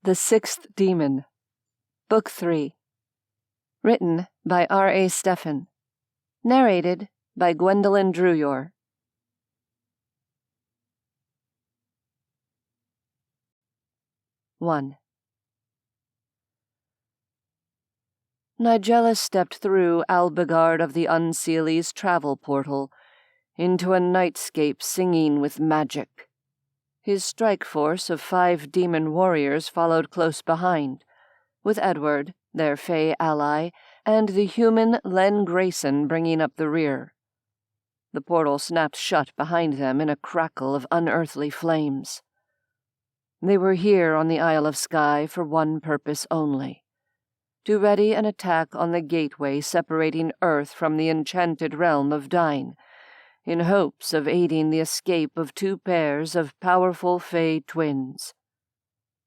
The Sixth Demon, Book 3. Written by R.A. Stephan. Narrated by Gwendolyn Drewyor. 1. Nigellus stepped through Albigard of the Unseely's travel portal into a nightscape singing with magic. His strike force of 5 demon warriors followed close behind, with Edward, their fey ally, and the human Len Grayson bringing up the rear. The portal snapped shut behind them in a crackle of unearthly flames. They were here on the Isle of Skye for one purpose only: to ready an attack on the gateway separating Earth from the enchanted realm of Dhuinne, in hopes of aiding the escape of 2 pairs of powerful fey twins.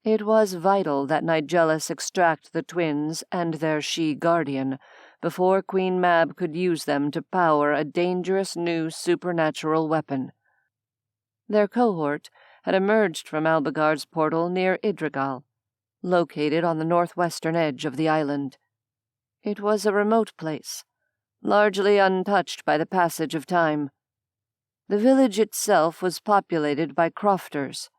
It was vital that Nigellus extract the twins and their she-guardian before Queen Mab could use them to power a dangerous new supernatural weapon. Their cohort had emerged from Albigard's portal near Idrigal, located on the northwestern edge of the island. It was a remote place, largely untouched by the passage of time. The village itself was populated by crofters,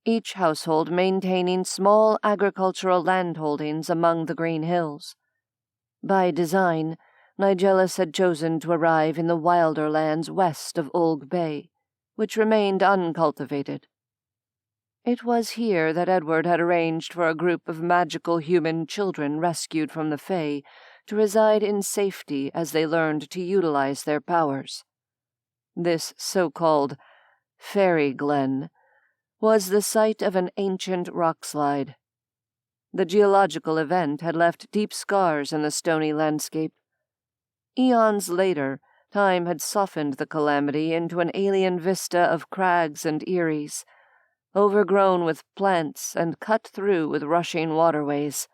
each household maintaining small agricultural landholdings among the green hills. By design, Nigellus had chosen to arrive in the wilder lands west of Ulg Bay, which remained uncultivated. It was here that Edward had arranged for a group of magical human children rescued from the Fae to reside in safety as they learned to utilize their powers. This so-called Fairy Glen was the site of an ancient rockslide. The geological event had left deep scars in the stony landscape. Eons later, time had softened the calamity into an alien vista of crags and eyries, overgrown with plants and cut through with rushing waterways.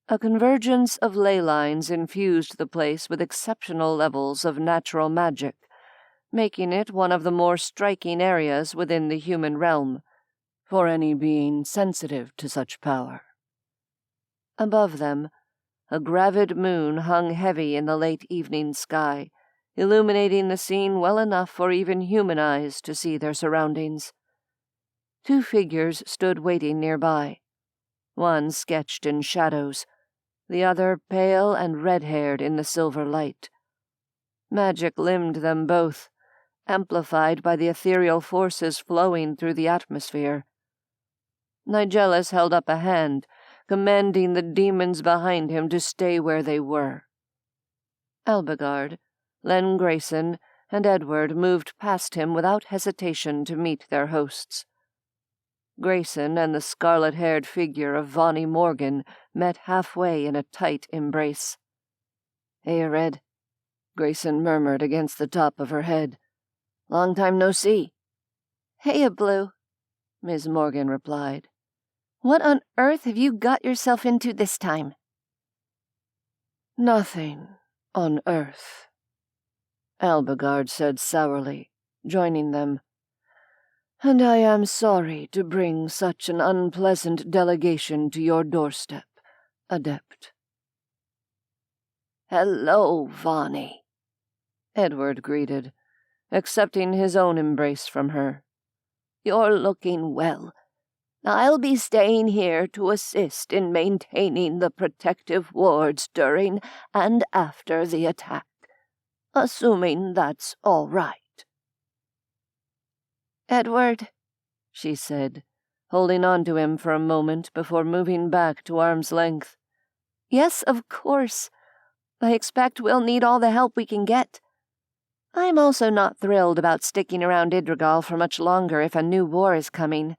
A convergence of ley lines infused the place with exceptional levels of natural magic, making it one of the more striking areas within the human realm, for any being sensitive to such power. Above them, a gravid moon hung heavy in the late evening sky, illuminating the scene well enough for even human eyes to see their surroundings. 2 figures stood waiting nearby, one sketched in shadows, the other pale and red-haired in the silver light. Magic limned them both, amplified by the ethereal forces flowing through the atmosphere. Nigellus held up a hand, commanding the demons behind him to stay where they were. Albigard, Len Grayson, and Edward moved past him without hesitation to meet their hosts. Grayson and the scarlet-haired figure of Vonnie Morgan met halfway in a tight embrace. "Hey, Red," Grayson murmured against the top of her head. "Long time no see." "Heya, Blue," Ms. Morgan replied. "What on earth have you got yourself into this time?" "Nothing on earth," Albigard said sourly, joining them. "And I am sorry to bring such an unpleasant delegation to your doorstep, Adept." "Hello, Vonnie," Edward greeted, accepting his own embrace from her. "You're looking well. I'll be staying here to assist in maintaining the protective wards during and after the attack, assuming that's all right." "Edward," she said, holding on to him for a moment before moving back to arm's length. "Yes, of course. I expect we'll need all the help we can get. I'm also not thrilled about sticking around Idrigal for much longer if a new war is coming.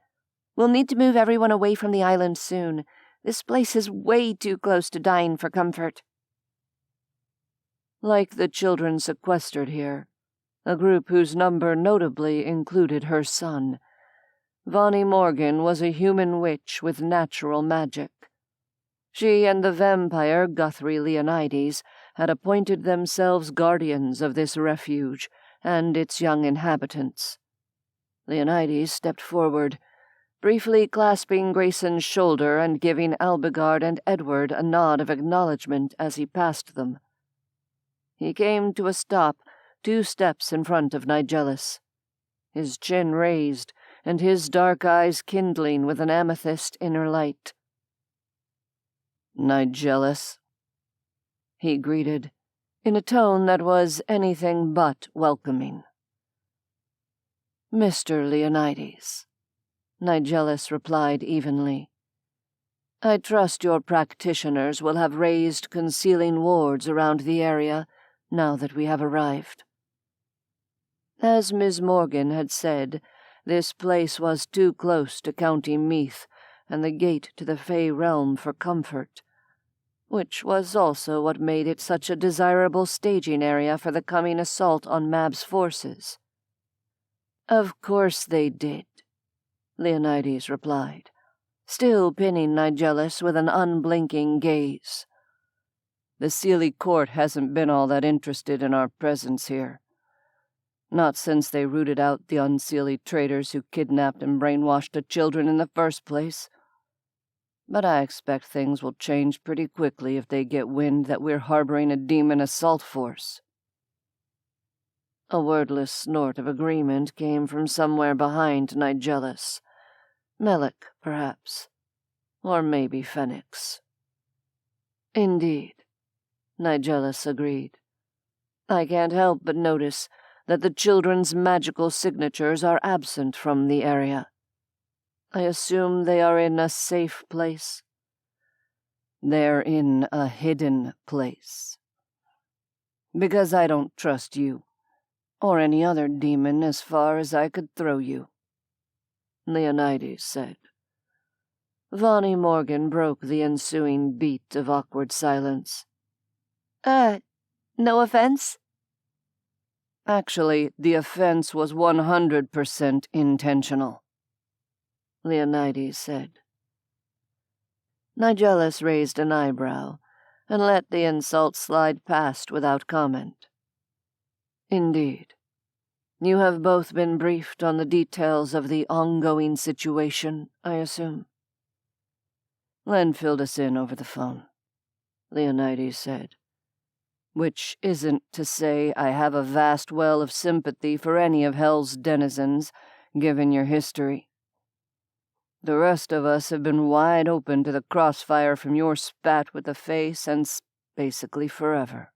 We'll need to move everyone away from the island soon. This place is way too close to Dhuinne for comfort." Like the children sequestered here, a group whose number notably included her son, Vonnie Morgan was a human witch with natural magic. She and the vampire Guthrie Leonides had appointed themselves guardians of this refuge and its young inhabitants. Leonides stepped forward, briefly clasping Grayson's shoulder and giving Albigard and Edward a nod of acknowledgment as he passed them. He came to a stop 2 steps in front of Nigellus, his chin raised and his dark eyes kindling with an amethyst inner light. "Nigellus," he greeted, in a tone that was anything but welcoming. "Mr. Leonides," Nigellus replied evenly. "I trust your practitioners will have raised concealing wards around the area now that we have arrived." As Miss Morgan had said, this place was too close to County Meath and the gate to the Fey realm for comfort, which was also what made it such a desirable staging area for the coming assault on Mab's forces. "Of course they did," Leonides replied, still pinning Nigellus with an unblinking gaze. "The Seelie court hasn't been all that interested in our presence here. Not since they rooted out the unseelie traitors who kidnapped and brainwashed the children in the first place. But I expect things will change pretty quickly if they get wind that we're harboring a demon assault force." A wordless snort of agreement came from somewhere behind Nigellus. Melek, perhaps. Or maybe Phoenix. "Indeed," Nigellus agreed. "I can't help but notice that the children's magical signatures are absent from the area. I assume they are in a safe place?" "They're in a hidden place. Because I don't trust you, or any other demon as far as I could throw you," Leonides said. Vonnie Morgan broke the ensuing beat of awkward silence. No offense?" "Actually, the offense was 100% intentional," Leonides said. Nigellus raised an eyebrow and let the insult slide past without comment. "Indeed. You have both been briefed on the details of the ongoing situation, I assume?" "Len filled us in over the phone," Leonides said. "Which isn't to say I have a vast well of sympathy for any of Hell's denizens, given your history. The rest of us have been wide open to the crossfire from your spat with the Fae since basically forever.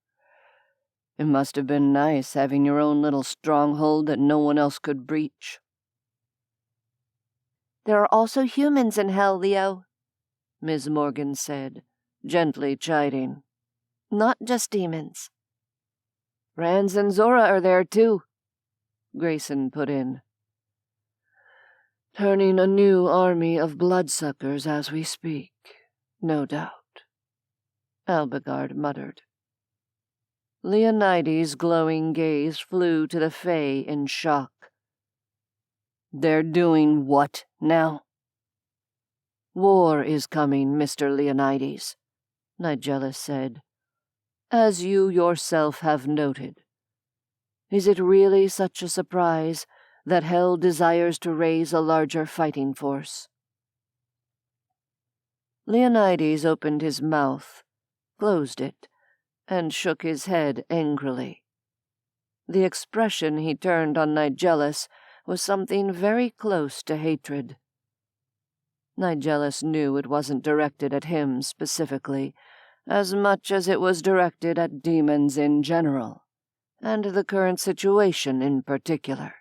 It must have been nice having your own little stronghold that no one else could breach." "There are also humans in Hell, Leo," Ms. Morgan said, gently chiding. "Not just demons." "Rans and Zora are there, too," Grayson put in. "Turning a new army of bloodsuckers as we speak, no doubt," Albigard muttered. Leonides' glowing gaze flew to the Fae in shock. "They're doing what now?" "War is coming, Mr. Leonides," Nigellus said, "as you yourself have noted. Is it really such a surprise that Hell desires to raise a larger fighting force?" Leonides opened his mouth, closed it, and shook his head angrily. The expression he turned on Nigellus was something very close to hatred. Nigellus knew it wasn't directed at him specifically, as much as it was directed at demons in general, and the current situation in particular.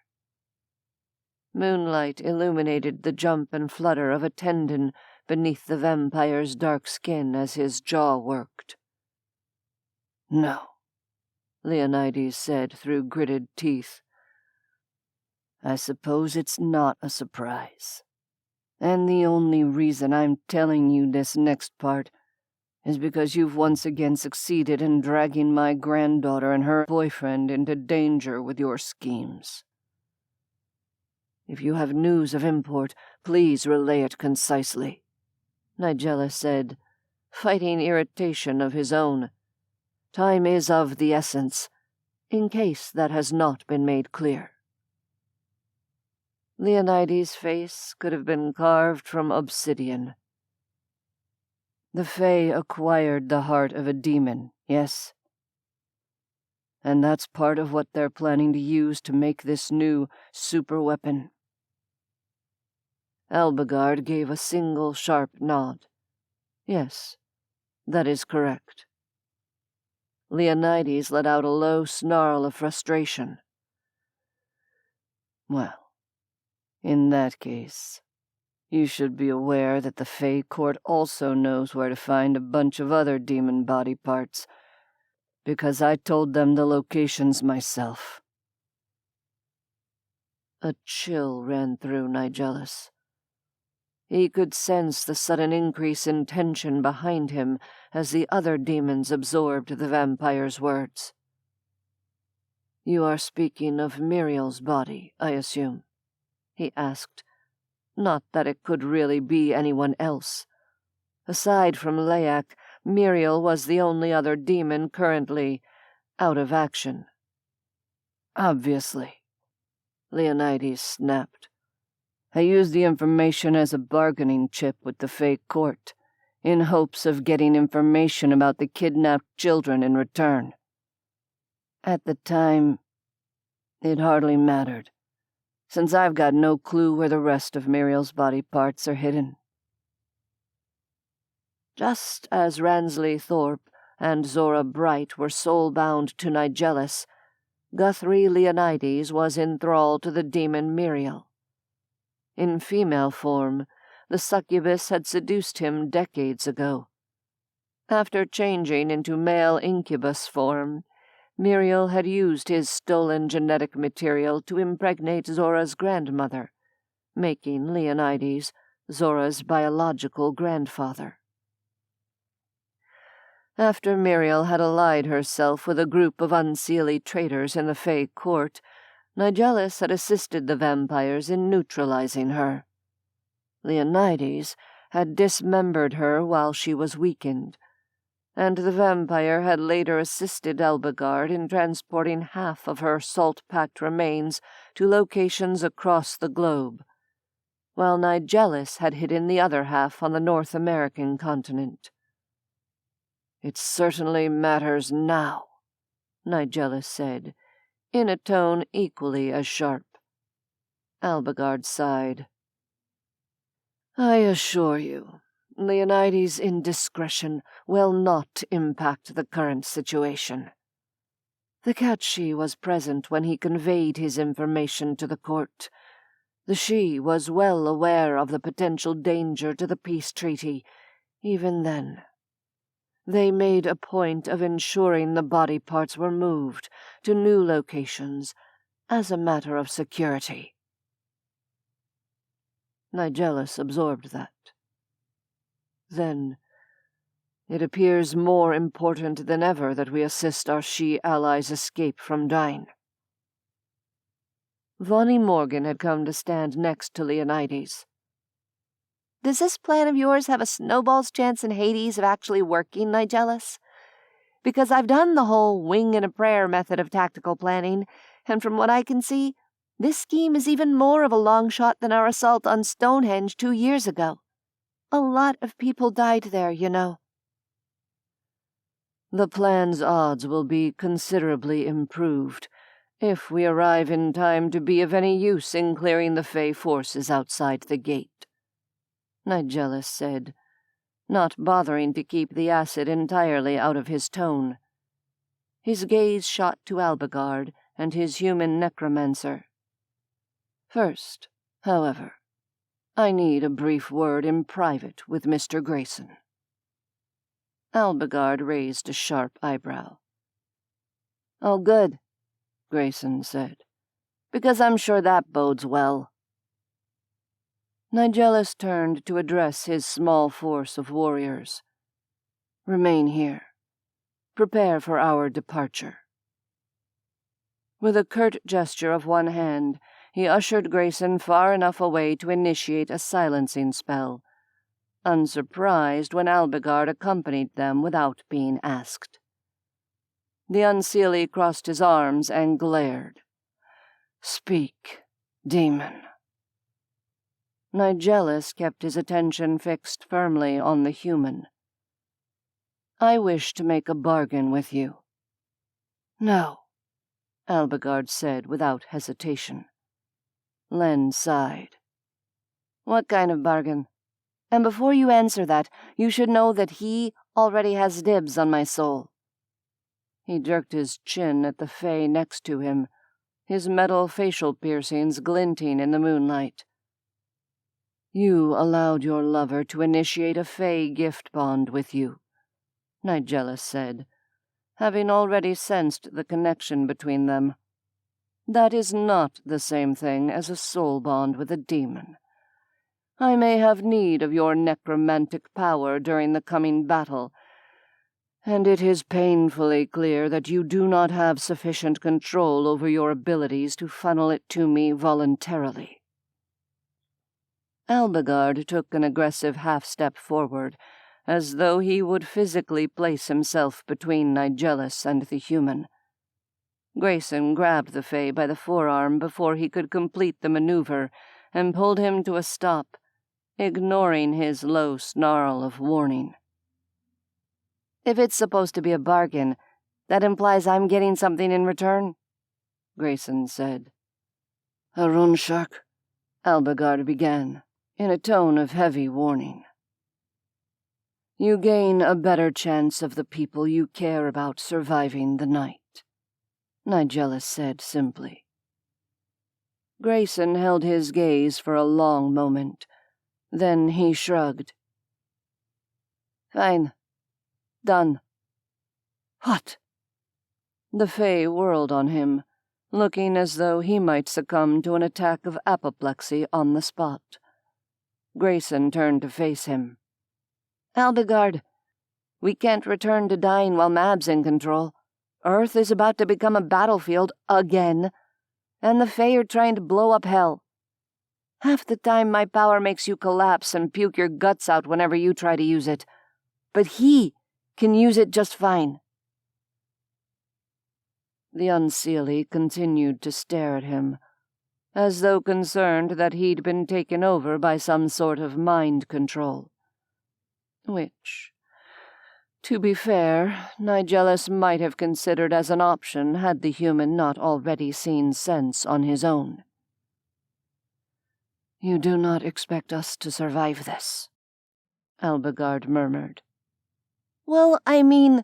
Moonlight illuminated the jump and flutter of a tendon beneath the vampire's dark skin as his jaw worked. "No," Leonides said through gritted teeth. "I suppose it's not a surprise. And the only reason I'm telling you this next part is because you've once again succeeded in dragging my granddaughter and her boyfriend into danger with your schemes. If you have news of import, please relay it concisely," Nigellus said, fighting irritation of his own. "Time is of the essence, in case that has not been made clear." Leonides' face could have been carved from obsidian. The Fae acquired the heart of a demon, yes? And that's part of what they're planning to use to make this new superweapon. Albigard gave a single sharp nod. Yes, that is correct. Leonides let out a low snarl of frustration. Well, in that case, you should be aware that the Fae Court also knows where to find a bunch of other demon body parts, because I told them the locations myself. A chill ran through Nigellus. He could sense the sudden increase in tension behind him as the other demons absorbed the vampire's words. You are speaking of Muriel's body, I assume? He asked. Not that it could really be anyone else. Aside from Layak, Muriel was the only other demon currently out of action. Obviously, Leonides snapped. I used the information as a bargaining chip with the Fae Court, in hopes of getting information about the kidnapped children in return. At the time, it hardly mattered, since I've got no clue where the rest of Muriel's body parts are hidden. Just as Ransley Thorpe and Zora Bright were soul-bound to Nigellus, Guthrie Leonides was enthralled to the demon Muriel. In female form, the succubus had seduced him decades ago. After changing into male incubus form, Muriel had used his stolen genetic material to impregnate Zora's grandmother, making Leonides Zora's biological grandfather. After Muriel had allied herself with a group of unseelie traitors in the Fae Court, Nigellus had assisted the vampires in neutralizing her. Leonides had dismembered her while she was weakened, and the vampire had later assisted Albigard in transporting half of her salt-packed remains to locations across the globe, while Nigellus had hidden the other half on the North American continent. It certainly matters now, Nigellus said, in a tone equally as sharp. Albigard sighed. I assure you, Leonides' indiscretion will not impact the current situation. The Cat-She was present when he conveyed his information to the court. The She was well aware of the potential danger to the peace treaty, even then. They made a point of ensuring the body parts were moved to new locations as a matter of security. Nigellus absorbed that. Then, it appears more important than ever that we assist our She allies escape from Dhuinne. Vonnie Morgan had come to stand next to Leonides. Does this plan of yours have a snowball's chance in Hades of actually working, Nigellus? Because I've done the whole wing and a prayer method of tactical planning, and from what I can see, this scheme is even more of a long shot than our assault on Stonehenge 2 years ago. A lot of people died there, you know. The plan's odds will be considerably improved if we arrive in time to be of any use in clearing the Fae forces outside the gate, Nigellus said, not bothering to keep the acid entirely out of his tone. His gaze shot to Albigard and his human necromancer. First, however, I need a brief word in private with Mr. Grayson. Albigard raised a sharp eyebrow. Oh, good, Grayson said, because I'm sure that bodes well. Nigellus turned to address his small force of warriors. Remain here. Prepare for our departure. With a curt gesture of one hand, he ushered Grayson far enough away to initiate a silencing spell, unsurprised when Albigard accompanied them without being asked. The unseelie crossed his arms and glared. Speak, demon. Nigellus kept his attention fixed firmly on the human. "I wish to make a bargain with you." "No," Albigard said without hesitation. Len sighed. "What kind of bargain? And before you answer that, you should know that he already has dibs on my soul." He jerked his chin at the Fae next to him, his metal facial piercings glinting in the moonlight. "You allowed your lover to initiate a Fae gift bond with you," Nigellus said, having already sensed the connection between them. "That is not the same thing as a soul bond with a demon. I may have need of your necromantic power during the coming battle, and it is painfully clear that you do not have sufficient control over your abilities to funnel it to me voluntarily." Albigard took an aggressive half-step forward, as though he would physically place himself between Nigellus and the human. Grayson grabbed the Fae by the forearm before he could complete the maneuver and pulled him to a stop, ignoring his low snarl of warning. "If it's supposed to be a bargain, that implies I'm getting something in return," Grayson said. "A Runschak," Albigard began, in a tone of heavy warning. "You gain a better chance of the people you care about surviving the night," Nigellus said simply. Grayson held his gaze for a long moment. Then he shrugged. "Fine. Done." "What?" The Fae whirled on him, looking as though he might succumb to an attack of apoplexy on the spot. Grayson turned to face him. "Albigard, we can't return to Dhuinne while Mab's in control. Earth is about to become a battlefield again, and the Fae are trying to blow up hell. Half the time my power makes you collapse and puke your guts out whenever you try to use it, but he can use it just fine." The Unseelie continued to stare at him, as though concerned that he'd been taken over by some sort of mind control. Which, to be fair, Nigellus might have considered as an option had the human not already seen sense on his own. "You do not expect us to survive this," Albigard murmured. "Well, I mean,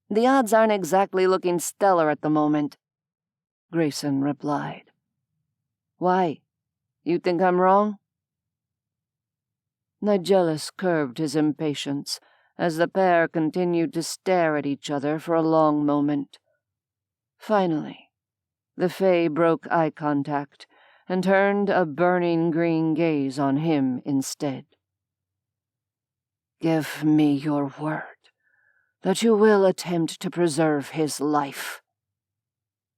the odds aren't exactly looking stellar at the moment," Grayson replied. "Why? You think I'm wrong?" Nigellus curbed his impatience as the pair continued to stare at each other for a long moment. Finally, the Fae broke eye contact and turned a burning green gaze on him instead. "Give me your word that you will attempt to preserve his life,"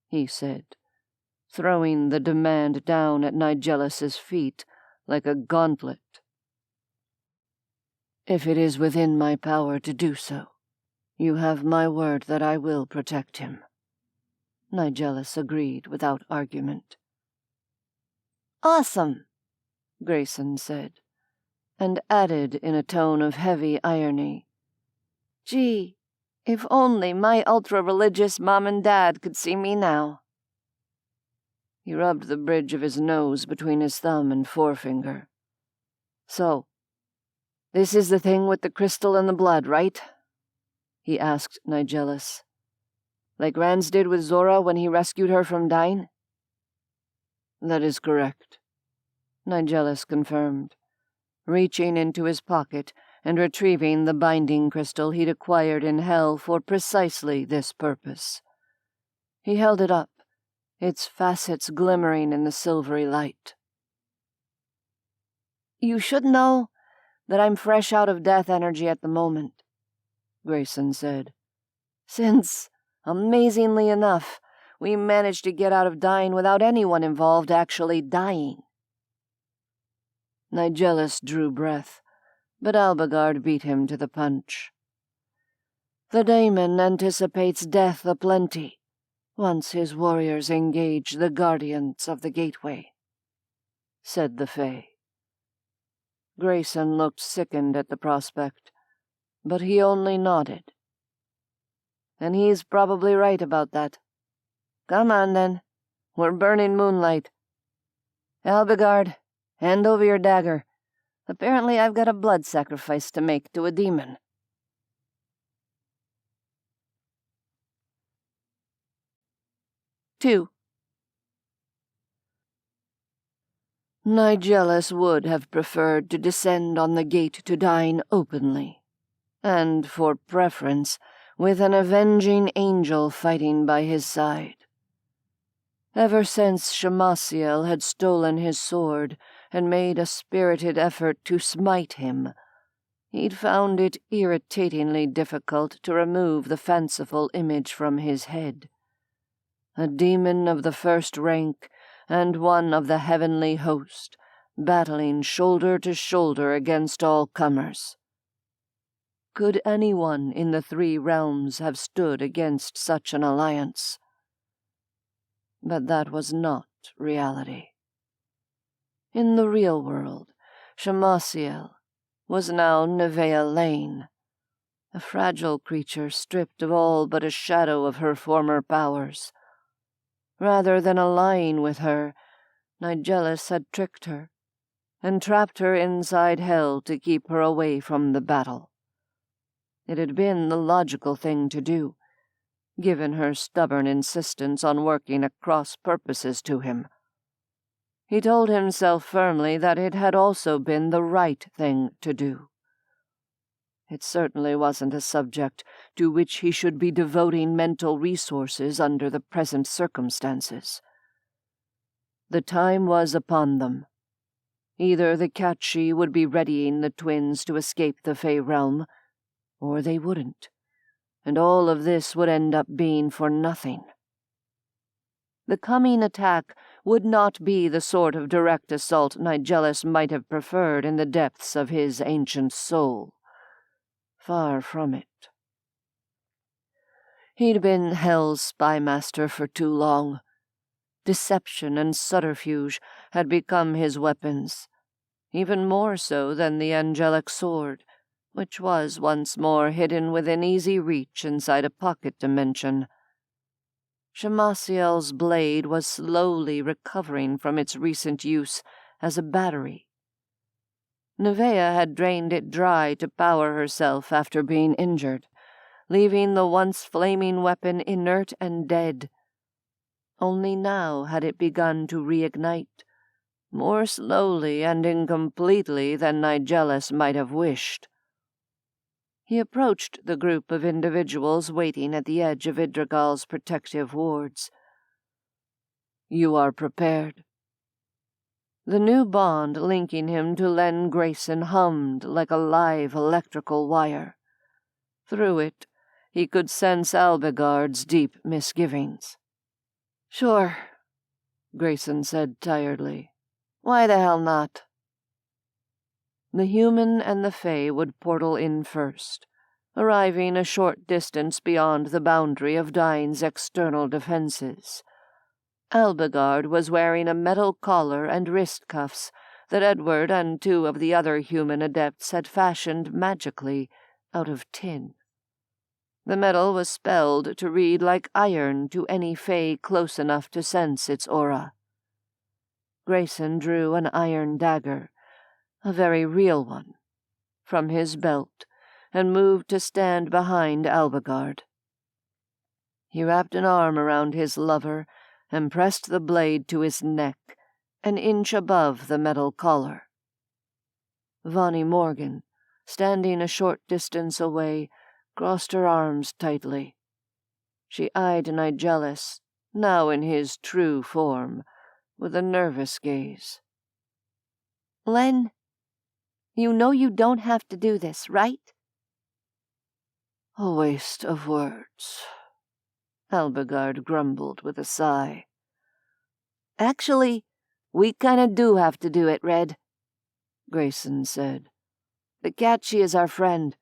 he said, throwing the demand down at Nigellus's feet like a gauntlet. "If it is within my power to do so, you have my word that I will protect him," Nigellus agreed without argument. "Awesome," Grayson said, and added in a tone of heavy irony, "Gee, if only my ultra-religious mom and dad could see me now." He rubbed the bridge of his nose between his thumb and forefinger. "So, this is the thing with the crystal and the blood, right?" he asked Nigellus. "Like Rans did with Zora when he rescued her from Dhuinne?" "That is correct," Nigellus confirmed, reaching into his pocket and retrieving the binding crystal he'd acquired in Hell for precisely this purpose. He held it up, its facets glimmering in the silvery light. "You should know that I'm fresh out of death energy at the moment," Grayson said. "Since, amazingly enough, we managed to get out of Dhuinne without anyone involved actually dying." Nigellus drew breath, but Albigard beat him to the punch. "The daemon anticipates death aplenty once his warriors engage the guardians of the gateway," said the Fae. Grayson looked sickened at the prospect, but he only nodded. And he's probably right about that. Come on, then. We're burning moonlight. Albigard, hand over your dagger. Apparently I've got a blood sacrifice to make to a demon. Two. Nigellus would have preferred to descend on the gate to Dhuinne openly, and, for preference, with an avenging angel fighting by his side. Ever since Shamasiel had stolen his sword and made a spirited effort to smite him, he'd found it irritatingly difficult to remove the fanciful image from his head. A demon of the first rank and one of the heavenly host, battling shoulder to shoulder against all comers. Could anyone in the three realms have stood against such an alliance? But that was not reality. In the real world, Shamasiel was now Neveah Lane, a fragile creature stripped of all but a shadow of her former powers. Rather than allying with her, Nigellus had tricked her, and trapped her inside hell to keep her away from the battle. It had been the logical thing to do, given her stubborn insistence on working at cross purposes to him. He told himself firmly that it had also been the right thing to do. It certainly wasn't a subject to which he should be devoting mental resources under the present circumstances. The time was upon them. Either the Catchi would be readying the twins to escape the Fey realm, or they wouldn't, and all of this would end up being for nothing. The coming attack would not be the sort of direct assault Nigellus might have preferred in the depths of his ancient soul. Far from it. He'd been Hell's spymaster for too long. Deception and subterfuge had become his weapons, even more so than the angelic sword, which was once more hidden within easy reach inside a pocket dimension. Shamasiel's blade was slowly recovering from its recent use as a battery. Neveah had drained it dry to power herself after being injured, leaving the once flaming weapon inert and dead. Only now had it begun to reignite, more slowly and incompletely than Nigellus might have wished. He approached the group of individuals waiting at the edge of Idrigal's protective wards. "You are prepared?" The new bond linking him to Len Grayson hummed like a live electrical wire. Through it, he could sense Albigard's deep misgivings. "Sure," Grayson said tiredly. "Why the hell not?" The human and the Fae would portal in first, arriving a short distance beyond the boundary of Dhuinne's external defenses. Albigard was wearing a metal collar and wrist cuffs that Edward and two of the other human adepts had fashioned magically out of tin. The metal was spelled to read like iron to any Fae close enough to sense its aura. Grayson drew an iron dagger, a very real one, from his belt and moved to stand behind Albigard. He wrapped an arm around his lover and pressed the blade to his neck, an inch above the metal collar. Vonnie Morgan, standing a short distance away, crossed her arms tightly. She eyed Nigellus, now in his true form, with a nervous gaze. "Len, you know you don't have to do this, right?" "A waste of words," Albigard grumbled with a sigh. "Actually, we kinda do have to do it, Red," Grayson said. "The Catchi is our friend.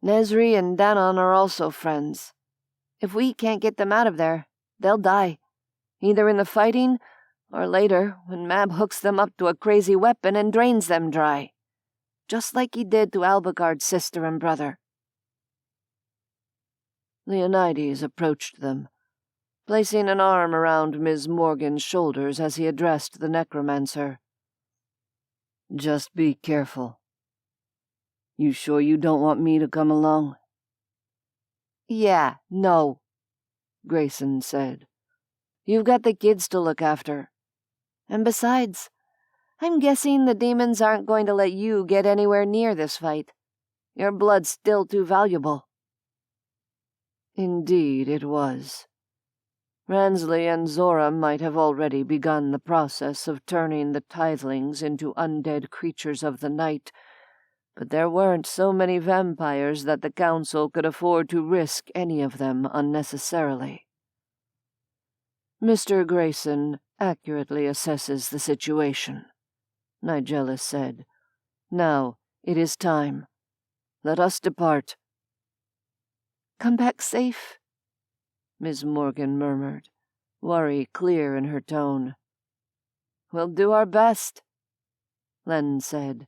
Nezri and Danon are also friends. If we can't get them out of there, they'll die, either in the fighting or later when Mab hooks them up to a crazy weapon and drains them dry. just like he did to Albigard's sister and brother. Leonides approached them, placing an arm around Ms. Morgan's shoulders as he addressed the necromancer. "Just be careful. You sure you don't want me to come along?" "Yeah, no," Grayson said. "You've got the kids to look after. And besides, I'm guessing the demons aren't going to let you get anywhere near this fight. Your blood's still too valuable." Indeed it was. Ransley and Zora might have already begun the process of turning the tithelings into undead creatures of the night, but there weren't so many vampires that the Council could afford to risk any of them unnecessarily. "Mr. Grayson accurately assesses the situation," Nigellus said. "Now it is time. Let us depart." "Come back safe," Ms. Morgan murmured, worry clear in her tone. "We'll do our best," Len said,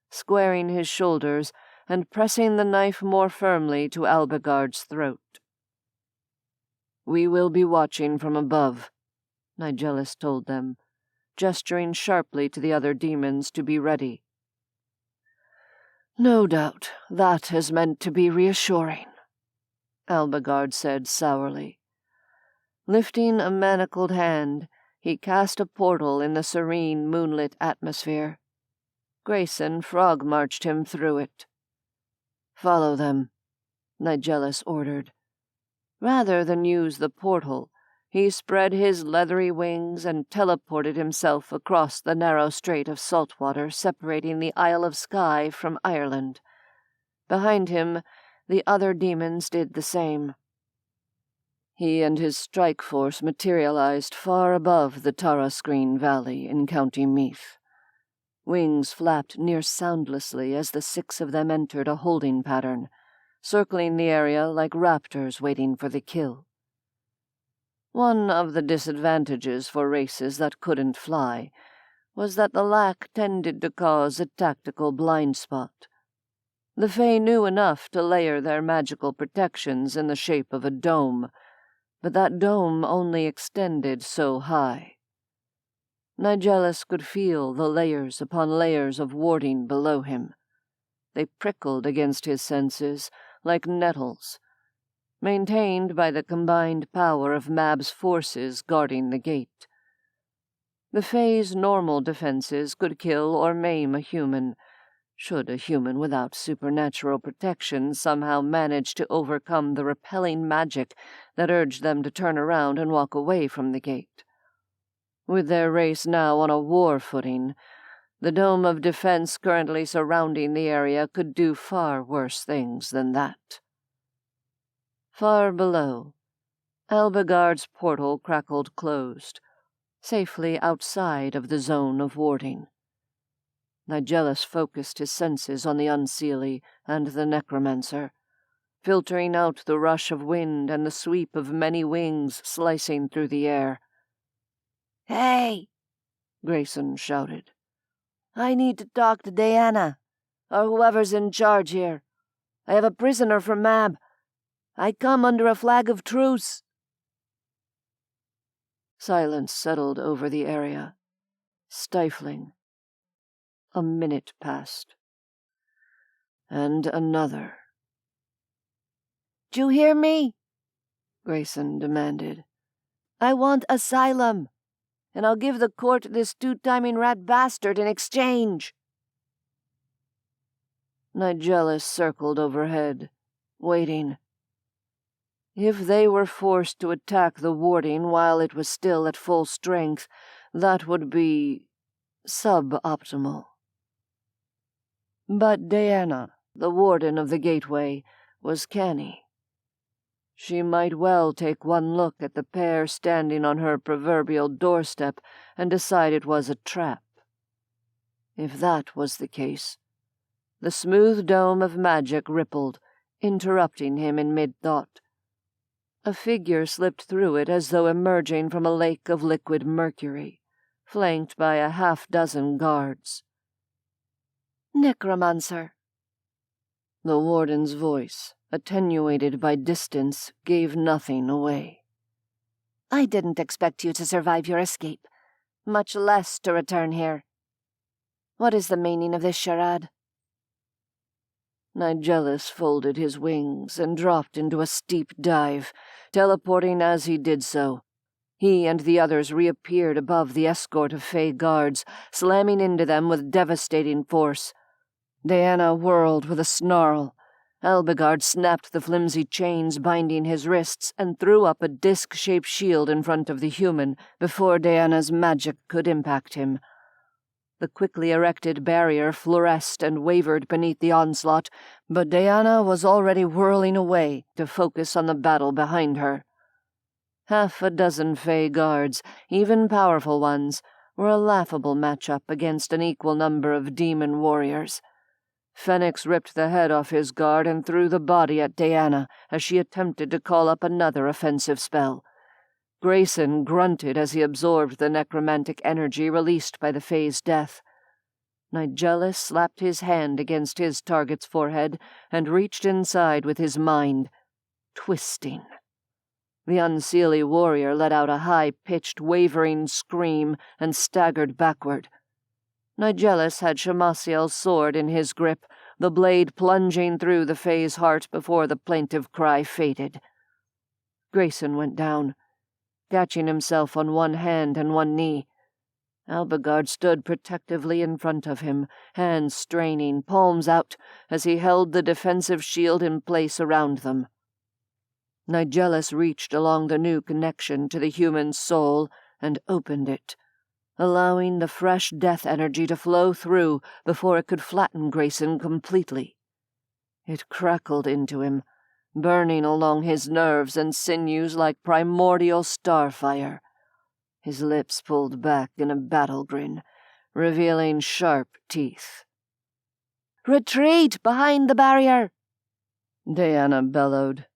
squaring his shoulders and pressing the knife more firmly to Albigard's throat. "We will be watching from above," Nigellus told them, gesturing sharply to the other demons to be ready. "No doubt that is meant to be reassuring," Albigard said sourly. Lifting a manacled hand, he cast a portal in the serene, moonlit atmosphere. Grayson frog-marched him through it. "Follow them," Nigellus ordered. Rather than use the portal, he spread his leathery wings and teleported himself across the narrow strait of salt water separating the Isle of Skye from Ireland. Behind him, the other demons did the same. He and his strike force materialized far above the Tarascreen Valley in County Meath. Wings flapped near soundlessly as the 6 of them entered a holding pattern, circling the area like raptors waiting for the kill. One of the disadvantages for races that couldn't fly was that the lack tended to cause a tactical blind spot. The Fae knew enough to layer their magical protections in the shape of a dome, but that dome only extended so high. Nigellus could feel the layers upon layers of warding below him. They prickled against his senses like nettles, maintained by the combined power of Mab's forces guarding the gate. The Fae's normal defenses could kill or maim a human, should a human without supernatural protection somehow manage to overcome the repelling magic that urged them to turn around and walk away from the gate. With their race now on a war footing, the dome of defense currently surrounding the area could do far worse things than that. Far below, Albigard's portal crackled closed, safely outside of the zone of warding. Nigellus focused his senses on the unseelie and the necromancer, filtering out the rush of wind and the sweep of many wings slicing through the air. "Hey!" Grayson shouted. "I need to talk to Diana, or whoever's in charge here. I have a prisoner for Mab. I come under a flag of truce." Silence settled over the area, stifling. A minute passed. And another. "'D'you hear me?" Grayson demanded. "I want asylum, and I'll give the court this 2-timing rat bastard in exchange." Nigellus circled overhead, waiting. If they were forced to attack the warding while it was still at full strength, that would be suboptimal. But Diana, the warden of the gateway, was canny. She might well take one look at the pair standing on her proverbial doorstep and decide it was a trap. If that was the case, the smooth dome of magic rippled, interrupting him in mid-thought. A figure slipped through it as though emerging from a lake of liquid mercury, flanked by a half-dozen guards. Necromancer. The warden's voice, attenuated by distance, gave nothing away. I didn't expect you to survive your escape, much less to return here. What is the meaning of this charade? Nigellus folded his wings and dropped into a steep dive, teleporting as he did so. He and the others reappeared above the escort of Fey guards, slamming into them with devastating force. Dhuinne whirled with a snarl. Albigard snapped the flimsy chains binding his wrists and threw up a disc-shaped shield in front of the human before Dhuinne's magic could impact him. The quickly erected barrier fluoresced and wavered beneath the onslaught, but Dhuinne was already whirling away to focus on the battle behind her. Half a dozen Fey guards, even powerful ones, were a laughable matchup against an equal number of demon warriors. Phoenix ripped the head off his guard and threw the body at Dhuinne as she attempted to call up another offensive spell. Grayson grunted as he absorbed the necromantic energy released by the Fey's death. Nigellus slapped his hand against his target's forehead and reached inside with his mind, twisting. The unseelie warrior let out a high-pitched, wavering scream and staggered backward. Nigellus had Shamasiel's sword in his grip, the blade plunging through the Fey's heart before the plaintive cry faded. Grayson went down, catching himself on one hand and one knee. Albigard stood protectively in front of him, hands straining, palms out, as he held the defensive shield in place around them. Nigellus reached along the new connection to the human soul and opened it, allowing the fresh death energy to flow through before it could flatten Grayson completely. It crackled into him, burning along his nerves and sinews like primordial starfire. His lips pulled back in a battle grin, revealing sharp teeth. "Retreat behind the barrier!" Dhuinne bellowed,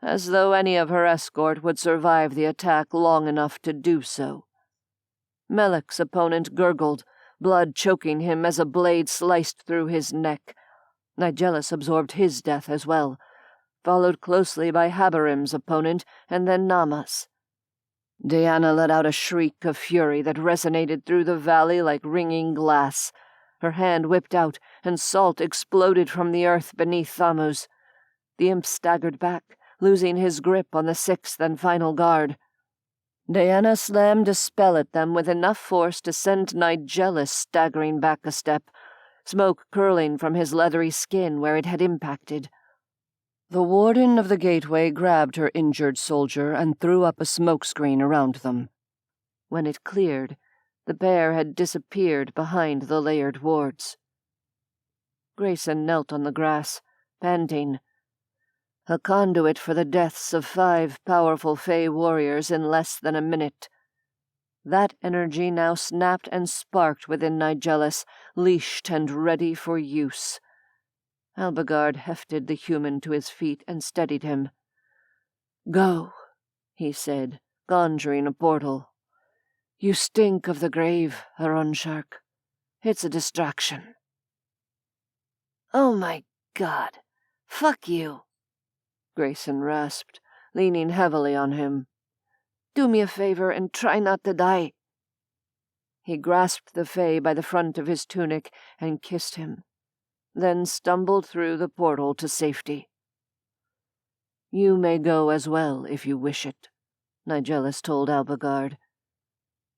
as though any of her escort would survive the attack long enough to do so. Melek's opponent gurgled, blood choking him as a blade sliced through his neck. Nigellus absorbed his death as well, followed closely by Habarim's opponent and then Nama's. Dhuinne let out a shriek of fury that resonated through the valley like ringing glass. Her hand whipped out, and salt exploded from the earth beneath Thammuz. The imp staggered back, losing his grip on the sixth and final guard. Dhuinne slammed a spell at them with enough force to send Nigellus staggering back a step, smoke curling from his leathery skin where it had impacted. The warden of the gateway grabbed her injured soldier and threw up a smokescreen around them. When it cleared, the pair had disappeared behind the layered wards. Grayson knelt on the grass, panting, a conduit for the deaths of 5 powerful Fey warriors in less than a minute. That energy now snapped and sparked within Nigellus, leashed and ready for use. Albigard hefted the human to his feet and steadied him. "Go," he said, conjuring a portal. "You stink of the grave, Arunshark. It's a distraction." "Oh my God. Fuck you," Grayson rasped, leaning heavily on him. "Do me a favor and try not to die." He grasped the Fey by the front of his tunic and kissed him, then stumbled through the portal to safety. "You may go as well if you wish it," Nigellus told Albigard.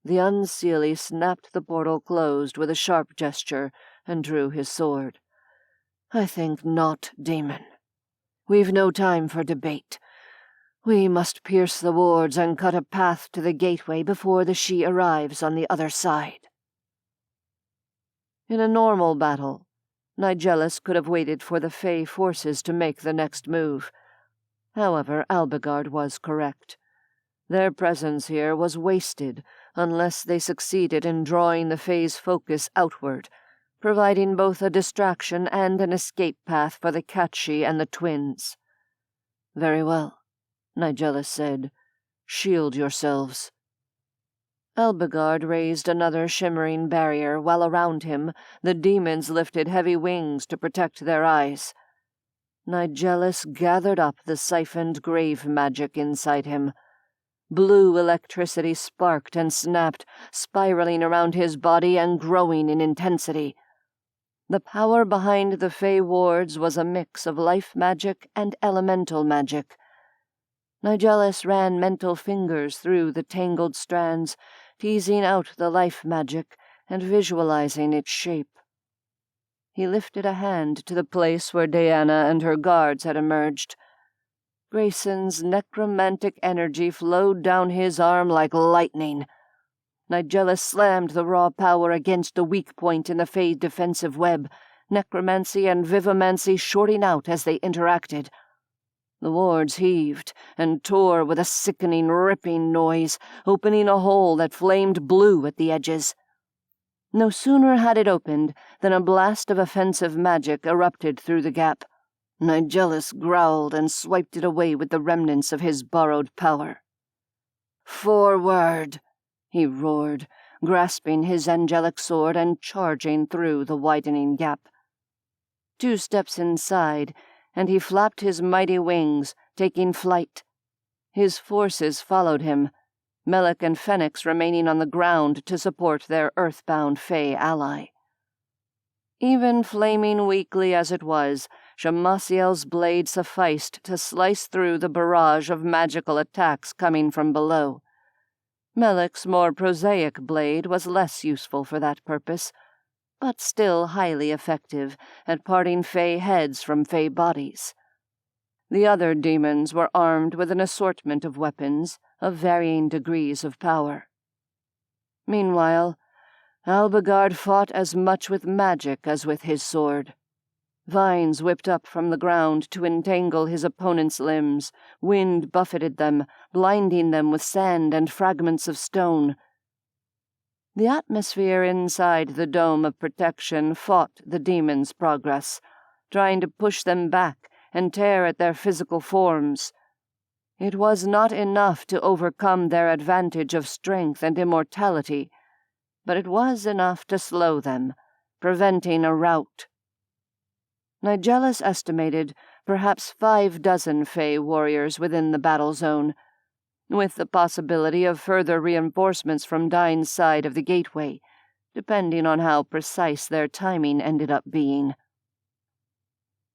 The unseelie snapped the portal closed with a sharp gesture and drew his sword. "I think not, demon. We've no time for debate. We must pierce the wards and cut a path to the gateway before the she arrives on the other side." In a normal battle, Nigellus could have waited for the Fey forces to make the next move. However, Albigard was correct. Their presence here was wasted unless they succeeded in drawing the Fey's focus outward, providing both a distraction and an escape path for the Catchi and the twins. "Very well," Nigellus said. "Shield yourselves." Elbegard raised another shimmering barrier, while around him the demons lifted heavy wings to protect their eyes. Nigellus gathered up the siphoned grave magic inside him. Blue electricity sparked and snapped, spiraling around his body and growing in intensity. The power behind the Fey wards was a mix of life magic and elemental magic. Nigellus ran mental fingers through the tangled strands, teasing out the life magic and visualizing its shape. He lifted a hand to the place where Dhuinne and her guards had emerged. Grayson's necromantic energy flowed down his arm like lightning. Nigellus slammed the raw power against a weak point in the Fey defensive web, necromancy and vivomancy shorting out as they interacted. The wards heaved and tore with a sickening, ripping noise, opening a hole that flamed blue at the edges. No sooner had it opened than a blast of offensive magic erupted through the gap. Nigellus growled and swiped it away with the remnants of his borrowed power. "Forward!" he roared, grasping his angelic sword and charging through the widening gap. 2 steps inside, and he flapped his mighty wings, taking flight. His forces followed him, Melek and Phoenix remaining on the ground to support their earthbound Fey ally. Even flaming weakly as it was, Shamasiel's blade sufficed to slice through the barrage of magical attacks coming from below. Melek's more prosaic blade was less useful for that purpose, but still highly effective at parting Fey heads from Fey bodies. The other demons were armed with an assortment of weapons of varying degrees of power. Meanwhile, Elbegard fought as much with magic as with his sword. Vines whipped up from the ground to entangle his opponent's limbs, wind buffeted them, blinding them with sand and fragments of stone. The atmosphere inside the dome of protection fought the demons' progress, trying to push them back and tear at their physical forms. It was not enough to overcome their advantage of strength and immortality, but it was enough to slow them, preventing a rout. Nigellus estimated perhaps 50 Fey warriors within the battle zone, with the possibility of further reinforcements from Dhuinne's side of the gateway, depending on how precise their timing ended up being.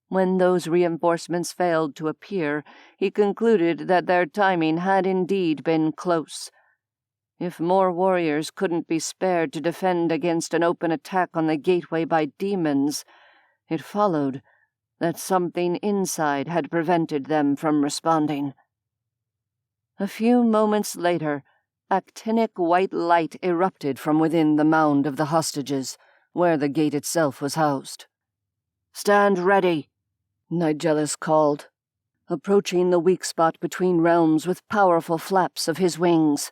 When those reinforcements failed to appear, he concluded that their timing had indeed been close. If more warriors couldn't be spared to defend against an open attack on the gateway by demons, it followed that something inside had prevented them from responding. A few moments later, actinic white light erupted from within the mound of the hostages, where the gate itself was housed. "Stand ready," Nigellus called, approaching the weak spot between realms with powerful flaps of his wings.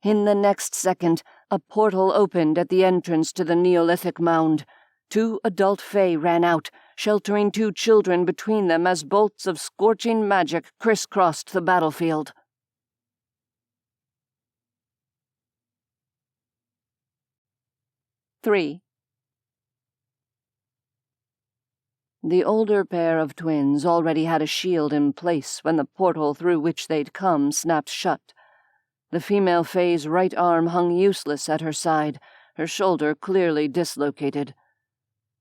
In the next second, a portal opened at the entrance to the Neolithic mound. 2 adult Fey ran out, sheltering 2 children between them as bolts of scorching magic crisscrossed the battlefield. "3. The older pair of twins already had a shield in place when the portal through which they'd come snapped shut. The female Fey's right arm hung useless at her side, her shoulder clearly dislocated.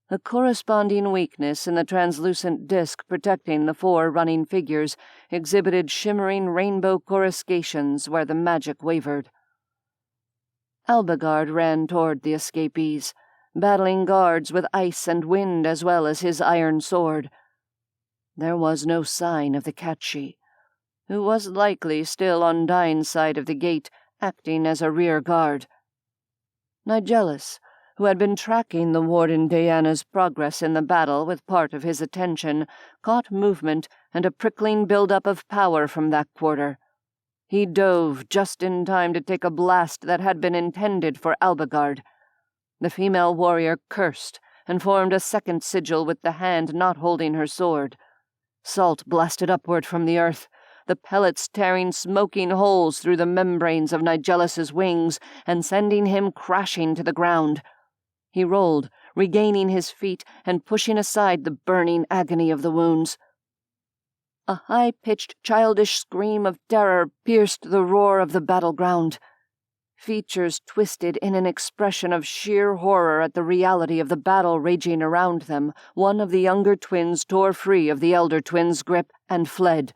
A corresponding weakness in the translucent disc protecting the 4 running figures exhibited shimmering rainbow coruscations where the magic wavered. Elbegard ran toward the escapees, battling guards with ice and wind as well as his iron sword. There was no sign of the Catchi, who was likely still on Dhuinne's side of the gate, acting as a rear guard. Nigellus, who had been tracking the Warden Dhuinne's progress in the battle with part of his attention, caught movement and a prickling build-up of power from that quarter. He dove just in time to take a blast that had been intended for Elbegard. The female warrior cursed and formed a second sigil with the hand not holding her sword. Salt blasted upward from the earth. the pellets tearing smoking holes through the membranes of Nigellus's wings and sending him crashing to the ground. He rolled, regaining his feet and pushing aside the burning agony of the wounds. A high-pitched, childish scream of terror pierced the roar of the battleground. Features twisted in an expression of sheer horror at the reality of the battle raging around them, one of the younger twins tore free of the elder twin's grip and fled,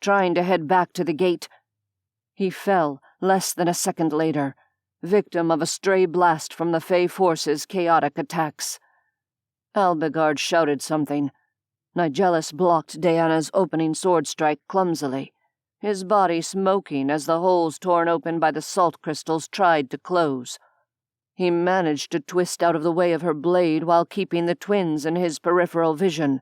trying to head back to the gate. He fell less than a second later, victim of a stray blast from the Fey force's chaotic attacks. Albigard shouted something. Nigellus blocked Dhuinne's opening sword strike clumsily, his body smoking as the holes torn open by the salt crystals tried to close. He managed to twist out of the way of her blade while keeping the twins in his peripheral vision.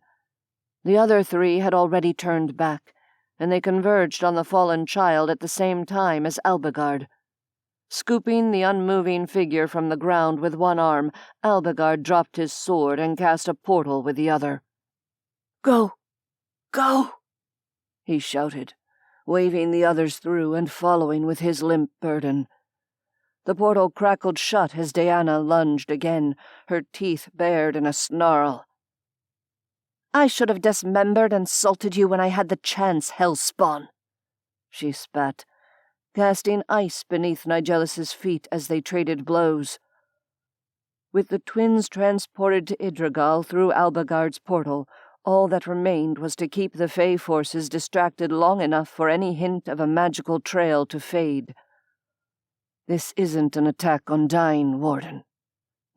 The other three had already turned back, and they converged on the fallen child at the same time as Albigard. Scooping the unmoving figure from the ground with one arm, Albigard dropped his sword and cast a portal with the other. "Go! Go!" he shouted, waving the others through and following with his limp burden. The portal crackled shut as Dhuinne lunged again, her teeth bared in a snarl. "I should have dismembered and salted you when I had the chance, hellspawn," she spat, casting ice beneath Nigellus's feet as they traded blows. With the twins transported to Idrigal through Albigard's portal, all that remained was to keep the Fey forces distracted long enough for any hint of a magical trail to fade. "This isn't an attack on Dhuinne, Warden,"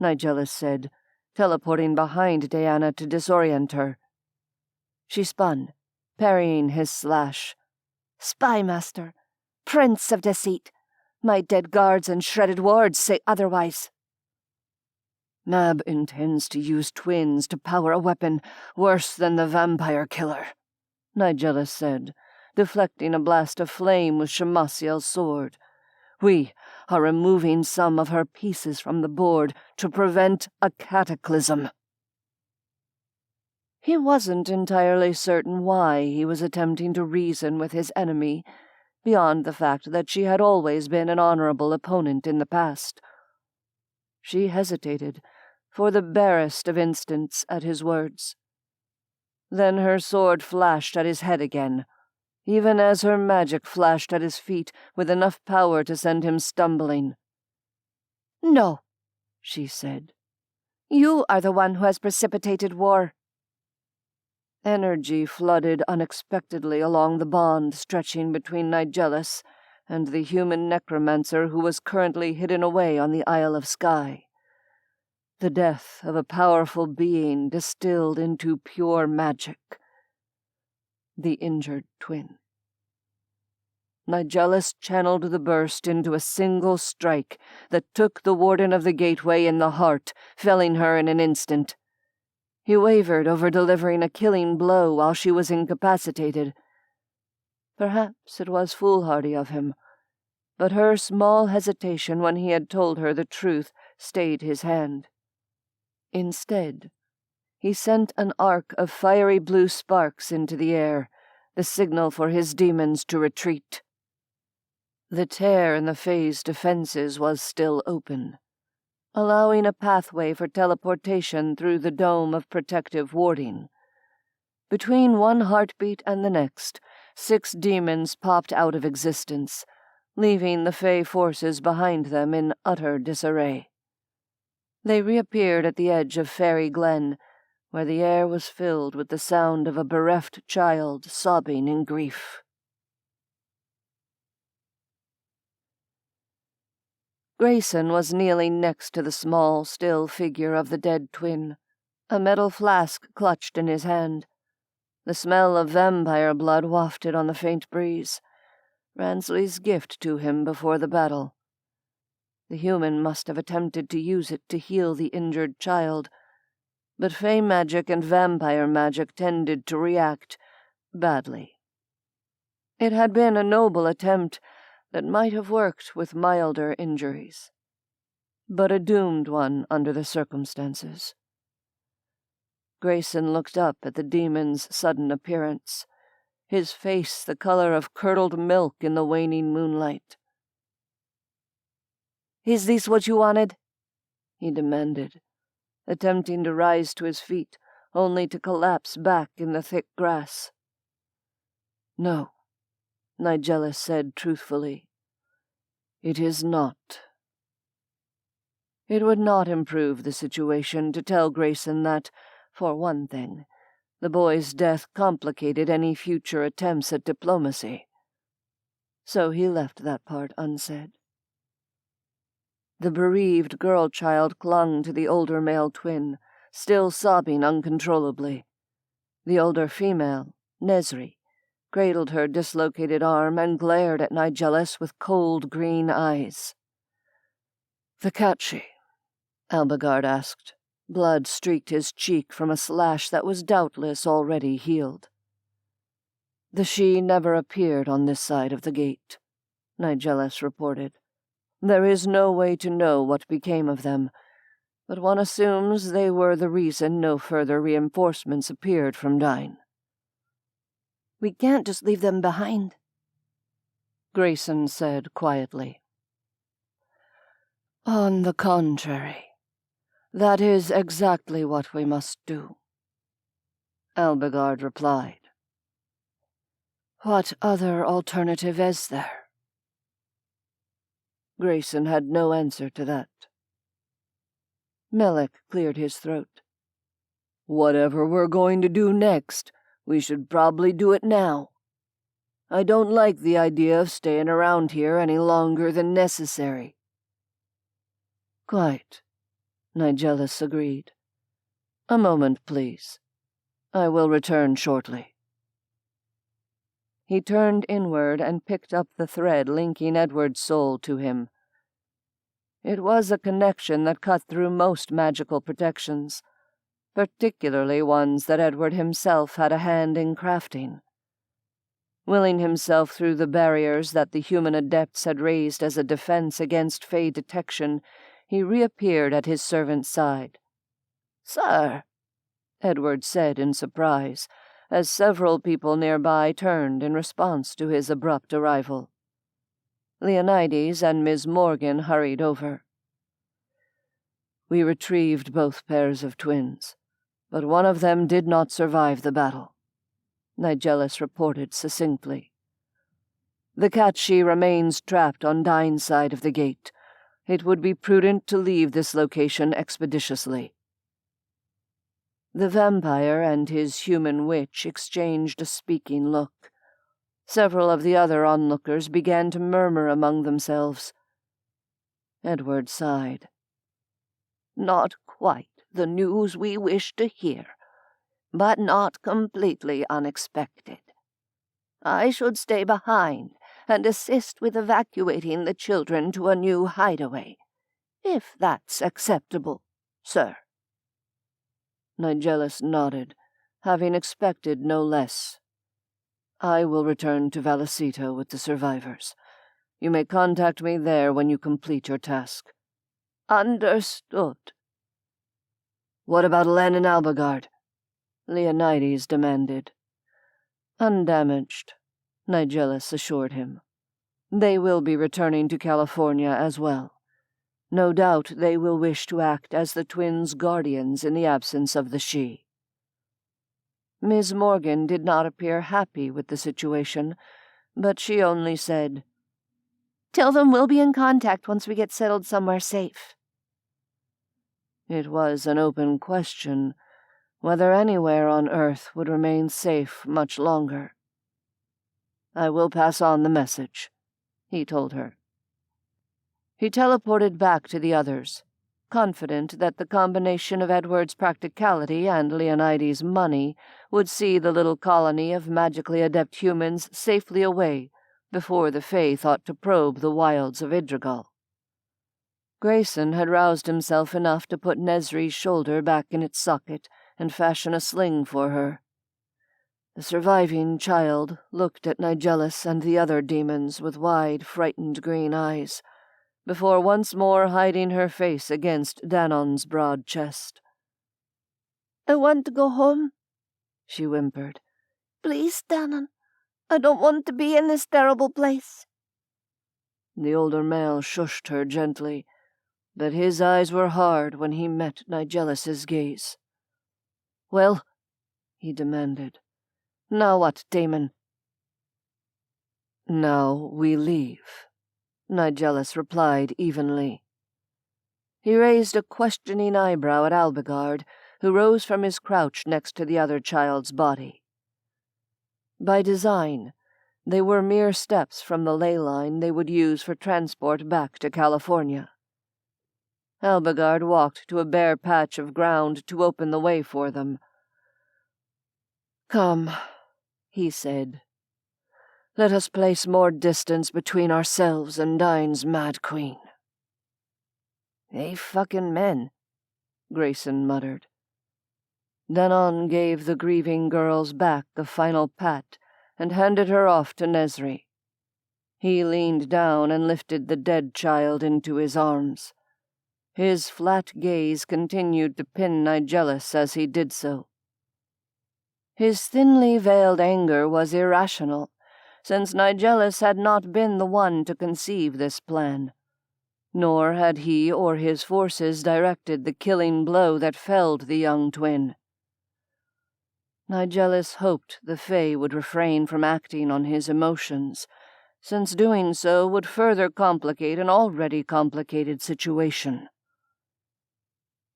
Nigellus said, teleporting behind Dhuinne to disorient her. She spun, parrying his slash. "Spymaster, Prince of Deceit, my dead guards and shredded wards say otherwise." "Mab intends to use twins to power a weapon worse than the vampire killer," Nigellus said, deflecting a blast of flame with Shemasiel's sword. "We are removing some of her pieces from the board to prevent a cataclysm." He wasn't entirely certain why he was attempting to reason with his enemy, beyond the fact that she had always been an honorable opponent in the past. She hesitated, for the barest of instants, at his words. Then her sword flashed at his head again, even as her magic flashed at his feet with enough power to send him stumbling. "No," she said. "You are the one who has precipitated war." Energy flooded unexpectedly along the bond stretching between Nigellus and the human necromancer who was currently hidden away on the Isle of Skye. The death of a powerful being distilled into pure magic. The injured twin. Nigellus channeled the burst into a single strike that took the warden of the gateway in the heart, felling her in an instant. He wavered over delivering a killing blow while she was incapacitated. Perhaps it was foolhardy of him, but her small hesitation when he had told her the truth stayed his hand. Instead, he sent an arc of fiery blue sparks into the air, the signal for his demons to retreat. The tear in the Fey's defenses was still open, allowing a pathway for teleportation through the dome of protective warding. Between one heartbeat and the next, 6 demons popped out of existence, leaving the Fey forces behind them in utter disarray. They reappeared at the edge of Fairy Glen, where the air was filled with the sound of a bereft child sobbing in grief. Grayson was kneeling next to the small, still figure of the dead twin, a metal flask clutched in his hand. The smell of vampire blood wafted on the faint breeze, Ransley's gift to him before the battle. The human must have attempted to use it to heal the injured child, but Fey magic and vampire magic tended to react badly. It had been a noble attempt that might have worked with milder injuries, but a doomed one under the circumstances. Grayson looked up at the demon's sudden appearance, his face the color of curdled milk in the waning moonlight. "Is this what you wanted?" he demanded, attempting to rise to his feet, only to collapse back in the thick grass. "No," Nigellus said truthfully. "It is not." It would not improve the situation to tell Grayson that, for one thing, the boy's death complicated any future attempts at diplomacy. So he left that part unsaid. The bereaved girl-child clung to the older male twin, still sobbing uncontrollably. The older female, Nesri, cradled her dislocated arm and glared at Nigellus with cold green eyes. "The Catchy?" Albigard asked. Blood streaked his cheek from a slash that was doubtless already healed. "The she never appeared on this side of the gate," Nigellus reported. "There is no way to know what became of them, but one assumes they were the reason no further reinforcements appeared from Dhuinne." "We can't just leave them behind," Grayson said quietly. "On the contrary, that is exactly what we must do," Albigard replied. "What other alternative is there?" Grayson had no answer to that. Melek cleared his throat. "Whatever we're going to do next, we should probably do it now. I don't like the idea of staying around here any longer than necessary." "Quite," Nigellus agreed. "A moment, please. I will return shortly." He turned inward and picked up the thread linking Edward's soul to him. It was a connection that cut through most magical protections, particularly ones that Edward himself had a hand in crafting. Willing himself through the barriers that the human adepts had raised as a defense against Fey detection, he reappeared at his servant's side. "Sir," Edward said in surprise, as several people nearby turned in response to his abrupt arrival. Leonides and Ms. Morgan hurried over. "We retrieved both pairs of twins, but one of them did not survive the battle," Nigellus reported succinctly. "The Catchy remains trapped on Dhuinne's side of the gate. It would be prudent to leave this location expeditiously." The vampire and his human witch exchanged a speaking look. Several of the other onlookers began to murmur among themselves. Edward sighed. "Not quite the news we wish to hear, but not completely unexpected. I should stay behind and assist with evacuating the children to a new hideaway, if that's acceptable, sir." Nigellus nodded, having expected no less. "I will return to Vallecito with the survivors. You may contact me there when you complete your task." "Understood." "What about Len and Albigard?" Leonides demanded. "Undamaged," Nigellus assured him. "They will be returning to California as well. No doubt they will wish to act as the twins' guardians in the absence of the she." Ms. Morgan did not appear happy with the situation, but she only said, "Tell them we'll be in contact once we get settled somewhere safe." It was an open question whether anywhere on Earth would remain safe much longer. "I will pass on the message," he told her. He teleported back to the others, confident that the combination of Edward's practicality and Leonides' money would see the little colony of magically adept humans safely away before the Fae thought to probe the wilds of Idrigal. Grayson had roused himself enough to put Nesri's shoulder back in its socket and fashion a sling for her. The surviving child looked at Nigellus and the other demons with wide, frightened green eyes, before once more hiding her face against Danon's broad chest. "I want to go home," she whimpered. "Please, Danon. I don't want to be in this terrible place." The older male shushed her gently, but his eyes were hard when he met Nigellus's gaze. "Well," he demanded, "now what, Damon?" "Now we leave," Nigellus replied evenly. He raised a questioning eyebrow at Albigard, who rose from his crouch next to the other child's body. By design, they were mere steps from the ley line they would use for transport back to California. Albigard walked to a bare patch of ground to open the way for them. "Come," he said. "Let us place more distance between ourselves and Dhuinne's Mad Queen." "They fucking men," Grayson muttered. Danon gave the grieving girls back a final pat and handed her off to Nezri. He leaned down and lifted the dead child into his arms. His flat gaze continued to pin Nigellus as he did so. His thinly veiled anger was irrational, since Nigellus had not been the one to conceive this plan, nor had he or his forces directed the killing blow that felled the young twin. Nigellus hoped the Fae would refrain from acting on his emotions, since doing so would further complicate an already complicated situation.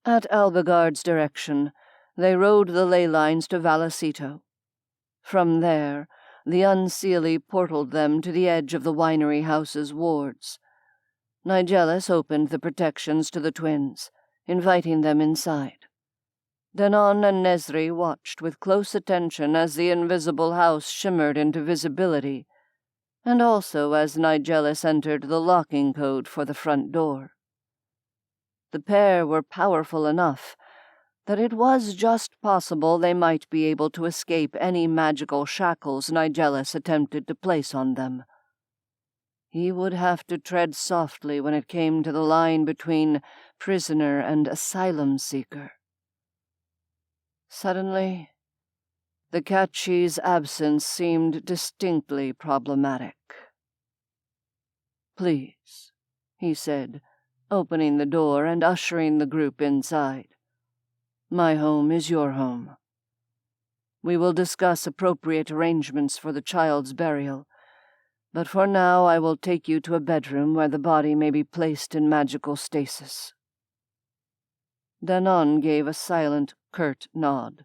At Albigard's direction, they rode the ley lines to Vallecito. From there, the Unseelie portaled them to the edge of the winery house's wards. Nigellus opened the protections to the twins, inviting them inside. Danon and Nezri watched with close attention as the invisible house shimmered into visibility, and also as Nigellus entered the locking code for the front door. The pair were powerful enough that it was just possible they might be able to escape any magical shackles Nigellus attempted to place on them. He would have to tread softly when it came to the line between prisoner and asylum seeker. Suddenly, the Catchi's absence seemed distinctly problematic. "Please," he said, opening the door and ushering the group inside. "My home is your home. We will discuss appropriate arrangements for the child's burial, but for now I will take you to a bedroom where the body may be placed in magical stasis." Danon gave a silent, curt nod.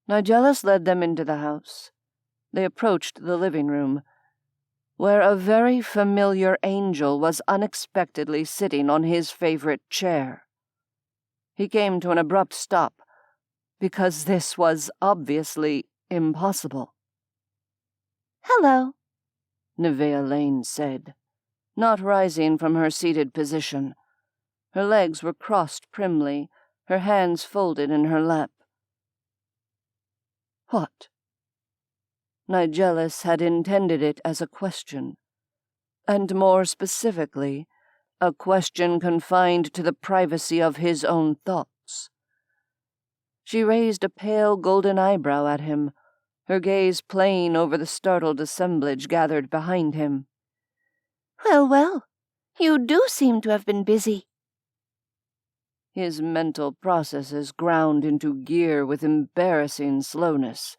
Nigellus led them into the house. They approached the living room, where a very familiar angel was unexpectedly sitting on his favorite chair. He came to an abrupt stop, because this was obviously impossible. "Hello," Neveah Lane said, not rising from her seated position. Her legs were crossed primly, her hands folded in her lap. "What?" Nigellus had intended it as a question, and more specifically, a question confined to the privacy of his own thoughts. She raised a pale golden eyebrow at him, her gaze playing over the startled assemblage gathered behind him. "Well, well, you do seem to have been busy." His mental processes ground into gear with embarrassing slowness.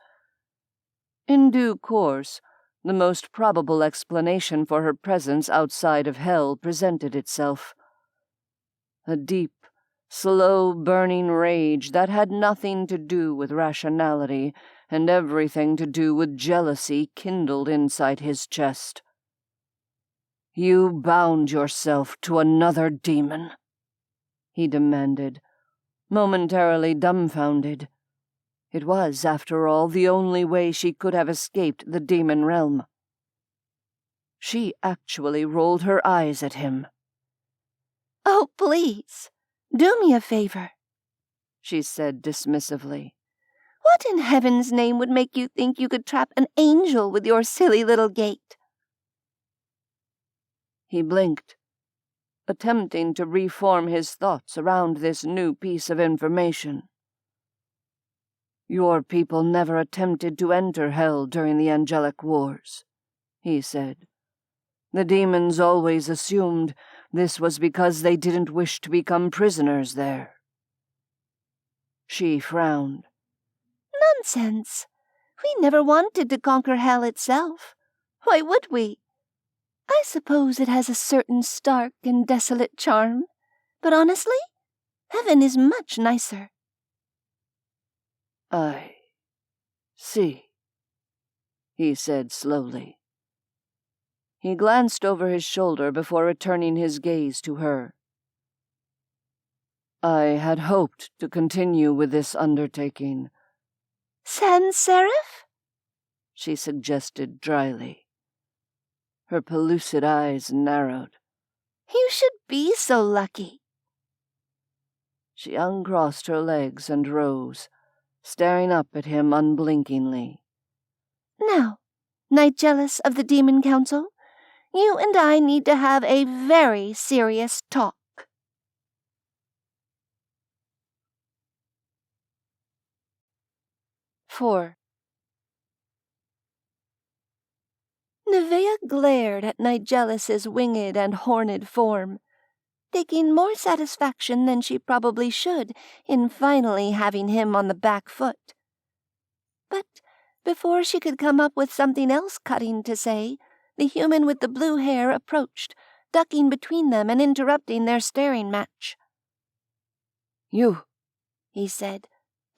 In due course, the most probable explanation for her presence outside of hell presented itself. A deep, slow-burning rage that had nothing to do with rationality and everything to do with jealousy kindled inside his chest. "You bound yourself to another demon?" he demanded, momentarily dumbfounded. It was, after all, the only way she could have escaped the demon realm. She actually rolled her eyes at him. "Oh, please, do me a favor," she said dismissively. "What in heaven's name would make you think you could trap an angel with your silly little gate?" He blinked, attempting to reform his thoughts around this new piece of information. "Your people never attempted to enter Hell during the angelic wars," he said. "The demons always assumed this was because they didn't wish to become prisoners there." She frowned. Nonsense. We never wanted to conquer Hell itself. Why would we? I suppose it has a certain stark and desolate charm, but honestly, Heaven is much nicer. "I see," he said slowly. He glanced over his shoulder before returning his gaze to her. "I had hoped to continue with this undertaking." Sans serif? She suggested dryly. Her pellucid eyes narrowed. You should be so lucky. She uncrossed her legs and rose, staring up at him unblinkingly. Now, Nigellus of the Demon Council, you and I need to have a very serious talk. "4. Neveah glared at Nigellus's winged and horned form, taking more satisfaction than she probably should in finally having him on the back foot. But before she could come up with something else cutting to say, the human with the blue hair approached, ducking between them and interrupting their staring match. "You," he said,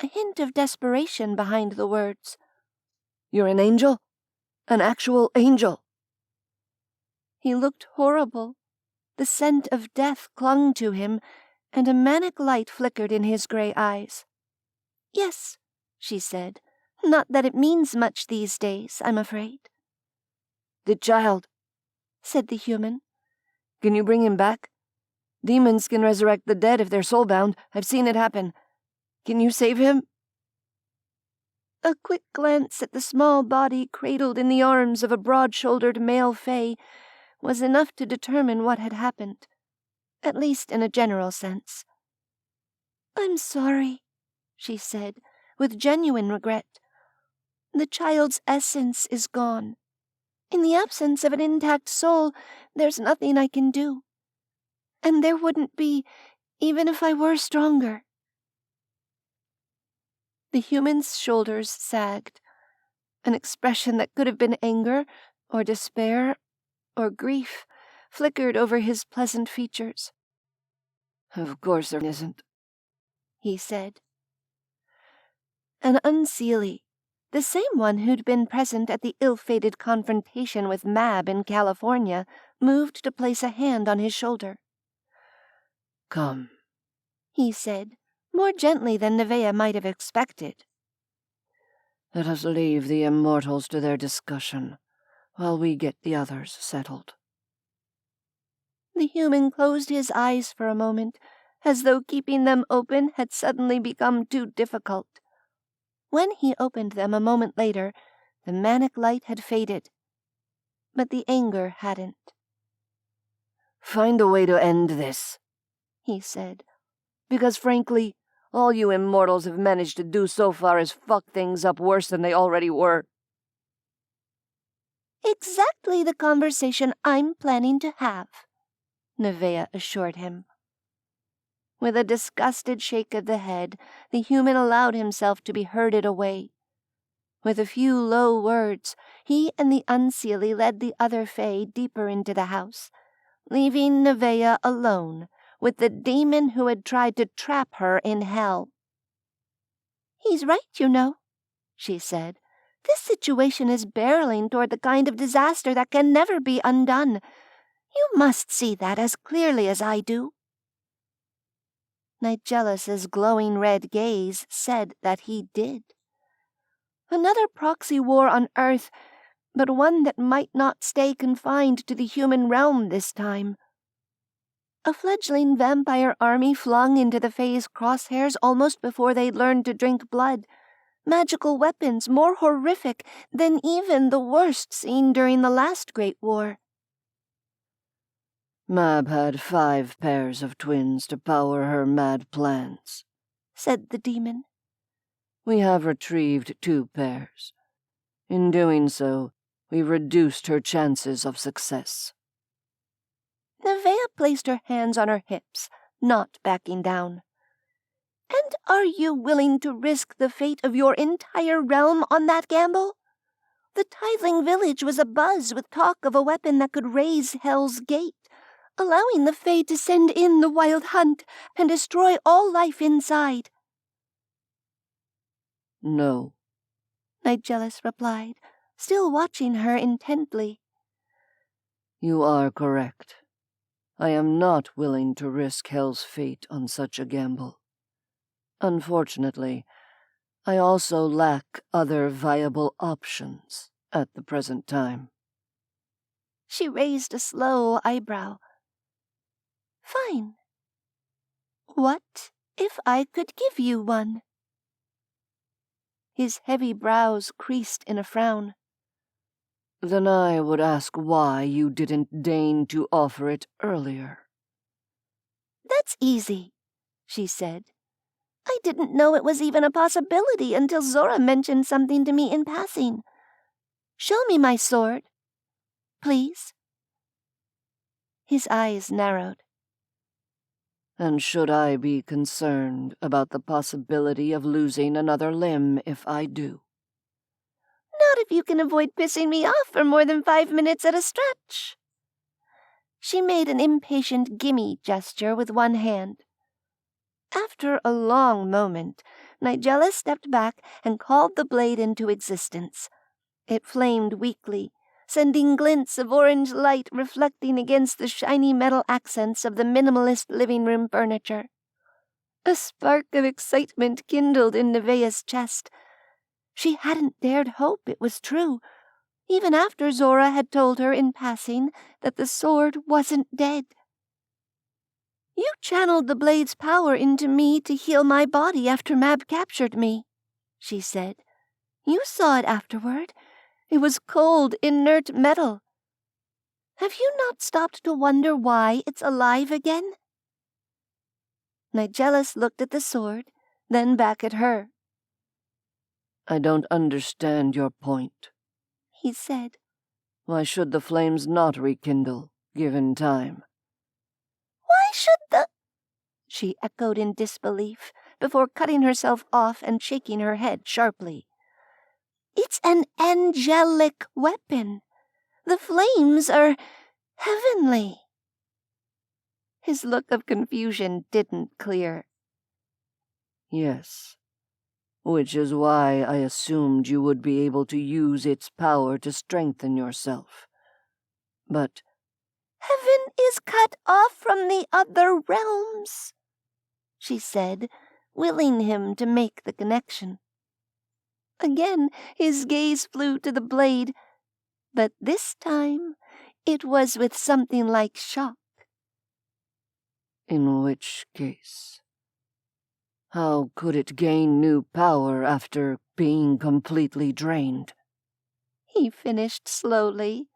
a hint of desperation behind the words. "You're an angel? An actual angel?" He looked horrible. The scent of death clung to him, and a manic light flickered in his gray eyes. Yes, she said. Not that it means much these days, I'm afraid. "The child," said the human. "Can you bring him back? Demons can resurrect the dead if they're soulbound. I've seen it happen. Can you save him?" A quick glance at the small body cradled in the arms of a broad-shouldered male fae was enough to determine what had happened, at least in a general sense. "I'm sorry," she said, with genuine regret. "The child's essence is gone. In the absence of an intact soul, there's nothing I can do. And there wouldn't be, even if I were stronger." The human's shoulders sagged. An expression that could have been anger, or despair, or grief flickered over his pleasant features. "Of course there isn't," he said. An unseelie, the same one who'd been present at the ill-fated confrontation with Mab in California, moved to place a hand on his shoulder. "Come," he said, more gently than Neveah might have expected. "Let us leave the immortals to their discussion, while we get the others settled." The human closed his eyes for a moment, as though keeping them open had suddenly become too difficult. When he opened them a moment later, the manic light had faded, but the anger hadn't. "Find a way to end this," he said. "because frankly, all you immortals have managed to do so far is fuck things up worse than they already were." "Exactly the conversation I'm planning to have," Neveah assured him. With a disgusted shake of the head, the human allowed himself to be herded away. With a few low words, he and the unseelie led the other fae deeper into the house, leaving Neveah alone with the demon who had tried to trap her in hell. "He's right, you know," she said. "This situation is barreling toward the kind of disaster that can never be undone. You must see that as clearly as I do." Nigellus's glowing red gaze said that he did. Another proxy war on Earth, but one that might not stay confined to the human realm this time. A fledgling vampire army flung into the Fae's crosshairs almost before they'd learned to drink blood. Magical weapons more horrific than even the worst seen during the last Great War. "Mab had 5 pairs of twins to power her mad plans," said the demon. We have retrieved 2 pairs. In doing so, we've reduced her chances of success. Neveah placed her hands on her hips, not backing down. And are you willing to risk the fate of your entire realm on that gamble? The Tideling village was abuzz with talk of a weapon that could raise Hell's Gate, allowing the Fae to send in the Wild Hunt and destroy all life inside. No, Nigellus replied, still watching her intently. you are correct. I am not willing to risk Hell's fate on such a gamble. Unfortunately, I also lack other viable options at the present time. She raised a slow eyebrow. Fine. What if I could give you one? His heavy brows creased in a frown. Then I would ask why you didn't deign to offer it earlier. That's easy, she said. I didn't know it was even a possibility until Zora mentioned something to me in passing. Show me my sword, please. His eyes narrowed. And should I be concerned about the possibility of losing another limb if I do? Not if you can avoid pissing me off for more than 5 minutes at a stretch. She made an impatient gimme gesture with one hand. After a long moment, Nigellus stepped back and called the blade into existence. It flamed weakly, sending glints of orange light reflecting against the shiny metal accents of the minimalist living room furniture. A spark of excitement kindled in Neveah's chest. She hadn't dared hope it was true, even after Zora had told her in passing that the sword wasn't dead. You channeled the blade's power into me to heal my body after Mab captured me, she said. You saw it afterward. It was cold, inert metal. Have you not stopped to wonder why it's alive again? Nigellus looked at the sword, then back at her. I don't understand your point, he said. Why should the flames not rekindle, given time? Why should the... she echoed in disbelief, before cutting herself off and shaking her head sharply. It's an angelic weapon. The flames are heavenly. His look of confusion didn't clear. Yes, which is why I assumed you would be able to use its power to strengthen yourself. But heaven is cut off from the other realms, she said, willing him to make the connection. Again his gaze flew to the blade, but this time it was with something like shock. In which case, how could it gain new power after being completely drained? He finished slowly.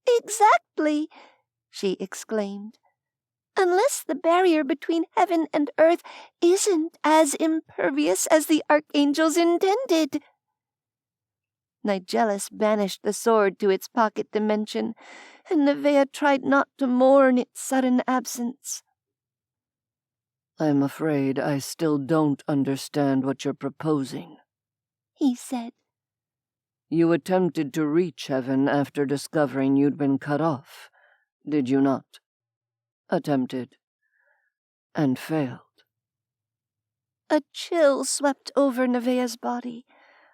Exactly, she exclaimed. Unless the barrier between heaven and earth isn't as impervious as the archangels intended. Nigellus banished the sword to its pocket dimension, and Neveah tried not to mourn its sudden absence. I'm afraid I still don't understand what you're proposing, he said. You attempted to reach heaven after discovering you'd been cut off, did you not? Attempted, and failed. A chill swept over Neveah's body,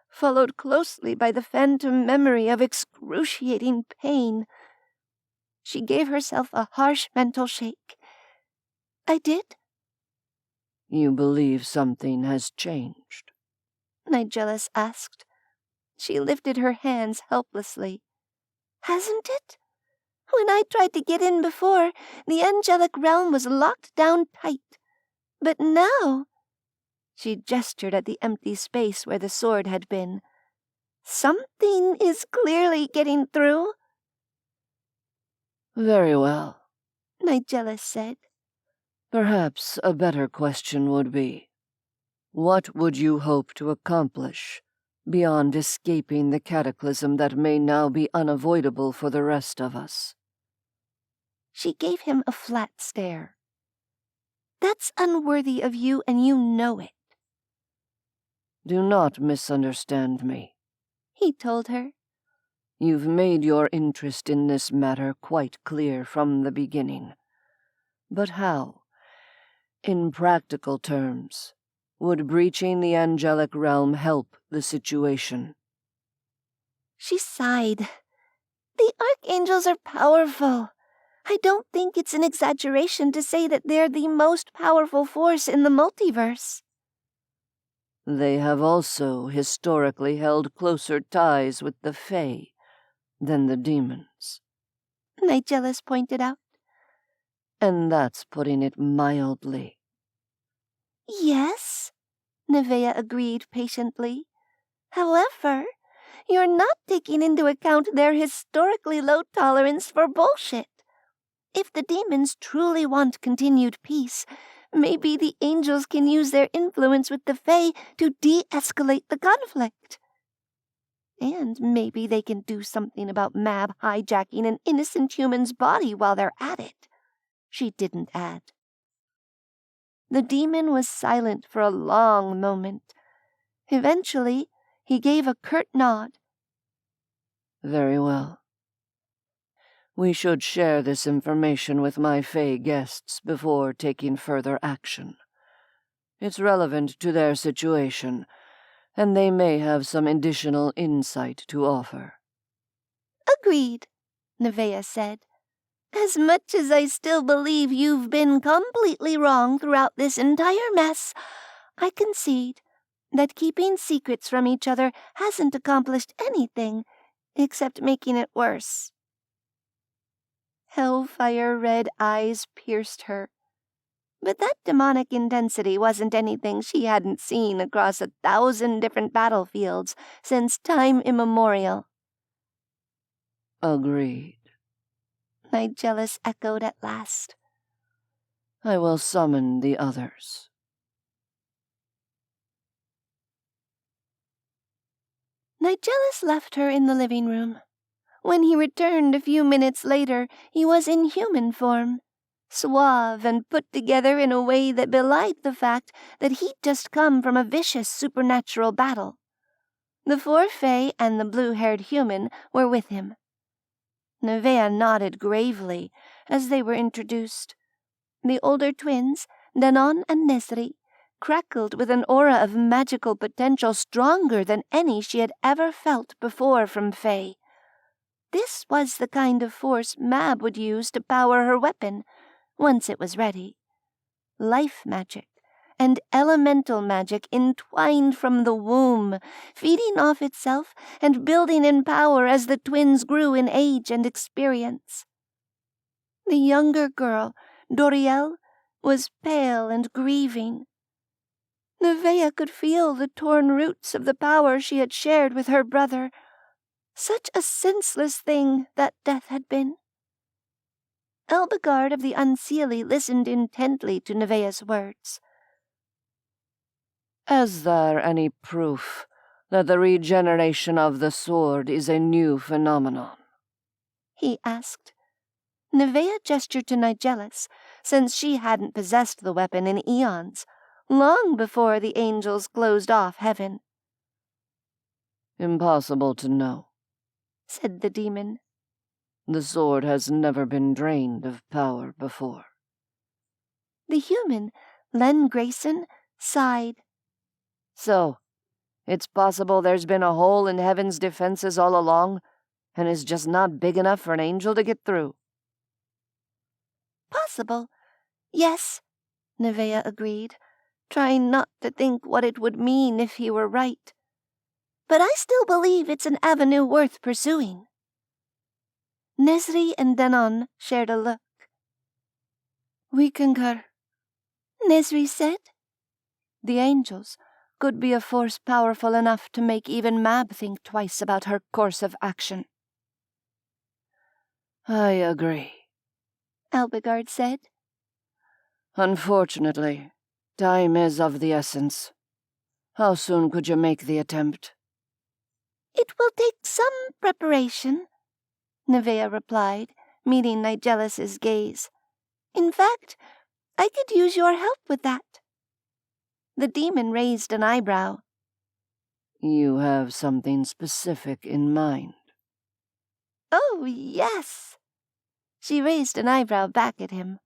followed closely by the phantom memory of excruciating pain. She gave herself a harsh mental shake. I did? You believe something has changed? Nigellus asked. She lifted her hands helplessly. Hasn't it? When I tried to get in before, the angelic realm was locked down tight. But now... She gestured at the empty space where the sword had been. Something is clearly getting through. Very well, Nigellus said. Perhaps a better question would be, What would you hope to accomplish, beyond escaping the cataclysm that may now be unavoidable for the rest of us?" She gave him a flat stare. "That's unworthy of you, and you know it," "Do not misunderstand me," he told her. "You've made your interest in this matter quite clear from the beginning. But how, in practical terms, would breaching the angelic realm help the situation?" She sighed. "The archangels are powerful. I don't think it's an exaggeration to say that they're the most powerful force in the multiverse." They have also historically held closer ties with the Fae than the demons, Nigellus pointed out. and that's putting it mildly. "Yes," Neveah agreed patiently. "However, you're not taking into account their historically low tolerance for bullshit. If the demons truly want continued peace, maybe the angels can use their influence with the Fae to de-escalate the conflict. And maybe they can do something about Mab hijacking an innocent human's body while they're at it," she didn't add. The demon was silent for a long moment. Eventually, he gave a curt nod. Very well. We should share this information with my Fae guests before taking further action. It's relevant to their situation, and they may have some additional insight to offer. "Agreed," Neveah said. "As much as I still believe you've been completely wrong throughout this entire mess, I concede that keeping secrets from each other hasn't accomplished anything except making it worse." Hellfire-red eyes pierced her. But that demonic intensity wasn't anything she hadn't seen across 1,000 different battlefields since time immemorial. Agreed. Nigellus echoed at last. I will summon the others. Nigellus left her in the living room. When he returned a few minutes later, he was in human form, suave and put together in a way that belied the fact that he'd just come from a vicious supernatural battle. The 4 Fae and the blue-haired human were with him. Neveah nodded gravely as they were introduced. The older twins, Danon and Nesri, crackled with an aura of magical potential stronger than any she had ever felt before from Fae. This was the kind of force Mab would use to power her weapon, once it was ready. Life magic and elemental magic entwined from the womb, feeding off itself and building in power as the twins grew in age and experience. The younger girl, Doriel, was pale and grieving. Neveah could feel the torn roots of the power she had shared with her brother. Such a senseless thing that death had been. Elbegard of the Unseelie listened intently to Neveah's words. Is there any proof that the regeneration of the sword is a new phenomenon? He asked. Neveah gestured to Nigellus, since she hadn't possessed the weapon in eons, long before the angels closed off heaven. Impossible to know, said the demon. The sword has never been drained of power before. The human, Len Grayson, sighed. So, it's possible there's been a hole in heaven's defenses all along, and is just not big enough for an angel to get through. Possible. Yes, Neveah agreed, trying not to think what it would mean if he were right. But I still believe it's an avenue worth pursuing. Nesri and Danon shared a look. We concur, Nesri said. The angels could be a force powerful enough to make even Mab think twice about her course of action. I agree, Elbegard said. Unfortunately, time is of the essence. How soon could you make the attempt? It will take some preparation, Neveah replied, meeting Nigellus's gaze. In fact, I could use your help with that. The demon raised an eyebrow. You have something specific in mind. Oh, yes. She raised an eyebrow back at him.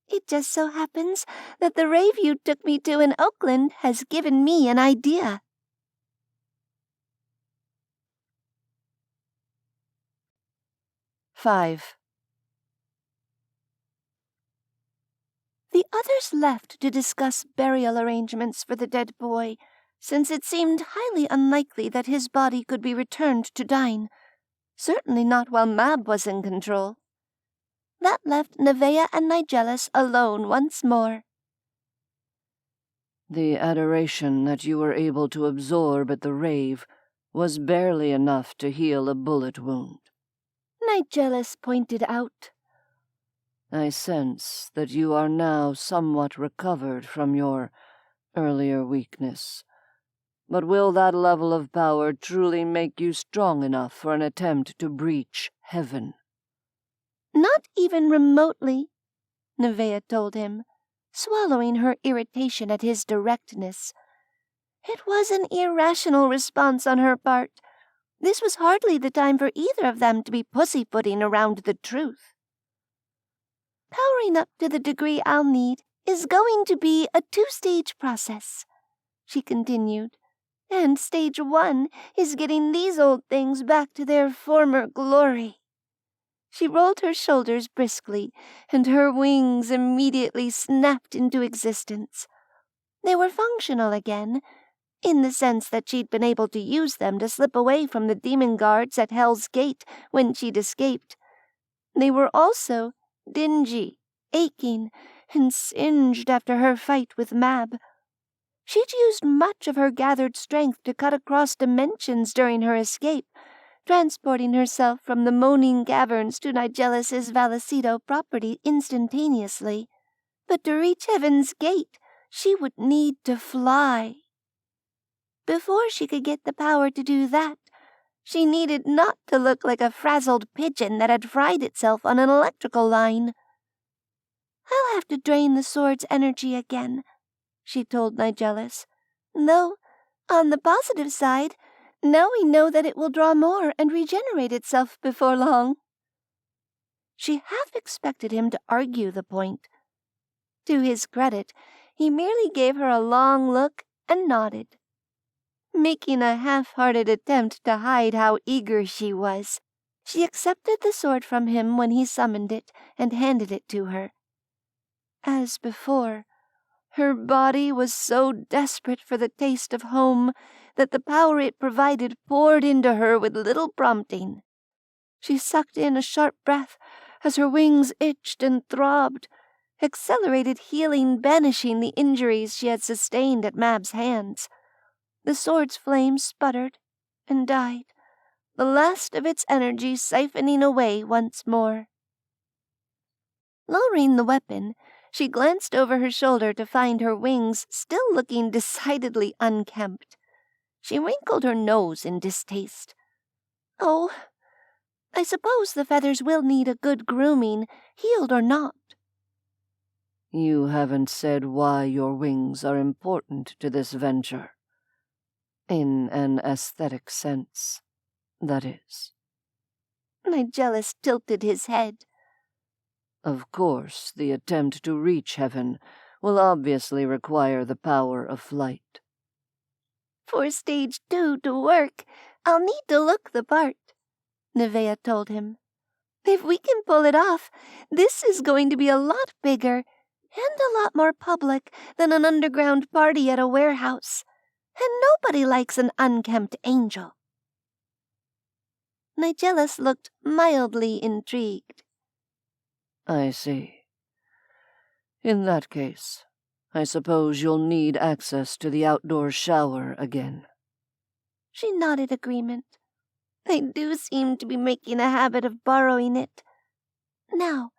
It just so happens that the rave you took me to in Oakland has given me an idea. Five. The others left to discuss burial arrangements for the dead boy, since it seemed highly unlikely that his body could be returned to Dhuinne, certainly not while Mab was in control. That left Neveah and Nigellus alone once more. The adoration that you were able to absorb at the rave was barely enough to heal a bullet wound, Nigellus pointed out. I sense that you are now somewhat recovered from your earlier weakness. But will that level of power truly make you strong enough for an attempt to breach heaven? Not even remotely, Neveah told him, swallowing her irritation at his directness. It was an irrational response on her part. This was hardly the time for either of them to be pussyfooting around the truth. Powering up to the degree I'll need is going to be a 2-stage process, she continued, and stage 1 is getting these old things back to their former glory. She rolled her shoulders briskly, and her wings immediately snapped into existence. They were functional again, in the sense that she'd been able to use them to slip away from the demon guards at Hell's Gate when she'd escaped. They were also dingy, aching, and singed after her fight with Mab. She'd used much of her gathered strength to cut across dimensions during her escape, transporting herself from the moaning caverns to Nigellus's Vallecito property instantaneously. But to reach Heaven's Gate, she would need to fly. Before she could get the power to do that, she needed not to look like a frazzled pigeon that had fried itself on an electrical line. I'll have to drain the sword's energy again, she told Nigellus. Though, on the positive side, now we know that it will draw more and regenerate itself before long. She half expected him to argue the point. To his credit, he merely gave her a long look and nodded. Making a half-hearted attempt to hide how eager she was, she accepted the sword from him when he summoned it and handed it to her. As before, her body was so desperate for the taste of home that the power it provided poured into her with little prompting. She sucked in a sharp breath as her wings itched and throbbed, accelerated healing banishing the injuries she had sustained at Mab's hands. The sword's flame sputtered and died, the last of its energy siphoning away once more. Lowering the weapon, she glanced over her shoulder to find her wings still looking decidedly unkempt. She wrinkled her nose in distaste. Oh, I suppose the feathers will need a good grooming, healed or not. You haven't said why your wings are important to this venture. In an aesthetic sense, that is. Nigellus tilted his head. Of course, the attempt to reach heaven will obviously require the power of flight. For stage 2 to work, I'll need to look the part, Neveah told him. If we can pull it off, this is going to be a lot bigger and a lot more public than an underground party at a warehouse. And nobody likes an unkempt angel. Nigellus looked mildly intrigued. I see. In that case, I suppose you'll need access to the outdoor shower again. She nodded agreement. I do seem to be making a habit of borrowing it. Now,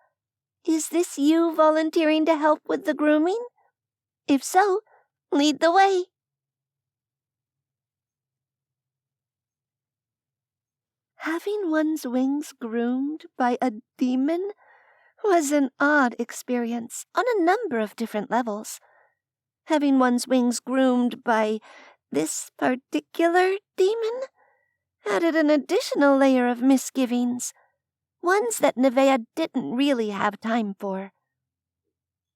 is this you volunteering to help with the grooming? If so, lead the way. Having one's wings groomed by a demon was an odd experience on a number of different levels. Having one's wings groomed by this particular demon added an additional layer of misgivings, ones that Neveah didn't really have time for.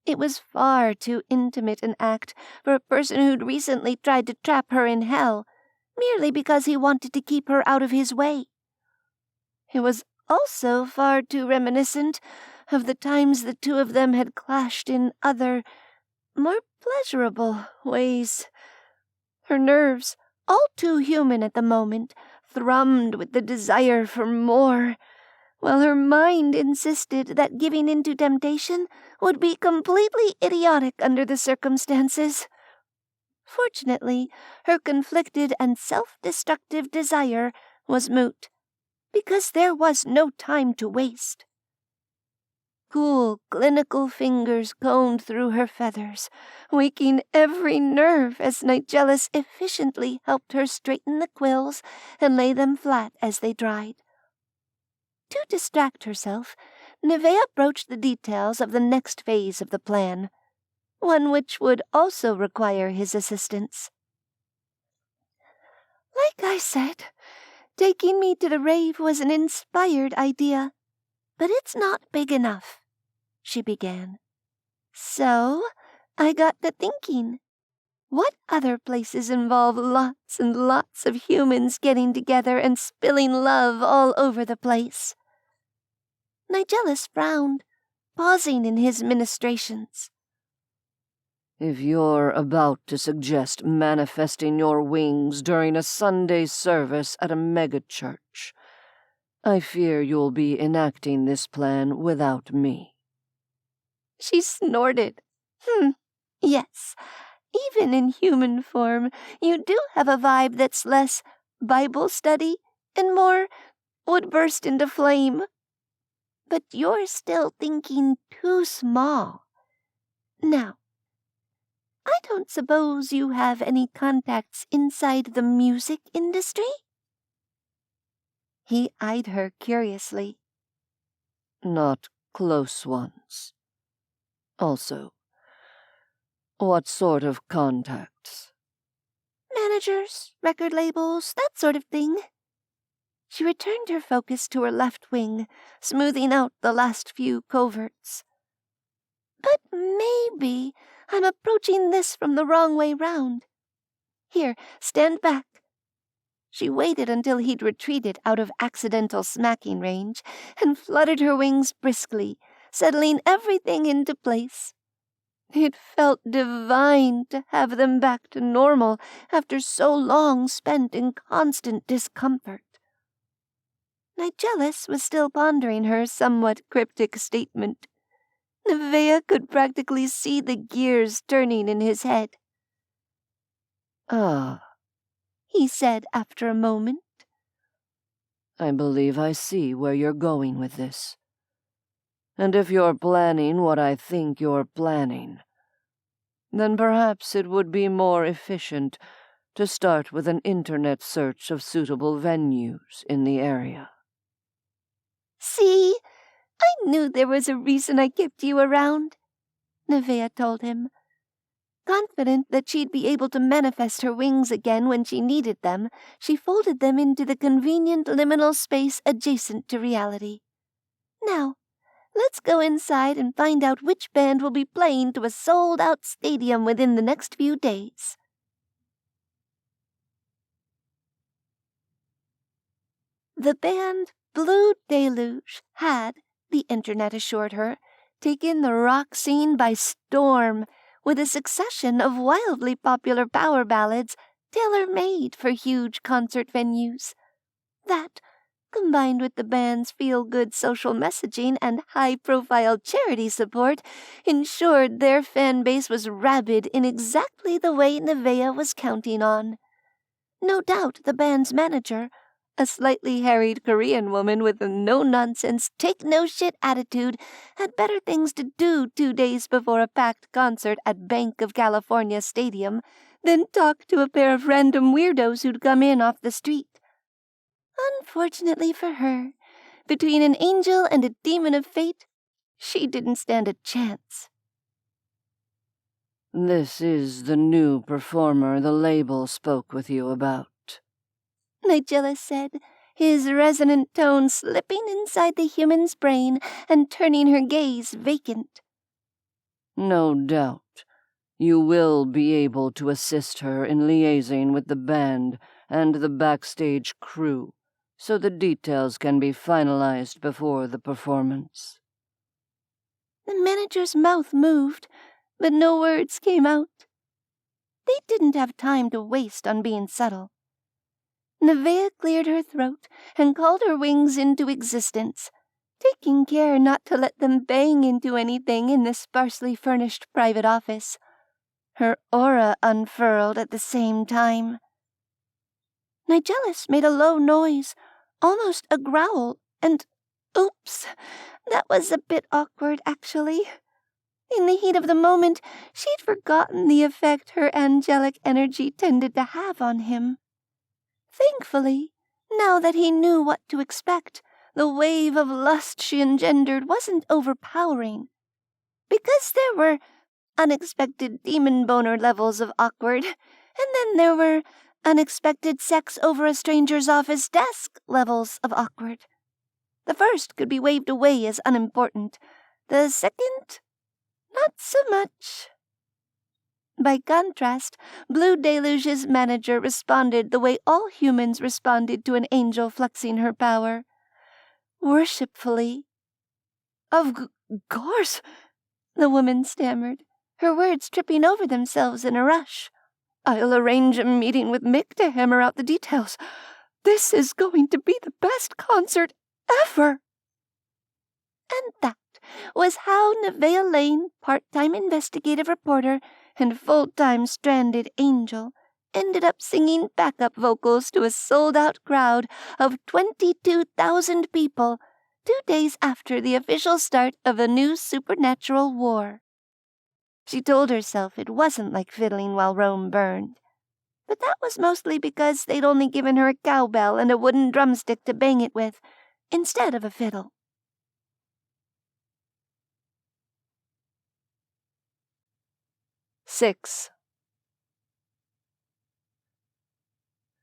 It was far too intimate an act for a person who'd recently tried to trap her in hell, merely because he wanted to keep her out of his way. It was also far too reminiscent of the times the two of them had clashed in other, more pleasurable ways. Her nerves, all too human at the moment, thrummed with the desire for more, while her mind insisted that giving in to temptation would be completely idiotic under the circumstances. Fortunately, her conflicted and self-destructive desire was moot, because there was no time to waste. Cool, clinical fingers combed through her feathers, waking every nerve as Nigellus efficiently helped her straighten the quills and lay them flat as they dried. To distract herself, Neveah broached the details of the next phase of the plan, one which would also require his assistance. Like I said, taking me to the rave was an inspired idea, but it's not big enough, she began. So I got to thinking, what other places involve lots and lots of humans getting together and spilling love all over the place? Nigellus frowned, pausing in his ministrations. If you're about to suggest manifesting your wings during a Sunday service at a megachurch, I fear you'll be enacting this plan without me. She snorted. Yes, even in human form, you do have a vibe that's less Bible study and more would burst into flame. But you're still thinking too small. Now, I don't suppose you have any contacts inside the music industry? He eyed her curiously. Not close ones. Also, what sort of contacts? Managers, record labels, that sort of thing. She returned her focus to her left wing, smoothing out the last few coverts. But maybe I'm approaching this from the wrong way round. Here, stand back. She waited until he'd retreated out of accidental smacking range and fluttered her wings briskly, settling everything into place. It felt divine to have them back to normal after so long spent in constant discomfort. Nigellus was still pondering her somewhat cryptic statement. Neveah could practically see the gears turning in his head. Ah, He said after a moment. I believe I see where you're going with this. And if you're planning what I think you're planning, then perhaps it would be more efficient to start with an internet search of suitable venues in the area. See, I knew there was a reason I kept you around, Neveah told him. Confident that she'd be able to manifest her wings again when she needed them, she folded them into the convenient liminal space adjacent to reality. Now, let's go inside and find out which band will be playing to a sold-out stadium within the next few days. The band Blue Deluge had, the internet assured her, taken the rock scene by storm, with a succession of wildly popular power ballads tailor-made for huge concert venues. That, combined with the band's feel-good social messaging and high-profile charity support, ensured their fan base was rabid in exactly the way Neveah was counting on. No doubt the band's manager, a slightly harried Korean woman with a no-nonsense, take-no-shit attitude, had better things to do 2 days before a packed concert at Bank of California Stadium than talk to a pair of random weirdos who'd come in off the street. Fortunately for her, between an angel and a demon of fate, she didn't stand a chance. This is the new performer the label spoke with you about, Nigellus said, his resonant tone slipping inside the human's brain and turning her gaze vacant. No doubt. You will be able to assist her in liaising with the band and the backstage crew, so the details can be finalized before the performance. The manager's mouth moved, but no words came out. They didn't have time to waste on being subtle. Neveah cleared her throat and called her wings into existence, taking care not to let them bang into anything in the sparsely furnished private office. Her aura unfurled at the same time. Nigellus made a low noise, almost a growl, and oops, that was a bit awkward, actually. In the heat of the moment, she'd forgotten the effect her angelic energy tended to have on him. Thankfully, now that he knew what to expect, the wave of lust she engendered wasn't overpowering. Because there were unexpected demon boner levels of awkward, and then there were unexpected sex over a stranger's office desk levels of awkward. The first could be waved away as unimportant. The second, not so much. By contrast, Blue Deluge's manager responded the way all humans responded to an angel flexing her power. Worshipfully. Of course, the woman stammered, her words tripping over themselves in a rush. I'll arrange a meeting with Mick to hammer out the details. This is going to be the best concert ever. And that was how Neveah Lane, part-time investigative reporter and full-time stranded angel, ended up singing backup vocals to a sold-out crowd of 22,000 people 2 days after the official start of a new supernatural war. She told herself it wasn't like fiddling while Rome burned, but that was mostly because they'd only given her a cowbell and a wooden drumstick to bang it with, instead of a fiddle. Six.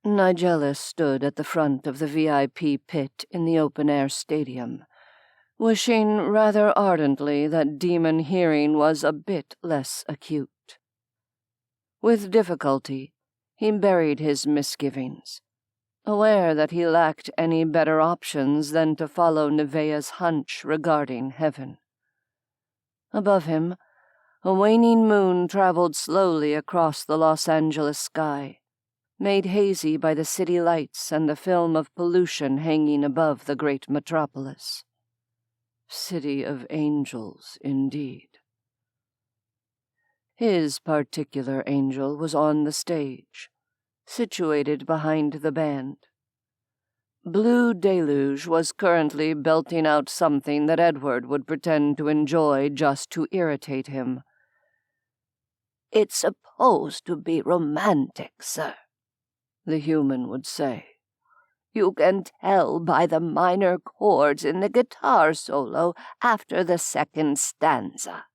Nigellus stood at the front of the VIP pit in the open-air stadium, wishing rather ardently that demon hearing was a bit less acute. With difficulty, he buried his misgivings, aware that he lacked any better options than to follow Neveah's hunch regarding heaven. Above him, a waning moon traveled slowly across the Los Angeles sky, made hazy by the city lights and the film of pollution hanging above the great metropolis. City of angels, indeed. His particular angel was on the stage, situated behind the band. Blue Deluge was currently belting out something that Edward would pretend to enjoy just to irritate him. It's supposed to be romantic, sir, the human would say. You can tell by the minor chords in the guitar solo after the second stanza.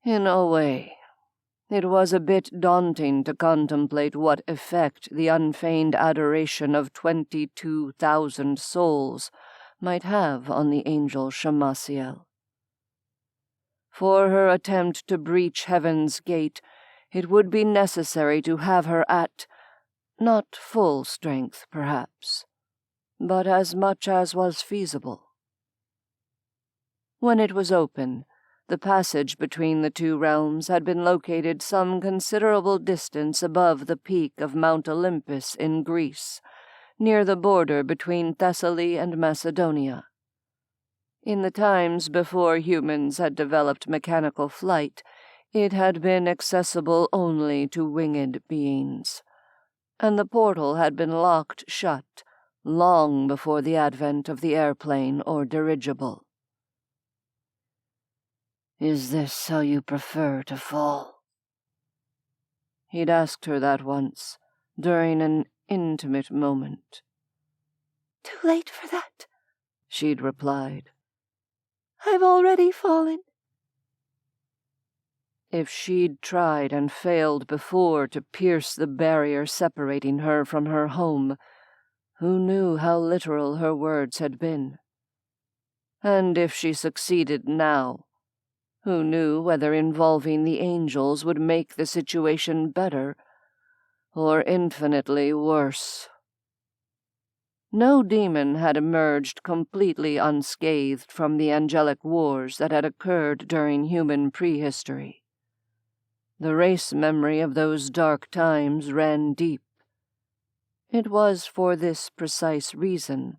In a way, it was a bit daunting to contemplate what effect the unfeigned adoration of 22,000 souls might have on the angel Shamasiel. For her attempt to breach heaven's gate, it would be necessary to have her at, not full strength, perhaps, but as much as was feasible. When it was open, the passage between the two realms had been located some considerable distance above the peak of Mount Olympus in Greece, near the border between Thessaly and Macedonia. In the times before humans had developed mechanical flight, it had been accessible only to winged beings, and the portal had been locked shut long before the advent of the airplane or dirigible. "Is this how you prefer to fall?" He'd asked her that once, during an intimate moment. Too late for that, she'd replied. I've already fallen. If she'd tried and failed before to pierce the barrier separating her from her home, who knew how literal her words had been? And if she succeeded now, who knew whether involving the angels would make the situation better or infinitely worse? No demon had emerged completely unscathed from the angelic wars that had occurred during human prehistory. The race memory of those dark times ran deep. It was for this precise reason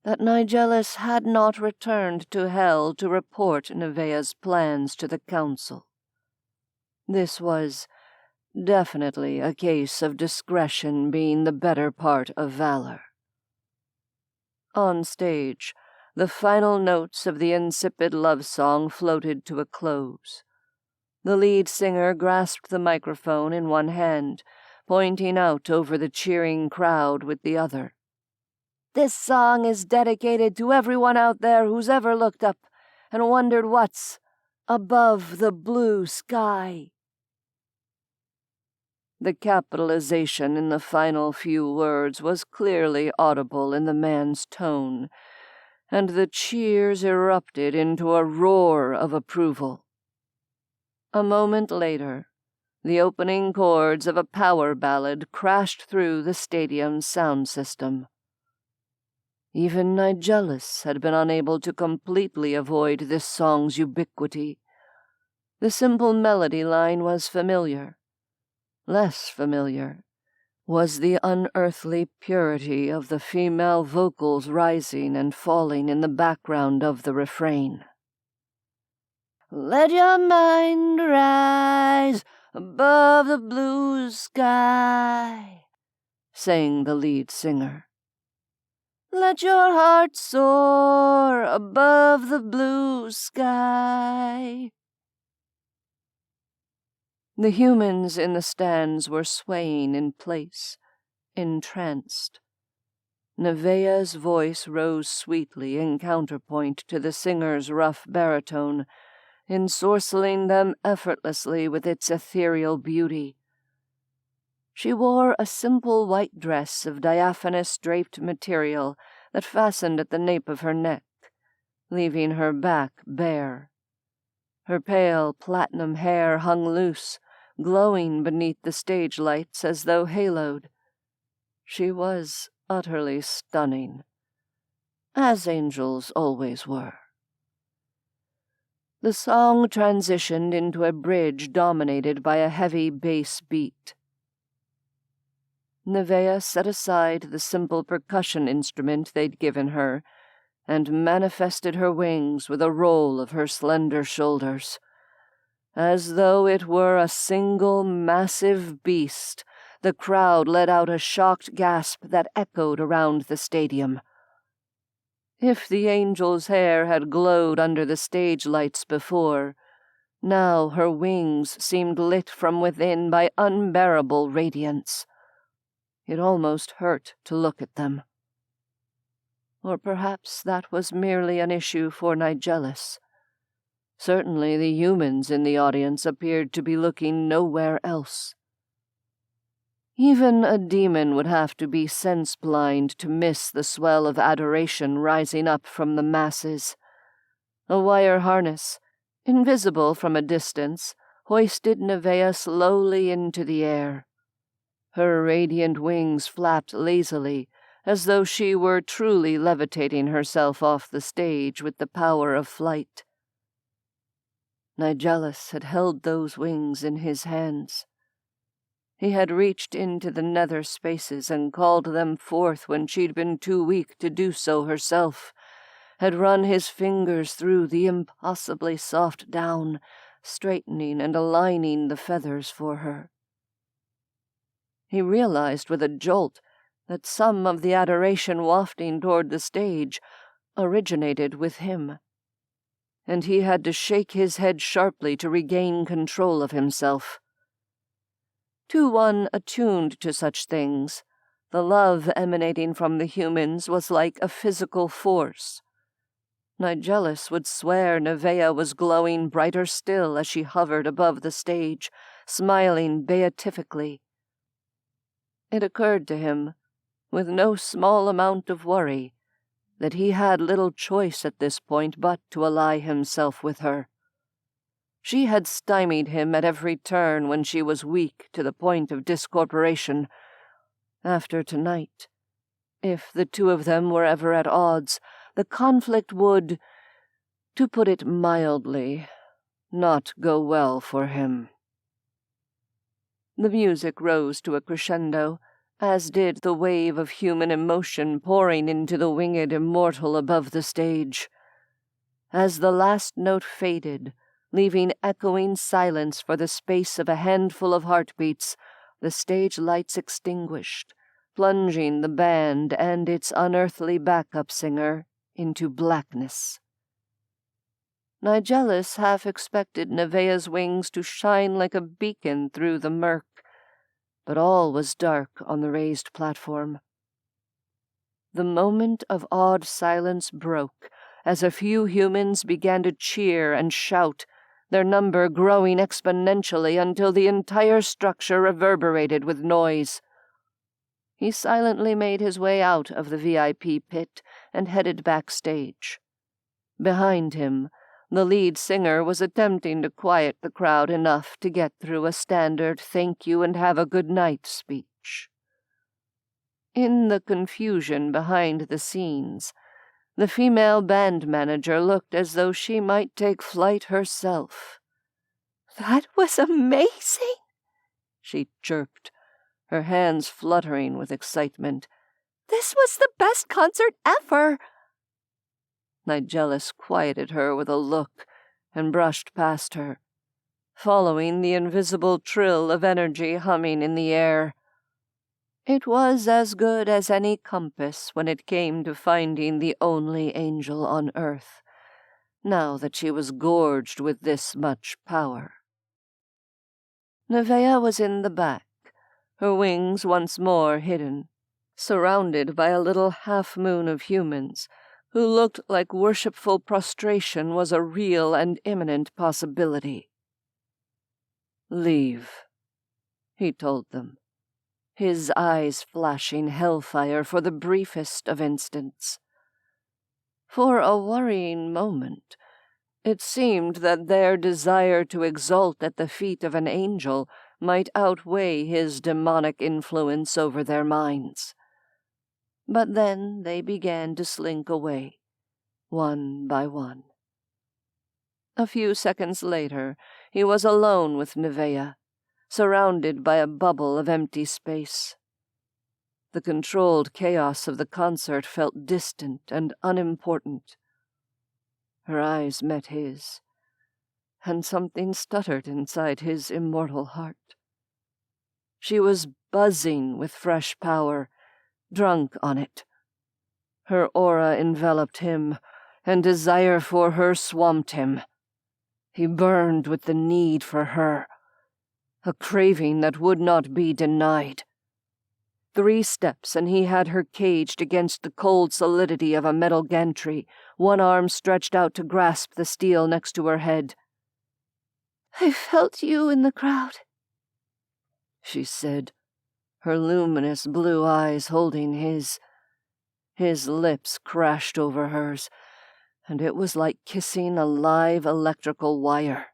that Nigellus had not returned to Hell to report Neveah's plans to the Council. This was definitely a case of discretion being the better part of valor. On stage, the final notes of the insipid love song floated to a close. The lead singer grasped the microphone in one hand, pointing out over the cheering crowd with the other. This song is dedicated to everyone out there who's ever looked up and wondered what's above the blue sky. The capitalization in the final few words was clearly audible in the man's tone, and the cheers erupted into a roar of approval. A moment later, the opening chords of a power ballad crashed through the stadium's sound system. Even Nigellus had been unable to completely avoid this song's ubiquity. The simple melody line was familiar. Less familiar was the unearthly purity of the female vocals rising and falling in the background of the refrain. Let your mind rise above the blue sky, sang the lead singer. Let your heart soar above the blue sky. The humans in the stands were swaying in place, entranced. Neveah's voice rose sweetly in counterpoint to the singer's rough baritone, ensorceling them effortlessly with its ethereal beauty. She wore a simple white dress of diaphanous draped material that fastened at the nape of her neck, leaving her back bare. Her pale platinum hair hung loose, glowing beneath the stage lights as though haloed. She was utterly stunning, as angels always were. The song transitioned into a bridge dominated by a heavy bass beat. Neveah set aside the simple percussion instrument they'd given her and manifested her wings with a roll of her slender shoulders, as though it were a single massive beast. The crowd let out a shocked gasp that echoed around the stadium. If the angel's hair had glowed under the stage lights before, now her wings seemed lit from within by unbearable radiance. It almost hurt to look at them. Or perhaps that was merely an issue for Nigellus. Certainly the humans in the audience appeared to be looking nowhere else. Even a demon would have to be sense-blind to miss the swell of adoration rising up from the masses. A wire harness, invisible from a distance, hoisted Neveah slowly into the air. Her radiant wings flapped lazily, as though she were truly levitating herself off the stage with the power of flight. Nigellus had held those wings in his hands. He had reached into the nether spaces and called them forth when she'd been too weak to do so herself, had run his fingers through the impossibly soft down, straightening and aligning the feathers for her. He realized with a jolt that some of the adoration wafting toward the stage originated with him, and he had to shake his head sharply to regain control of himself. To one attuned to such things, The love emanating from the humans was like a physical force. Nigellus would swear Neveah was glowing brighter still as she hovered above the stage, smiling beatifically. It occurred to him, with no small amount of worry, that he had little choice at this point but to ally himself with her. She had stymied him at every turn when she was weak to the point of discorporation. After tonight, if the two of them were ever at odds, the conflict would, to put it mildly, not go well for him. The music rose to a crescendo, as did the wave of human emotion pouring into the winged immortal above the stage. As the last note faded, leaving echoing silence for the space of a handful of heartbeats, the stage lights extinguished, plunging the band and its unearthly backup singer into blackness. Nigellus half expected Neveah's wings to shine like a beacon through the murk, but all was dark on the raised platform. The moment of awed silence broke as a few humans began to cheer and shout, their number growing exponentially until the entire structure reverberated with noise. He silently made his way out of the VIP pit and headed backstage. Behind him, the lead singer was attempting to quiet the crowd enough to get through a standard thank you and have a good night speech. In the confusion behind the scenes, the female band manager looked as though she might take flight herself. "That was amazing," she chirped, her hands fluttering with excitement. "This was the best concert ever." Nigellus quieted her with a look and brushed past her, following the invisible trill of energy humming in the air. It was as good as any compass when it came to finding the only angel on earth, now that she was gorged with this much power. Neveah was in the back, her wings once more hidden, surrounded by a little half-moon of humans who looked like worshipful prostration was a real and imminent possibility. "Leave," he told them, his eyes flashing hellfire for the briefest of instants. For a worrying moment, it seemed that their desire to exult at the feet of an angel might outweigh his demonic influence over their minds. But then they began to slink away, one by one. A few seconds later, he was alone with Neveah, surrounded by a bubble of empty space. The controlled chaos of the concert felt distant and unimportant. Her eyes met his, and something stuttered inside his immortal heart. She was buzzing with fresh power, drunk on it. Her aura enveloped him, and desire for her swamped him. He burned with the need for her, a craving that would not be denied. 3 steps, and he had her caged against the cold solidity of a metal gantry, one arm stretched out to grasp the steel next to her head. "I felt you in the crowd," she said, her luminous blue eyes holding his. His lips crashed over hers, and it was like kissing a live electrical wire.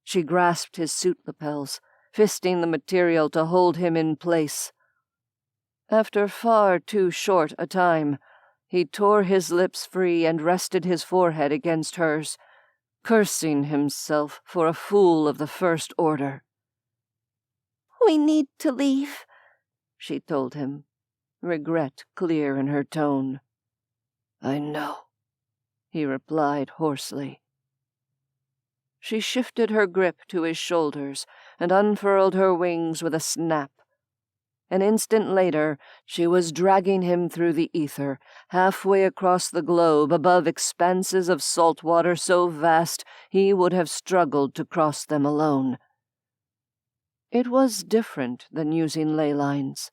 She grasped his suit lapels, fisting the material to hold him in place. After far too short a time, he tore his lips free and rested his forehead against hers, cursing himself for a fool of the first order. "We need to leave," she told him, regret clear in her tone. "I know," he replied hoarsely. She shifted her grip to his shoulders and unfurled her wings with a snap. An instant later, she was dragging him through the ether, halfway across the globe above expanses of salt water so vast he would have struggled to cross them alone. It was different than using ley lines.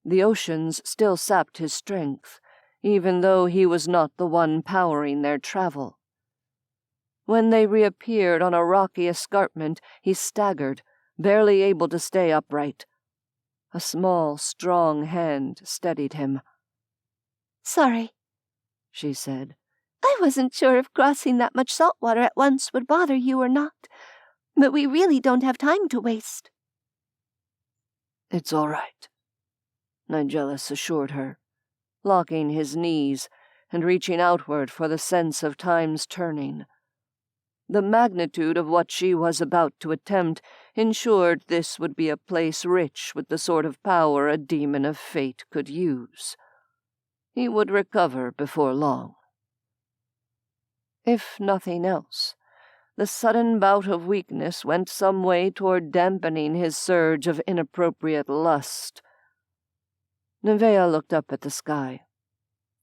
The oceans still sapped his strength, even though he was not the one powering their travel. When they reappeared on a rocky escarpment, he staggered, barely able to stay upright. A small, strong hand steadied him. "Sorry," she said. "I wasn't sure if crossing that much salt water at once would bother you or not, but we really don't have time to waste." "It's all right," Nigellus assured her, locking his knees and reaching outward for the sense of time's turning. The magnitude of what she was about to attempt ensured this would be a place rich with the sort of power a demon of fate could use. He would recover before long. If nothing else, the sudden bout of weakness went some way toward dampening his surge of inappropriate lust. Neveah looked up at the sky.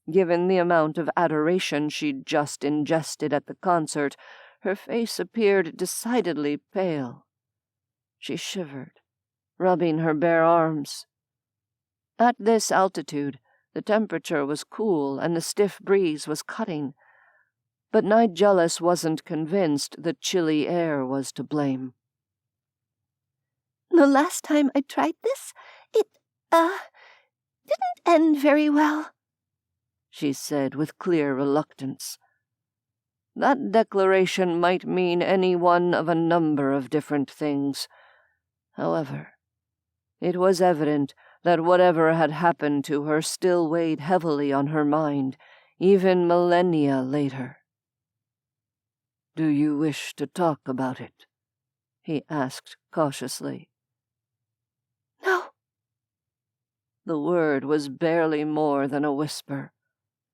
Given the amount of adoration she'd just ingested at the concert, her face appeared decidedly pale. She shivered, rubbing her bare arms. At this altitude, the temperature was cool and the stiff breeze was cutting, but Nigellus wasn't convinced the chilly air was to blame. "The last time I tried this, it, didn't end very well," she said with clear reluctance. That declaration might mean any one of a number of different things. However, it was evident that whatever had happened to her still weighed heavily on her mind, even millennia later. "Do you wish to talk about it?" he asked cautiously. "No." The word was barely more than a whisper,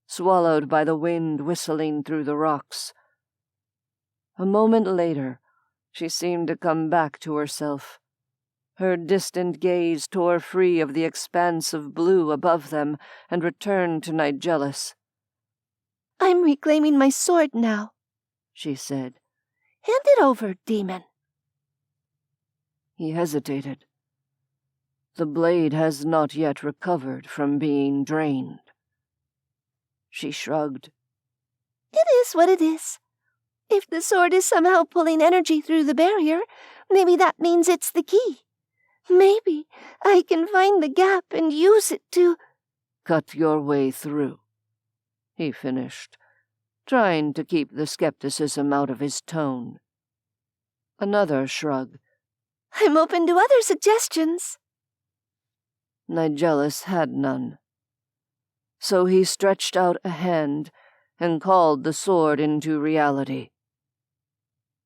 swallowed by the wind whistling through the rocks. A moment later, she seemed to come back to herself. Her distant gaze tore free of the expanse of blue above them and returned to Nigellus. "I'm reclaiming my sword now," she said. "Hand it over, demon." He hesitated. The blade has not yet recovered from being drained. She shrugged. "It is what it is. If the sword is somehow pulling energy through the barrier, maybe that means it's the key. Maybe I can find the gap and use it to—" "Cut your way through," he finished, trying to keep the skepticism out of his tone. Another shrug. "I'm open to other suggestions." Nigellus had none. So he stretched out a hand and called the sword into reality.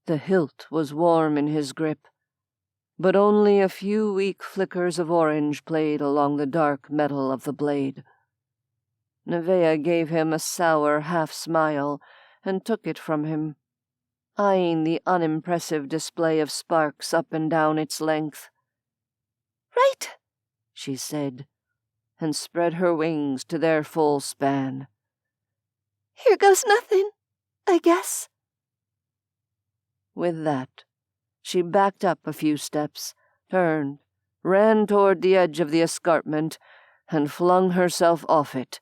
The hilt was warm in his grip, but only a few weak flickers of orange played along the dark metal of the blade. Neveah gave him a sour half-smile and took it from him, eyeing the unimpressive display of sparks up and down its length. "Right," she said, and spread her wings to their full span. "Here goes nothing, I guess." With that, she backed up a few steps, turned, ran toward the edge of the escarpment, and flung herself off it,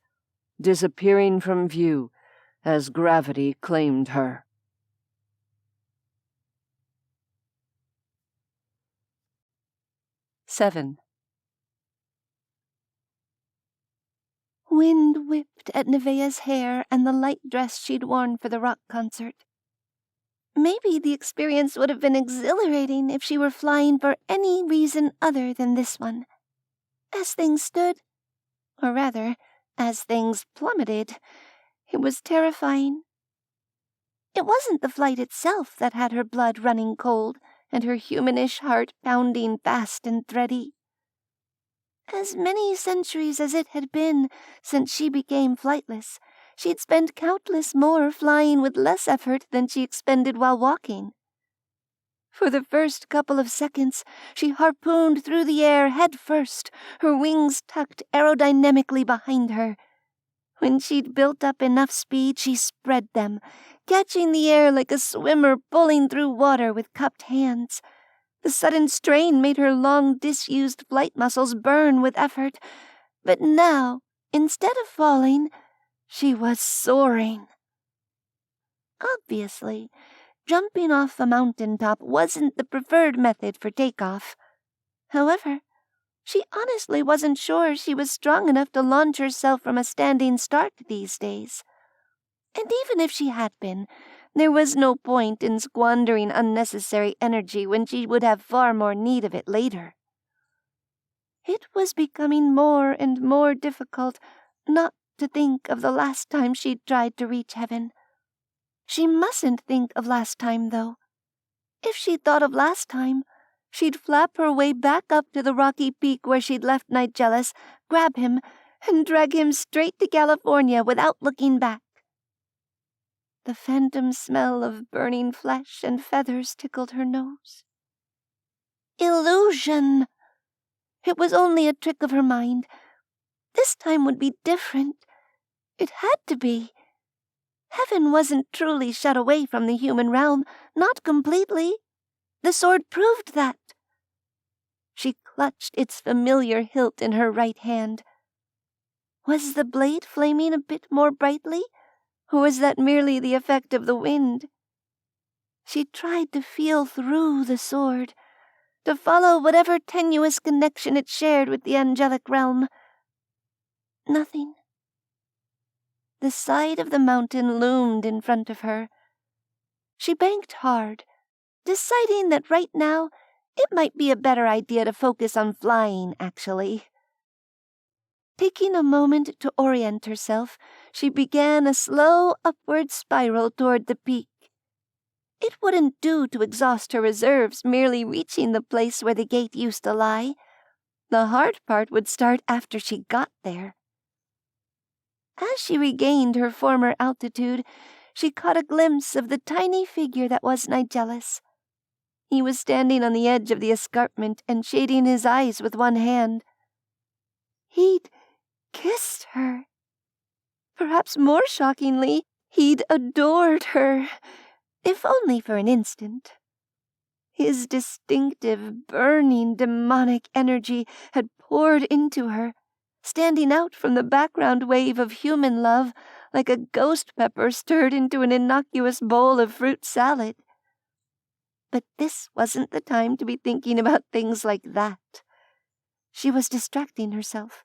disappearing from view as gravity claimed her. Seven. Wind whipped at Neveah's hair and the light dress she'd worn for the rock concert. Maybe the experience would have been exhilarating if she were flying for any reason other than this one. As things stood, or rather, as things plummeted, it was terrifying. It wasn't the flight itself that had her blood running cold and her humanish heart pounding fast and thready. As many centuries as it had been since she became flightless, she'd spent countless more flying with less effort than she expended while walking. For the first couple of seconds, she harpooned through the air head first, her wings tucked aerodynamically behind her. When she'd built up enough speed, she spread them, catching the air like a swimmer pulling through water with cupped hands. The sudden strain made her long disused flight muscles burn with effort, But now, instead of falling, she was soaring. Obviously, jumping off a mountaintop wasn't the preferred method for takeoff. However, she honestly wasn't sure she was strong enough to launch herself from a standing start these days. And even if she had been, there was no point in squandering unnecessary energy when she would have far more need of it later. It was becoming more and more difficult not to think of the last time she'd tried to reach heaven. She mustn't think of last time, though. If she'd thought of last time, she'd flap her way back up to the rocky peak where she'd left Nigellus, grab him, and drag him straight to California without looking back. The phantom smell of burning flesh and feathers tickled her nose. Illusion! It was only a trick of her mind. This time would be different. It had to be. Heaven wasn't truly shut away from the human realm, not completely. The sword proved that. She clutched its familiar hilt in her right hand. Was the blade flaming a bit more brightly, or was that merely the effect of the wind? She tried to feel through the sword, to follow whatever tenuous connection it shared with the angelic realm. Nothing. The side of the mountain loomed in front of her. She banked hard, deciding that right now it might be a better idea to focus on flying, actually. Taking a moment to orient herself, she began a slow upward spiral toward the peak. It wouldn't do to exhaust her reserves merely reaching the place where the gate used to lie. The hard part would start after she got there. As she regained her former altitude, she caught a glimpse of the tiny figure that was Nigellus. He was standing on the edge of the escarpment and shading his eyes with one hand. He'd kissed her. Perhaps more shockingly, he'd adored her, if only for an instant. His distinctive, burning, demonic energy had poured into her, standing out from the background wave of human love like a ghost pepper stirred into an innocuous bowl of fruit salad. But this wasn't the time to be thinking about things like that. She was distracting herself,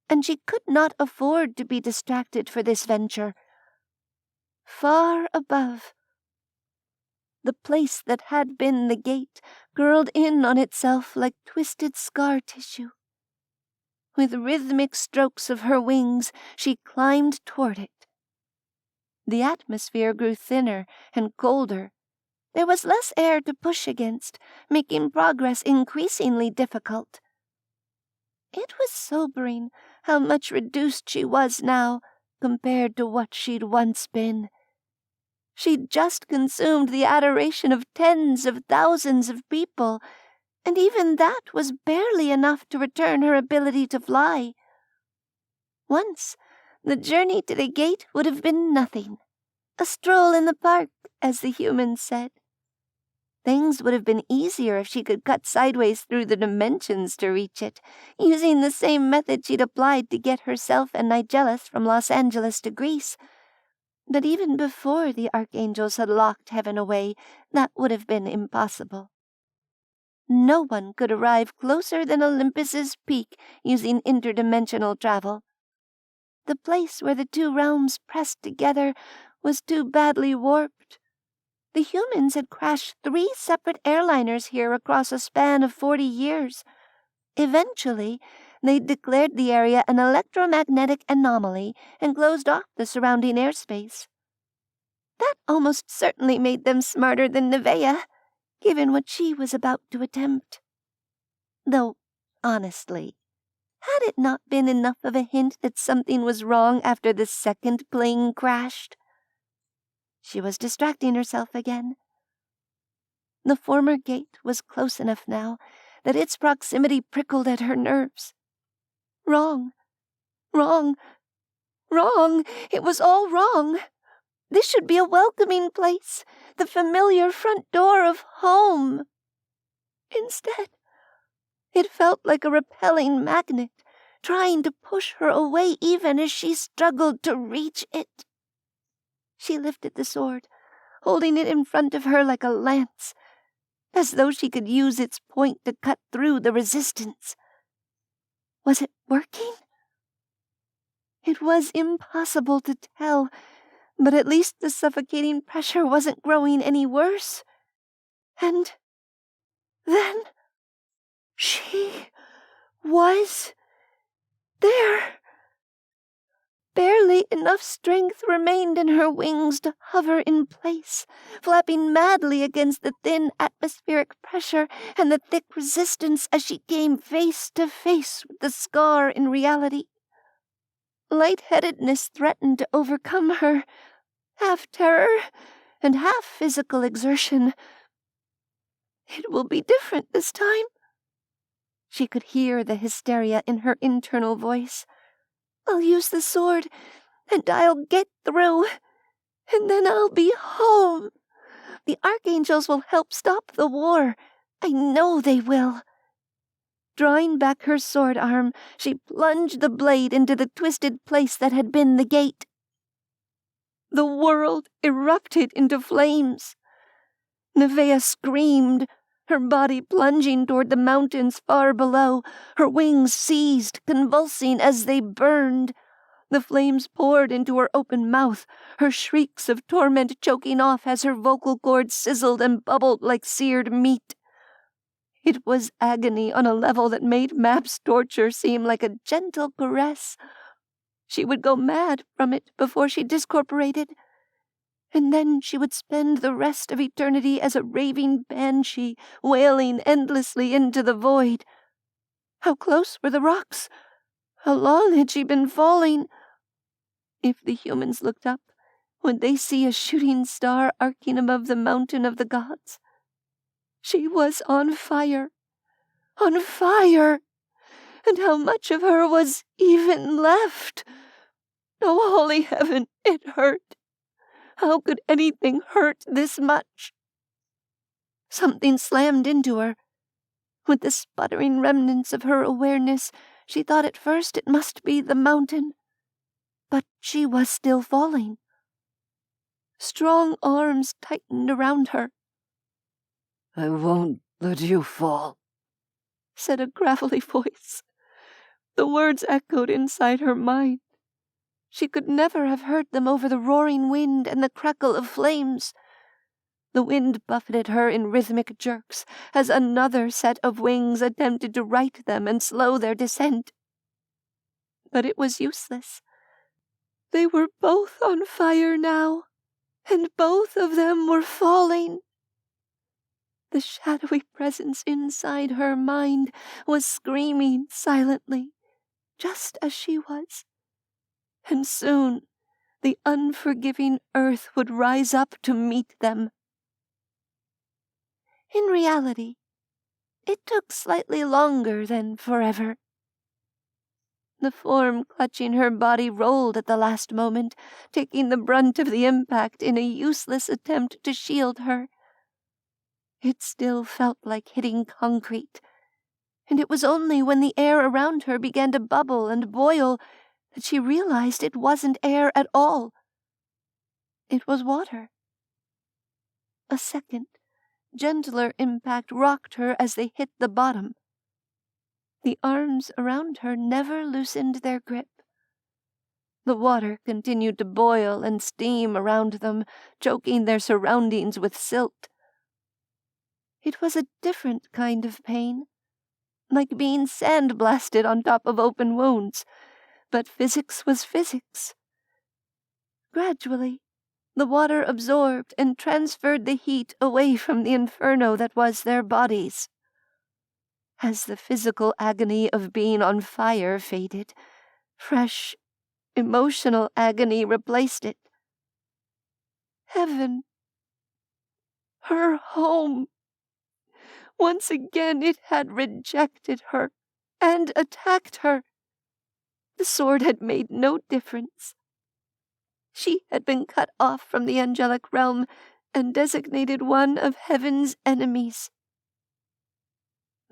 and she could not afford to be distracted for this venture. Far above, the place that had been the gate curled in on itself like twisted scar tissue. With rhythmic strokes of her wings, she climbed toward it. The atmosphere grew thinner and colder. There was less air to push against, making progress increasingly difficult. It was sobering how much reduced she was now compared to what she'd once been. She'd just consumed the adoration of tens of thousands of people, and even that was barely enough to return her ability to fly. Once, the journey to the gate would have been nothing. A stroll in the park, as the humans said. Things would have been easier if she could cut sideways through the dimensions to reach it, using the same method she'd applied to get herself and Nigellus from Los Angeles to Greece. But even before the archangels had locked heaven away, that would have been impossible. No one could arrive closer than Olympus's peak using interdimensional travel. The place where the two realms pressed together was too badly warped. The humans had crashed 3 separate airliners here across a span of 40 years. Eventually, they declared the area an electromagnetic anomaly and closed off the surrounding airspace. That almost certainly made them smarter than Neveah, given what she was about to attempt. Though, honestly, had it not been enough of a hint that something was wrong after the second plane crashed? She was distracting herself again. The former gate was close enough now that its proximity prickled at her nerves. Wrong. Wrong. Wrong. It was all wrong. This should be a welcoming place, the familiar front door of home. Instead, it felt like a repelling magnet, trying to push her away even as she struggled to reach it. She lifted the sword, holding it in front of her like a lance, as though she could use its point to cut through the resistance. Was it working? It was impossible to tell, but at least the suffocating pressure wasn't growing any worse. And then she was there. Barely enough strength remained in her wings to hover in place, flapping madly against the thin atmospheric pressure and the thick resistance as she came face to face with the scar in reality. Lightheadedness threatened to overcome her, half terror and half physical exertion. It will be different this time. She could hear the hysteria in her internal voice. I'll use the sword, and I'll get through, and then I'll be home. The archangels will help stop the war. I know they will. Drawing back her sword arm, she plunged the blade into the twisted place that had been the gate. The world erupted into flames. Neveah screamed, her body plunging toward the mountains far below, her wings seized, convulsing as they burned. The flames poured into her open mouth, her shrieks of torment choking off as her vocal cords sizzled and bubbled like seared meat. It was agony on a level that made Map's torture seem like a gentle caress. She would go mad from it before she discorporated, and then she would spend the rest of eternity as a raving banshee, wailing endlessly into the void. How close were the rocks? How long had she been falling? If the humans looked up, would they see a shooting star arcing above the mountain of the gods? She was on fire. On fire! And how much of her was even left? Oh, holy heaven, it hurt. How could anything hurt this much? Something slammed into her. With the sputtering remnants of her awareness, she thought at first it must be the mountain. But she was still falling. Strong arms tightened around her. I won't let you fall, said a gravelly voice. The words echoed inside her mind. She could never have heard them over the roaring wind and the crackle of flames. The wind buffeted her in rhythmic jerks as another set of wings attempted to right them and slow their descent. But it was useless. They were both on fire now, and both of them were falling. The shadowy presence inside her mind was screaming silently, just as she was. And soon the unforgiving earth would rise up to meet them. In reality, it took slightly longer than forever. The form clutching her body rolled at the last moment, taking the brunt of the impact in a useless attempt to shield her. It still felt like hitting concrete, and it was only when the air around her began to bubble and boil that she realized it wasn't air at all. It was water. A second, gentler impact rocked her as they hit the bottom. The arms around her never loosened their grip. The water continued to boil and steam around them, choking their surroundings with silt. It was a different kind of pain, like being sandblasted on top of open wounds, but physics was physics. Gradually, the water absorbed and transferred the heat away from the inferno that was their bodies. As the physical agony of being on fire faded, fresh, emotional agony replaced it. Heaven. Her home. Once again it had rejected her and attacked her. The sword had made no difference. She had been cut off from the angelic realm and designated one of heaven's enemies.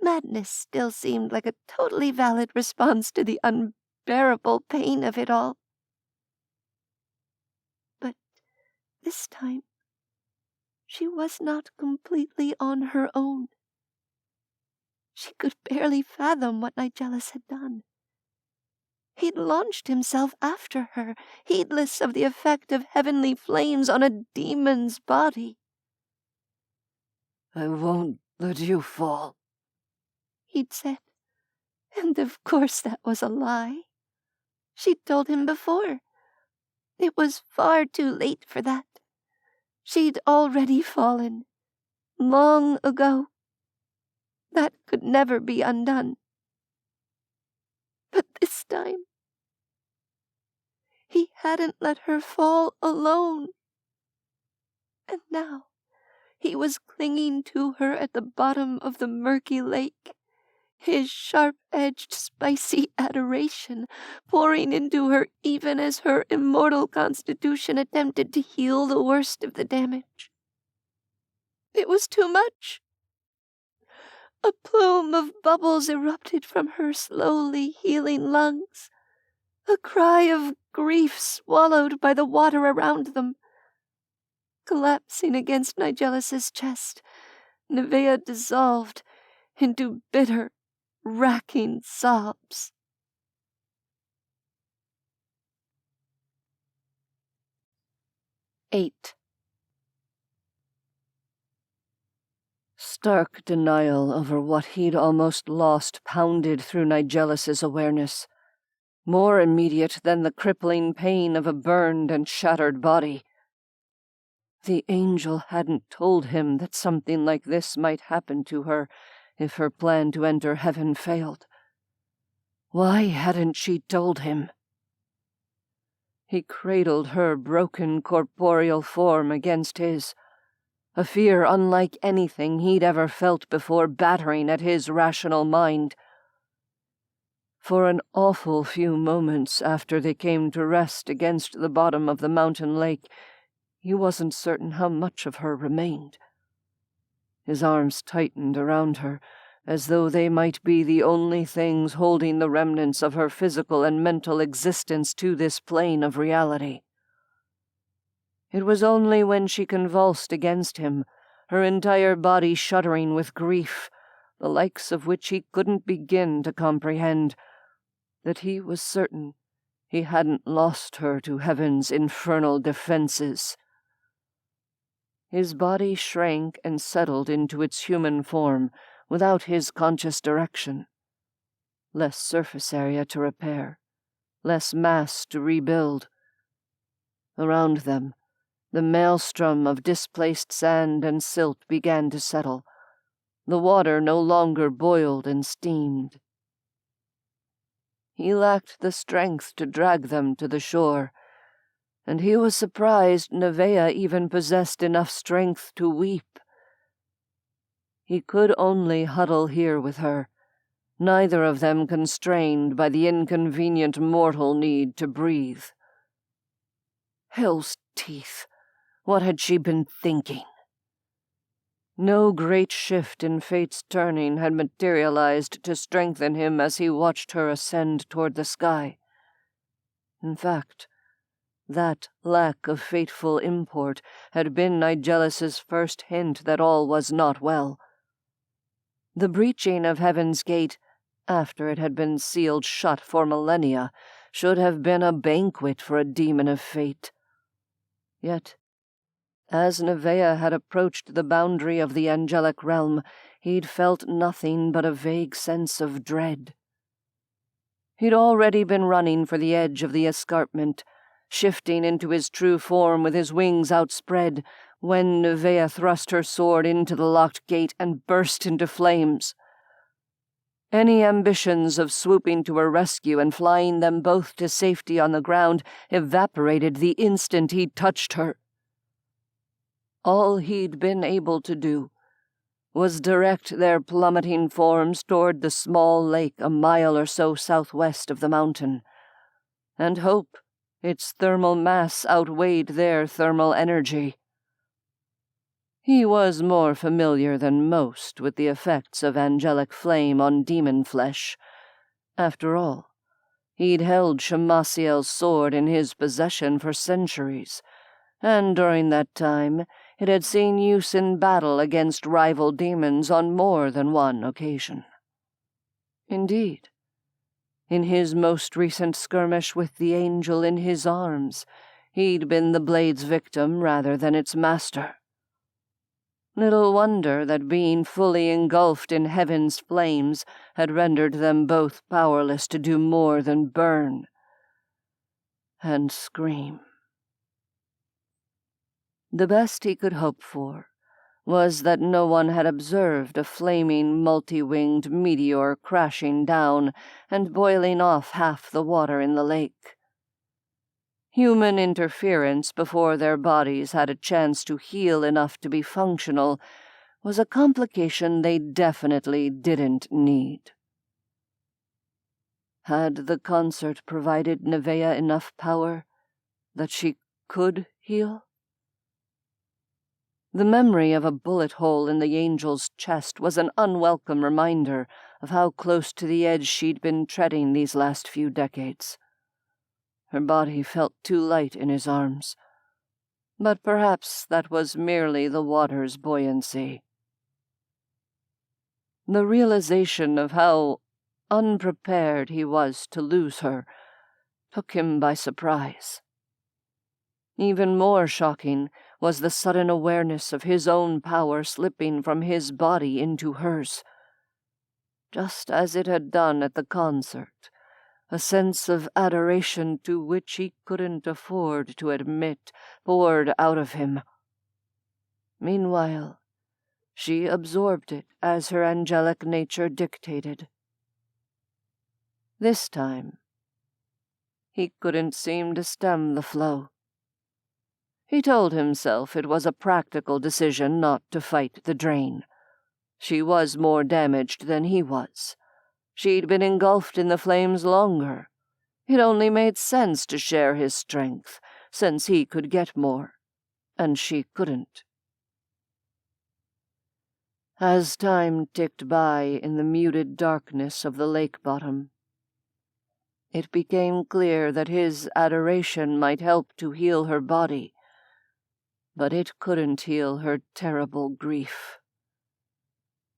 Madness still seemed like a totally valid response to the unbearable pain of it all. But this time, she was not completely on her own. She could barely fathom what Nigellus had done. He'd launched himself after her, heedless of the effect of heavenly flames on a demon's body. "I won't let you fall," he'd said. And of course that was a lie. She'd told him before. It was far too late for that. She'd already fallen. Long ago. That could never be undone. But this time, he hadn't let her fall alone. And now he was clinging to her at the bottom of the murky lake, his sharp-edged, spicy adoration pouring into her even as her immortal constitution attempted to heal the worst of the damage. It was too much. A plume of bubbles erupted from her slowly healing lungs, a cry of grief swallowed by the water around them. Collapsing against Nigellus's chest, Neveah dissolved into bitter, racking sobs. "8. Stark denial over what he'd almost lost pounded through Nigellus's awareness, more immediate than the crippling pain of a burned and shattered body. The angel hadn't told him that something like this might happen to her if her plan to enter heaven failed. Why hadn't she told him? He cradled her broken corporeal form against his, a fear unlike anything he'd ever felt before battering at his rational mind. For an awful few moments after they came to rest against the bottom of the mountain lake, he wasn't certain how much of her remained. His arms tightened around her, as though they might be the only things holding the remnants of her physical and mental existence to this plane of reality. It was only when she convulsed against him, her entire body shuddering with grief, the likes of which he couldn't begin to comprehend, that he was certain he hadn't lost her to heaven's infernal defenses. His body shrank and settled into its human form without his conscious direction. Less surface area to repair, less mass to rebuild. Around them, the maelstrom of displaced sand and silt began to settle. The water no longer boiled and steamed. He lacked the strength to drag them to the shore, and he was surprised Neveah even possessed enough strength to weep. He could only huddle here with her, neither of them constrained by the inconvenient mortal need to breathe. Hell's teeth! What had she been thinking? No great shift in fate's turning had materialized to strengthen him as he watched her ascend toward the sky. In fact, that lack of fateful import had been Nigellus's first hint that all was not well. The breaching of Heaven's Gate, after it had been sealed shut for millennia, should have been a banquet for a demon of fate. Yet, as Neveah had approached the boundary of the angelic realm, he'd felt nothing but a vague sense of dread. He'd already been running for the edge of the escarpment, shifting into his true form with his wings outspread, when Neveah thrust her sword into the locked gate and burst into flames. Any ambitions of swooping to her rescue and flying them both to safety on the ground evaporated the instant he touched her. All he'd been able to do was direct their plummeting forms toward the small lake a mile or so southwest of the mountain, and hope its thermal mass outweighed their thermal energy. He was more familiar than most with the effects of angelic flame on demon flesh. After all, he'd held Shamasiel's sword in his possession for centuries, and during that time it had seen use in battle against rival demons on more than one occasion. Indeed, in his most recent skirmish with the angel in his arms, he'd been the blade's victim rather than its master. Little wonder that being fully engulfed in heaven's flames had rendered them both powerless to do more than burn and scream. The best he could hope for was that no one had observed a flaming, multi-winged meteor crashing down and boiling off half the water in the lake. Human interference before their bodies had a chance to heal enough to be functional was a complication they definitely didn't need. Had the concert provided Neveah enough power that she could heal? The memory of a bullet hole in the angel's chest was an unwelcome reminder of how close to the edge she'd been treading these last few decades. Her body felt too light in his arms, but perhaps that was merely the water's buoyancy. The realization of how unprepared he was to lose her took him by surprise. Even more shocking was the sudden awareness of his own power slipping from his body into hers. Just as it had done at the concert, a sense of adoration to which he couldn't afford to admit poured out of him. Meanwhile, she absorbed it as her angelic nature dictated. This time, he couldn't seem to stem the flow. He told himself it was a practical decision not to fight the drain. She was more damaged than he was. She'd been engulfed in the flames longer. It only made sense to share his strength, since he could get more, and she couldn't. As time ticked by in the muted darkness of the lake bottom, it became clear that his adoration might help to heal her body, but it couldn't heal her terrible grief.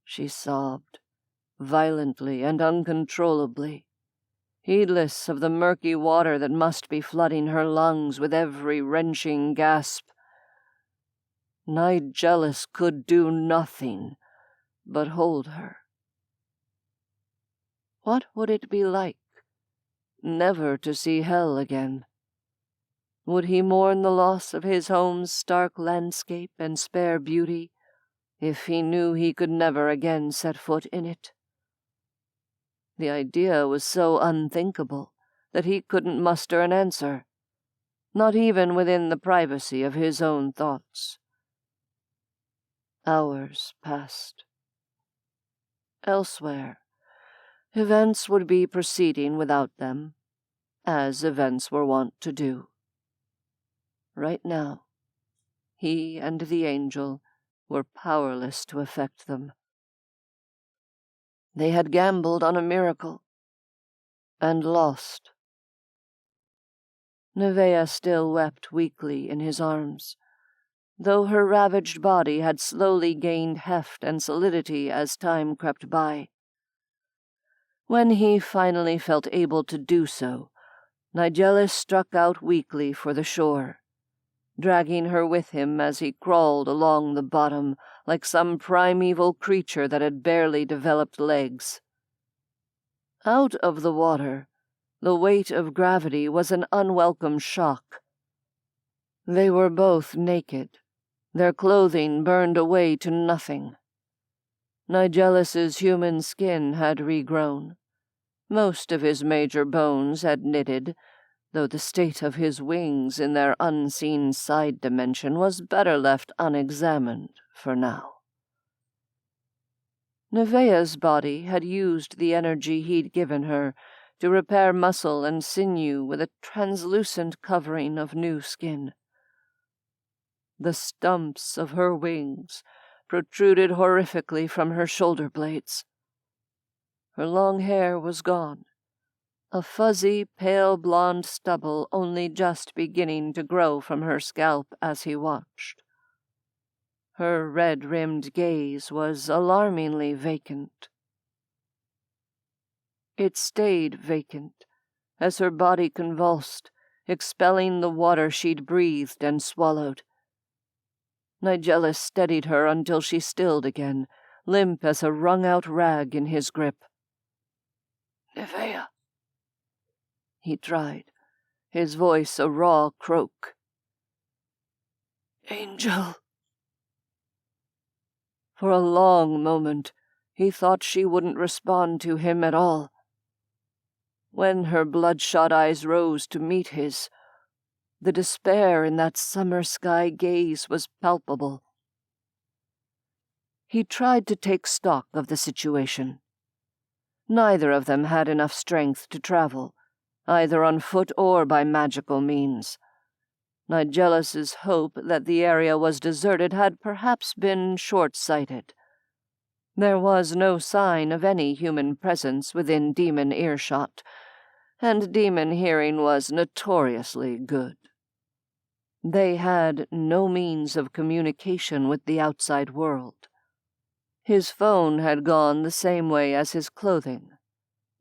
She sobbed, violently and uncontrollably, heedless of the murky water that must be flooding her lungs with every wrenching gasp. Nigellus could do nothing but hold her. What would it be like never to see hell again? Would he mourn the loss of his home's stark landscape and spare beauty if he knew he could never again set foot in it? The idea was so unthinkable that he couldn't muster an answer, not even within the privacy of his own thoughts. Hours passed. Elsewhere, events would be proceeding without them, as events were wont to do. Right now, he and the angel were powerless to affect them. They had gambled on a miracle, and lost. Neveah still wept weakly in his arms, though her ravaged body had slowly gained heft and solidity as time crept by. When he finally felt able to do so, Nigellus struck out weakly for the shore, dragging her with him as he crawled along the bottom like some primeval creature that had barely developed legs. Out of the water, the weight of gravity was an unwelcome shock. They were both naked, their clothing burned away to nothing. Nigellus's human skin had regrown. Most of his major bones had knitted, though the state of his wings in their unseen side dimension was better left unexamined for now. Neveah's body had used the energy he'd given her to repair muscle and sinew with a translucent covering of new skin. The stumps of her wings protruded horrifically from her shoulder blades. Her long hair was gone, a fuzzy, pale blonde stubble only just beginning to grow from her scalp as he watched. Her red-rimmed gaze was alarmingly vacant. It stayed vacant as her body convulsed, expelling the water she'd breathed and swallowed. Nigellus steadied her until she stilled again, limp as a wrung-out rag in his grip. "Neveah," he tried, his voice a raw croak. "Angel." For a long moment, he thought she wouldn't respond to him at all. When her bloodshot eyes rose to meet his, the despair in that summer sky gaze was palpable. He tried to take stock of the situation. Neither of them had enough strength to travel, either on foot or by magical means. Nigellus's hope that the area was deserted had perhaps been short-sighted. There was no sign of any human presence within demon earshot, and demon hearing was notoriously good. They had no means of communication with the outside world. His phone had gone the same way as his clothing,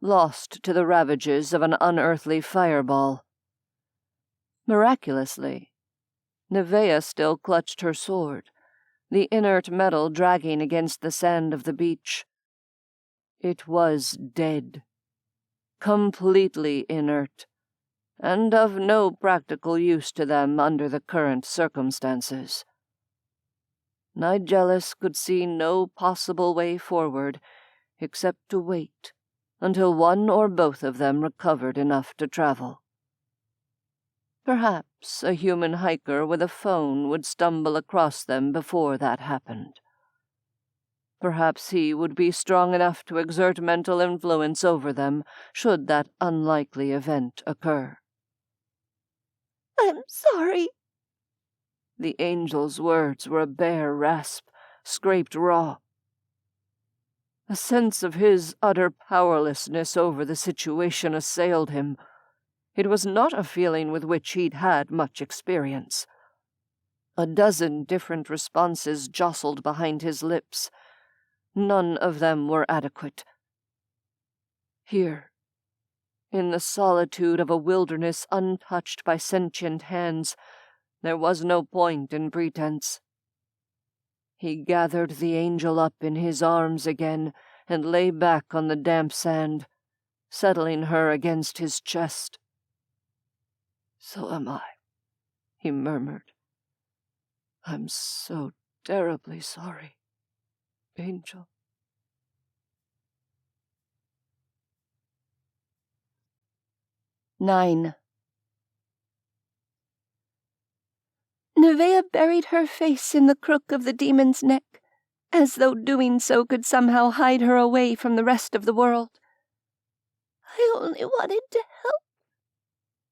lost to the ravages of an unearthly fireball. Miraculously, Neveah still clutched her sword, the inert metal dragging against the sand of the beach. It was dead, completely inert, and of no practical use to them under the current circumstances. Nigellus could see no possible way forward except to wait until one or both of them recovered enough to travel. Perhaps a human hiker with a phone would stumble across them before that happened. Perhaps he would be strong enough to exert mental influence over them should that unlikely event occur. "I'm sorry." The angel's words were a bare rasp, scraped raw. A sense of his utter powerlessness over the situation assailed him. It was not a feeling with which he'd had much experience. A dozen different responses jostled behind his lips. None of them were adequate. Here, in the solitude of a wilderness untouched by sentient hands, there was no point in pretense. He gathered the angel up in his arms again and lay back on the damp sand, settling her against his chest. "So am I," he murmured. "I'm so terribly sorry, Angel." "9. Neveah buried her face in the crook of the demon's neck, as though doing so could somehow hide her away from the rest of the world. "I only wanted to help."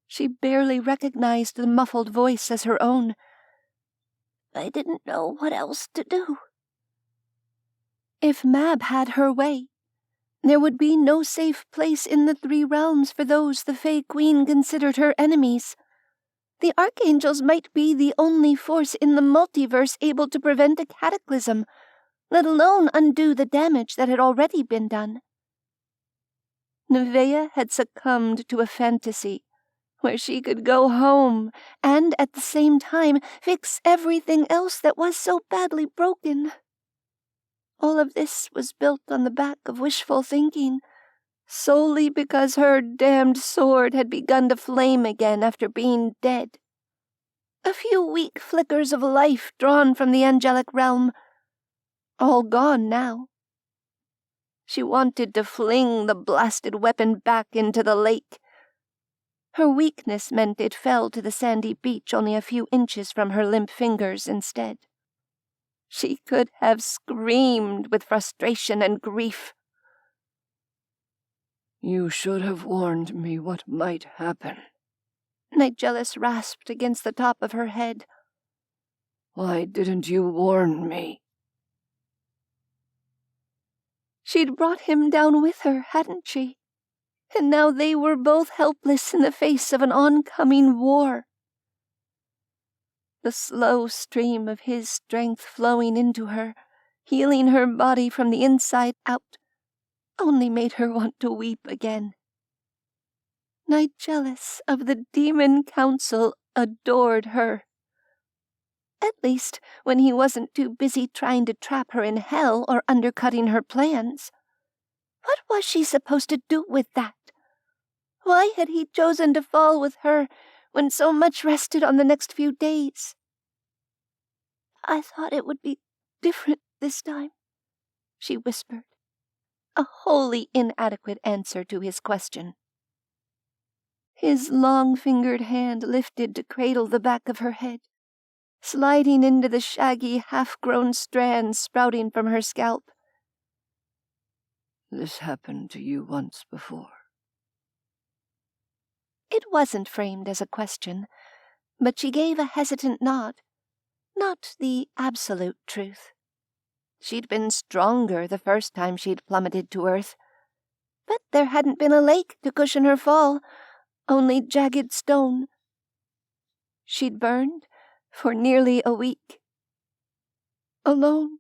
She barely recognized the muffled voice as her own. "I didn't know what else to do." If Mab had her way, there would be no safe place in the three realms for those the Fae Queen considered her enemies. The archangels might be the only force in the multiverse able to prevent a cataclysm, let alone undo the damage that had already been done. Neveah had succumbed to a fantasy where she could go home and, at the same time, fix everything else that was so badly broken. All of this was built on the back of wishful thinking, solely because her damned sword had begun to flame again after being dead. A few weak flickers of life drawn from the angelic realm, all gone now. She wanted to fling the blasted weapon back into the lake. Her weakness meant it fell to the sandy beach only a few inches from her limp fingers instead. She could have screamed with frustration and grief. "You should have warned me what might happen," Nigellus rasped against the top of her head. Why didn't you warn me? She'd brought him down with her, hadn't she? And now they were both helpless in the face of an oncoming war. The slow stream of his strength flowing into her, healing her body from the inside out, only made her want to weep again. Nigellus of the Demon Council adored her. At least when he wasn't too busy trying to trap her in hell or undercutting her plans. What was she supposed to do with that? Why had he chosen to fall with her when so much rested on the next few days? I thought it would be different this time, she whispered, a wholly inadequate answer to his question. His long-fingered hand lifted to cradle the back of her head, sliding into the shaggy, half-grown strands sprouting from her scalp. This happened to you once before. It wasn't framed as a question, but she gave a hesitant nod. Not the absolute truth. She'd been stronger the first time she'd plummeted to earth, but there hadn't been a lake to cushion her fall, only jagged stone. She'd burned for nearly a week. Alone.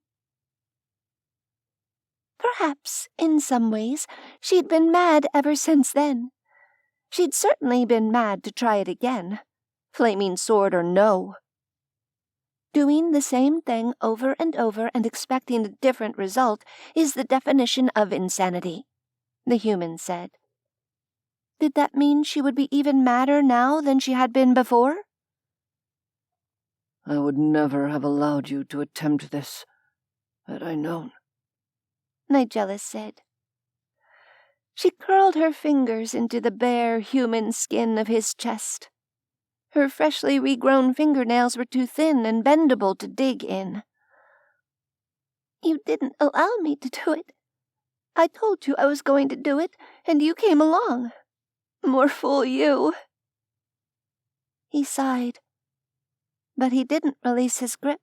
Perhaps, in some ways, she'd been mad ever since then. She'd certainly been mad to try it again, flaming sword or no. Doing the same thing over and over and expecting a different result is the definition of insanity, the human said. Did that mean she would be even madder now than she had been before? I would never have allowed you to attempt this, had I known, Nigellus said. She curled her fingers into the bare human skin of his chest. Her freshly regrown fingernails were too thin and bendable to dig in. You didn't allow me to do it. I told you I was going to do it, and you came along. More fool you. He sighed, but he didn't release his grip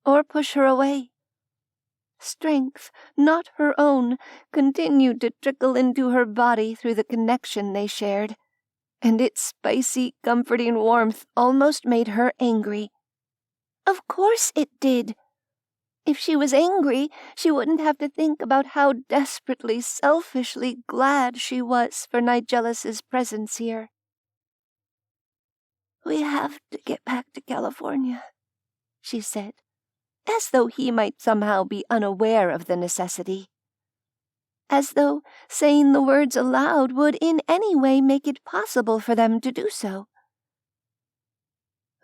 or push her away. Strength, not her own, continued to trickle into her body through the connection they shared, and its spicy, comforting warmth almost made her angry. Of course it did. If she was angry, she wouldn't have to think about how desperately, selfishly glad she was for Nigellus's presence here. We have to get back to California, she said, as though he might somehow be unaware of the necessity. As though saying the words aloud would in any way make it possible for them to do so.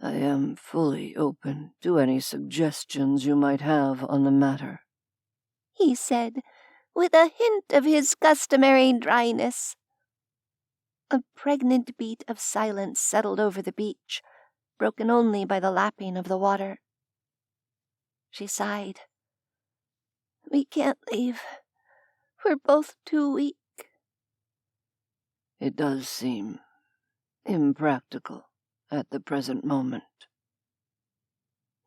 I am fully open to any suggestions you might have on the matter, he said, with a hint of his customary dryness. A pregnant beat of silence settled over the beach, broken only by the lapping of the water. She sighed. We can't leave. We're both too weak. It does seem impractical at the present moment.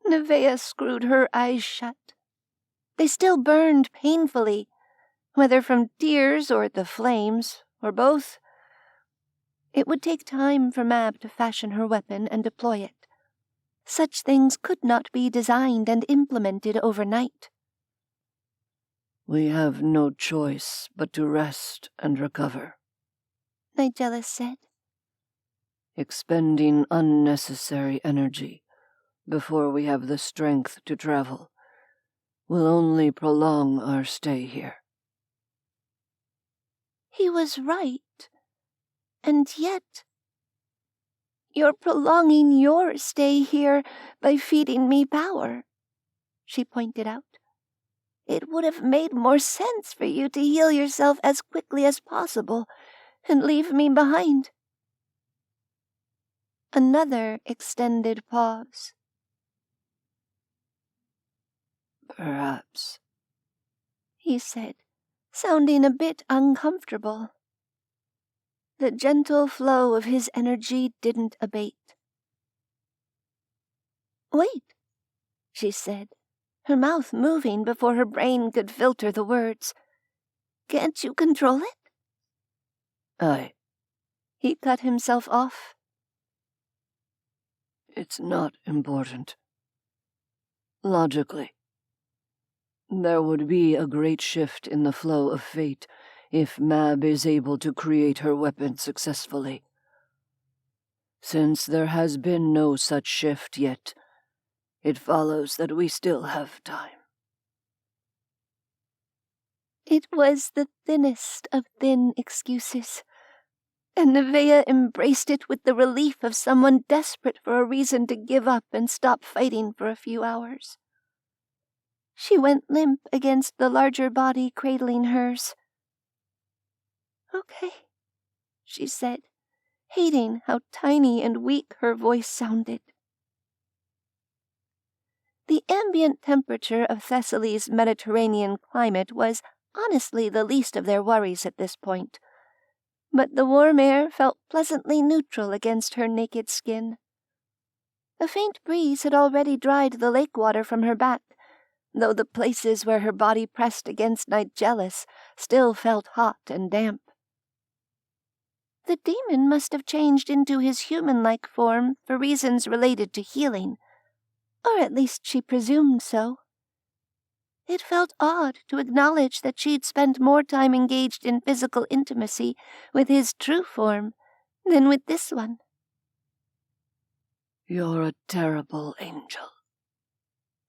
Neveah screwed her eyes shut. They still burned painfully, whether from tears or the flames, or both. It would take time for Mab to fashion her weapon and deploy it. Such things could not be designed and implemented overnight. We have no choice but to rest and recover, Nigellus said. Expending unnecessary energy before we have the strength to travel will only prolong our stay here. He was right. And yet, you're prolonging your stay here by feeding me power, she pointed out. It would have made more sense for you to heal yourself as quickly as possible and leave me behind. Another extended pause. Perhaps, he said, sounding a bit uncomfortable. The gentle flow of his energy didn't abate. Wait, she said, her mouth moving before her brain could filter the words. "Can't you control it?" He cut himself off. It's not important. Logically, there would be a great shift in the flow of fate if Mab is able to create her weapon successfully. Since there has been no such shift yet, it follows that we still have time. It was the thinnest of thin excuses, and Neveah embraced it with the relief of someone desperate for a reason to give up and stop fighting for a few hours. She went limp against the larger body cradling hers. "Okay," she said, hating how tiny and weak her voice sounded. The ambient temperature of Thessaly's Mediterranean climate was honestly the least of their worries at this point, but the warm air felt pleasantly neutral against her naked skin. A faint breeze had already dried the lake water from her back, though the places where her body pressed against Nigellus still felt hot and damp. The demon must have changed into his human-like form for reasons related to healing, or at least she presumed so. It felt odd to acknowledge that she'd spent more time engaged in physical intimacy with his true form than with this one. "You're a terrible angel,"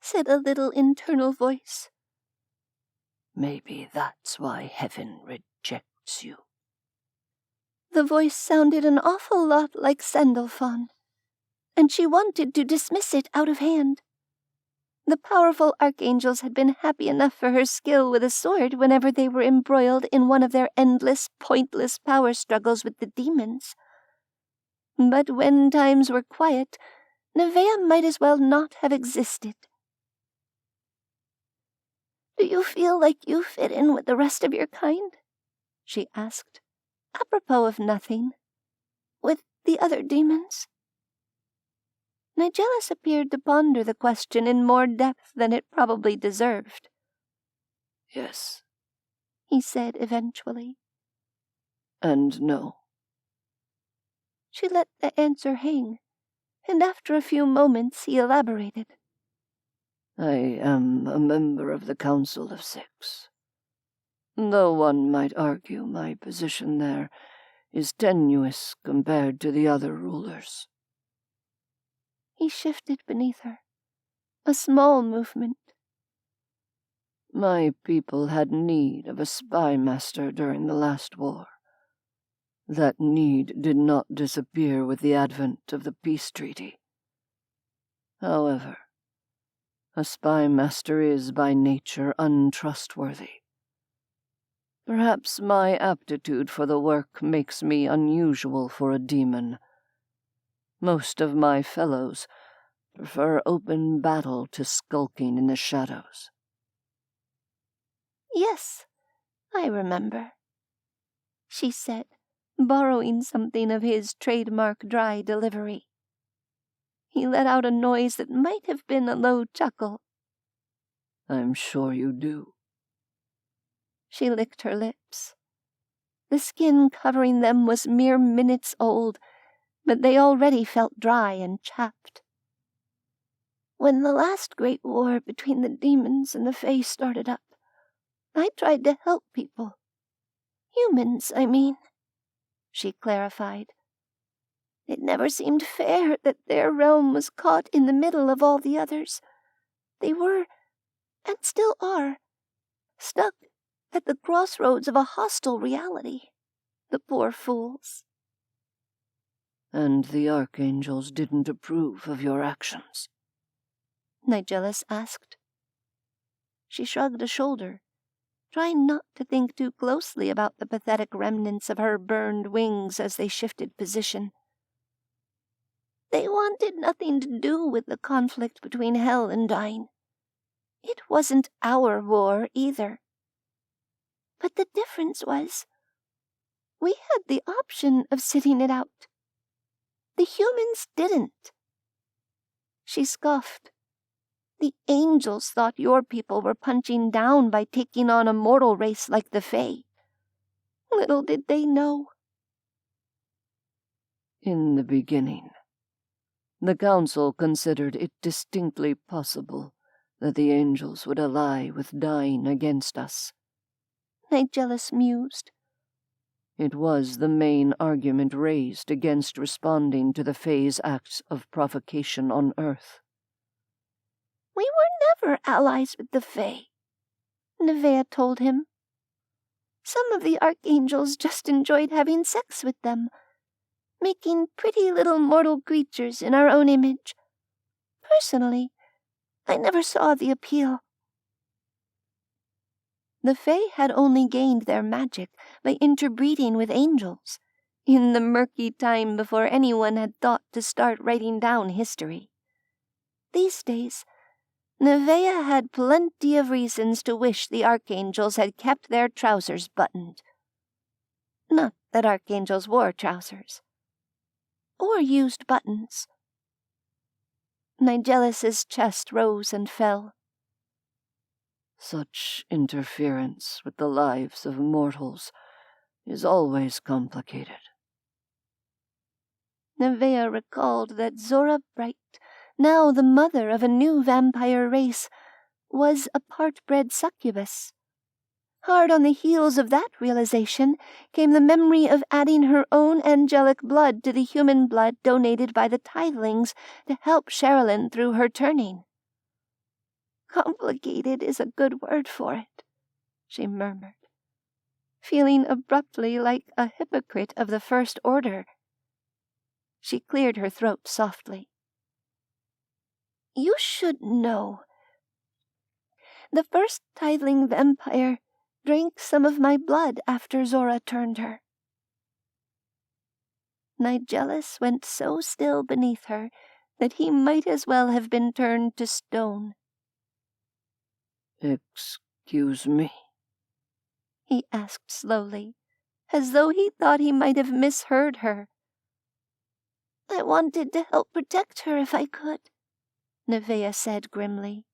said a little internal voice. "Maybe that's why heaven rejects you." The voice sounded an awful lot like Sandalphon, and she wanted to dismiss it out of hand. The powerful archangels had been happy enough for her skill with a sword whenever they were embroiled in one of their endless, pointless power struggles with the demons. But when times were quiet, Neveah might as well not have existed. "Do you feel like you fit in with the rest of your kind?" she asked, apropos of nothing. "With the other demons?" Nigellus appeared to ponder the question in more depth than it probably deserved. "Yes," he said eventually. "And no." She let the answer hang, and after a few moments he elaborated. "I am a member of the Council of Six, though one might argue my position there is tenuous compared to the other rulers." He shifted beneath her, a small movement. "My people had need of a spy master during the last war. That need did not disappear with the advent of the peace treaty. However, a spy master is by nature untrustworthy. Perhaps my aptitude for the work makes me unusual for a demon. Most of my fellows prefer open battle to skulking in the shadows." "Yes, I remember," she said, borrowing something of his trademark dry delivery. He let out a noise that might have been a low chuckle. "I'm sure you do." She licked her lips. The skin covering them was mere minutes old, but they already felt dry and chapped. "When the last great war between the demons and the Fae started up, I tried to help people. Humans, I mean," she clarified. "It never seemed fair that their realm was caught in the middle of all the others. They were, and still are, stuck at the crossroads of a hostile reality. The poor fools." "And the archangels didn't approve of your actions?" Nigellus asked. She shrugged a shoulder, trying not to think too closely about the pathetic remnants of her burned wings as they shifted position. "They wanted nothing to do with the conflict between Hell and Dhuinne. It wasn't our war either. But the difference was, we had the option of sitting it out. The humans didn't." She scoffed. The angels thought your people were punching down by taking on a mortal race like the Fae. Little did they know. In the beginning, the Council considered it distinctly possible that the angels would ally with Dhuinne against us. Nigellus mused. It was the main argument raised against responding to the Fae's acts of provocation on Earth. We were never allies with the Fae, Neveah told him. Some of the archangels just enjoyed having sex with them, making pretty little mortal creatures in our own image. Personally, I never saw the appeal. The Fae had only gained their magic by interbreeding with angels, in the murky time before anyone had thought to start writing down history. These days, Neveah had plenty of reasons to wish the archangels had kept their trousers buttoned. Not that archangels wore trousers, or used buttons. Nigellus's chest rose and fell. Such interference with the lives of mortals is always complicated. Neveah recalled that Zora Bright, now the mother of a new vampire race, was a part-bred succubus. Hard on the heels of that realization came the memory of adding her own angelic blood to the human blood donated by the Tithelings to help Sherilyn through her turning. Complicated is a good word for it, she murmured, feeling abruptly like a hypocrite of the First Order. She cleared her throat softly. You should know. The first Tithling vampire drank some of my blood after Zora turned her. Nigellus went so still beneath her that he might as well have been turned to stone. Excuse me? He asked slowly, as though he thought he might have misheard her. I wanted to help protect her if I could, Neveah said grimly.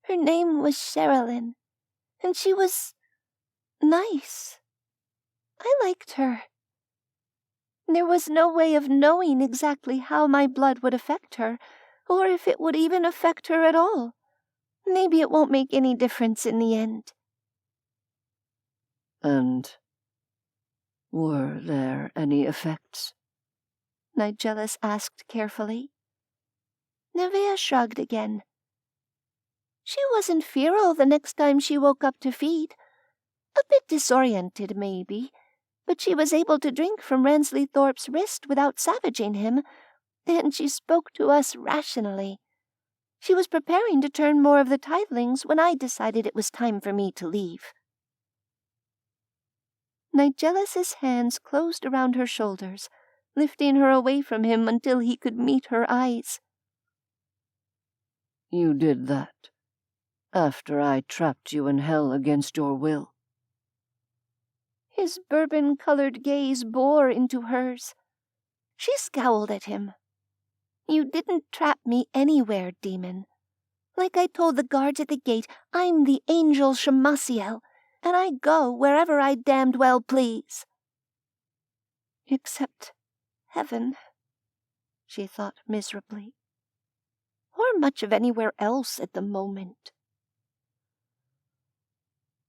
Her name was Sherilyn, and she was nice. I liked her. There was no way of knowing exactly how my blood would affect her, or if it would even affect her at all. Maybe it won't make any difference in the end. And were there any effects? Nigellus asked carefully. Neveah shrugged again. She wasn't feral the next time she woke up to feed. A bit disoriented, maybe, but she was able to drink from Ransley Thorpe's wrist without savaging him, and she spoke to us rationally. She was preparing to turn more of the Tithelings when I decided it was time for me to leave. Nigellus's hands closed around her shoulders, lifting her away from him until he could meet her eyes. You did that after I trapped you in hell against your will. His bourbon-colored gaze bore into hers. She scowled at him. You didn't trap me anywhere, demon. Like I told the guards at the gate, I'm the angel Shemasiel, and I go wherever I damned well please. Except heaven, she thought miserably. Or much of anywhere else at the moment.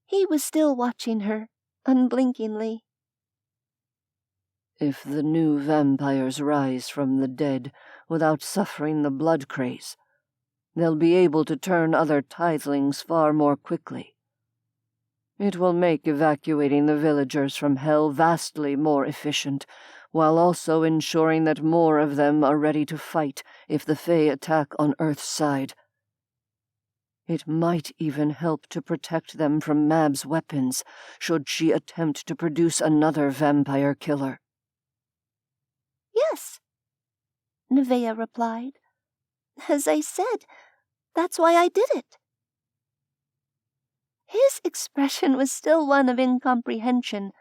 He was still watching her, unblinkingly. If the new vampires rise from the dead without suffering the blood craze, they'll be able to turn other Tithelings far more quickly. It will make evacuating the villagers from hell vastly more efficient, while also ensuring that more of them are ready to fight if the Fae attack on Earth's side. It might even help to protect them from Mab's weapons, should she attempt to produce another vampire killer. Yes, Neveah replied. As I said, that's why I did it. His expression was still one of incomprehension,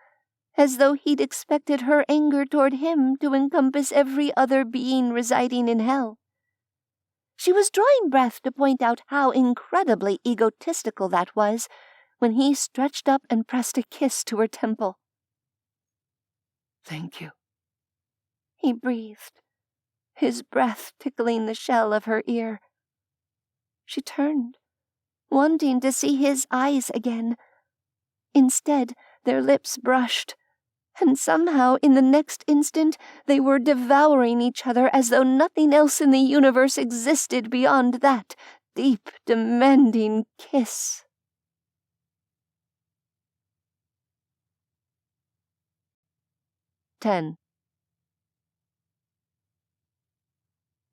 as though he'd expected her anger toward him to encompass every other being residing in hell. She was drawing breath to point out how incredibly egotistical that was when he stretched up and pressed a kiss to her temple. Thank you. He breathed, his breath tickling the shell of her ear. She turned, wanting to see his eyes again. Instead, their lips brushed, and somehow in the next instant they were devouring each other as though nothing else in the universe existed beyond that deep, demanding kiss. Ten.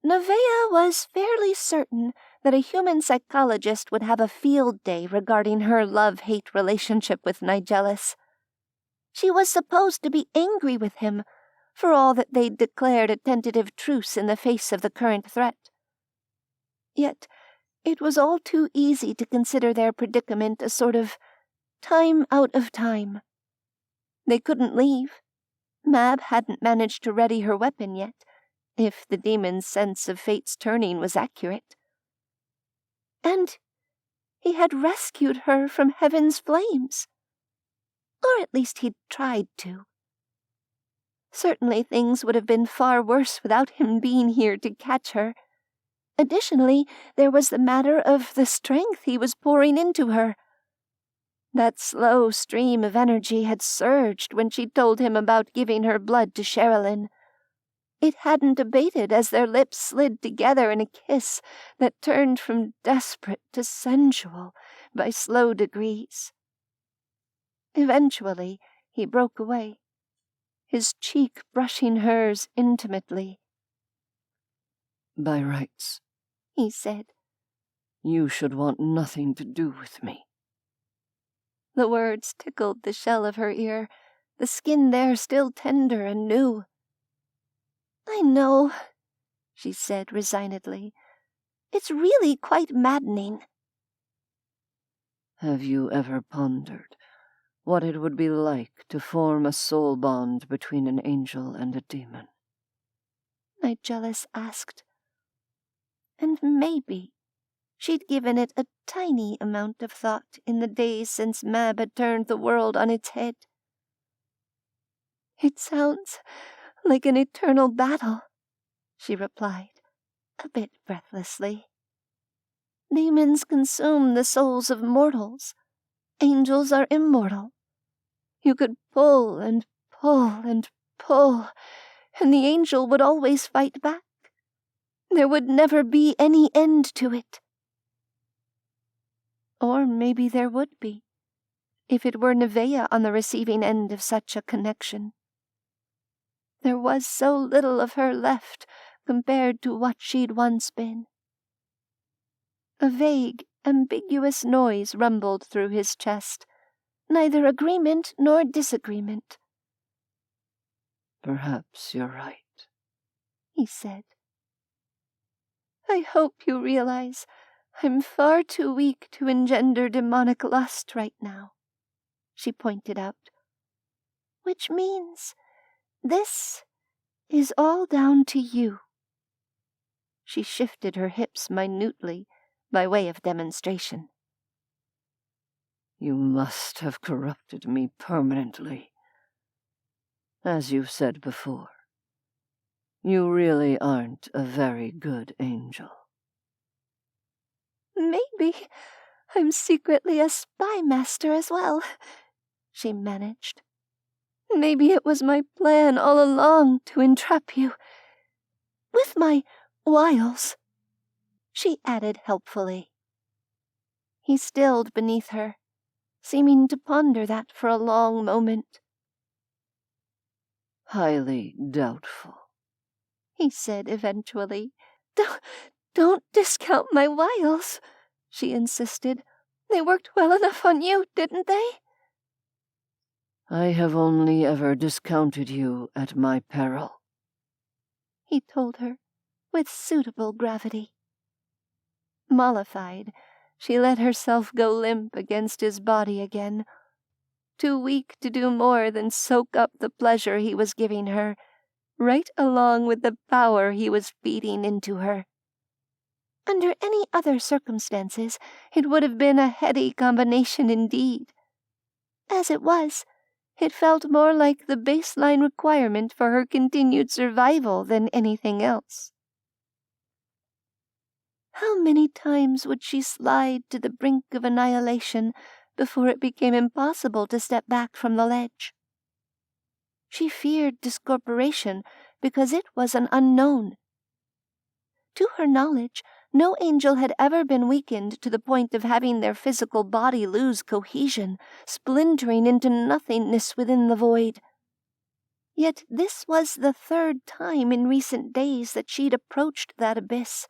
Neveah was fairly certain that a human psychologist would have a field day regarding her love-hate relationship with Nigellus. She was supposed to be angry with him, for all that they'd declared a tentative truce in the face of the current threat. Yet it was all too easy to consider their predicament a sort of time out of time. They couldn't leave. Mab hadn't managed to ready her weapon yet, if the demon's sense of fate's turning was accurate. And he had rescued her from heaven's flames. Or at least he'd tried to. Certainly things would have been far worse without him being here to catch her. Additionally, there was the matter of the strength he was pouring into her. That slow stream of energy had surged when she told him about giving her blood to Sherilyn. It hadn't abated as their lips slid together in a kiss that turned from desperate to sensual by slow degrees. Eventually, he broke away, his cheek brushing hers intimately. By rights, he said, you should want nothing to do with me. The words tickled the shell of her ear, the skin there still tender and new. I know, she said resignedly. It's really quite maddening. Have you ever pondered what it would be like to form a soul bond between an angel and a demon? Nigellus asked. And maybe she'd given it a tiny amount of thought in the days since Mab had turned the world on its head. It sounds like an eternal battle, she replied, a bit breathlessly. Demons consume the souls of mortals. Angels are immortal. You could pull and pull and pull, and the angel would always fight back. There would never be any end to it. Or maybe there would be, if it were Neveah on the receiving end of such a connection. There was so little of her left compared to what she'd once been. A vague, ambiguous noise rumbled through his chest, neither agreement nor disagreement. Perhaps you're right, he said. I hope you realize I'm far too weak to engender demonic lust right now, she pointed out. Which means this is all down to you. She shifted her hips minutely by way of demonstration. You must have corrupted me permanently. As you said before, you really aren't a very good angel. Maybe I'm secretly a spy master as well, she managed. Maybe it was my plan all along to entrap you. With my wiles, she added helpfully. He stilled beneath her, seeming to ponder that for a long moment. Highly doubtful, he said eventually. Don't discount my wiles, she insisted. They worked well enough on you, didn't they? I have only ever discounted you at my peril, he told her, with suitable gravity. Mollified, she let herself go limp against his body again, too weak to do more than soak up the pleasure he was giving her, right along with the power he was feeding into her. Under any other circumstances, it would have been a heady combination indeed. As it was, it felt more like the baseline requirement for her continued survival than anything else. How many times would she slide to the brink of annihilation before it became impossible to step back from the ledge? She feared discorporation because it was an unknown. To her knowledge, no angel had ever been weakened to the point of having their physical body lose cohesion, splintering into nothingness within the void. Yet this was the third time in recent days that she'd approached that abyss,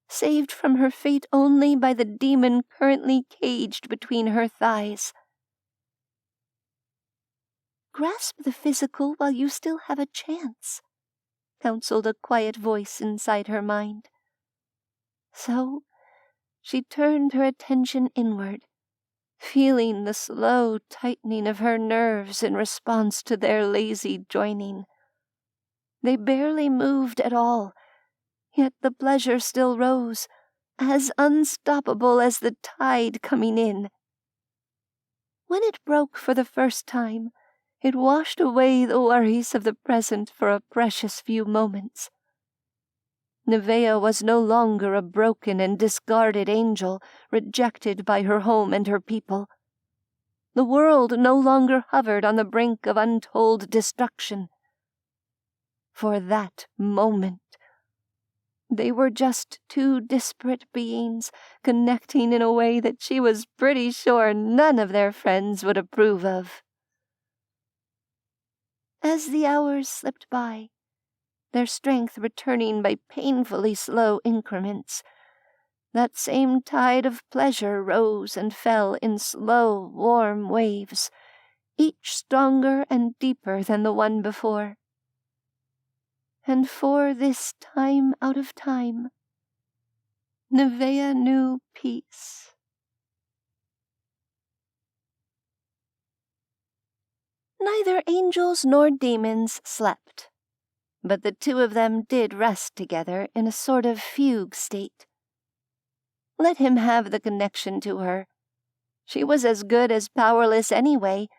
saved from her fate only by the demon currently caged between her thighs. "Grasp the physical while you still have a chance," counseled a quiet voice inside her mind. So she turned her attention inward, feeling the slow tightening of her nerves in response to their lazy joining. They barely moved at all, yet the pleasure still rose, as unstoppable as the tide coming in. When it broke for the first time, it washed away the worries of the present for a precious few moments. Neveah was no longer a broken and discarded angel, rejected by her home and her people. The world no longer hovered on the brink of untold destruction. For that moment, they were just two disparate beings connecting in a way that she was pretty sure none of their friends would approve of. As the hours slipped by, their strength returning by painfully slow increments, that same tide of pleasure rose and fell in slow, warm waves, each stronger and deeper than the one before. And for this time out of time, Neveah knew peace. Neither angels nor demons slept, but the two of them did rest together in a sort of fugue state. Let him have the connection to her. She was as good as powerless anyway,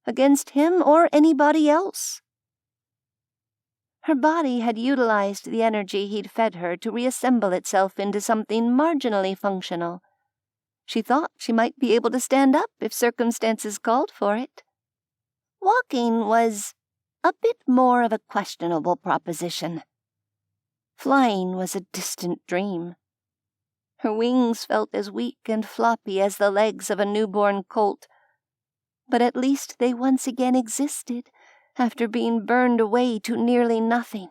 against him or anybody else. Her body had utilized the energy he'd fed her to reassemble itself into something marginally functional. She thought she might be able to stand up if circumstances called for it. Walking was a bit more of a questionable proposition. Flying was a distant dream. Her wings felt as weak and floppy as the legs of a newborn colt, but at least they once again existed after being burned away to nearly nothing.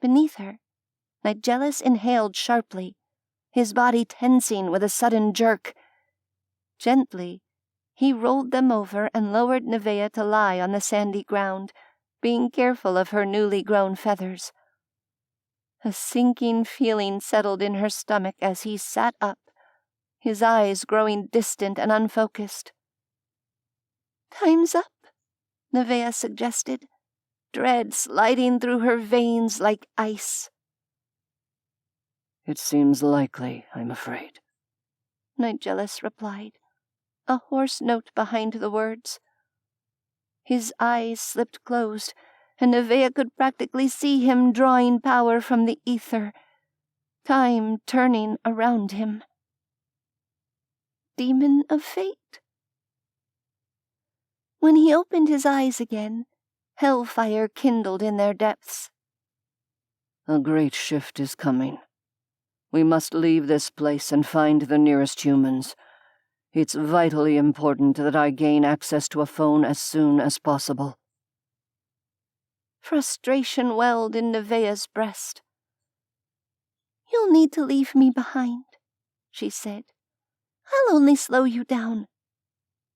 Beneath her, Nigellus inhaled sharply, his body tensing with a sudden jerk. Gently, he rolled them over and lowered Neveah to lie on the sandy ground, being careful of her newly grown feathers. A sinking feeling settled in her stomach as he sat up, his eyes growing distant and unfocused. "Time's up," Neveah suggested, dread sliding through her veins like ice. "It seems likely, I'm afraid," Nigellus replied, a hoarse note behind the words. His eyes slipped closed, and Neveah could practically see him drawing power from the ether, time turning around him. Demon of fate. When he opened his eyes again, hellfire kindled in their depths. "A great shift is coming. We must leave this place and find the nearest humans. It's vitally important that I gain access to a phone as soon as possible." Frustration welled in Neveah's breast. "You'll need to leave me behind," she said. "I'll only slow you down."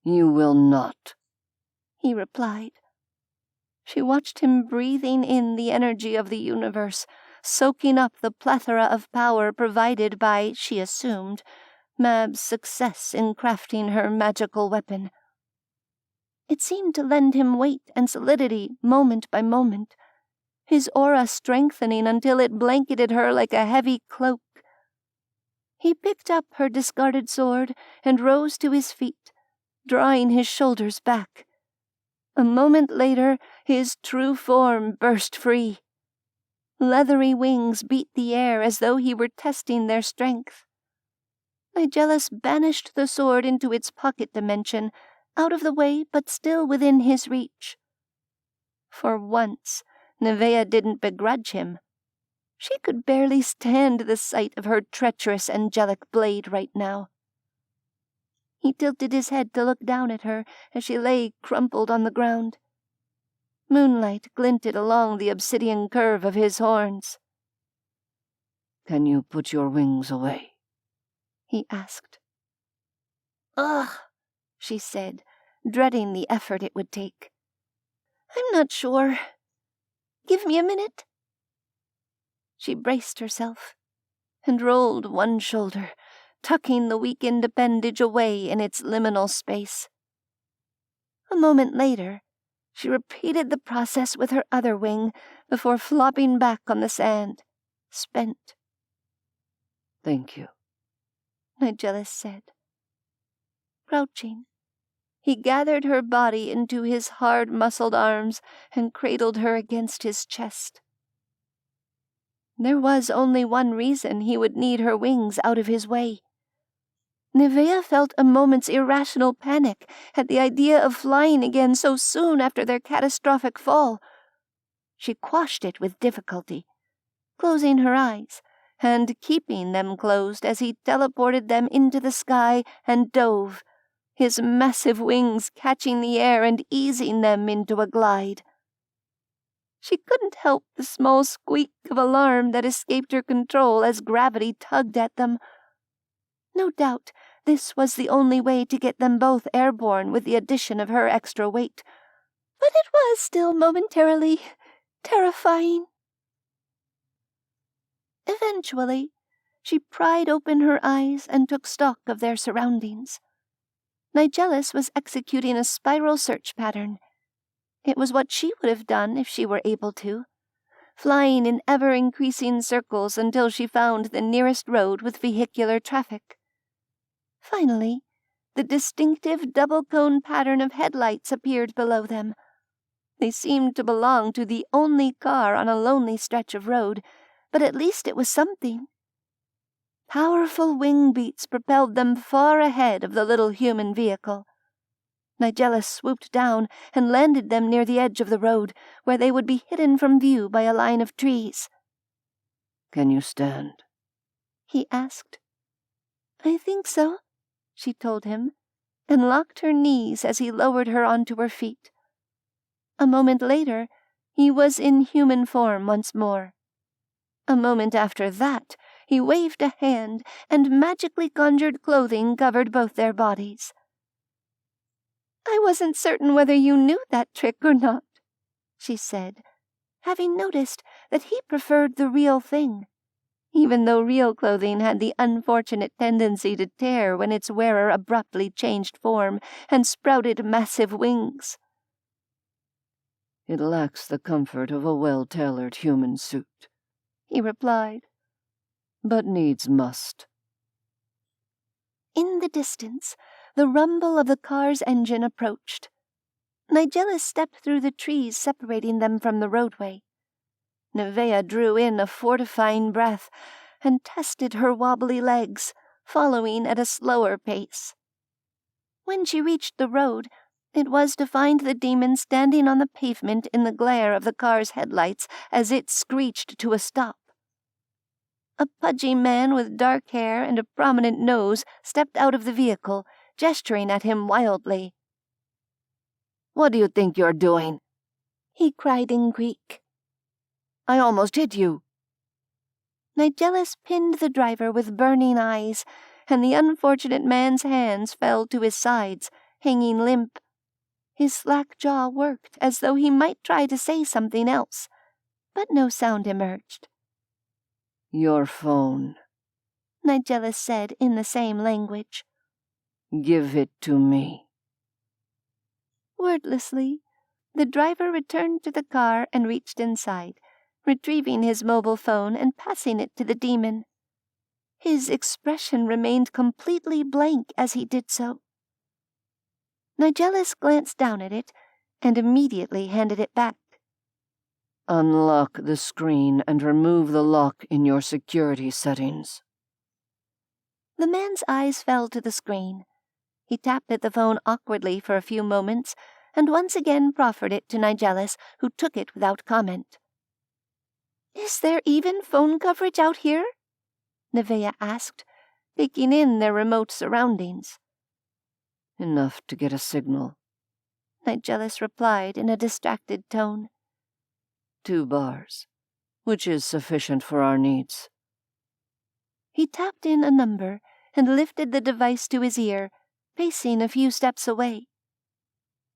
"You will not," he replied. She watched him breathing in the energy of the universe, soaking up the plethora of power provided by, she assumed, Mab's success in crafting her magical weapon. It seemed to lend him weight and solidity moment by moment, his aura strengthening until it blanketed her like a heavy cloak. He picked up her discarded sword and rose to his feet, drawing his shoulders back. A moment later, his true form burst free. Leathery wings beat the air as though he were testing their strength. Nigellus banished the sword into its pocket dimension, out of the way but still within his reach. For once, Neveah didn't begrudge him. She could barely stand the sight of her treacherous angelic blade right now. He tilted his head to look down at her as she lay crumpled on the ground. Moonlight glinted along the obsidian curve of his horns. "Can you put your wings away?" he asked. "Ugh," she said, dreading the effort it would take. "I'm not sure. Give me a minute." She braced herself and rolled one shoulder, tucking the weakened appendage away in its liminal space. A moment later, she repeated the process with her other wing before flopping back on the sand, spent. "Thank you," Nigellus said. Crouching, he gathered her body into his hard-muscled arms and cradled her against his chest. There was only one reason he would need her wings out of his way. Neveah felt a moment's irrational panic at the idea of flying again so soon after their catastrophic fall. She quashed it with difficulty, closing her eyes and keeping them closed as he teleported them into the sky and dove, his massive wings catching the air and easing them into a glide. She couldn't help the small squeak of alarm that escaped her control as gravity tugged at them. No doubt this was the only way to get them both airborne with the addition of her extra weight, but it was still momentarily terrifying. Eventually, she pried open her eyes and took stock of their surroundings. Nigellus was executing a spiral search pattern. It was what she would have done if she were able to, flying in ever-increasing circles until she found the nearest road with vehicular traffic. Finally, the distinctive double-cone pattern of headlights appeared below them. They seemed to belong to the only car on a lonely stretch of road, but at least it was something. Powerful wing beats propelled them far ahead of the little human vehicle. Nigellus swooped down and landed them near the edge of the road, where they would be hidden from view by a line of trees. "Can you stand?" he asked. "I think so," she told him, and locked her knees as he lowered her onto her feet. A moment later, he was in human form once more. A moment after that, he waved a hand and magically conjured clothing covered both their bodies. "I wasn't certain whether you knew that trick or not," she said, having noticed that he preferred the real thing, even though real clothing had the unfortunate tendency to tear when its wearer abruptly changed form and sprouted massive wings. "It lacks the comfort of a well-tailored human suit," he replied. "But needs must." In the distance, the rumble of the car's engine approached. Nigellus stepped through the trees separating them from the roadway. Neveah drew in a fortifying breath and tested her wobbly legs, following at a slower pace. When she reached the road, it was to find the demon standing on the pavement in the glare of the car's headlights as it screeched to a stop. A pudgy man with dark hair and a prominent nose stepped out of the vehicle, gesturing at him wildly. "What do you think you're doing?" he cried in Greek. "I almost hit you." Nigellus pinned the driver with burning eyes, and the unfortunate man's hands fell to his sides, hanging limp. His slack jaw worked as though he might try to say something else, but no sound emerged. "Your phone," Nigellus said in the same language. "Give it to me." Wordlessly, the driver returned to the car and reached inside, retrieving his mobile phone and passing it to the demon. His expression remained completely blank as he did so. Nigellus glanced down at it and immediately handed it back. Unlock the screen and remove the lock in your security settings. The man's eyes fell to the screen. He tapped at the phone awkwardly for a few moments and once again proffered it to Nigellus, who took it without comment. "Is there even phone coverage out here?" Neveah asked, taking in their remote surroundings. Enough to get a signal, Nigellus replied in a distracted tone. 2 bars, which is sufficient for our needs. He tapped in a number and lifted the device to his ear, pacing a few steps away.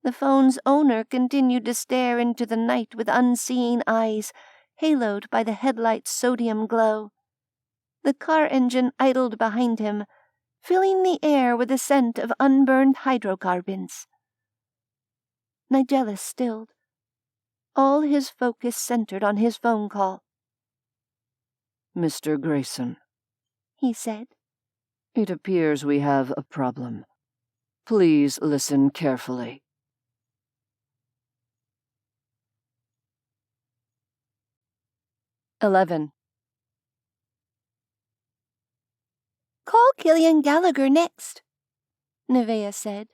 The phone's owner continued to stare into the night with unseeing eyes, haloed by the headlight's sodium glow. The car engine idled behind him, filling the air with the scent of unburned hydrocarbons. Nigellus stilled. All his focus centered on his phone call. "Mr. Grayson," he said. "It appears we have a problem. Please listen carefully." "11. "Call Killian Gallagher next," Neveah said,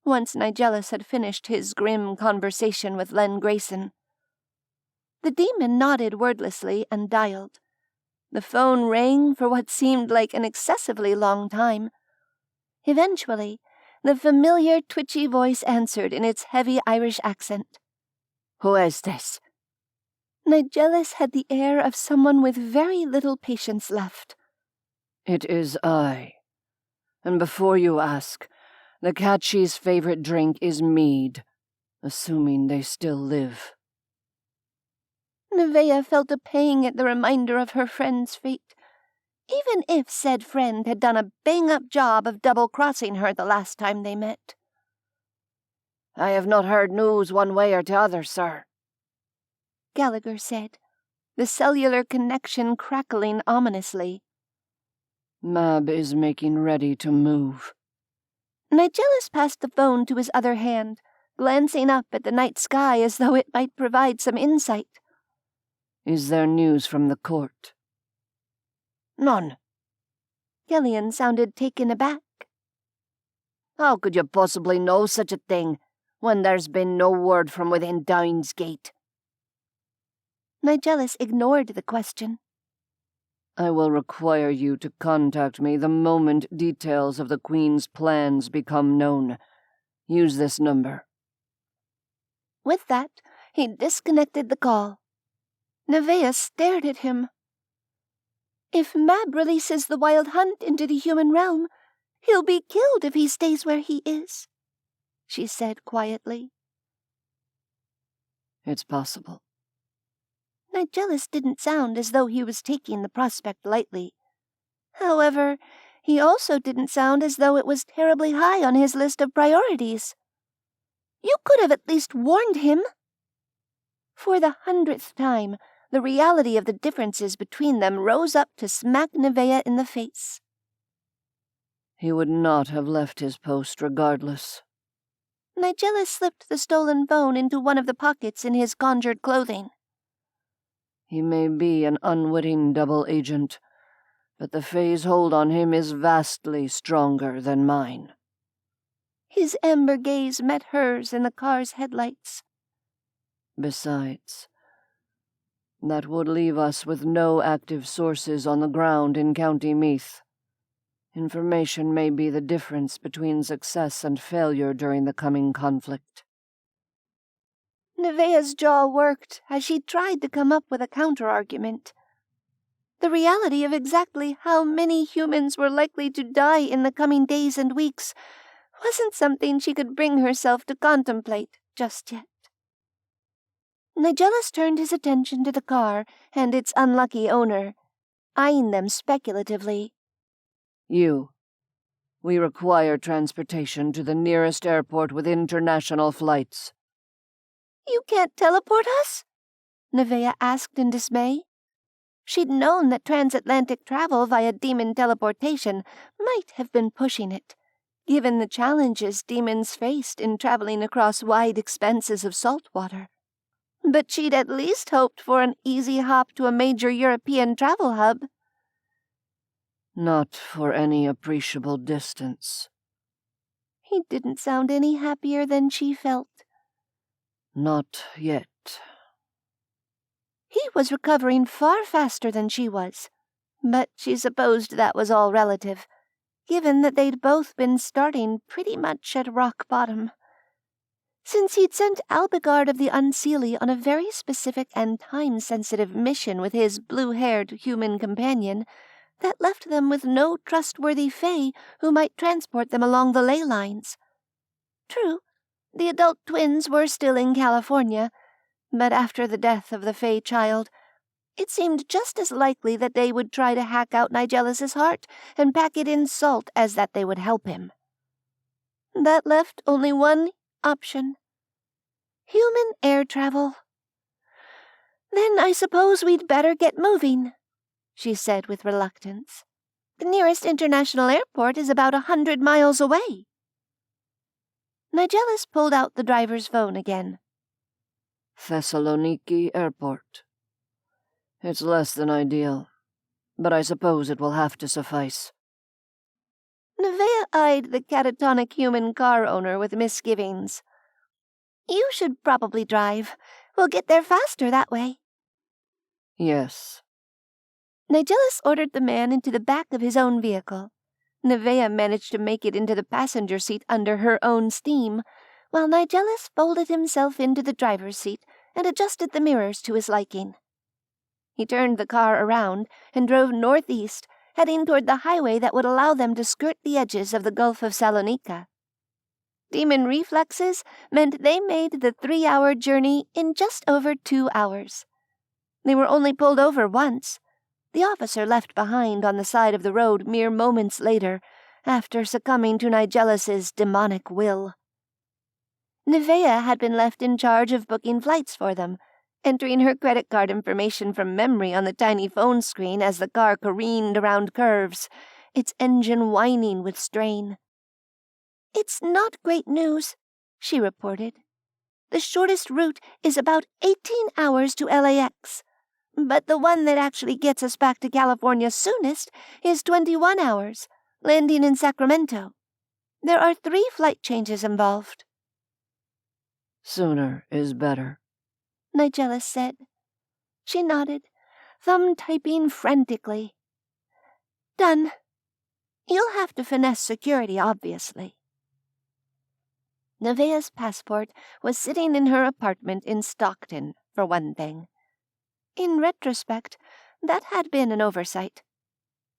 once Nigellus had finished his grim conversation with Len Grayson. The demon nodded wordlessly and dialed. The phone rang for what seemed like an excessively long time. Eventually, the familiar twitchy voice answered in its heavy Irish accent. "Who is this?" Nigellus had the air of someone with very little patience left. "It is I. And before you ask, the Catchies' favorite drink is mead, assuming they still live." Neveah felt a pang at the reminder of her friend's fate, even if said friend had done a bang-up job of double-crossing her the last time they met. "I have not heard news one way or t'other, sir," Gallagher said, the cellular connection crackling ominously. "Mab is making ready to move." Nigellus passed the phone to his other hand, glancing up at the night sky as though it might provide some insight. "Is there news from the court?" "None." Killian sounded taken aback. "How could you possibly know such a thing, when there's been no word from within Dhuinne's gate?" Nigellus ignored the question. "I will require you to contact me the moment details of the Queen's plans become known. Use this number." With that, he disconnected the call. Neveah stared at him. "If Mab releases the wild hunt into the human realm, he'll be killed if he stays where he is," she said quietly. "It's possible." Nigellus didn't sound as though he was taking the prospect lightly. However, he also didn't sound as though it was terribly high on his list of priorities. "You could have at least warned him." For the 100th time, the reality of the differences between them rose up to smack Neveah in the face. "He would not have left his post regardless." Nigellus slipped the stolen phone into one of the pockets in his conjured clothing. "He may be an unwitting double agent, but the Fae's hold on him is vastly stronger than mine." His amber gaze met hers in the car's headlights. "Besides, that would leave us with no active sources on the ground in County Meath. Information may be the difference between success and failure during the coming conflict." Neveah's jaw worked as she tried to come up with a counter-argument. The reality of exactly how many humans were likely to die in the coming days and weeks wasn't something she could bring herself to contemplate just yet. Nigellus turned his attention to the car and its unlucky owner, eyeing them speculatively. "You. We require transportation to the nearest airport with international flights." "You can't teleport us?" Neveah asked in dismay. She'd known that transatlantic travel via demon teleportation might have been pushing it, given the challenges demons faced in traveling across wide expanses of salt water. But she'd at least hoped for an easy hop to a major European travel hub. Not for any appreciable distance. He didn't sound any happier than she felt. Not yet. He was recovering far faster than she was, but she supposed that was all relative, given that they'd both been starting pretty much at rock bottom. Since he'd sent Albigard of the Unseelie on a very specific and time-sensitive mission with his blue-haired human companion, that left them with no trustworthy fae who might transport them along the ley lines. True, the adult twins were still in California, but after the death of the fae child, it seemed just as likely that they would try to hack out Nigellus's heart and pack it in salt as that they would help him. That left only one option: human air travel. "Then I suppose we'd better get moving," she said with reluctance. "The nearest international airport is about 100 miles away." Nigellus pulled out the driver's phone again. Thessaloniki Airport. It's less than ideal, but I suppose it will have to suffice. Neveah eyed the catatonic human car owner with misgivings. "You should probably drive. We'll get there faster that way." Yes. Nigellus ordered the man into the back of his own vehicle. Neveah managed to make it into the passenger seat under her own steam, while Nigellus folded himself into the driver's seat and adjusted the mirrors to his liking. He turned the car around and drove northeast, heading toward the highway that would allow them to skirt the edges of the Gulf of Salonika. Demon reflexes meant they made the 3-hour journey in just over 2 hours. They were only pulled over once. The officer left behind on the side of the road mere moments later, after succumbing to Nigellus's demonic will. Neveah had been left in charge of booking flights for them, entering her credit card information from memory on the tiny phone screen as the car careened around curves, its engine whining with strain. "It's not great news," she reported. "The shortest route is about 18 hours to LAX, but the one that actually gets us back to California soonest is 21 hours, landing in Sacramento. There are 3 flight changes involved." Sooner is better, Nigellus said. She nodded, thumb typing frantically. "Done. You'll have to finesse security, obviously." Neveah's passport was sitting in her apartment in Stockton, for one thing. In retrospect, that had been an oversight.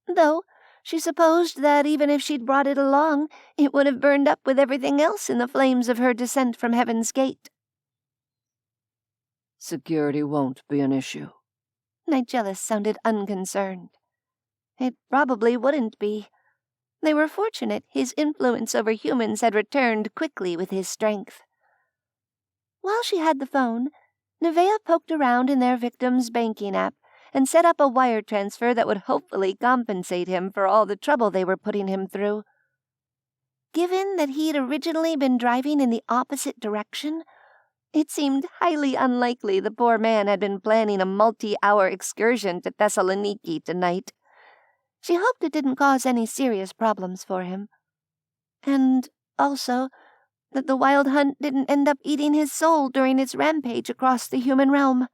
Though, she supposed that even if she'd brought it along, it would have burned up with everything else in the flames of her descent from Heaven's Gate. Security won't be an issue. Nigellus sounded unconcerned. It probably wouldn't be. They were fortunate his influence over humans had returned quickly with his strength. While she had the phone, Neveah poked around in their victim's banking app and set up a wire transfer that would hopefully compensate him for all the trouble they were putting him through. Given that he'd originally been driving in the opposite direction, it seemed highly unlikely the poor man had been planning a multi-hour excursion to Thessaloniki tonight. She hoped it didn't cause any serious problems for him. And, also, that the wild hunt didn't end up eating his soul during its rampage across the human realm.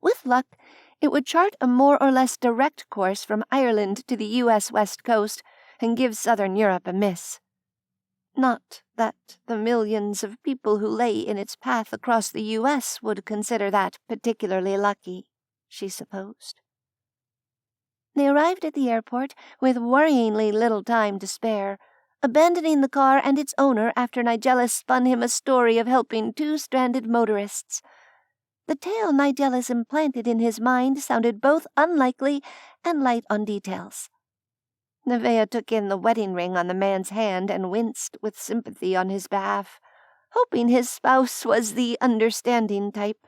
With luck, it would chart a more or less direct course from Ireland to the U.S. West Coast and give Southern Europe a miss. Not that the millions of people who lay in its path across the U.S. would consider that particularly lucky, she supposed. They arrived at the airport with worryingly little time to spare, abandoning the car and its owner after Nigellus spun him a story of helping 2 stranded motorists. The tale Nigellus implanted in his mind sounded both unlikely and light on details. Neveah took in the wedding ring on the man's hand and winced with sympathy on his behalf, hoping his spouse was the understanding type.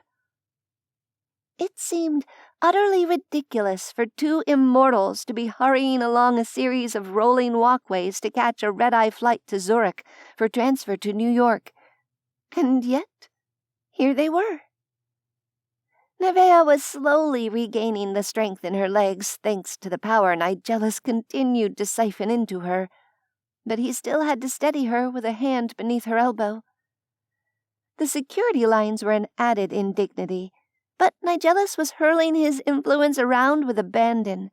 It seemed utterly ridiculous for two immortals to be hurrying along a series of rolling walkways to catch a red-eye flight to Zurich for transfer to New York. And yet, here they were. Neveah was slowly regaining the strength in her legs thanks to the power Nigellus continued to siphon into her, but he still had to steady her with a hand beneath her elbow. The security lines were an added indignity, but Nigellus was hurling his influence around with abandon.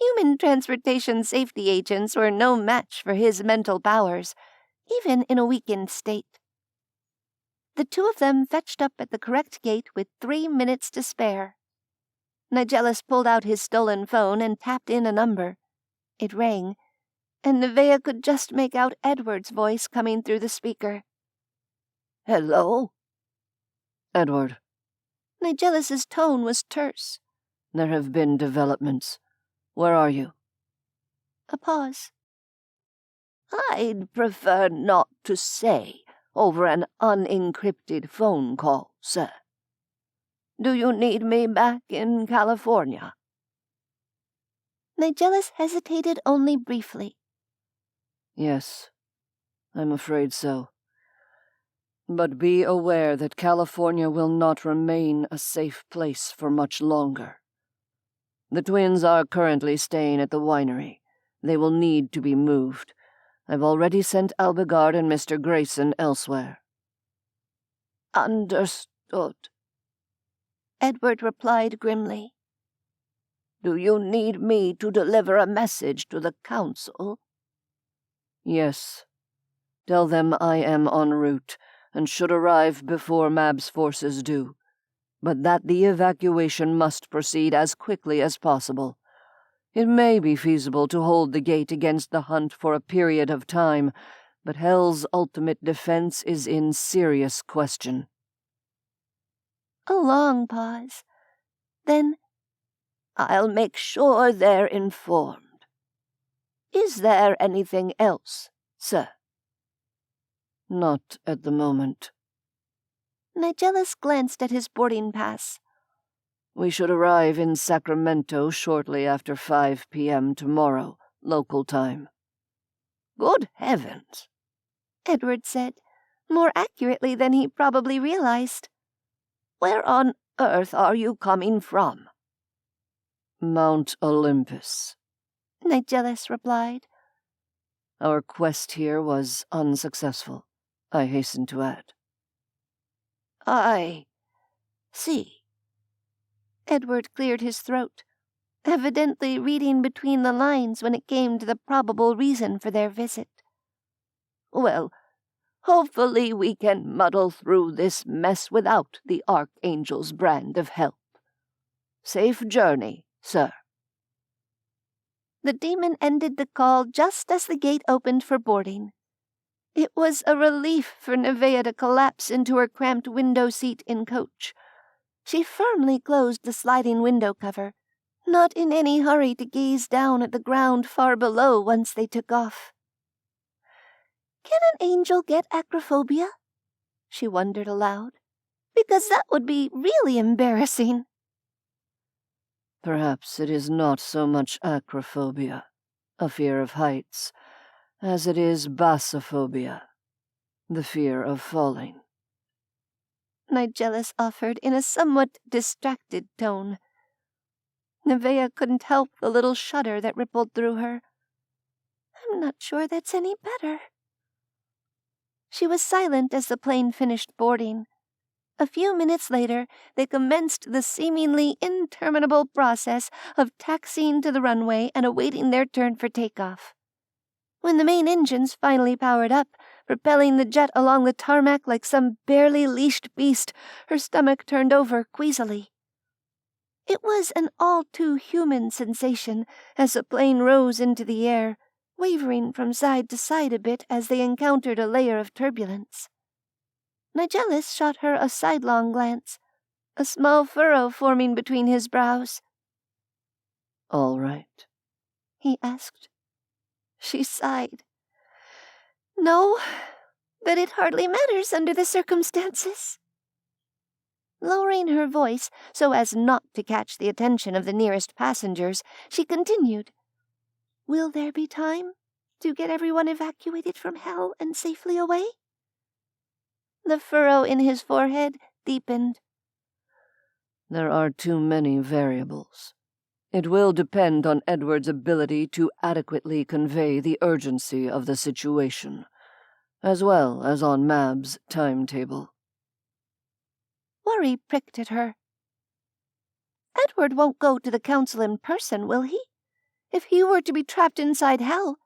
Human transportation safety agents were no match for his mental powers, even in a weakened state. The two of them fetched up at the correct gate with 3 minutes to spare. Nigellus pulled out his stolen phone and tapped in a number. It rang, and Neveah could just make out Edward's voice coming through the speaker. "Hello?" "Edward." Nigellus's tone was terse. "There have been developments. Where are you?" A pause. "I'd prefer not to say over an unencrypted phone call, sir. Do you need me back in California?" Nigellus hesitated only briefly. "Yes, I'm afraid so. But be aware that California will not remain a safe place for much longer. The twins are currently staying at the winery. They will need to be moved. I've already sent Albigard and Mr. Grayson elsewhere." "Understood," Edward replied grimly. "Do you need me to deliver a message to the council?" "Yes. Tell them I am en route and should arrive before Mab's forces do, but that the evacuation must proceed as quickly as possible. It may be feasible to hold the gate against the hunt for a period of time, but Hell's ultimate defense is in serious question." A long pause. Then, "I'll make sure they're informed. Is there anything else, sir?" "Not at the moment." Nigellus glanced at his boarding pass. "We should arrive in Sacramento shortly after 5 p.m. tomorrow, local time." "Good heavens," Edward said, more accurately than he probably realized. "Where on earth are you coming from?" "Mount Olympus," Nigellus replied. "Our quest here was unsuccessful, I hasten to add." "I see." Edward cleared his throat, evidently reading between the lines when it came to the probable reason for their visit. "Well, hopefully we can muddle through this mess without the Archangel's brand of help. Safe journey, sir." The demon ended the call just as the gate opened for boarding. It was a relief for Neveah to collapse into her cramped window seat in coach. She firmly closed the sliding window cover, not in any hurry to gaze down at the ground far below once they took off. Can an angel get acrophobia? She wondered aloud. Because that would be really embarrassing. Perhaps it is not so much acrophobia, a fear of heights, as it is bassophobia, the fear of falling. Nigellus offered in a somewhat distracted tone. Neveah couldn't help the little shudder that rippled through her. I'm not sure that's any better. She was silent as the plane finished boarding. A few minutes later, they commenced the seemingly interminable process of taxiing to the runway and awaiting their turn for takeoff. When the main engines finally powered up, propelling the jet along the tarmac like some barely leashed beast, her stomach turned over queasily. It was an all-too-human sensation as the plane rose into the air, wavering from side to side a bit as they encountered a layer of turbulence. Nigellus shot her a sidelong glance, a small furrow forming between his brows. "All right?" he asked. She sighed. "No, but it hardly matters under the circumstances." Lowering her voice so as not to catch the attention of the nearest passengers, she continued, "Will there be time to get everyone evacuated from hell and safely away?" The furrow in his forehead deepened. There are too many variables. It will depend on Edward's ability to adequately convey the urgency of the situation, as well as on Mab's timetable. Worry pricked at her. Edward won't go to the council in person, will he? If he were to be trapped inside hell.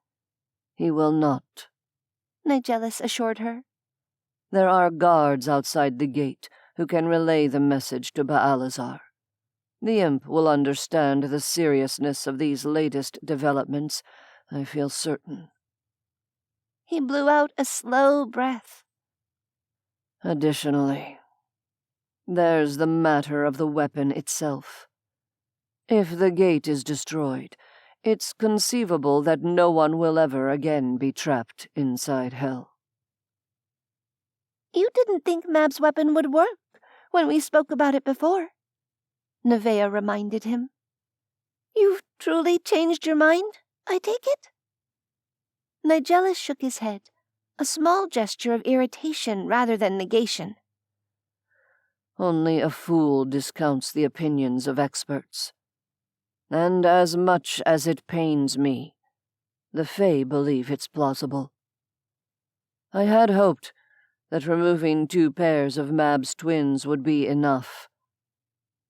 He will not, Nigellus assured her. There are guards outside the gate who can relay the message to Baalazar. The imp will understand the seriousness of these latest developments, I feel certain. He blew out a slow breath. Additionally, there's the matter of the weapon itself. If the gate is destroyed, it's conceivable that no one will ever again be trapped inside hell. You didn't think Mab's weapon would work when we spoke about it before, Neveah reminded him. You've truly changed your mind, I take it? Nigellus shook his head, a small gesture of irritation rather than negation. Only a fool discounts the opinions of experts. And as much as it pains me, the Fae believe it's plausible. I had hoped that removing 2 pairs of Mab's twins would be enough,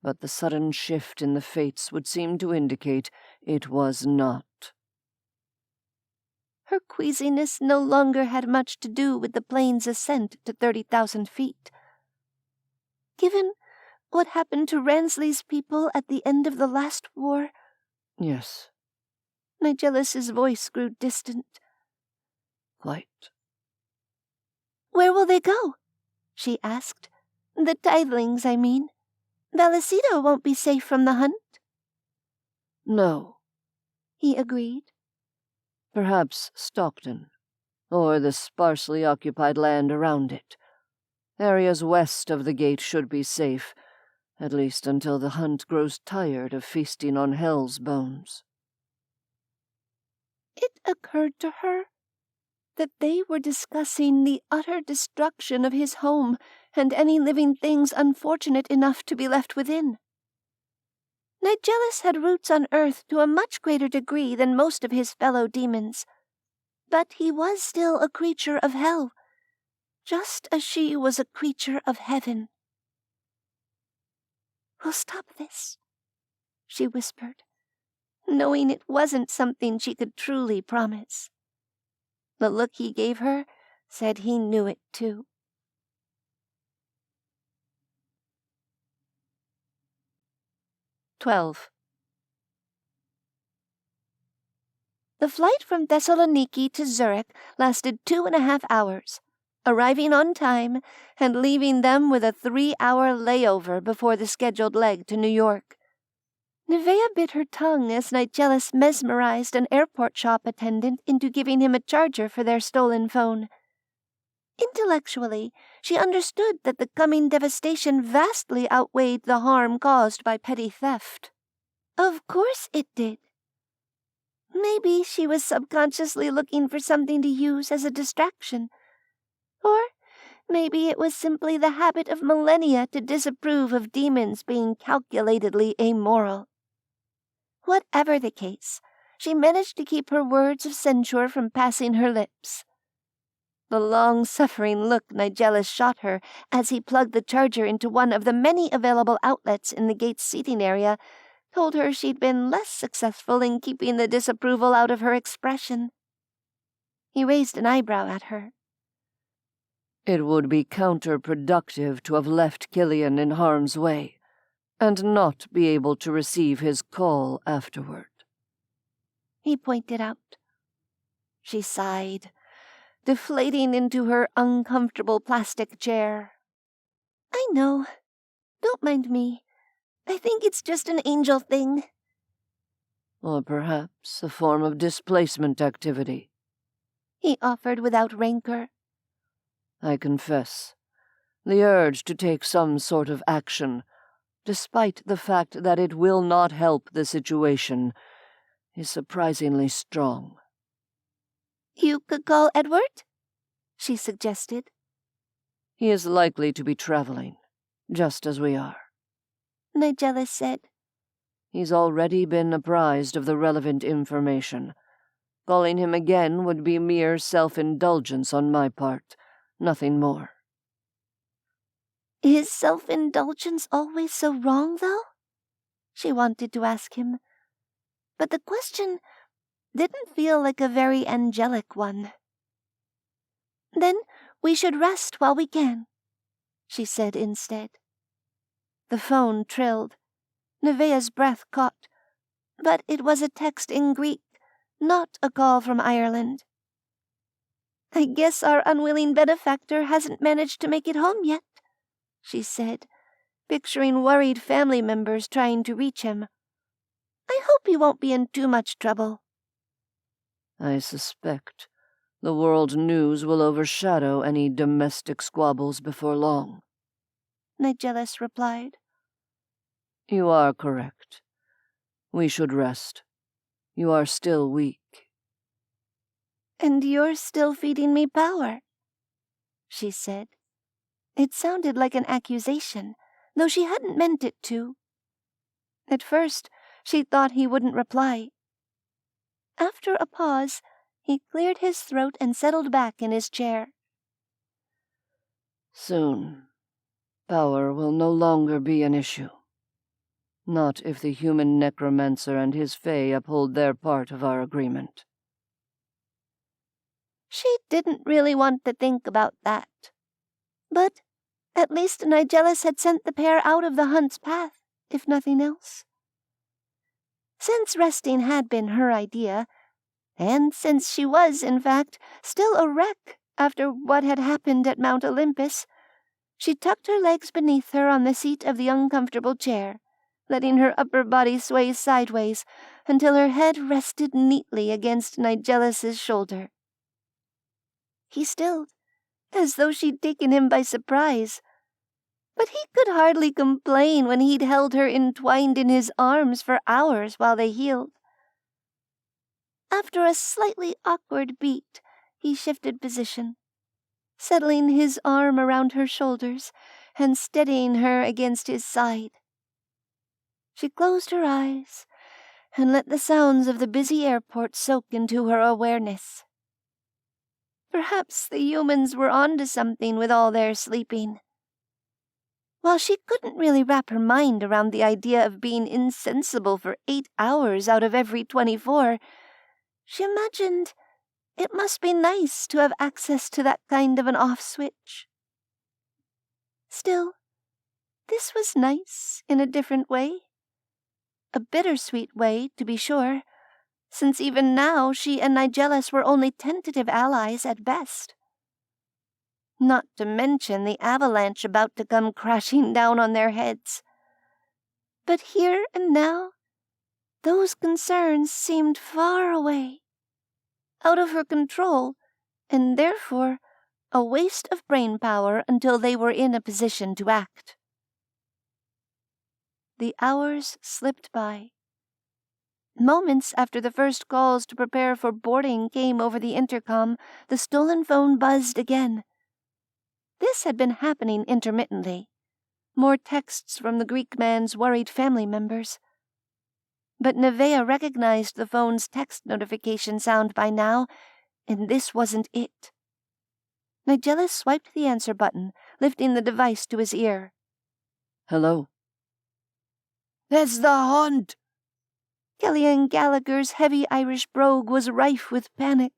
but the sudden shift in the fates would seem to indicate it was not. Her queasiness no longer had much to do with the plane's ascent to 30,000 feet. Given what happened to Ransley's people at the end of the last war? Yes. Nigellus's voice grew distant. Quite. Where will they go? She asked. The tidelings, I mean. Vallecito won't be safe from the hunt. No, he agreed. Perhaps Stockton, or the sparsely occupied land around it. Areas west of the gate should be safe, at least until the hunt grows tired of feasting on hell's bones. It occurred to her that they were discussing the utter destruction of his home and any living things unfortunate enough to be left within. Nigellus had roots on Earth to a much greater degree than most of his fellow demons, but he was still a creature of hell, just as she was a creature of heaven. "We'll stop this," she whispered, knowing it wasn't something she could truly promise. The look he gave her said he knew it too. 12. The flight from Thessaloniki to Zurich lasted 2.5 hours, arriving on time and leaving them with a 3-hour layover before the scheduled leg to New York. Neveah bit her tongue as Nigellus mesmerized an airport shop attendant into giving him a charger for their stolen phone. Intellectually, she understood that the coming devastation vastly outweighed the harm caused by petty theft. Of course it did. Maybe she was subconsciously looking for something to use as a distraction. Or maybe it was simply the habit of millennia to disapprove of demons being calculatedly amoral. Whatever the case, she managed to keep her words of censure from passing her lips. The long-suffering look Nigellus shot her as he plugged the charger into one of the many available outlets in the gate's seating area told her she'd been less successful in keeping the disapproval out of her expression. He raised an eyebrow at her. It would be counterproductive to have left Killian in harm's way, and not be able to receive his call afterward. He pointed out. She sighed, deflating into her uncomfortable plastic chair. I know. Don't mind me. I think it's just an angel thing. Or perhaps a form of displacement activity, he offered without rancor. I confess, The urge to take some sort of action, despite the fact that it will not help the situation, is surprisingly strong. You could call Edward? She suggested. He is likely to be traveling, just as we are, Nigellus said. He's already been apprised of the relevant information. Calling him again would be mere self-indulgence on my part, nothing more. Is self-indulgence always so wrong, though? She wanted to ask him, but the question didn't feel like a very angelic one. Then we should rest while we can, she said instead. The phone trilled. Neveah's breath caught, but it was a text in Greek, not a call from Ireland. I guess our unwilling benefactor hasn't managed to make it home yet, she said, picturing worried family members trying to reach him. I hope he won't be in too much trouble. I suspect the world news will overshadow any domestic squabbles before long, Nigellus replied. You are correct. We should rest. You are still weak. And you're still feeding me power, she said. It sounded like an accusation, though she hadn't meant it to. At first, she thought he wouldn't reply. After a pause, he cleared his throat and settled back in his chair. Soon, power will no longer be an issue. Not if the human necromancer and his fae uphold their part of our agreement. She didn't really want to think about that. But at least Nigellus had sent the pair out of the hunt's path, if nothing else. Since resting had been her idea, and since she was, in fact, still a wreck after what had happened at Mount Olympus, she tucked her legs beneath her on the seat of the uncomfortable chair, letting her upper body sway sideways until her head rested neatly against Nigellus's shoulder. He stilled, as though she'd taken him by surprise, but he could hardly complain when he'd held her entwined in his arms for hours while they healed. After a slightly awkward beat, he shifted position, settling his arm around her shoulders and steadying her against his side. She closed her eyes and let the sounds of the busy airport soak into her awareness. Perhaps the humans were onto something with all their sleeping. While she couldn't really wrap her mind around the idea of being insensible for 8 hours out of every 24, she imagined it must be nice to have access to that kind of an off switch. Still, this was nice in a different way. A bittersweet way, to be sure, since even now she and Nigellus were only tentative allies at best. Not to mention the avalanche about to come crashing down on their heads. But here and now, those concerns seemed far away, out of her control, and therefore a waste of brain power until they were in a position to act. The hours slipped by. Moments after the first calls to prepare for boarding came over the intercom, the stolen phone buzzed again. This had been happening intermittently. More texts from the Greek man's worried family members. But Neveah recognized the phone's text notification sound by now, and this wasn't it. Nigellus swiped the answer button, lifting the device to his ear. Hello? It's the hunt! Kellyanne Gallagher's heavy Irish brogue was rife with panic.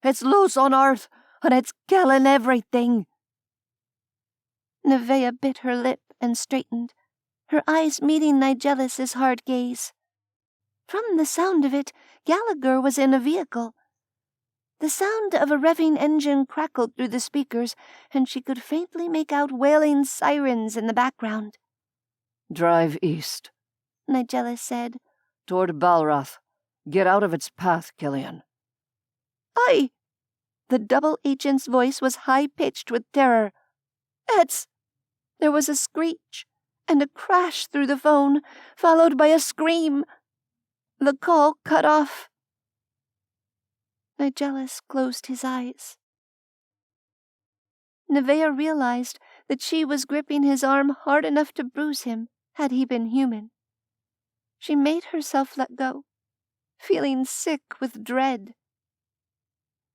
It's loose on Earth, and it's killing everything. Neveah bit her lip and straightened, her eyes meeting Nigellus's hard gaze. From the sound of it, Gallagher was in a vehicle. The sound of a revving engine crackled through the speakers, and she could faintly make out wailing sirens in the background. Drive east, Nigellus said. Toward Balrath. Get out of its path, Kellyanne. Aye! The double agent's voice was high-pitched with terror. Eds! There was a screech and a crash through the phone, followed by a scream. The call cut off. Nigellus closed his eyes. Neveah realized that she was gripping his arm hard enough to bruise him had he been human. She made herself let go, feeling sick with dread.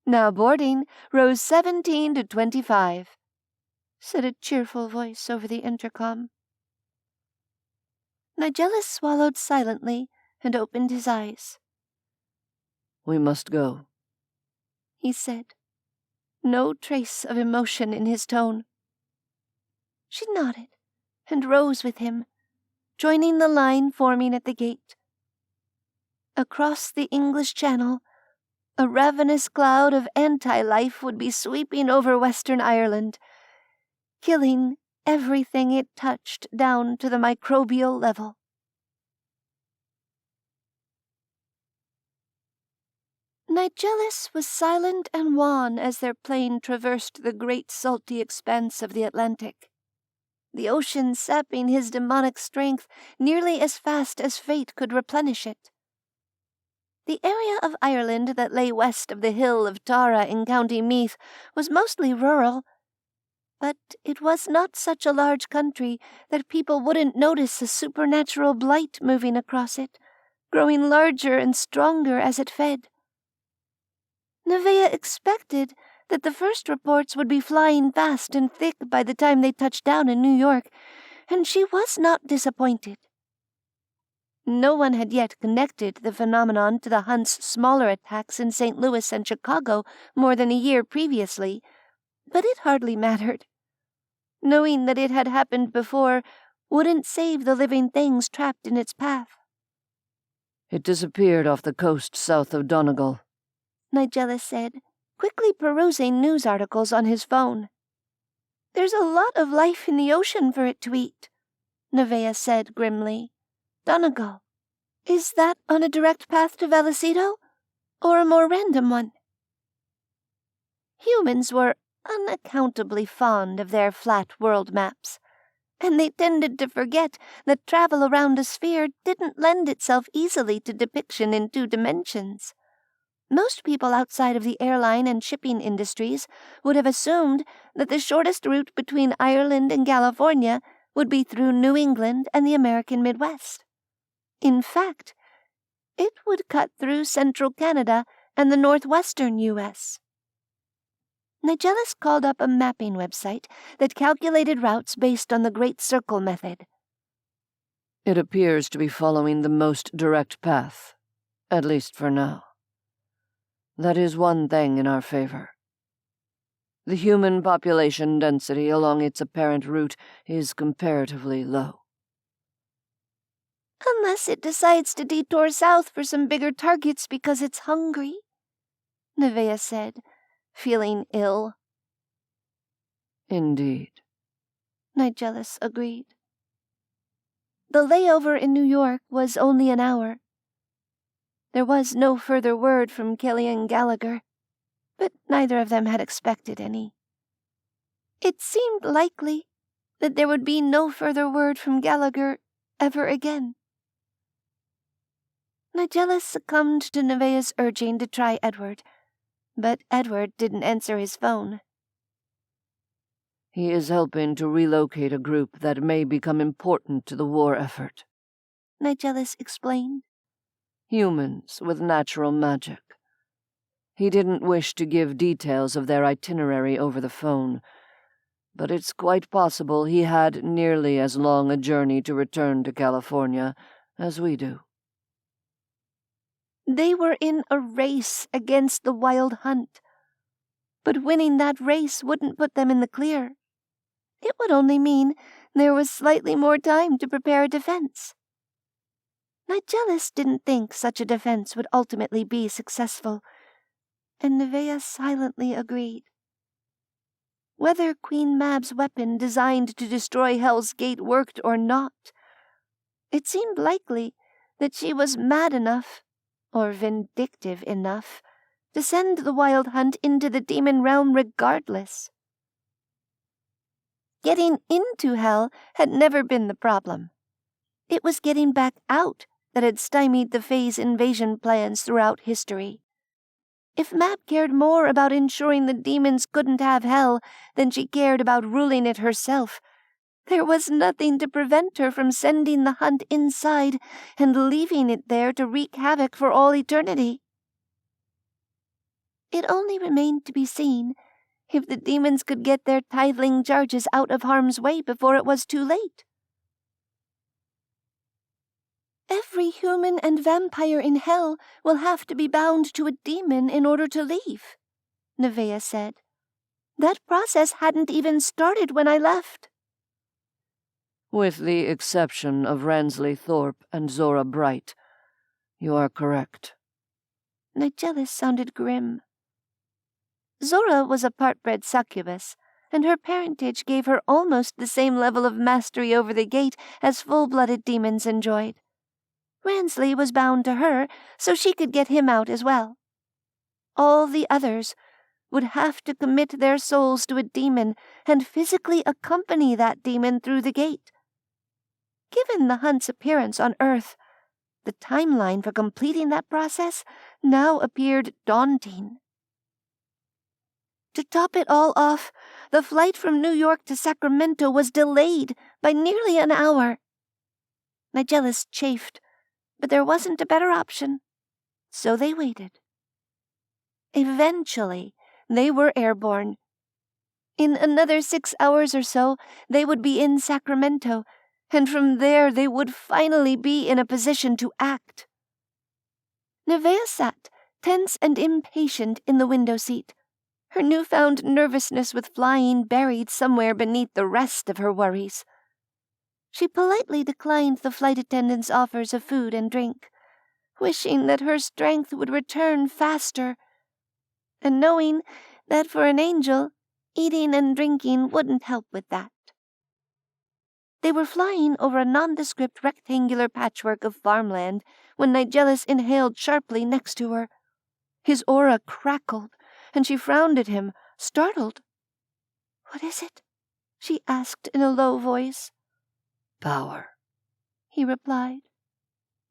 "Now boarding, rows 17 to 25, said a cheerful voice over the intercom. Nigellus swallowed silently and opened his eyes. "We must go," he said, no trace of emotion in his tone. She nodded and rose with him, joining the line forming at the gate. Across the English Channel, a ravenous cloud of anti-life would be sweeping over Western Ireland, killing everything it touched down to the microbial level. Nigellus was silent and wan as their plane traversed the great salty expanse of the Atlantic, the ocean sapping his demonic strength nearly as fast as fate could replenish it. The area of Ireland that lay west of the hill of Tara in County Meath was mostly rural, but it was not such a large country that people wouldn't notice a supernatural blight moving across it, growing larger and stronger as it fed. Neveah expected that the first reports would be flying fast and thick by the time they touched down in New York, and she was not disappointed. No one had yet connected the phenomenon to the Hunt's smaller attacks in St. Louis and Chicago more than a year previously, but it hardly mattered. Knowing that it had happened before wouldn't save the living things trapped in its path. "It disappeared off the coast south of Donegal," Nigellus said, quickly perusing news articles on his phone. "There's a lot of life in the ocean for it to eat," Neveah said grimly. "Donegal. Is that on a direct path to Vallecito, or a more random one?" Humans were unaccountably fond of their flat world maps, and they tended to forget that travel around a sphere didn't lend itself easily to depiction in 2 dimensions. Most people outside of the airline and shipping industries would have assumed that the shortest route between Ireland and California would be through New England and the American Midwest. In fact, it would cut through central Canada and the northwestern U.S. Nigellus called up a mapping website that calculated routes based on the Great Circle method. "It appears to be following the most direct path, at least for now. That is one thing in our favor. The human population density along its apparent route is comparatively low." "Unless it decides to detour south for some bigger targets because it's hungry," Neveah said, feeling ill. "Indeed," Nigellus agreed. The layover in New York was only an hour. There was no further word from Killian Gallagher, but neither of them had expected any. It seemed likely that there would be no further word from Gallagher ever again. Nigellus succumbed to Neveah's urging to try Edward, but Edward didn't answer his phone. "He is helping to relocate a group that may become important to the war effort," Nigellus explained. "Humans with natural magic. He didn't wish to give details of their itinerary over the phone, but it's quite possible he had nearly as long a journey to return to California as we do." They were in a race against the wild hunt, but winning that race wouldn't put them in the clear. It would only mean there was slightly more time to prepare a defense. Nigellus didn't think such a defense would ultimately be successful, and Neveah silently agreed. Whether Queen Mab's weapon designed to destroy Hell's Gate worked or not, it seemed likely that she was mad enough, or vindictive enough, to send the wild hunt into the demon realm regardless. Getting into hell had never been the problem. It was getting back out that had stymied the Fae's invasion plans throughout history. If Mab cared more about ensuring the demons couldn't have hell than she cared about ruling it herself, there was nothing to prevent her from sending the hunt inside and leaving it there to wreak havoc for all eternity. It only remained to be seen if the demons could get their tithing charges out of harm's way before it was too late. Every human and vampire in hell will have to be bound to a demon in order to leave, Neveah said. That process hadn't even started when I left. With the exception of Ransley Thorpe and Zora Bright, you are correct. Nigellus sounded grim. Zora was a part-bred succubus, and her parentage gave her almost the same level of mastery over the gate as full-blooded demons enjoyed. Ransley was bound to her, so she could get him out as well. All the others would have to commit their souls to a demon and physically accompany that demon through the gate. Given the hunt's appearance on Earth, the timeline for completing that process now appeared daunting. To top it all off, the flight from New York to Sacramento was delayed by nearly an hour. Nigellus chafed, but there wasn't a better option, so they waited. Eventually, they were airborne. In another 6 hours or so, they would be in Sacramento, and from there they would finally be in a position to act. Neveah sat, tense and impatient, in the window seat, her newfound nervousness with flying buried somewhere beneath the rest of her worries. She politely declined the flight attendant's offers of food and drink, wishing that her strength would return faster, and knowing that for an angel, eating and drinking wouldn't help with that. They were flying over a nondescript rectangular patchwork of farmland when Nigellus inhaled sharply next to her. His aura crackled, and she frowned at him, startled. "What is it?" she asked in a low voice. Power, he replied.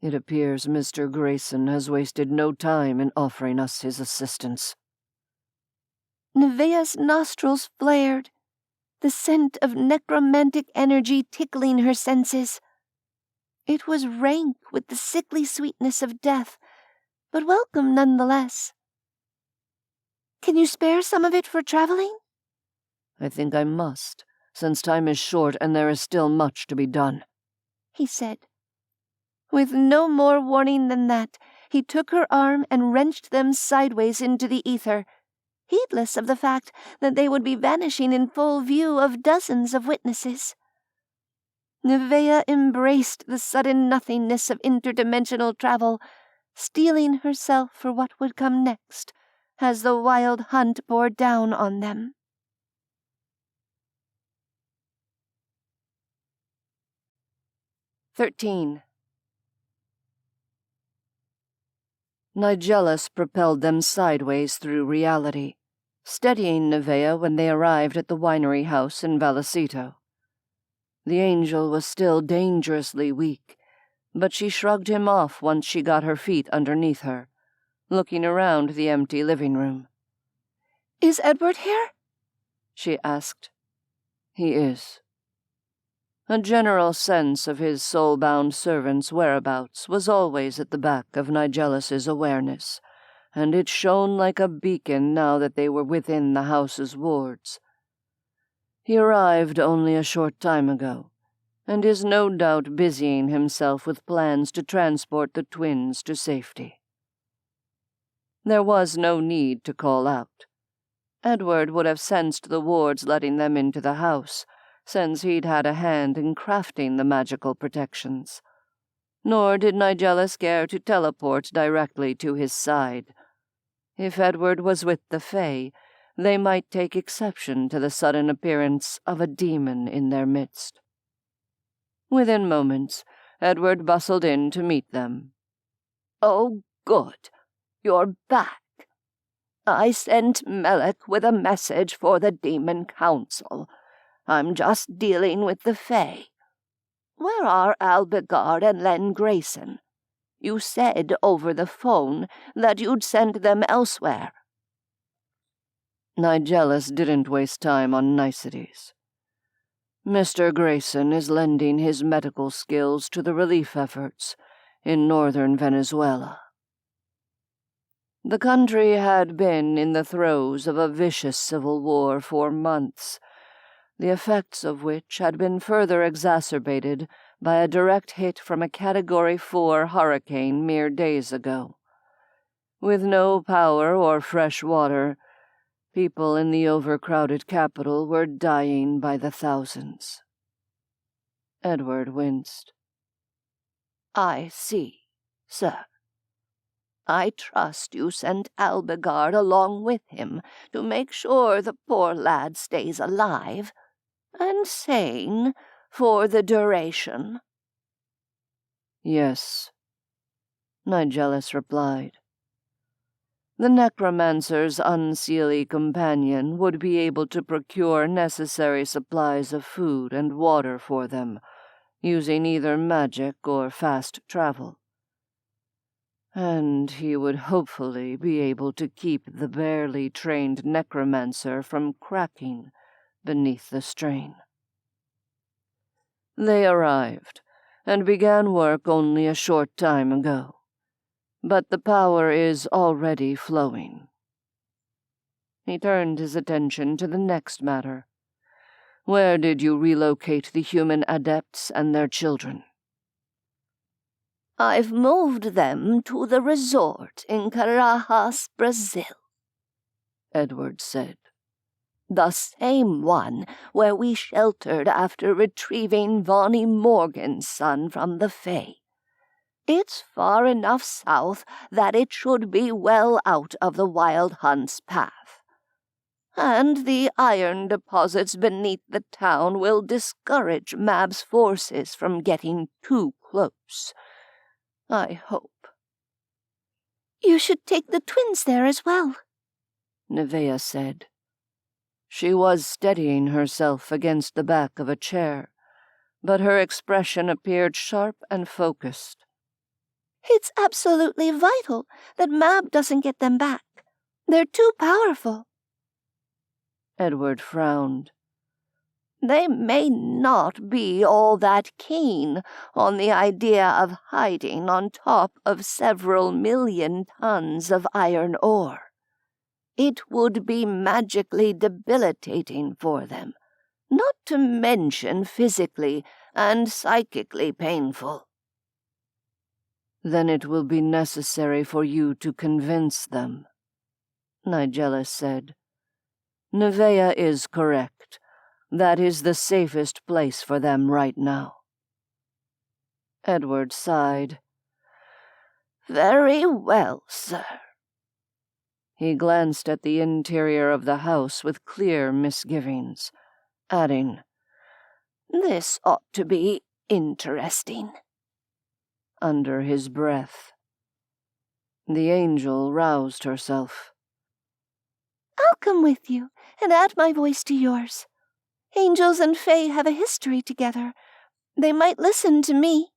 It appears Mr. Grayson has wasted no time in offering us his assistance. Neveah's nostrils flared, the scent of necromantic energy tickling her senses. It was rank with the sickly sweetness of death, but welcome nonetheless. "Can you spare some of it for traveling?" I think I must, since time is short and there is still much to be done, he said. With no more warning than that, he took her arm and wrenched them sideways into the ether, heedless of the fact that they would be vanishing in full view of dozens of witnesses. Neveah embraced the sudden nothingness of interdimensional travel, steeling herself for what would come next as the wild hunt bore down on them. 13. Nigellus propelled them sideways through reality, steadying Neveah when they arrived at the winery house in Vallecito. The angel was still dangerously weak, but she shrugged him off once she got her feet underneath her, looking around the empty living room. "Is Edward here?" she asked. He is. A general sense of his soul-bound servant's whereabouts was always at the back of Nigellus's awareness, and it shone like a beacon now that they were within the house's wards. He arrived only a short time ago, and is no doubt busying himself with plans to transport the twins to safety. There was no need to call out. Edward would have sensed the wards letting them into the house, since he'd had a hand in crafting the magical protections. Nor did Nigellus care to teleport directly to his side. If Edward was with the Fae, they might take exception to the sudden appearance of a demon in their midst. Within moments, Edward bustled in to meet them. "Oh, good. You're back. I sent Melek with a message for the Demon Council. I'm just dealing with the Fae. Where are Albigard and Len Grayson? You said over the phone that you'd send them elsewhere. Nigellus didn't waste time on niceties. Mr. Grayson is lending his medical skills to the relief efforts in northern Venezuela. The country had been in the throes of a vicious civil war for months, the effects of which had been further exacerbated by a direct hit from a Category 4 hurricane mere days ago. With no power or fresh water, people in the overcrowded capital were dying by the thousands. Edward winced. I see, sir. I trust you sent Albigard along with him to make sure the poor lad stays alive and sane for the duration. Yes, Nigellus replied. The necromancer's unseelie companion would be able to procure necessary supplies of food and water for them, using either magic or fast travel. And he would hopefully be able to keep the barely trained necromancer from cracking beneath the strain. They arrived, and began work only a short time ago, but the power is already flowing. He turned his attention to the next matter. Where did you relocate the human adepts and their children? I've moved them to the resort in Carajas, Brazil, Edward said. The same one where we sheltered after retrieving Vonnie Morgan's son from the Fae. It's far enough south that it should be well out of the Wild Hunt's path. And the iron deposits beneath the town will discourage Mab's forces from getting too close. I hope. You should take the twins there as well, Neveah said. She was steadying herself against the back of a chair, but her expression appeared sharp and focused. It's absolutely vital that Mab doesn't get them back. They're too powerful. Edward frowned. They may not be all that keen on the idea of hiding on top of several million tons of iron ore. It would be magically debilitating for them, not to mention physically and psychically painful. Then it will be necessary for you to convince them, Nigellus said. Neveah is correct. That is the safest place for them right now. Edward sighed. Very well, sir. He glanced at the interior of the house with clear misgivings, adding, This ought to be interesting. Under his breath. The angel roused herself. I'll come with you and add my voice to yours. Angels and Fae have a history together. They might listen to me.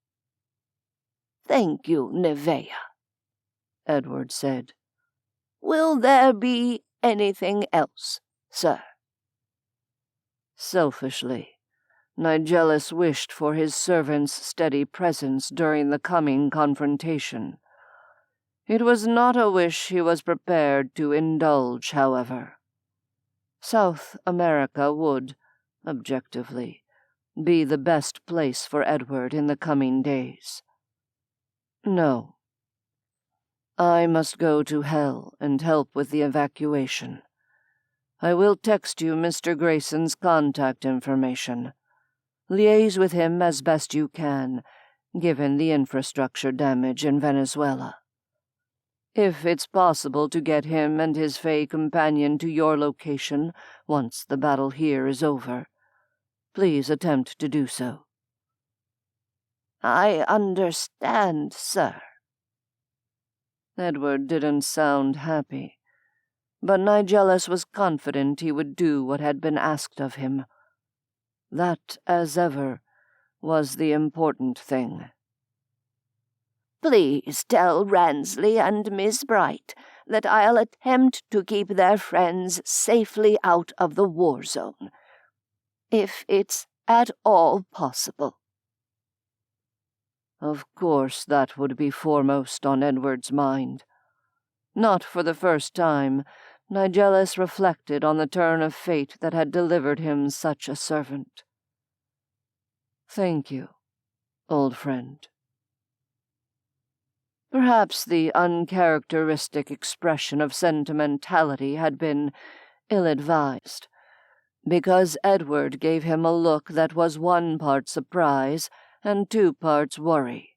Thank you, Neveah, Edward said. Will there be anything else, sir? Selfishly, Nigellus wished for his servant's steady presence during the coming confrontation. It was not a wish he was prepared to indulge, however. South America would, objectively, be the best place for Edward in the coming days. No. I must go to Hell and help with the evacuation. I will text you Mr. Grayson's contact information. Liaise with him as best you can, given the infrastructure damage in Venezuela. If it's possible to get him and his Fae companion to your location once the battle here is over, please attempt to do so. I understand, sir. Edward didn't sound happy, but Nigellus was confident he would do what had been asked of him. That, as ever, was the important thing. Please tell Ransley and Miss Bright that I'll attempt to keep their friends safely out of the war zone, if it's at all possible. Of course that would be foremost on Edward's mind. Not for the first time, Nigellus reflected on the turn of fate that had delivered him such a servant. Thank you, old friend. Perhaps the uncharacteristic expression of sentimentality had been ill-advised, because Edward gave him a look that was 1 part surprise and 2 parts worry.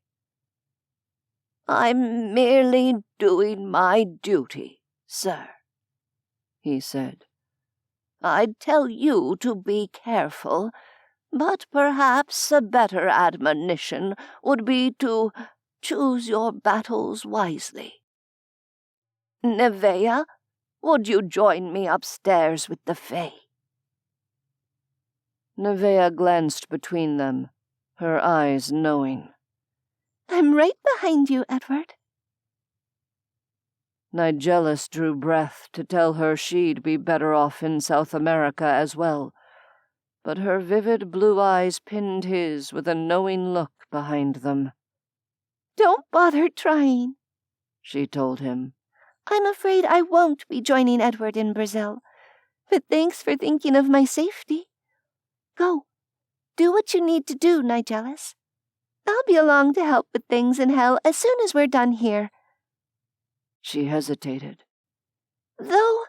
I'm merely doing my duty, sir, he said. I'd tell you to be careful, but perhaps a better admonition would be to choose your battles wisely. Neveah, would you join me upstairs with the Fae? Neveah glanced between them, her eyes knowing. I'm right behind you, Edward. Nigellus drew breath to tell her she'd be better off in South America as well, but her vivid blue eyes pinned his with a knowing look behind them. Don't bother trying, she told him. I'm afraid I won't be joining Edward in Brazil, but thanks for thinking of my safety. Go, do what you need to do, Nigellus. I'll be along to help with things in hell as soon as we're done here. She hesitated. Though,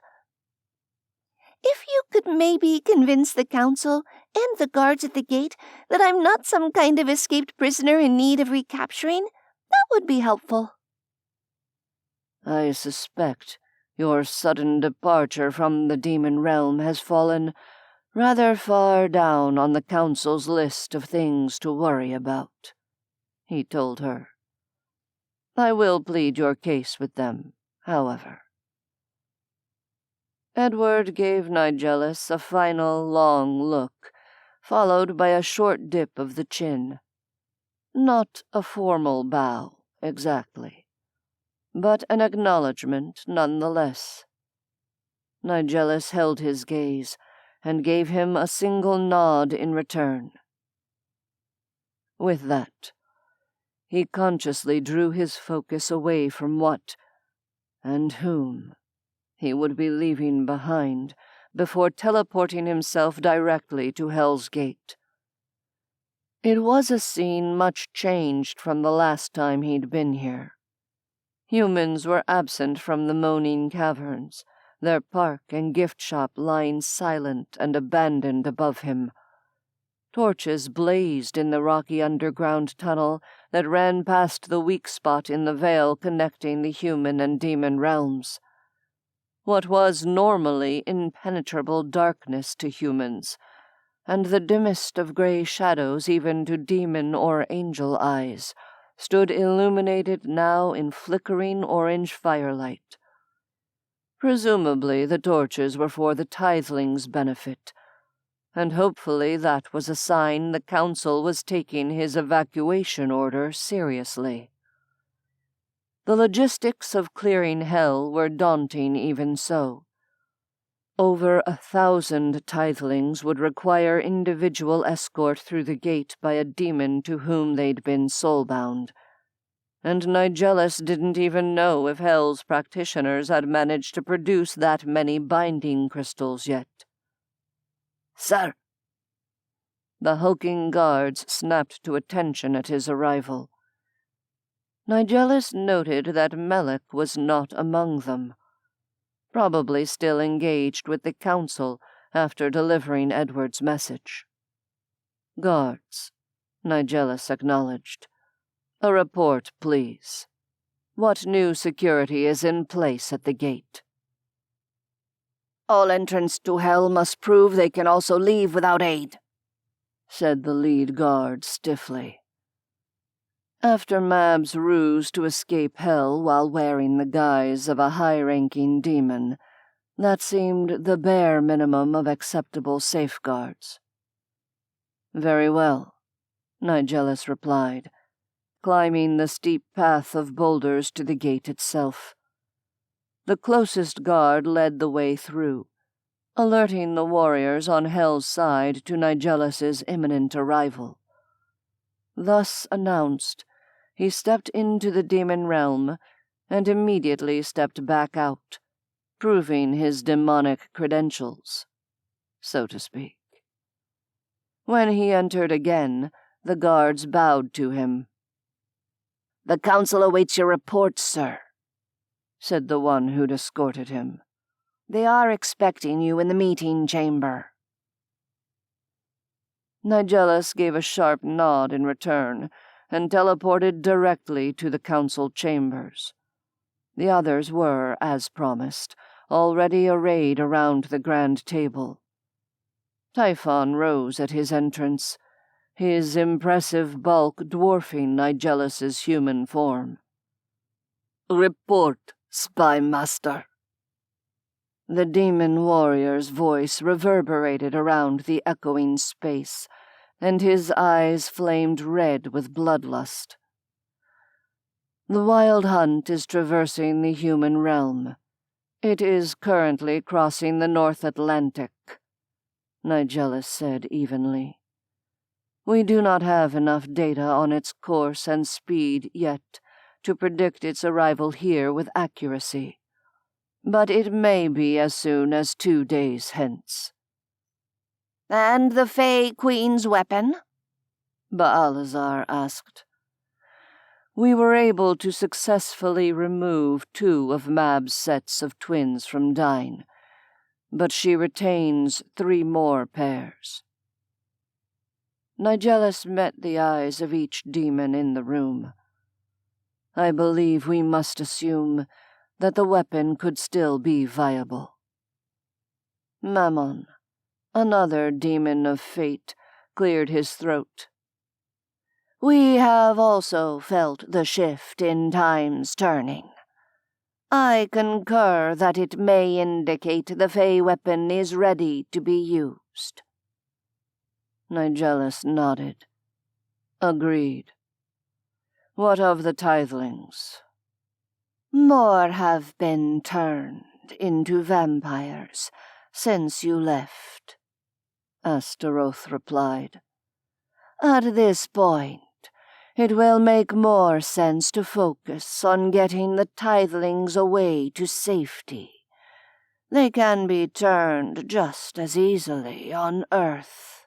if you could maybe convince the council and the guards at the gate that I'm not some kind of escaped prisoner in need of recapturing, that would be helpful. I suspect your sudden departure from the demon realm has fallen rather far down on the council's list of things to worry about, he told her. I will plead your case with them, however. Edward gave Nigellus a final long look, followed by a short dip of the chin. Not a formal bow, exactly, but an acknowledgment nonetheless. Nigellus held his gaze and gave him a single nod in return. With that, he consciously drew his focus away from what, and whom, he would be leaving behind before teleporting himself directly to Hell's Gate. It was a scene much changed from the last time he'd been here. Humans were absent from the moaning caverns, their park and gift shop lying silent and abandoned above him. Torches blazed in the rocky underground tunnel that ran past the weak spot in the veil connecting the human and demon realms. What was normally impenetrable darkness to humans, and the dimmest of gray shadows even to demon or angel eyes, stood illuminated now in flickering orange firelight. Presumably the torches were for the tithelings' benefit, and hopefully that was a sign the council was taking his evacuation order seriously. The logistics of clearing Hell were daunting even so. Over 1,000 tithelings would require individual escort through the gate by a demon to whom they'd been soulbound, and Nigellus didn't even know if Hell's practitioners had managed to produce that many binding crystals yet. "Sir!" The hulking guards snapped to attention at his arrival. Nigellus noted that Melek was not among them, probably still engaged with the council after delivering Edward's message. "Guards," Nigellus acknowledged. "A report, please. What new security is in place at the gate?" "All entrants to Hell must prove they can also leave without aid," said the lead guard stiffly. After Mab's ruse to escape Hell while wearing the guise of a high-ranking demon, that seemed the bare minimum of acceptable safeguards. Very well, Nigellus replied, climbing the steep path of boulders to the gate itself. The closest guard led the way through, alerting the warriors on Hell's side to Nigellus's imminent arrival. Thus announced, he stepped into the demon realm and immediately stepped back out, proving his demonic credentials, so to speak. When he entered again, the guards bowed to him. "The council awaits your report, sir," said the one who'd escorted him. "They are expecting you in the meeting chamber." Nigellus gave a sharp nod in return and teleported directly to the council chambers. The others were, as promised, already arrayed around the grand table. Typhon rose at his entrance, his impressive bulk dwarfing Nigellus's human form. "Report, spy master." The demon warrior's voice reverberated around the echoing space, and his eyes flamed red with bloodlust. The wild hunt is traversing the human realm. It is currently crossing the North Atlantic, Nigellus said evenly. We do not have enough data on its course and speed yet to predict its arrival here with accuracy, but it may be as soon as 2 days hence. "And the Fey Queen's weapon?" Baalazar asked. We were able to successfully remove 2 of Mab's sets of twins from Dhuinne, but she retains 3 more pairs. Nigellus met the eyes of each demon in the room. I believe we must assume that the weapon could still be viable. Mammon, another demon of fate, cleared his throat. "We have also felt the shift in time's turning. I concur that it may indicate the Fey weapon is ready to be used." Nigellus nodded. Agreed. What of the tithelings? "More have been turned into vampires since you left," Astaroth replied. "At this point, it will make more sense to focus on getting the tithelings away to safety. They can be turned just as easily on Earth,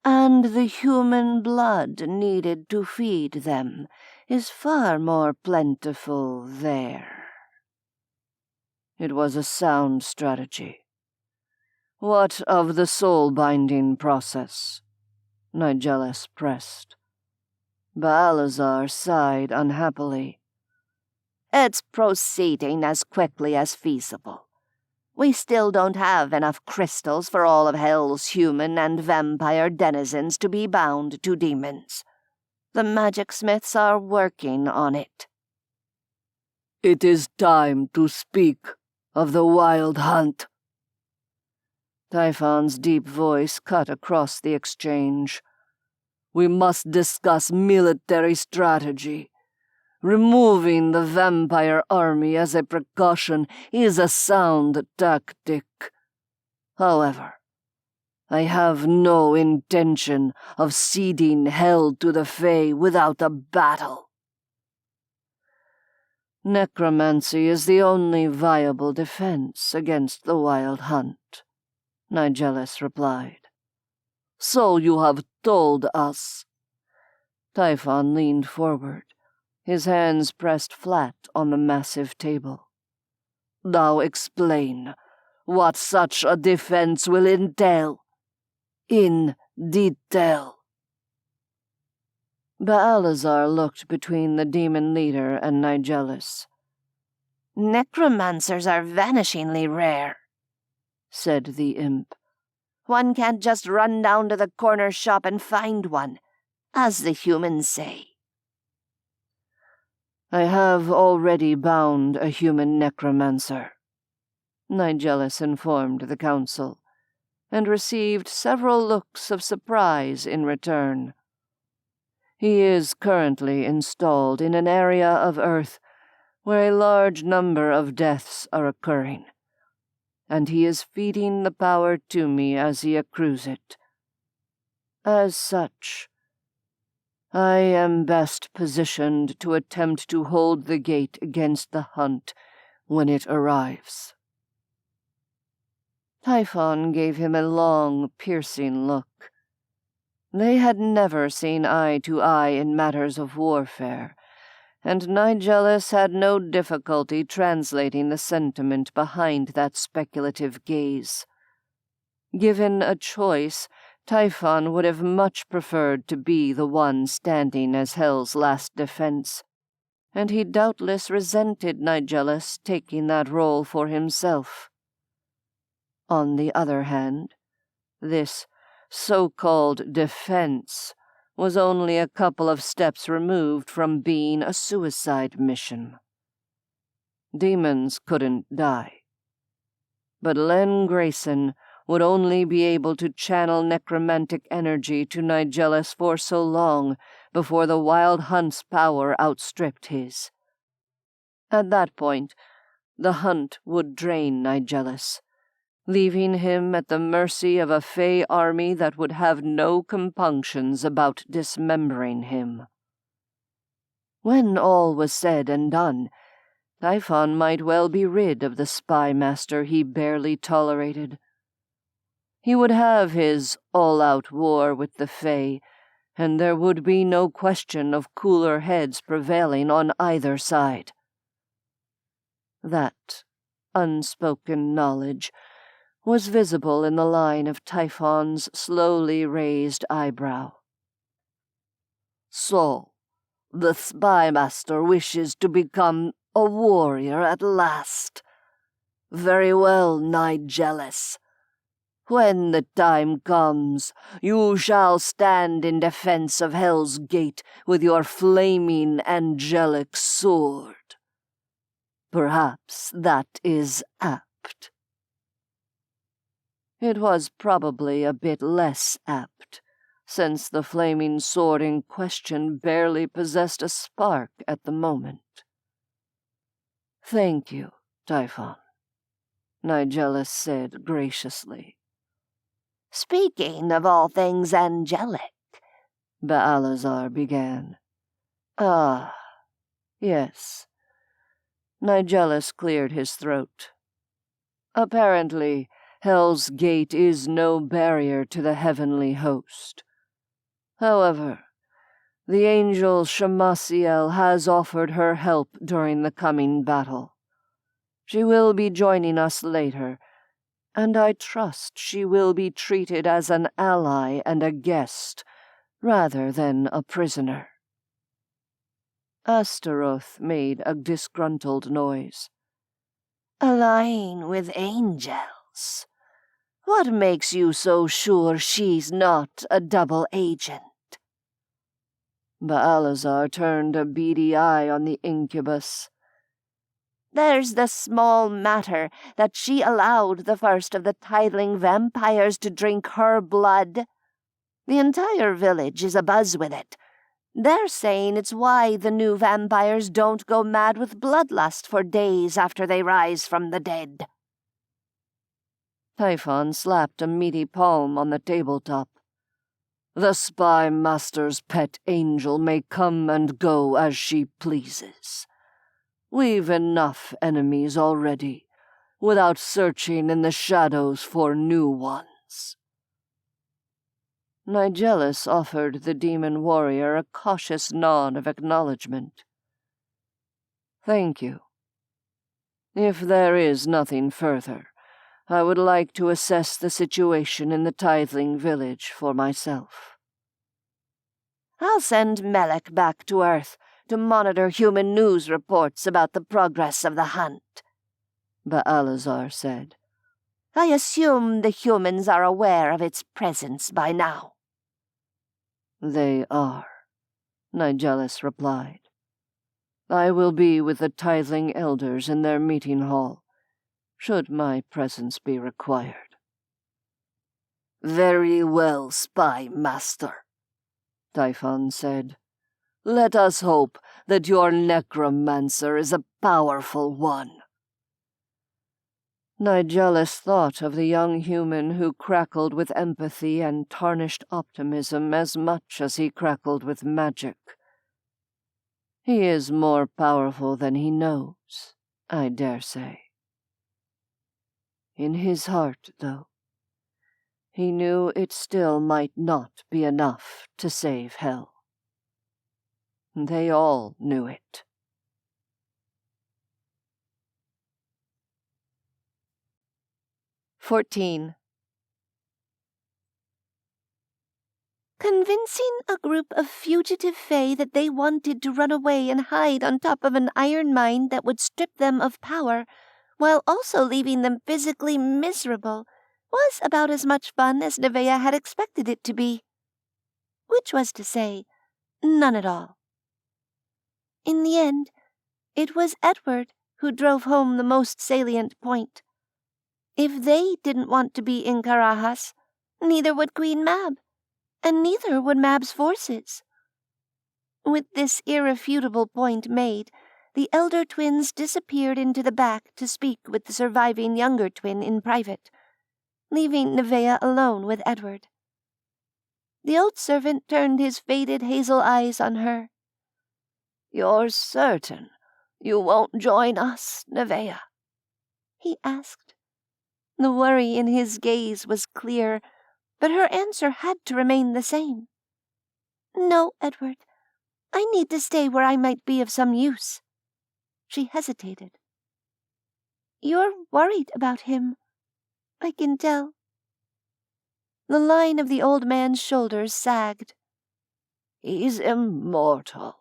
and the human blood needed to feed them is far more plentiful there." It was a sound strategy. What of the soul-binding process? Nigellus pressed. Baalazar sighed unhappily. "It's proceeding as quickly as feasible. We still don't have enough crystals for all of Hell's human and vampire denizens to be bound to demons. The magic smiths are working on it." It is time to speak of the wild hunt. Typhon's deep voice cut across the exchange. We must discuss military strategy. Removing the vampire army as a precaution is a sound tactic. However, I have no intention of ceding Hell to the Fae without a battle. Necromancy is the only viable defense against the wild hunt, Nigellus replied. So you have told us. Typhon leaned forward, his hands pressed flat on the massive table. Now explain what such a defense will entail. In detail. Baalazar looked between the demon leader and Nigellus. "Necromancers are vanishingly rare," said the imp. "One can't just run down to the corner shop and find one, as the humans say." I have already bound a human necromancer, Nigellus informed the council, and received several looks of surprise in return. He is currently installed in an area of Earth where a large number of deaths are occurring, and he is feeding the power to me as he accrues it. As such, I am best positioned to attempt to hold the gate against the hunt when it arrives." Typhon gave him a long, piercing look. They had never seen eye to eye in matters of warfare, and Nigellus had no difficulty translating the sentiment behind that speculative gaze. Given a choice, Typhon would have much preferred to be the one standing as Hell's last defense, and he doubtless resented Nigellus taking that role for himself. On the other hand, this so-called defense was only a couple of steps removed from being a suicide mission. Demons couldn't die, but Len Grayson would only be able to channel necromantic energy to Nigellus for so long before the Wild Hunt's power outstripped his. At that point, the hunt would drain Nigellus, leaving him at the mercy of a Fey army that would have no compunctions about dismembering him. When all was said and done, Typhon might well be rid of the spy master he barely tolerated. He would have his all-out war with the Fey, and there would be no question of cooler heads prevailing on either side. That unspoken knowledge was visible in the line of Typhon's slowly raised eyebrow. "So, the spy master wishes to become a warrior at last. Very well, Nigellus. When the time comes, you shall stand in defense of Hell's Gate with your flaming angelic sword. Perhaps that is apt." It was probably a bit less apt, since the flaming sword in question barely possessed a spark at the moment. "Thank you, Typhon," Nigellus said graciously. "Speaking of all things angelic," Baalazar began. "Ah, yes." Nigellus cleared his throat. "Apparently, Hell's Gate is no barrier to the heavenly host. However, the angel Shamasiel has offered her help during the coming battle. She will be joining us later, and I trust she will be treated as an ally and a guest, rather than a prisoner." Astaroth made a disgruntled noise. "Align with angels. What makes you so sure she's not a double agent?" Baalazar turned a beady eye on the incubus. "There's the small matter that she allowed the first of the tithling vampires to drink her blood. The entire village is abuzz with it. They're saying it's why the new vampires don't go mad with bloodlust for days after they rise from the dead." Typhon slapped a meaty palm on the tabletop. "The spy master's pet angel may come and go as she pleases. We've enough enemies already, without searching in the shadows for new ones." Nigellus offered the demon warrior a cautious nod of acknowledgement. "Thank you. If there is nothing further, I would like to assess the situation in the tithling village for myself." "I'll send Melek back to Earth to monitor human news reports about the progress of the hunt," Baalazar said. "I assume the humans are aware of its presence by now." "They are," Nigellus replied. "I will be with the tithling elders in their meeting hall, should my presence be required." Very well, spy master, Typhon said. Let us hope that your necromancer is a powerful one. Nigellus thought of the young human who crackled with empathy and tarnished optimism as much as he crackled with magic. He is more powerful than he knows, I dare say. In his heart, though, he knew it still might not be enough to save Hell. They all knew it. "14. Convincing a group of fugitive fae that they wanted to run away and hide on top of an iron mine that would strip them of power, while also leaving them physically miserable, was about as much fun as Neveah had expected it to be. Which was to say, none at all. In the end, it was Edward who drove home the most salient point. If they didn't want to be in Karajas, neither would Queen Mab, and neither would Mab's forces. With this irrefutable point made, the elder twins disappeared into the back to speak with the surviving younger twin in private, leaving Neveah alone with Edward. The old servant turned his faded hazel eyes on her. "You're certain you won't join us, Neveah?" he asked. The worry in his gaze was clear, but her answer had to remain the same. "No, Edward. I need to stay where I might be of some use." She hesitated. "You're worried about him. I can tell." The line of the old man's shoulders sagged. "He's immortal."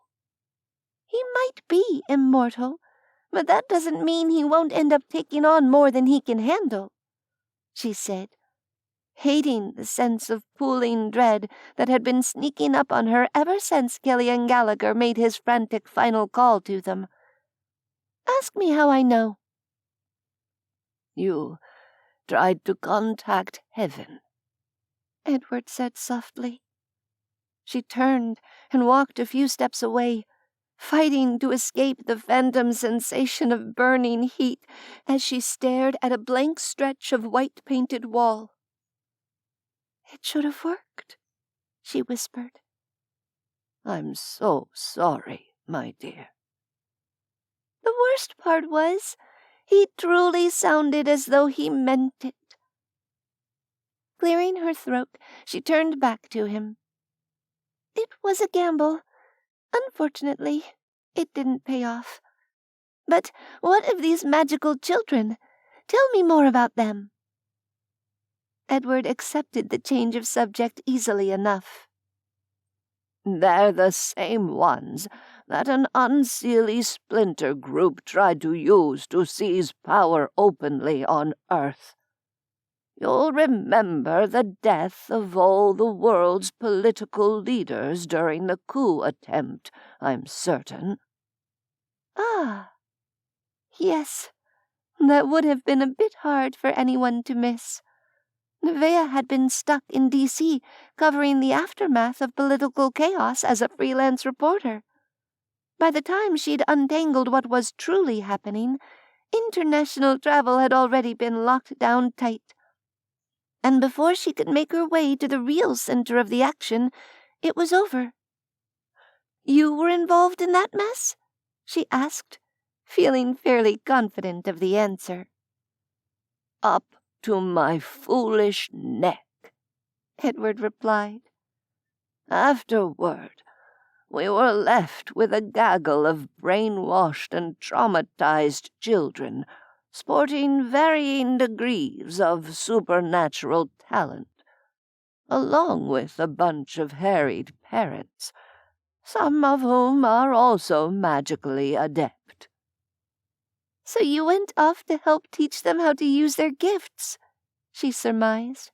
"He might be immortal, but that doesn't mean he won't end up taking on more than he can handle," she said, hating the sense of pooling dread that had been sneaking up on her ever since Killian Gallagher made his frantic final call to them. "Ask me how I know." "You tried to contact heaven," Edward said softly. She turned and walked a few steps away, fighting to escape the phantom sensation of burning heat as she stared at a blank stretch of white-painted wall. "It should have worked," she whispered. "I'm so sorry, my dear." The worst part was, he truly sounded as though he meant it. Clearing her throat, she turned back to him. "It was a gamble. Unfortunately, it didn't pay off. But what of these magical children? Tell me more about them." Edward accepted the change of subject easily enough. "They're the same ones that an unseelie splinter group tried to use to seize power openly on Earth. You'll remember the death of all the world's political leaders during the coup attempt, I'm certain." "Ah, yes, that would have been a bit hard for anyone to miss. Neveah had been stuck in D.C. covering the aftermath of political chaos as a freelance reporter. By the time she'd untangled what was truly happening, international travel had already been locked down tight. And before she could make her way to the real center of the action, it was over." "You were involved in that mess?" she asked, feeling fairly confident of the answer. "Up to my foolish neck," Edward replied. "Afterward, we were left with a gaggle of brainwashed and traumatized children, sporting varying degrees of supernatural talent, along with a bunch of harried parents, some of whom are also magically adept." "So you went off to help teach them how to use their gifts," she surmised.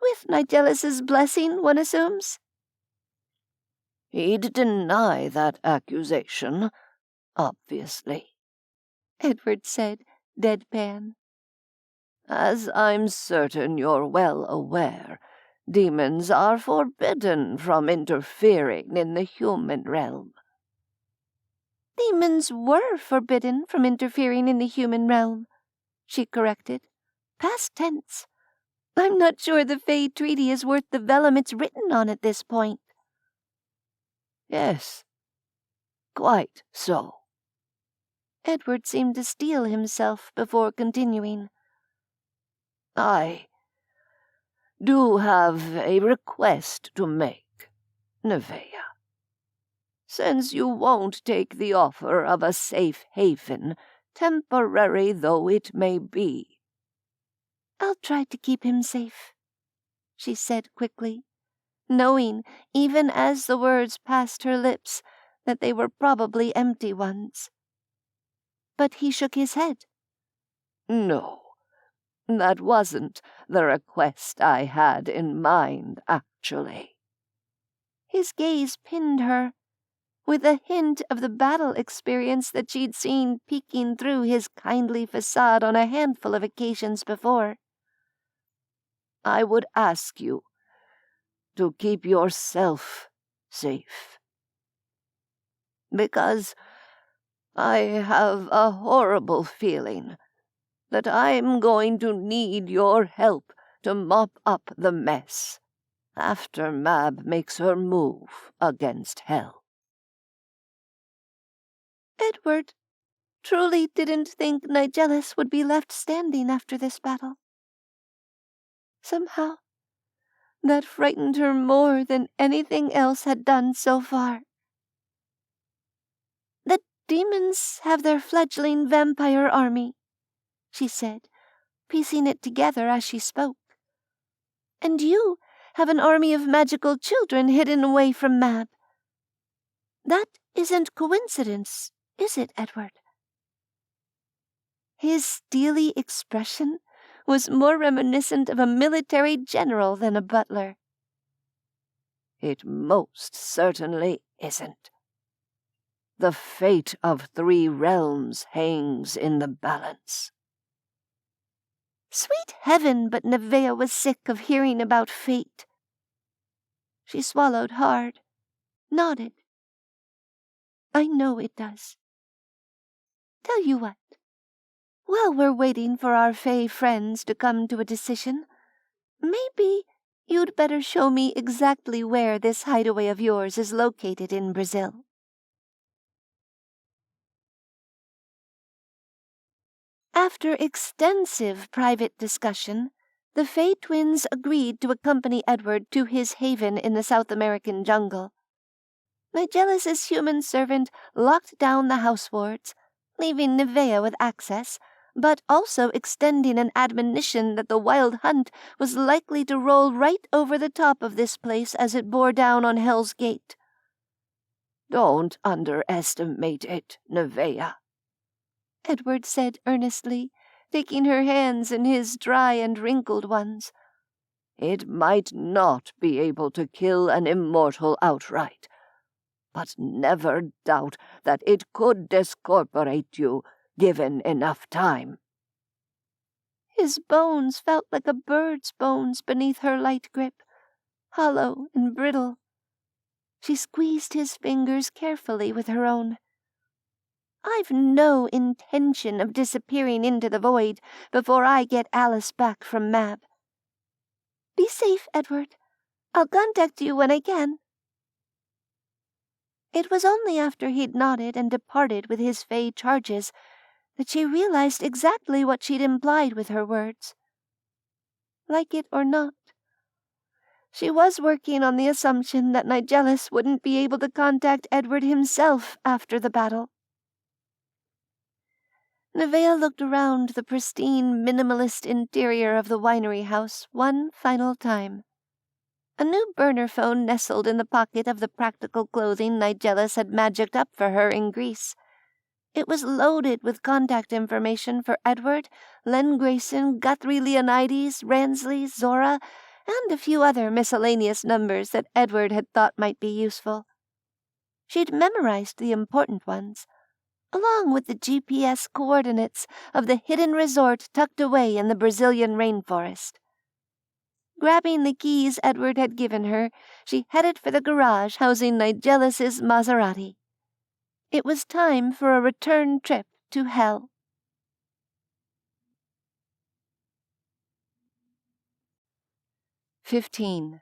"With Nigellus's blessing, one assumes." "He'd deny that accusation, obviously," Edward said, deadpan. As I'm certain you're well aware, demons are forbidden from interfering in the human realm. Demons were forbidden from interfering in the human realm, she corrected. Past tense. I'm not sure the Fey Treaty is worth the vellum it's written on at this point. Yes, quite so. Edward seemed to steel himself before continuing. I do have a request to make, Neveah. Since you won't take the offer of a safe haven, temporary though it may be. I'll try to keep him safe, she said quickly, knowing, even as the words passed her lips, that they were probably empty ones. But he shook his head. No, that wasn't the request I had in mind, actually. His gaze pinned her, with a hint of the battle experience that she'd seen peeking through his kindly facade on a handful of occasions before. I would ask you to keep yourself safe. Because I have a horrible feeling that I'm going to need your help to mop up the mess after Mab makes her move against Hell. Edward truly didn't think Nigellus would be left standing after this battle. Somehow, that frightened her more than anything else had done so far. The demons have their fledgling vampire army, she said, piecing it together as she spoke. And you have an army of magical children hidden away from Mab. That isn't coincidence, is it, Edward? His steely expression was more reminiscent of a military general than a butler. It most certainly isn't. The fate of 3 realms hangs in the balance. Sweet heaven, but Neveah was sick of hearing about fate. She swallowed hard, nodded. I know it does. Tell you what. While we're waiting for our Fey friends to come to a decision, maybe you'd better show me exactly where this hideaway of yours is located in Brazil. After extensive private discussion, the Fey twins agreed to accompany Edward to his haven in the South American jungle. Nigellus' human servant locked down the house wards, leaving Neveah with access, but also extending an admonition that the wild hunt was likely to roll right over the top of this place as it bore down on Hell's Gate. Don't underestimate it, Neveah, Edward said earnestly, taking her hands in his dry and wrinkled ones. It might not be able to kill an immortal outright, but never doubt that it could discorporate you, given enough time. His bones felt like a bird's bones beneath her light grip, hollow and brittle. She squeezed his fingers carefully with her own. I've no intention of disappearing into the void before I get Alice back from Mab. Be safe, Edward. I'll contact you when I can. It was only after he'd nodded and departed with his Fey charges that she realized exactly what she'd implied with her words. Like it or not, she was working on the assumption that Nigellus wouldn't be able to contact Edward himself after the battle. Neveah looked around the pristine, minimalist interior of the winery house one final time. A new burner phone nestled in the pocket of the practical clothing Nigellus had magicked up for her in Greece. It was loaded with contact information for Edward, Len Grayson, Guthrie Leonidas, Ransley, Zora, and a few other miscellaneous numbers that Edward had thought might be useful. She'd memorized the important ones, along with the GPS coordinates of the hidden resort tucked away in the Brazilian rainforest. Grabbing the keys Edward had given her, she headed for the garage housing Nigellus's Maserati. It was time for a return trip to hell. "15.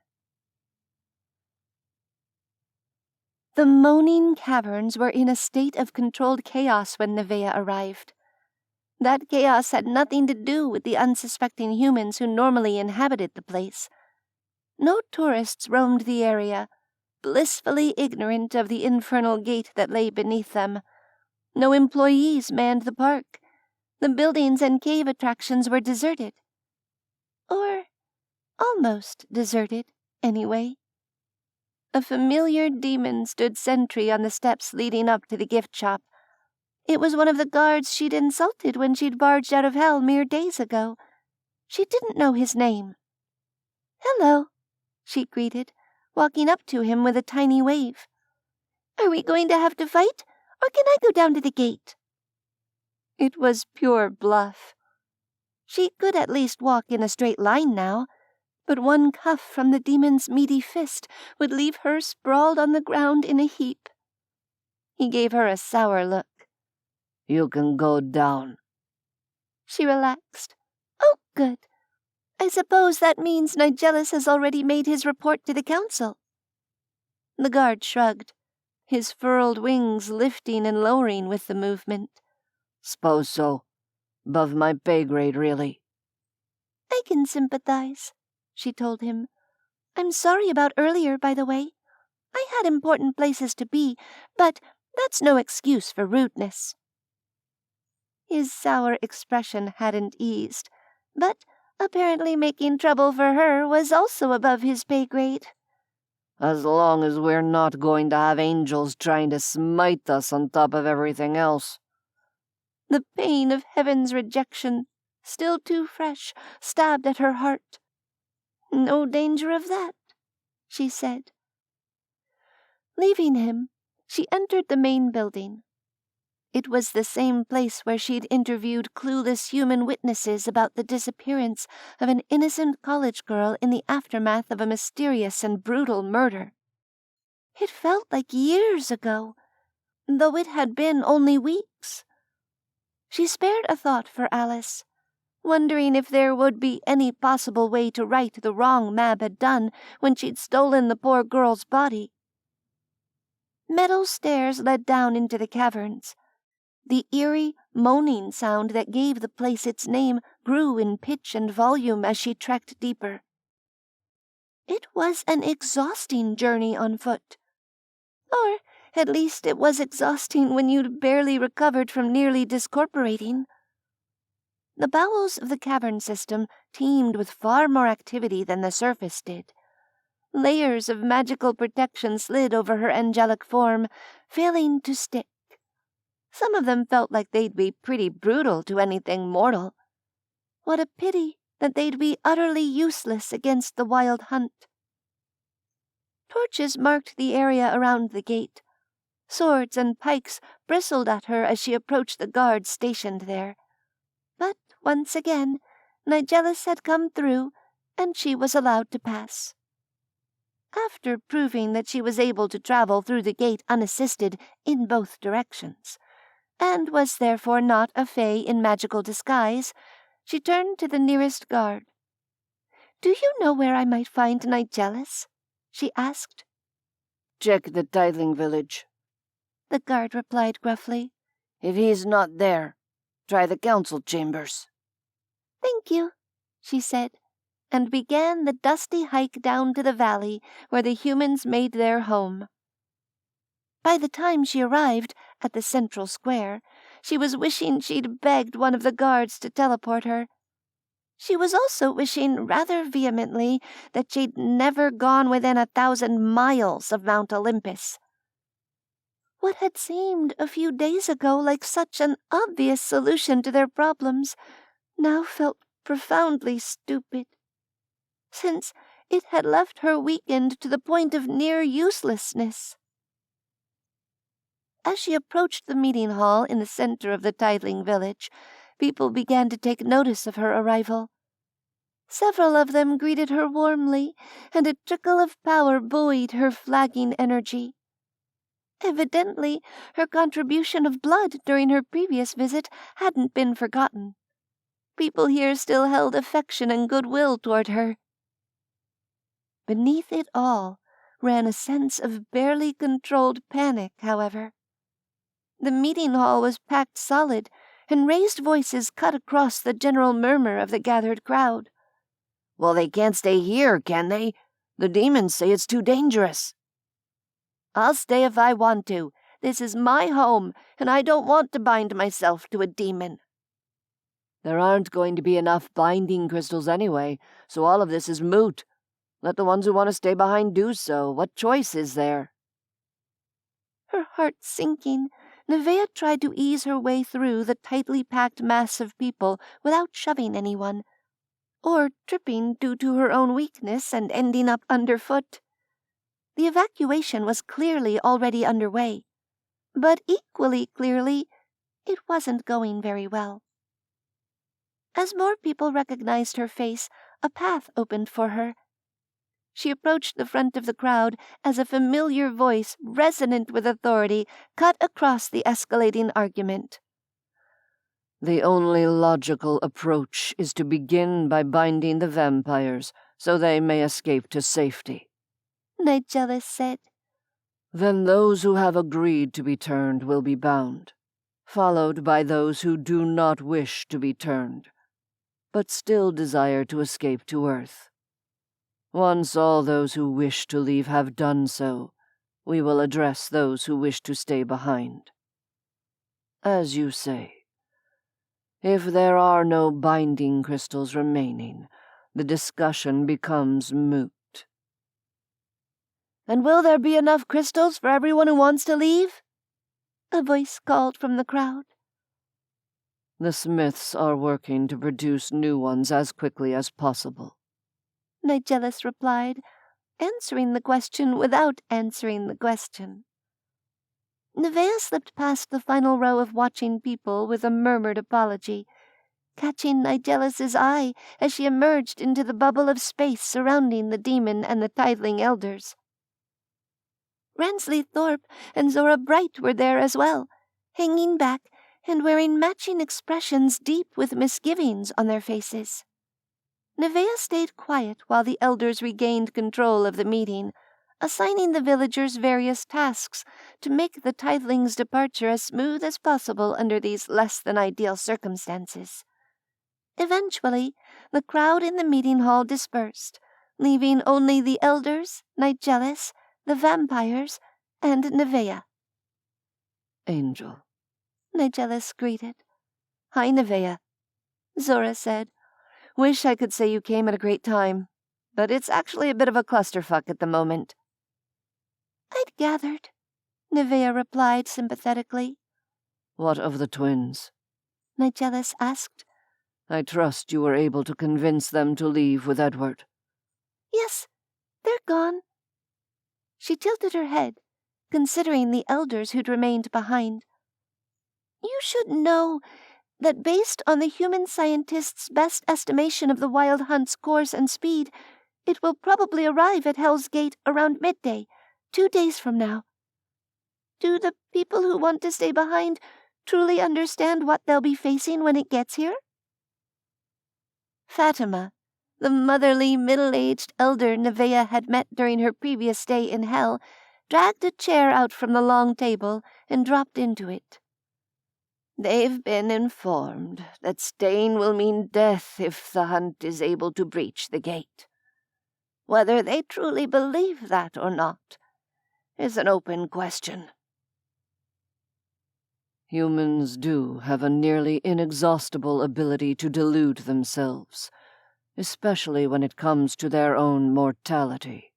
The moaning caverns were in a state of controlled chaos when Neveah arrived. That chaos had nothing to do with the unsuspecting humans who normally inhabited the place. No tourists roamed the area, blissfully ignorant of the infernal gate that lay beneath them. No employees manned the park. The buildings and cave attractions were deserted. Or almost deserted, anyway. A familiar demon stood sentry on the steps leading up to the gift shop. It was one of the guards she'd insulted when she'd barged out of hell mere days ago. She didn't know his name. "Hello," she greeted, walking up to him with a tiny wave. "Are we going to have to fight, or can I go down to the gate?" It was pure bluff. She could at least walk in a straight line now, but one cuff from the demon's meaty fist would leave her sprawled on the ground in a heap. He gave her a sour look. "You can go down." She relaxed. "Oh, good. I suppose that means Nigellus has already made his report to the council." The guard shrugged, his furled wings lifting and lowering with the movement. "S'pose so. 'Bove my pay grade, really." "I can sympathize," she told him. "I'm sorry about earlier, by the way. I had important places to be, but that's no excuse for rudeness." His sour expression hadn't eased, but apparently making trouble for her was also above his pay grade. "As long as we're not going to have angels trying to smite us on top of everything else." The pain of heaven's rejection, still too fresh, stabbed at her heart. "No danger of that," she said. Leaving him, she entered the main building. It was the same place where she'd interviewed clueless human witnesses about the disappearance of an innocent college girl in the aftermath of a mysterious and brutal murder. It felt like years ago, though it had been only weeks. She spared a thought for Alice, wondering if there would be any possible way to right the wrong Mab had done when she'd stolen the poor girl's body. Metal stairs led down into the caverns. The eerie, moaning sound that gave the place its name grew in pitch and volume as she trekked deeper. It was an exhausting journey on foot. Or, at least it was exhausting when you'd barely recovered from nearly discorporating. The bowels of the cavern system teemed with far more activity than the surface did. Layers of magical protection slid over her angelic form, failing to stick. Some of them felt like they'd be pretty brutal to anything mortal. What a pity that they'd be utterly useless against the wild hunt. Torches marked the area around the gate. Swords and pikes bristled at her as she approached the guards stationed there. But once again, Nigellus had come through, and she was allowed to pass. After proving that she was able to travel through the gate unassisted in both directions, and was therefore not a fae in magical disguise, she turned to the nearest guard. "Do you know where I might find Nigellus?" she asked. "Check the tithing village," the guard replied gruffly. "If he's not there, try the council chambers." "Thank you," she said, and began the dusty hike down to the valley where the humans made their home. By the time she arrived at the central square, she was wishing she'd begged one of the guards to teleport her. She was also wishing rather vehemently that she'd never gone within 1,000 miles of Mount Olympus. What had seemed a few days ago like such an obvious solution to their problems now felt profoundly stupid, since it had left her weakened to the point of near uselessness. As she approached the meeting hall in the center of the Tideling village, people began to take notice of her arrival. Several of them greeted her warmly, and a trickle of power buoyed her flagging energy. Evidently, her contribution of blood during her previous visit hadn't been forgotten. People here still held affection and goodwill toward her. Beneath it all ran a sense of barely controlled panic, however. The meeting hall was packed solid, and raised voices cut across the general murmur of the gathered crowd. "Well, they can't stay here, can they? The demons say it's too dangerous." "I'll stay if I want to. This is my home, and I don't want to bind myself to a demon." There aren't going to be enough binding crystals anyway, so all of this is moot. Let the ones who want to stay behind do so. What choice is there? Her heart sinking, Neveah tried to ease her way through the tightly packed mass of people without shoving anyone, or tripping due to her own weakness and ending up underfoot. The evacuation was clearly already underway, but equally clearly, it wasn't going very well. As more people recognized her face, a path opened for her. She approached the front of the crowd as a familiar voice, resonant with authority, cut across the escalating argument. The only logical approach is to begin by binding the vampires, so they may escape to safety, Nigellus said. Then those who have agreed to be turned will be bound, followed by those who do not wish to be turned, but still desire to escape to Earth. Once all those who wish to leave have done so, we will address those who wish to stay behind. As you say, if there are no binding crystals remaining, the discussion becomes moot. "And will there be enough crystals for everyone who wants to leave?" a voice called from the crowd. The smiths are working to produce new ones as quickly as possible, Nigellus replied, answering the question without answering the question. Neveah slipped past the final row of watching people with a murmured apology, catching Nigellus's eye as she emerged into the bubble of space surrounding the demon and the Tideling elders. Rensley Thorpe and Zora Bright were there as well, hanging back and wearing matching expressions deep with misgivings on their faces. Neveah stayed quiet while the elders regained control of the meeting, assigning the villagers various tasks to make the Tideling's departure as smooth as possible under these less-than-ideal circumstances. Eventually, the crowd in the meeting hall dispersed, leaving only the elders, Nigellus, the vampires, and Neveah. Angel, Nigellus greeted. "Hi, Neveah," Zora said. "Wish I could say you came at a great time, but it's actually a bit of a clusterfuck at the moment." "I'd gathered," Neveah replied sympathetically. "What of the twins?" Nigellus asked. "I trust you were able to convince them to leave with Edward." "Yes, they're gone." She tilted her head, considering the elders who'd remained behind. "You should know that based on the human scientists' best estimation of the Wild Hunt's course and speed, it will probably arrive at Hell's Gate around midday, 2 days from now. Do the people who want to stay behind truly understand what they'll be facing when it gets here?" Fatima, the motherly, middle-aged elder Neveah had met during her previous stay in Hell, dragged a chair out from the long table and dropped into it. "They've been informed that staying will mean death if the Hunt is able to breach the gate. Whether they truly believe that or not is an open question." Humans do have a nearly inexhaustible ability to delude themselves, especially when it comes to their own mortality,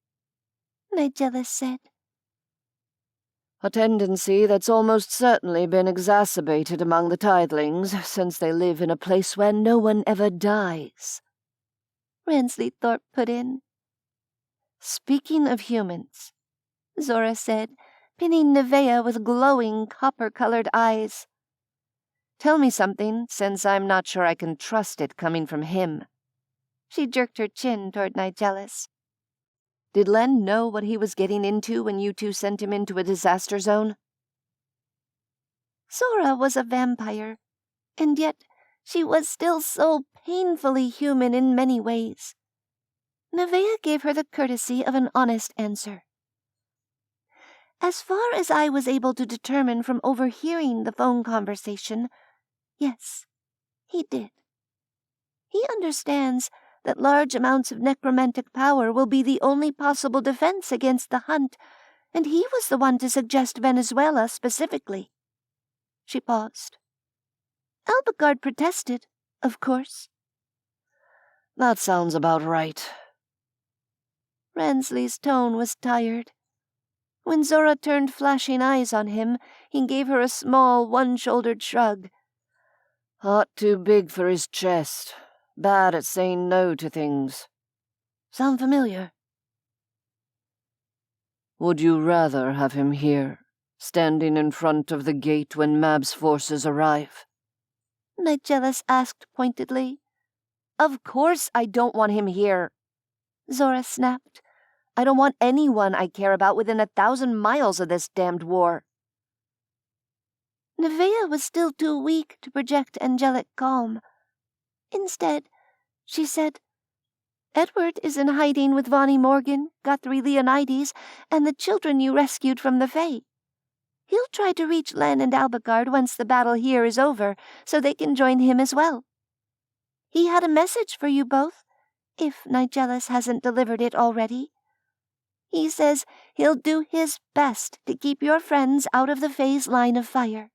Nigellus said. "A tendency that's almost certainly been exacerbated among the Tidelings, since they live in a place where no one ever dies," Rensley Thorpe put in. "Speaking of humans," Zora said, pinning Neveah with glowing copper-colored eyes. Tell me something, since I'm not sure I can trust it coming from him. She jerked her chin toward Nigellus. Did Len know what he was getting into when you two sent him into a disaster zone? Zora was a vampire, and yet she was still so painfully human in many ways. Neveah gave her the courtesy of an honest answer. As far as I was able to determine from overhearing the phone conversation, yes, he did. He understands that large amounts of necromantic power will be the only possible defense against the hunt, and he was the one to suggest Venezuela specifically. She paused. Albigard protested, of course. That sounds about right. Ransley's tone was tired. When Zora turned flashing eyes on him, he gave her a small, one-shouldered shrug. Heart too big for his chest. Bad at saying no to things. Sound familiar? Would you rather have him here, standing in front of the gate when Mab's forces arrive? Nigellus asked pointedly. Of course I don't want him here, Zora snapped. I don't want anyone I care about within 1,000 miles of this damned war. Neveah was still too weak to project angelic calm. Instead, she said, Edward is in hiding with Vonnie Morgan, Guthrie Leonides, and the children you rescued from the Fae. He'll try to reach Len and Albigard once the battle here is over, so they can join him as well. He had a message for you both, if Nigellus hasn't delivered it already. He says he'll do his best to keep your friends out of the Fae's line of fire.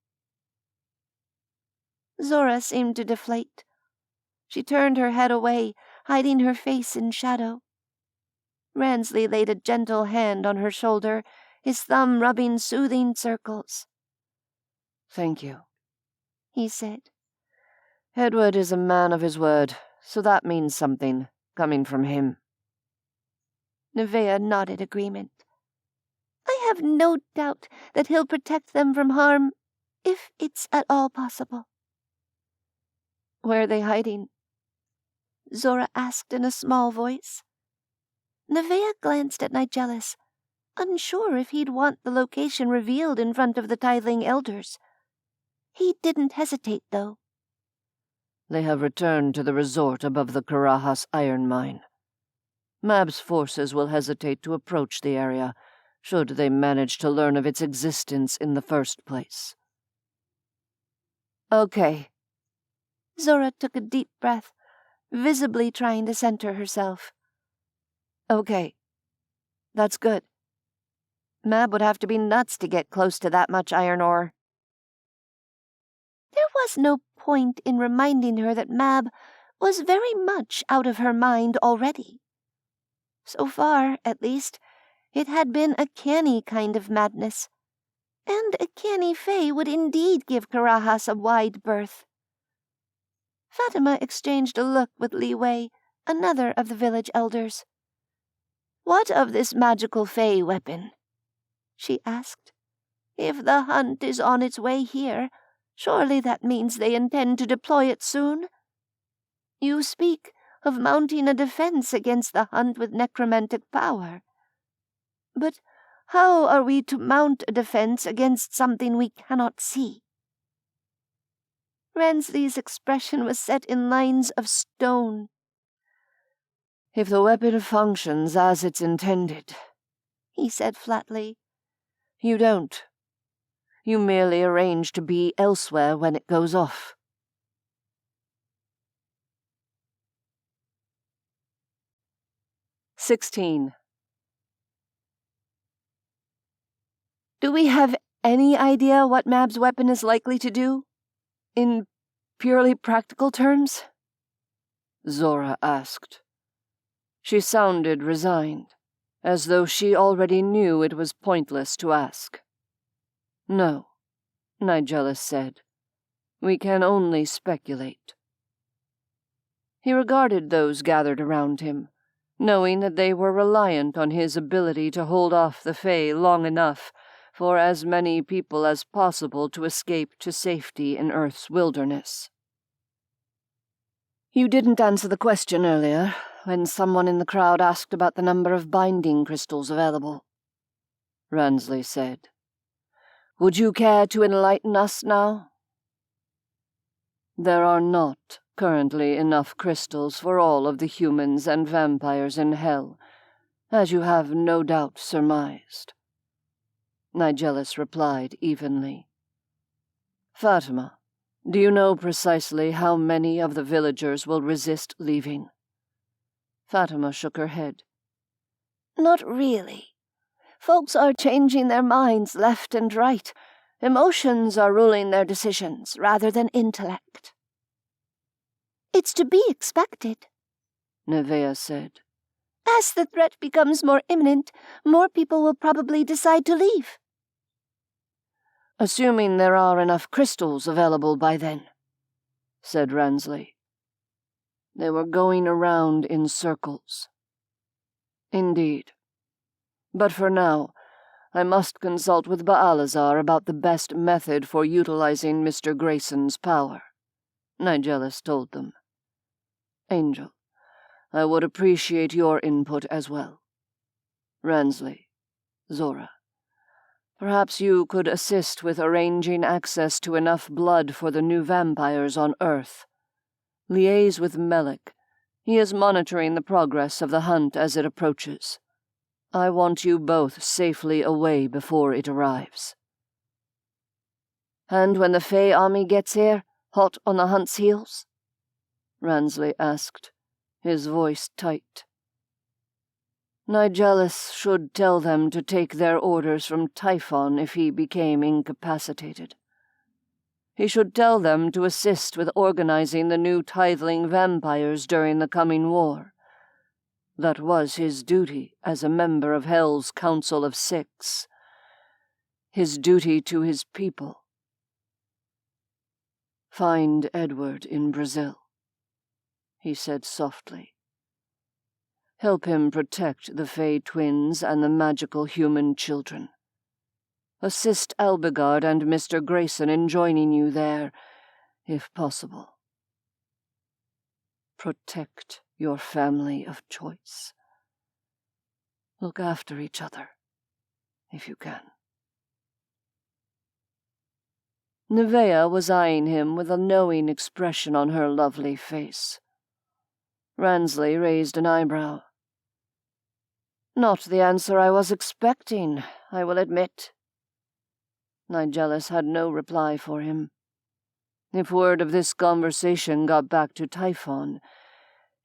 Zora seemed to deflate. She turned her head away, hiding her face in shadow. Ransley laid a gentle hand on her shoulder, his thumb rubbing soothing circles. Thank you, he said. Edward is a man of his word, so that means something, coming from him. Neveah nodded agreement. I have no doubt that he'll protect them from harm, if it's at all possible. Where are they hiding? Zora asked in a small voice. Neveah glanced at Nigellus, unsure if he'd want the location revealed in front of the tithing elders. He didn't hesitate, though. They have returned to the resort above the Karajas iron mine. Mab's forces will hesitate to approach the area, should they manage to learn of its existence in the first place. Okay. Zora took a deep breath, visibly trying to center herself. Okay. That's good. Mab would have to be nuts to get close to that much iron ore. There was no point in reminding her that Mab was very much out of her mind already. So far, at least, it had been a canny kind of madness, and a canny Fae would indeed give Karajas a wide berth. Fatima exchanged a look with Li Wei, another of the village elders. What of this magical Fae weapon? She asked. If the hunt is on its way here, surely that means they intend to deploy it soon? You speak of mounting a defense against the hunt with necromantic power. But how are we to mount a defense against something we cannot see? Ransley's expression was set in lines of stone. If the weapon functions as it's intended, he said flatly, you don't. You merely arrange to be elsewhere when it goes off. "16. Do we have any idea what Mab's weapon is likely to do? In purely practical terms?" Zora asked. She sounded resigned, as though she already knew it was pointless to ask. "No," Nigellus said. "We can only speculate." He regarded those gathered around him, knowing that they were reliant on his ability to hold off the Fae long enough for as many people as possible to escape to safety in Earth's wilderness. You didn't answer the question earlier, when someone in the crowd asked about the number of binding crystals available, Ransley said. Would you care to enlighten us now? There are not currently enough crystals for all of the humans and vampires in Hell, as you have no doubt surmised, Nigellus replied evenly. Fatima, do you know precisely how many of the villagers will resist leaving? Fatima shook her head. Not really. Folks are changing their minds left and right. Emotions are ruling their decisions rather than intellect. It's to be expected, Neveah said. As the threat becomes more imminent, more people will probably decide to leave. Assuming there are enough crystals available by then, said Ransley. They were going around in circles. Indeed. But for now, I must consult with Baalazar about the best method for utilizing Mr. Grayson's power, Nigellus told them. Angel, I would appreciate your input as well. Ransley, Zora, perhaps you could assist with arranging access to enough blood for the new vampires on Earth. Liaise with Melik. He is monitoring the progress of the hunt as it approaches. I want you both safely away before it arrives. And when the Fey army gets here, hot on the hunt's heels? Ransley asked, his voice tight. Nigellus should tell them to take their orders from Typhon if he became incapacitated. He should tell them to assist with organizing the new tithling vampires during the coming war. That was his duty as a member of Hell's Council of Six. His duty to his people. Find Edward in Brazil, he said softly. Help him protect the Fey twins and the magical human children. Assist Albigard and Mr. Grayson in joining you there, if possible. Protect your family of choice. Look after each other, if you can. Neveah was eyeing him with a knowing expression on her lovely face. Ransley raised an eyebrow. Not the answer I was expecting, I will admit. Nigellus had no reply for him. If word of this conversation got back to Typhon,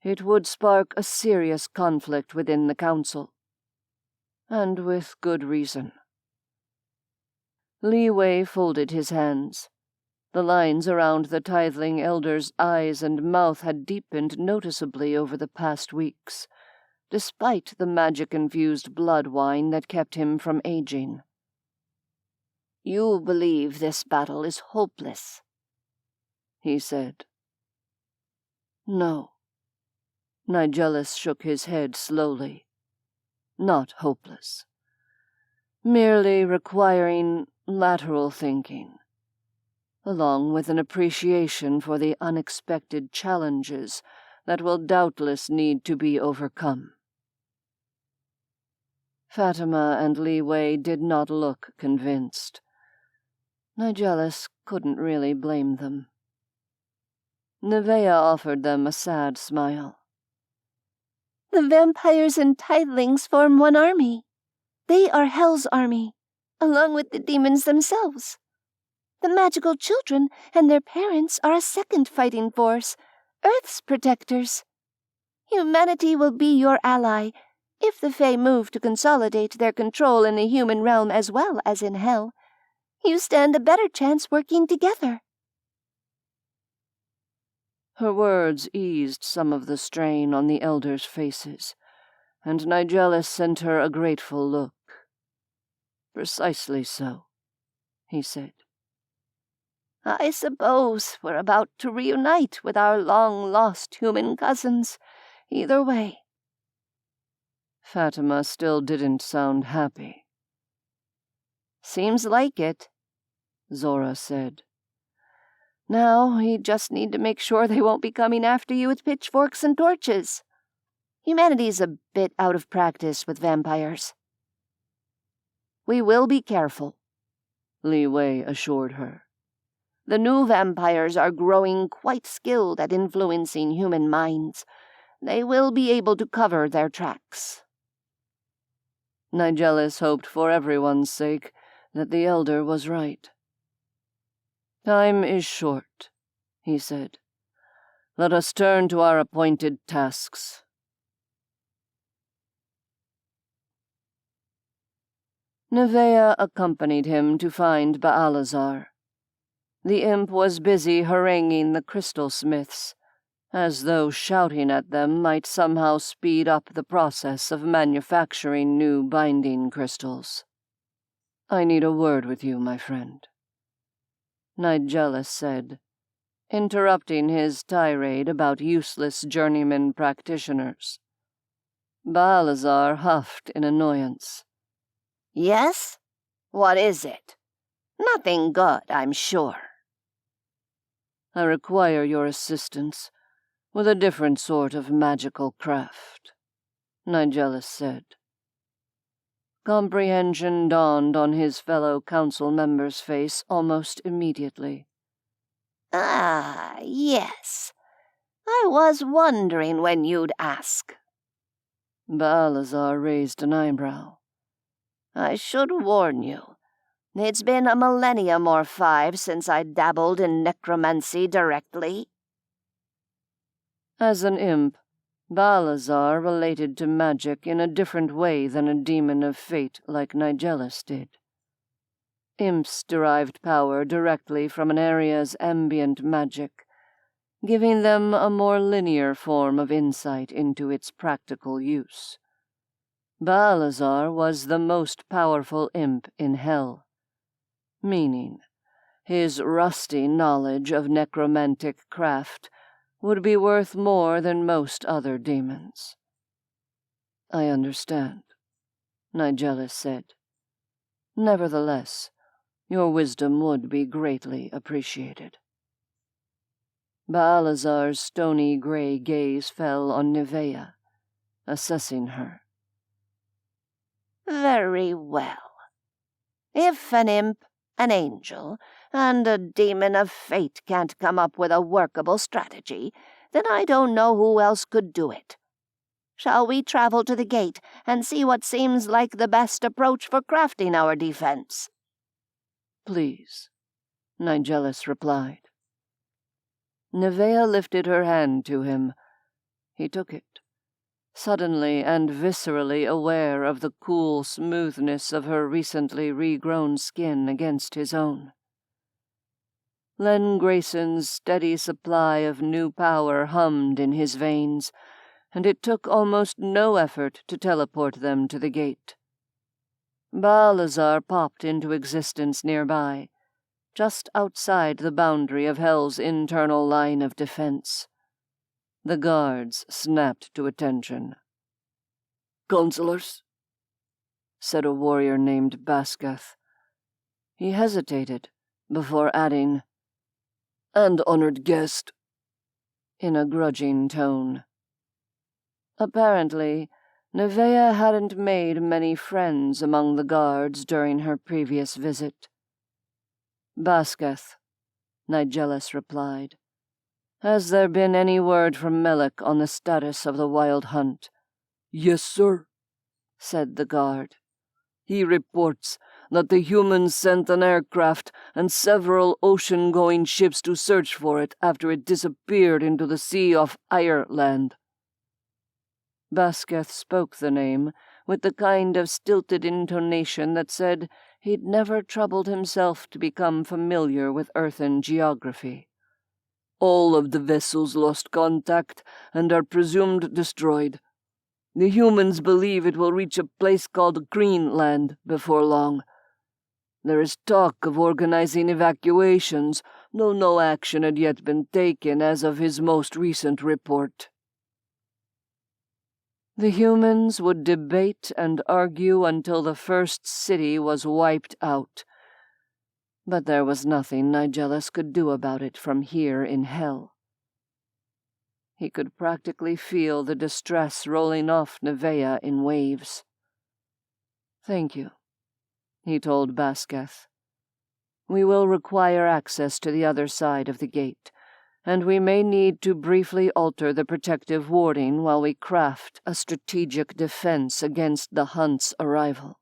it would spark a serious conflict within the council. And with good reason. Li Wei folded his hands. The lines around the tithling elder's eyes and mouth had deepened noticeably over the past weeks, despite the magic-infused blood wine that kept him from aging. You believe this battle is hopeless, he said. No. Nigellus shook his head slowly. Not hopeless. Merely requiring lateral thinking, along with an appreciation for the unexpected challenges that will doubtless need to be overcome. Fatima and Li Wei did not look convinced. Nigellus couldn't really blame them. Neveah offered them a sad smile. The vampires and tithlings form one army. They are Hell's army, along with the demons themselves. The magical children and their parents are a second fighting force, Earth's protectors. Humanity will be your ally, if the Fae move to consolidate their control in the human realm as well as in Hell. You stand a better chance working together. Her words eased some of the strain on the elders' faces, and Nigellus sent her a grateful look. Precisely so, he said. I suppose we're about to reunite with our long-lost human cousins, either way. Fatima still didn't sound happy. Seems like it, Zora said. Now we just need to make sure they won't be coming after you with pitchforks and torches. Humanity's a bit out of practice with vampires. We will be careful, Li Wei assured her. The new vampires are growing quite skilled at influencing human minds. They will be able to cover their tracks. Nigellus hoped for everyone's sake that the elder was right. Time is short, he said. Let us turn to our appointed tasks. Neveah accompanied him to find Baalazar. The imp was busy haranguing the crystal smiths, as though shouting at them might somehow speed up the process of manufacturing new binding crystals. I need a word with you, my friend, Nigellus said, interrupting his tirade about useless journeyman practitioners. Baalazar huffed in annoyance. Yes? What is it? Nothing good, I'm sure. I require your assistance with a different sort of magical craft, Nigellus said. Comprehension dawned on his fellow council member's face almost immediately. Ah, yes. I was wondering when you'd ask. Baalazar raised an eyebrow. I should warn you. It's been a millennium or 5 since I dabbled in necromancy directly. As an imp, Baalazar related to magic in a different way than a demon of fate like Nigellus did. Imps derived power directly from an area's ambient magic, giving them a more linear form of insight into its practical use. Baalazar was the most powerful imp in hell, meaning his rusty knowledge of necromantic craft would be worth more than most other demons. I understand, Nigellus said. Nevertheless, your wisdom would be greatly appreciated. Baalazar's stony gray gaze fell on Neveah, assessing her. Very well. If an imp, an angel, and a demon of fate can't come up with a workable strategy, then I don't know who else could do it. Shall we travel to the gate and see what seems like the best approach for crafting our defense? Please, Nigellus replied. Neveah lifted her hand to him. He took it, suddenly and viscerally aware of the cool smoothness of her recently regrown skin against his own. Len Grayson's steady supply of new power hummed in his veins, and it took almost no effort to teleport them to the gate. Baalazar popped into existence nearby, just outside the boundary of Hell's internal line of defense. The guards snapped to attention. "Counselors," said a warrior named Basketh. He hesitated before adding, "And honored guest," in a grudging tone. Apparently, Neveah hadn't made many friends among the guards during her previous visit. "Basketh," Nigellus replied. "Has there been any word from Melek on the status of the wild hunt?" "Yes, sir," said the guard. "He reports that the humans sent an aircraft and several ocean-going ships to search for it after it disappeared into the sea off Ireland." Basketh spoke the name with the kind of stilted intonation that said he'd never troubled himself to become familiar with earthen geography. "All of the vessels lost contact and are presumed destroyed. The humans believe it will reach a place called Greenland before long. There is talk of organizing evacuations, though no action had yet been taken as of his most recent report." The humans would debate and argue until the first city was wiped out. But there was nothing Nigellus could do about it from here in hell. He could practically feel the distress rolling off Neveah in waves. "Thank you," he told Basketh. "We will require access to the other side of the gate, and we may need to briefly alter the protective warding while we craft a strategic defense against the hunt's arrival."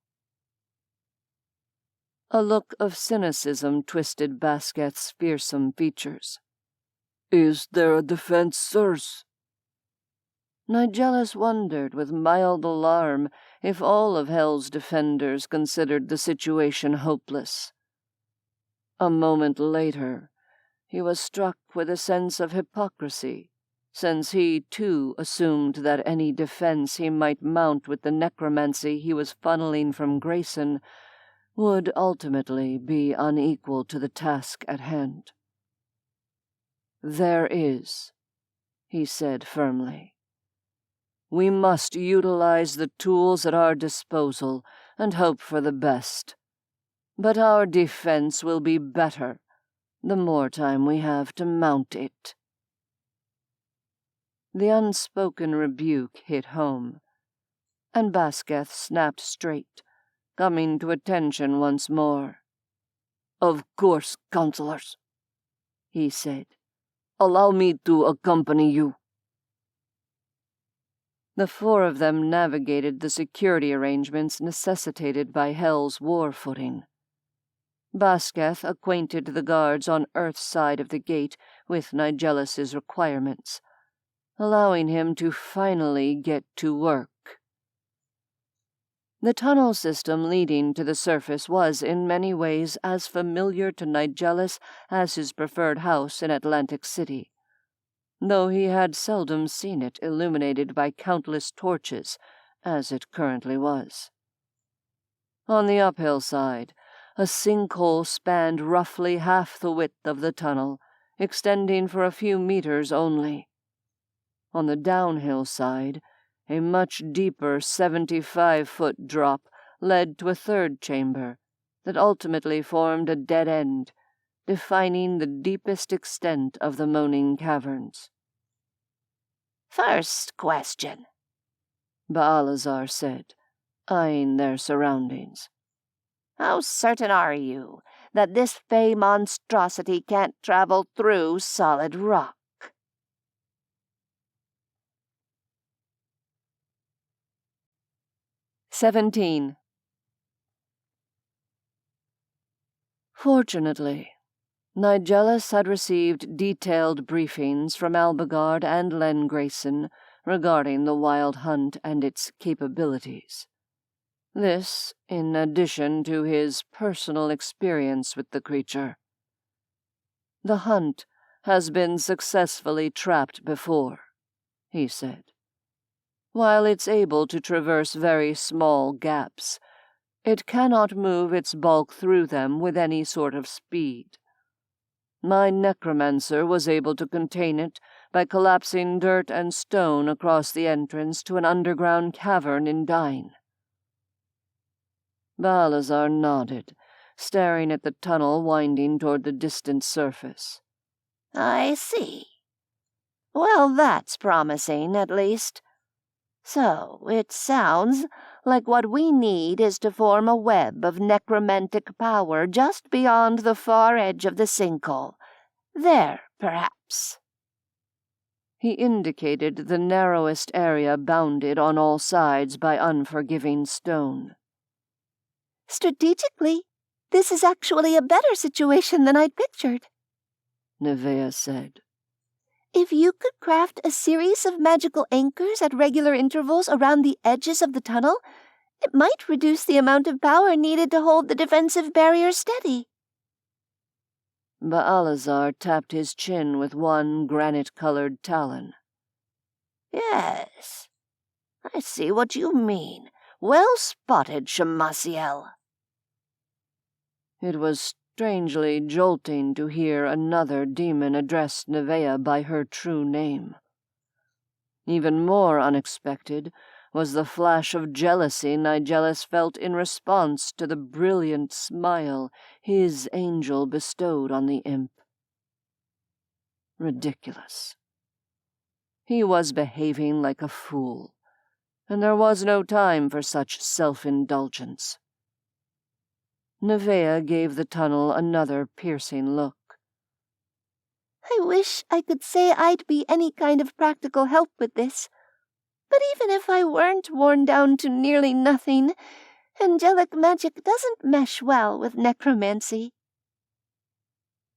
A look of cynicism twisted Basketh's fearsome features. "Is there a defense, sirs?" Nigellus wondered with mild alarm if all of Hell's defenders considered the situation hopeless. A moment later, he was struck with a sense of hypocrisy, since he, too, assumed that any defense he might mount with the necromancy he was funneling from Grayson would ultimately be unequal to the task at hand. "There is," he said firmly. "We must utilize the tools at our disposal and hope for the best. But our defense will be better the more time we have to mount it." The unspoken rebuke hit home, and Basketh snapped straight, coming to attention once more. "Of course, counselors," he said. "Allow me to accompany you." The four of them navigated the security arrangements necessitated by Hell's war footing. Basketh acquainted the guards on Earth's side of the gate with Nigellus's requirements, allowing him to finally get to work. The tunnel system leading to the surface was in many ways as familiar to Nigellus as his preferred house in Atlantic City, though he had seldom seen it illuminated by countless torches, as it currently was. On the uphill side, a sinkhole spanned roughly half the width of the tunnel, extending for a few meters only. On the downhill side, a much deeper 75-foot drop led to a third chamber that ultimately formed a dead end, defining the deepest extent of the moaning caverns. "First question," Baalazar said, eyeing their surroundings. "How certain are you that this fey monstrosity can't travel through solid rock?" 17. Fortunately, Nigellus had received detailed briefings from Albigard and Len Grayson regarding the wild hunt and its capabilities. This, in addition to his personal experience with the creature. "The hunt has been successfully trapped before," he said. "While it's able to traverse very small gaps, it cannot move its bulk through them with any sort of speed. My necromancer was able to contain it by collapsing dirt and stone across the entrance to an underground cavern in Dhuinne." Baalazar nodded, staring at the tunnel winding toward the distant surface. "I see. Well, that's promising, at least. So, it sounds like what we need is to form a web of necromantic power just beyond the far edge of the sinkhole. There, perhaps." He indicated the narrowest area bounded on all sides by unforgiving stone. "Strategically, this is actually a better situation than I'd pictured," Neveah said. "If you could craft a series of magical anchors at regular intervals around the edges of the tunnel, it might reduce the amount of power needed to hold the defensive barrier steady." Baalazar tapped his chin with one granite-colored talon. "Yes, I see what you mean. Well spotted, Shemasiel." It was strangely jolting to hear another demon address Neveah by her true name. Even more unexpected was the flash of jealousy Nigellus felt in response to the brilliant smile his angel bestowed on the imp. Ridiculous. He was behaving like a fool, and there was no time for such self-indulgence. Neveah gave the tunnel another piercing look. I wish I could say I'd be any kind of practical help with this. But even if I weren't worn down to nearly nothing, angelic magic doesn't mesh well with necromancy.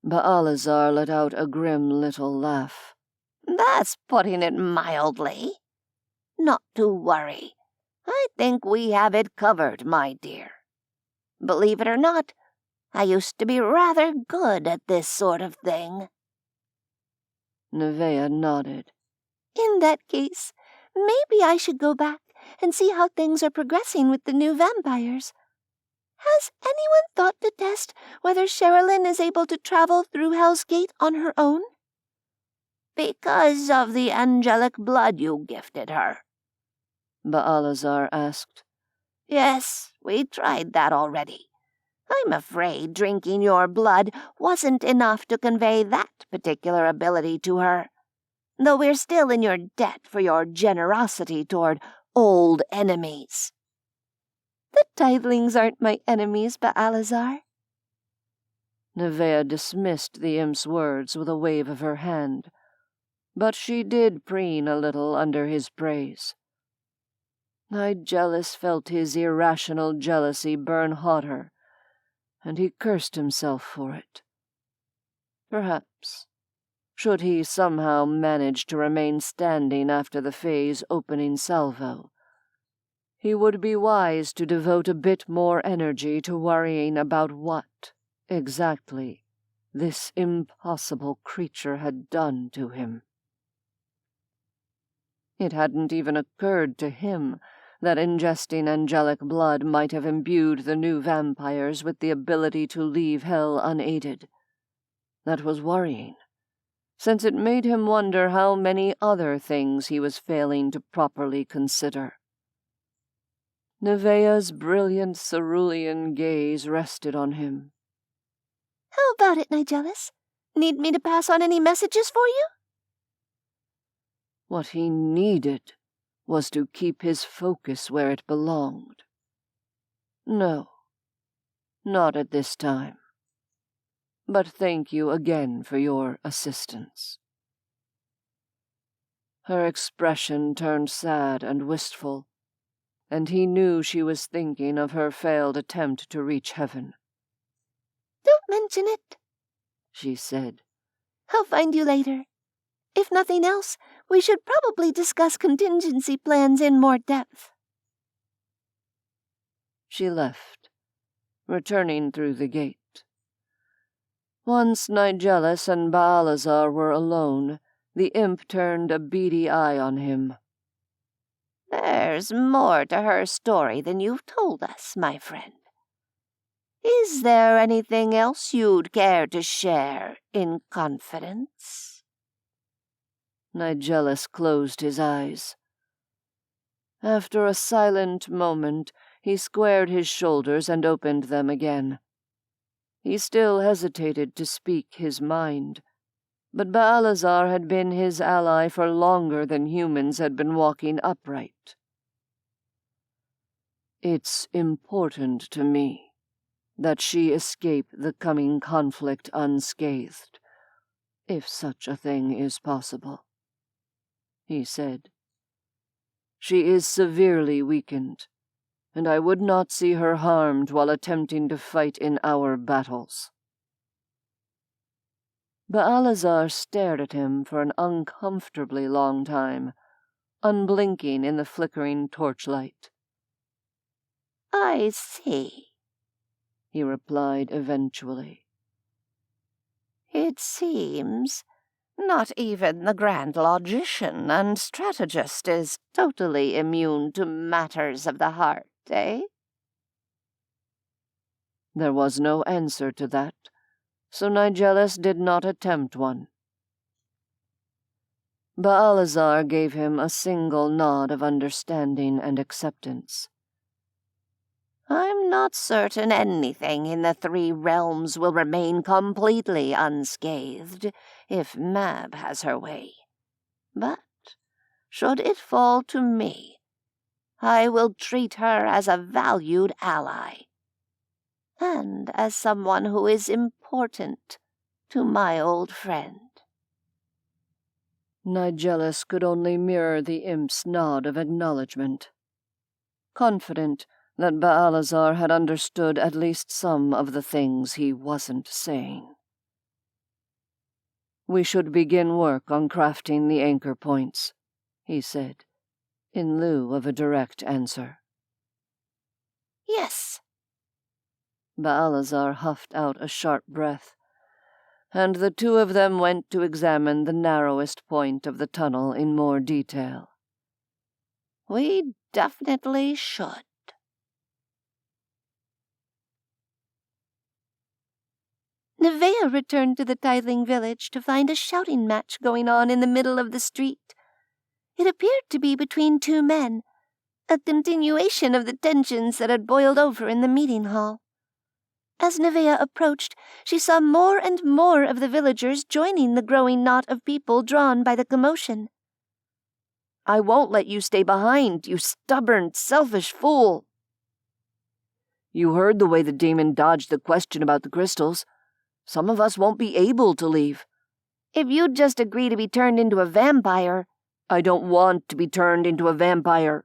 Baalazar let out a grim little laugh. That's putting it mildly. Not to worry. I think we have it covered, my dear. Believe it or not, I used to be rather good at this sort of thing. Neveah nodded. In that case, maybe I should go back and see how things are progressing with the new vampires. Has anyone thought to test whether Sherilyn is able to travel through Hell's Gate on her own? Because of the angelic blood you gifted her? Baalazar asked. Yes, we tried that already. I'm afraid drinking your blood wasn't enough to convey that particular ability to her, though we're still in your debt for your generosity toward old enemies. The titlings aren't my enemies, Baalazar. Neveah dismissed the imp's words with a wave of her hand, but she did preen a little under his praise. Nigellus felt his irrational jealousy burn hotter, and he cursed himself for it. Perhaps, should he somehow manage to remain standing after the Fae's opening salvo, he would be wise to devote a bit more energy to worrying about what, exactly, this impossible creature had done to him. It hadn't even occurred to him that ingesting angelic blood might have imbued the new vampires with the ability to leave hell unaided. That was worrying, since it made him wonder how many other things he was failing to properly consider. Neveah's brilliant cerulean gaze rested on him. How about it, Nigellus? Need me to pass on any messages for you? What he needed was to keep his focus where it belonged. No, not at this time. But thank you again for your assistance. Her expression turned sad and wistful, and he knew she was thinking of her failed attempt to reach heaven. Don't mention it, she said. I'll find you later. If nothing else, we should probably discuss contingency plans in more depth. She left, returning through the gate. Once Nigellus and Baalazar were alone, the imp turned a beady eye on him. There's more to her story than you've told us, my friend. Is there anything else you'd care to share in confidence? Nigellus closed his eyes. After a silent moment, he squared his shoulders and opened them again. He still hesitated to speak his mind, but Baalazar had been his ally for longer than humans had been walking upright. It's important to me that she escape the coming conflict unscathed, if such a thing is possible, he said. She is severely weakened, and I would not see her harmed while attempting to fight in our battles. Baalazar stared at him for an uncomfortably long time, unblinking in the flickering torchlight. I see, he replied eventually. It seems not even the Grand Logician and Strategist is totally immune to matters of the heart, eh? There was no answer to that, so Nigellus did not attempt one. Baalazar gave him a single nod of understanding and acceptance. I'm not certain anything in the three realms will remain completely unscathed if Mab has her way. But should it fall to me, I will treat her as a valued ally, and as someone who is important to my old friend. Nigellus could only mirror the imp's nod of acknowledgement, confident that Baalazar had understood at least some of the things he wasn't saying. "We should begin work on crafting the anchor points," he said, in lieu of a direct answer. Yes. Baalazar huffed out a sharp breath, and the two of them went to examine the narrowest point of the tunnel in more detail. We definitely should. Neveah returned to the tithing village to find a shouting match going on in the middle of the street. It appeared to be between two men, a continuation of the tensions that had boiled over in the meeting hall. As Neveah approached, she saw more and more of the villagers joining the growing knot of people drawn by the commotion. "I won't let you stay behind, you stubborn, selfish fool!" "You heard the way the demon dodged the question about the crystals. Some of us won't be able to leave." "If you'd just agree to be turned into a vampire—" "I don't want to be turned into a vampire."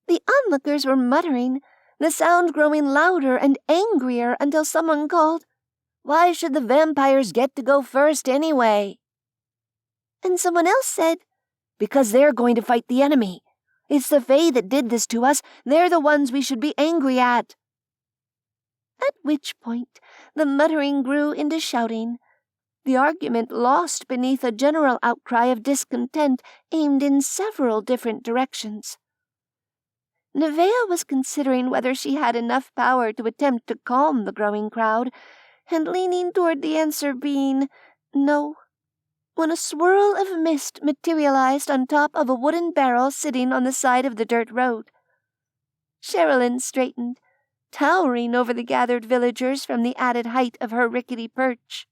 The onlookers were muttering, the sound growing louder and angrier until someone called, "Why should the vampires get to go first anyway?" And someone else said, "Because they're going to fight the enemy. It's the Fae that did this to us. They're the ones we should be angry at." At which point the muttering grew into shouting, the argument lost beneath a general outcry of discontent aimed in several different directions. Neveah was considering whether she had enough power to attempt to calm the growing crowd, and leaning toward the answer being no, when a swirl of mist materialized on top of a wooden barrel sitting on the side of the dirt road. Sherilyn straightened, towering over the gathered villagers from the added height of her rickety perch.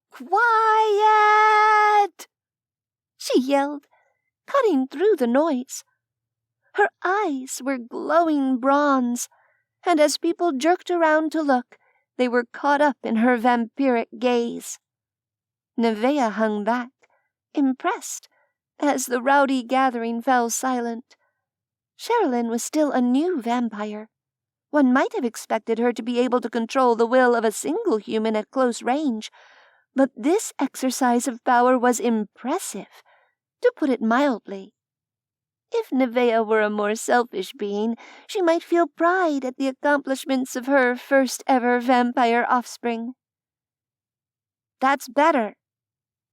"Quiet!" she yelled, cutting through the noise. Her eyes were glowing bronze, and as people jerked around to look, they were caught up in her vampiric gaze. Neveah hung back, impressed, as the rowdy gathering fell silent. Sherilyn was still a new vampire. One might have expected her to be able to control the will of a single human at close range, but this exercise of power was impressive, to put it mildly. If Neveah were a more selfish being, she might feel pride at the accomplishments of her first-ever vampire offspring. "That's better,"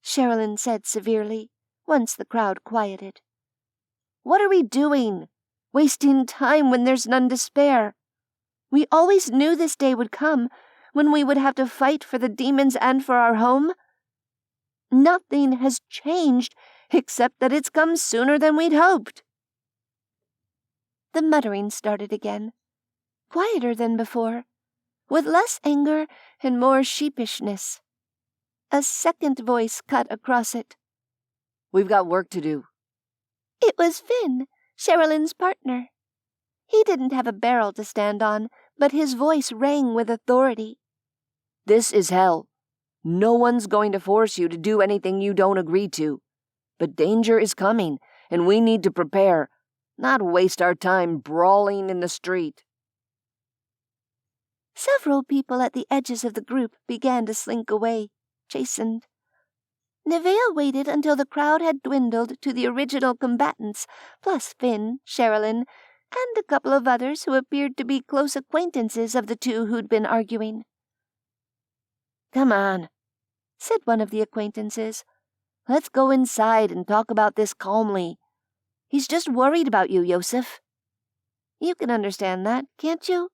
Sherilyn said severely, once the crowd quieted. "What are we doing? Wasting time when there's none to spare. We always knew this day would come, when we would have to fight for the demons and for our home. Nothing has changed, except that it's come sooner than we'd hoped." The muttering started again, quieter than before, with less anger and more sheepishness. A second voice cut across it. "We've got work to do." It was Finn, Sherilyn's partner. He didn't have a barrel to stand on, but his voice rang with authority. "This is hell. No one's going to force you to do anything you don't agree to. But danger is coming, and we need to prepare, not waste our time brawling in the street." Several people at the edges of the group began to slink away, chastened. Neveah waited until the crowd had dwindled to the original combatants, plus Finn, Sherilyn, and a couple of others who appeared to be close acquaintances of the two who'd been arguing. "Come on," said one of the acquaintances. "Let's go inside and talk about this calmly. He's just worried about you, Yosef. You can understand that, can't you?"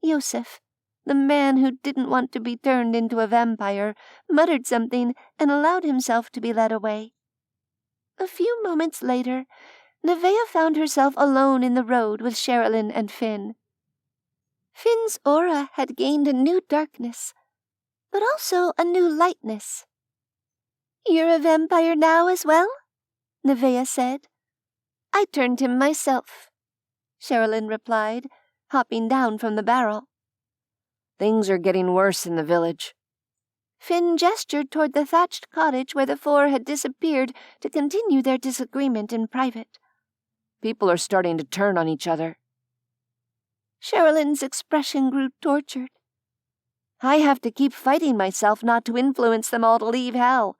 Yosef, The man who didn't want to be turned into a vampire muttered something and allowed himself to be led away. A few moments later, Neveah found herself alone in the road with Sherilyn and Finn. Finn's aura had gained a new darkness, but also a new lightness. "You're a vampire now as well?" Neveah said. "I turned him myself," Sherilyn replied, hopping down from the barrel. Things are getting worse in the village. Finn gestured toward the thatched cottage where the four had disappeared to continue their disagreement in private. People are starting to turn on each other. Sherilyn's expression grew tortured. "I have to keep fighting myself not to influence them all to leave hell,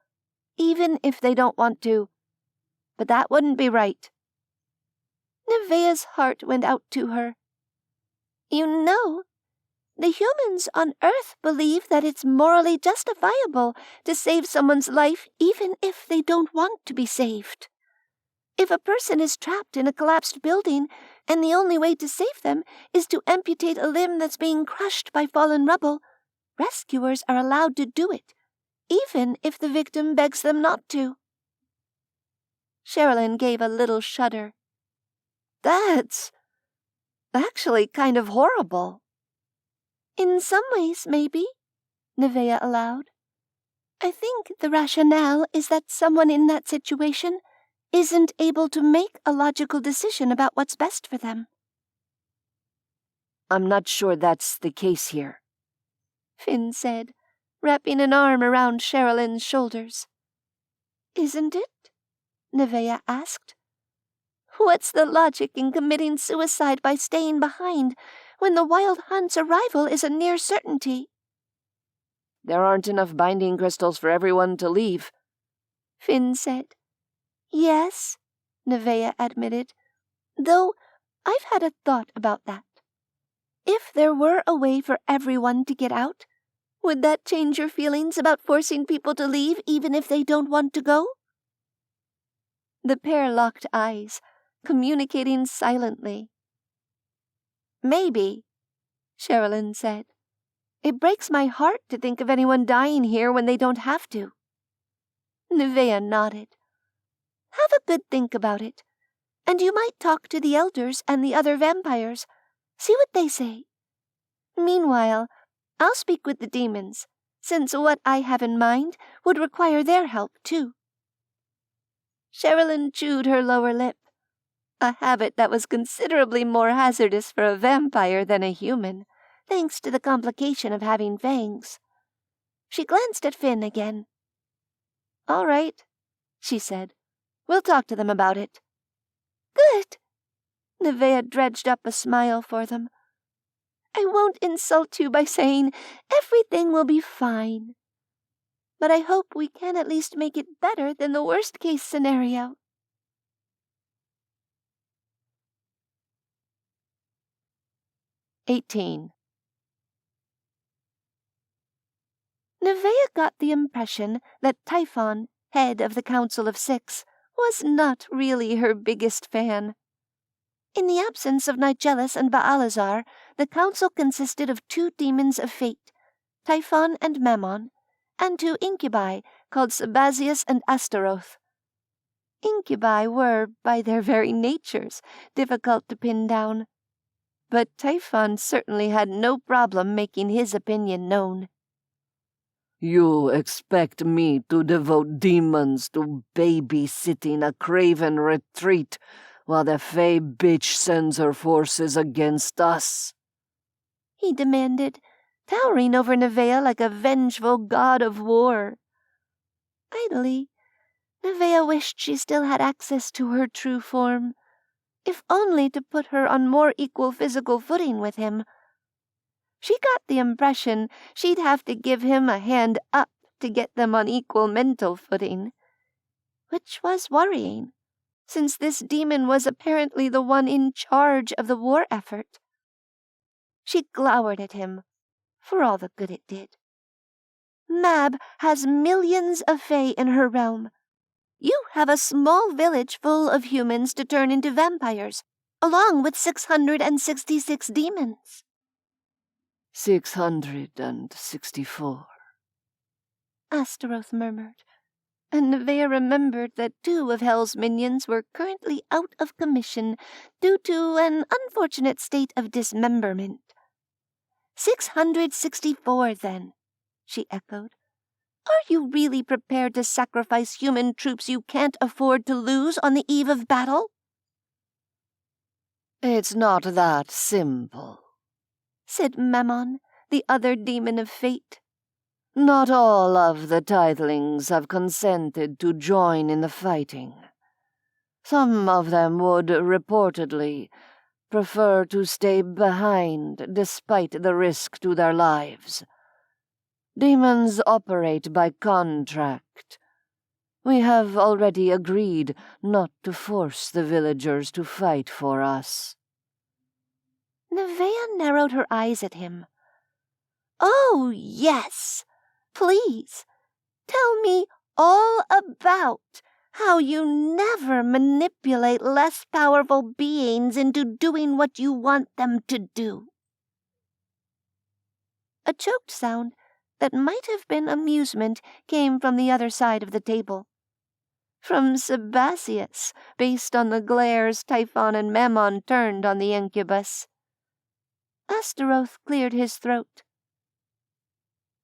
even if they don't want to. But that wouldn't be right." Neveah's heart went out to her. "You know, the humans on Earth believe that it's morally justifiable to save someone's life even if they don't want to be saved. If a person is trapped in a collapsed building and the only way to save them is to amputate a limb that's being crushed by fallen rubble, rescuers are allowed to do it, even if the victim begs them not to." Sherilyn gave a little shudder. "That's actually kind of horrible." "In some ways, maybe," Neveah allowed. "I think the rationale is that someone in that situation isn't able to make a logical decision about what's best for them." I'm not sure that's the case here, Finn said, wrapping an arm around Sherilyn's shoulders. "Isn't it?" Neveah asked. "What's the logic in committing suicide by staying behind when the Wild Hunt's arrival is a near certainty?" There aren't enough binding crystals for everyone to leave, Finn said. "Yes," Neveah admitted, "though I've had a thought about that. If there were a way for everyone to get out, would that change your feelings about forcing people to leave even if they don't want to go?" The pair locked eyes, communicating silently. "Maybe," Sherilyn said. "It breaks my heart to think of anyone dying here when they don't have to." Neveah nodded. "Have a good think about it, and you might talk to the elders and the other vampires. See what they say. Meanwhile, I'll speak with the demons, since what I have in mind would require their help, too." Sherilyn chewed her lower lip, a habit that was considerably more hazardous for a vampire than a human, thanks to the complication of having fangs. She glanced at Finn again. "All right," she said. "We'll talk to them about it." "Good." Neveah dredged up a smile for them. "I won't insult you by saying everything will be fine. But I hope we can at least make it better than the worst-case scenario." "18. Neveah got the impression that Typhon, head of the Council of Six, was not really her biggest fan. In the absence of Nigellus and Baalazar, the council consisted of 2 demons of fate, Typhon and Mammon, and 2 incubi called Sabazius and Astaroth. Incubi were, by their very natures, difficult to pin down, but Typhon certainly had no problem making his opinion known. You expect me to devote demons to babysitting a craven retreat while the Fey bitch sends her forces against us? He demanded, towering over Neveah like a vengeful god of war. Idly, Neveah wished she still had access to her true form, if only to put her on more equal physical footing with him. She got the impression she'd have to give him a hand up to get them on equal mental footing, which was worrying, since this demon was apparently the one in charge of the war effort. She glowered at him, for all the good it did. "Mab has millions of Fae in her realm. You have a small village full of humans to turn into vampires, along with 666 demons." 664. Astaroth murmured, and Neveah remembered that 2 of Hell's minions were currently out of commission due to an unfortunate state of dismemberment. 664, then, she echoed. Are you really prepared to sacrifice human troops you can't afford to lose on the eve of battle? It's not that simple, said Mammon, the other demon of fate. Not all of the tithelings have consented to join in the fighting. Some of them would reportedly prefer to stay behind despite the risk to their lives. Demons operate by contract. We have already agreed not to force the villagers to fight for us. Neveah narrowed her eyes at him. Oh, yes! Please, tell me all about how you never manipulate less powerful beings into doing what you want them to do. A choked sound that might have been amusement came from the other side of the table. From Sebastius, based on the glares Typhon and Mammon turned on the incubus. Astaroth cleared his throat.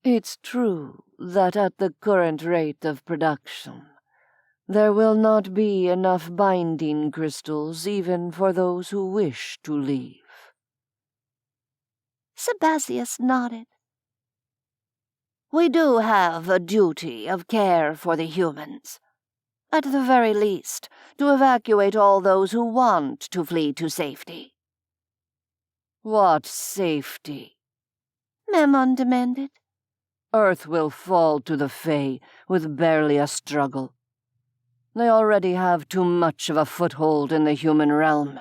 It's true that at the current rate of production, there will not be enough binding crystals even for those who wish to leave. Sebastius nodded. We do have a duty of care for the humans. At the very least, to evacuate all those who want to flee to safety. What safety? Mammon demanded. Earth will fall to the Fae with barely a struggle. They already have too much of a foothold in the human realm.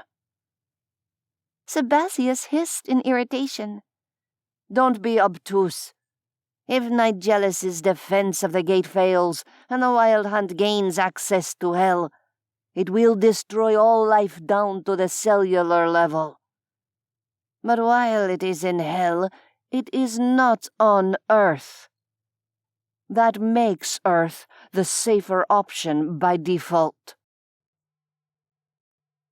Sebastius hissed in irritation. Don't be obtuse. If Nigellus' defense of the gate fails and the Wild Hunt gains access to Hell, it will destroy all life down to the cellular level. But while it is in Hell, it is not on Earth. That makes Earth the safer option by default.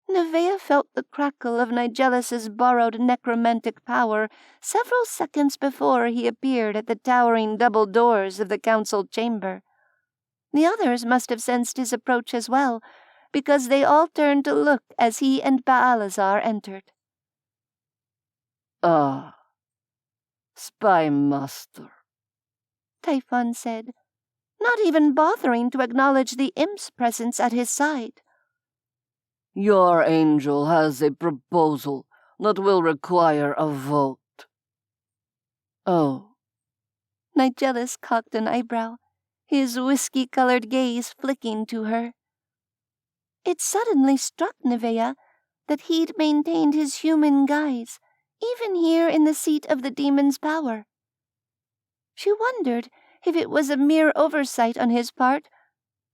Neveah felt the crackle of Nigellus' borrowed necromantic power several seconds before he appeared at the towering double doors of the council chamber. The others must have sensed his approach as well, because they all turned to look as he and Baalazar entered. Ah, Spy Master, Typhon said, not even bothering to acknowledge the imp's presence at his side. Your angel has a proposal that will require a vote. Oh. Nigellus cocked an eyebrow, his whiskey-colored gaze flicking to her. It suddenly struck Neveah that he'd maintained his human guise, even here in the seat of the demon's power. She wondered if it was a mere oversight on his part,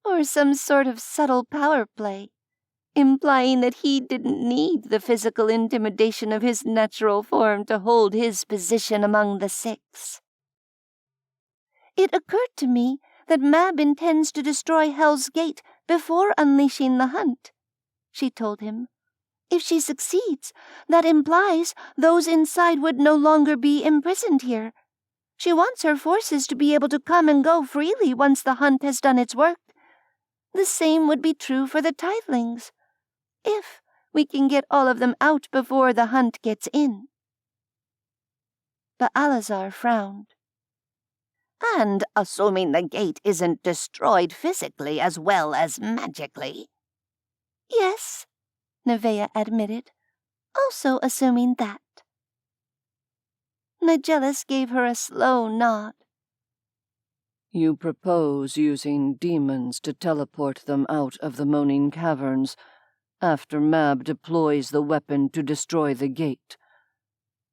or some sort of subtle power play, implying that he didn't need the physical intimidation of his natural form to hold his position among the 6. It occurred to me that Mab intends to destroy Hell's Gate before unleashing the hunt, she told him. If she succeeds, that implies those inside would no longer be imprisoned here. She wants her forces to be able to come and go freely once the hunt has done its work. The same would be true for the tithelings, if we can get all of them out before the hunt gets in. Baalazar frowned. And assuming the gate isn't destroyed physically as well as magically. Yes, Neveah admitted, also assuming that. Nigellus gave her a slow nod. You propose using demons to teleport them out of the Moaning Caverns after Mab deploys the weapon to destroy the gate,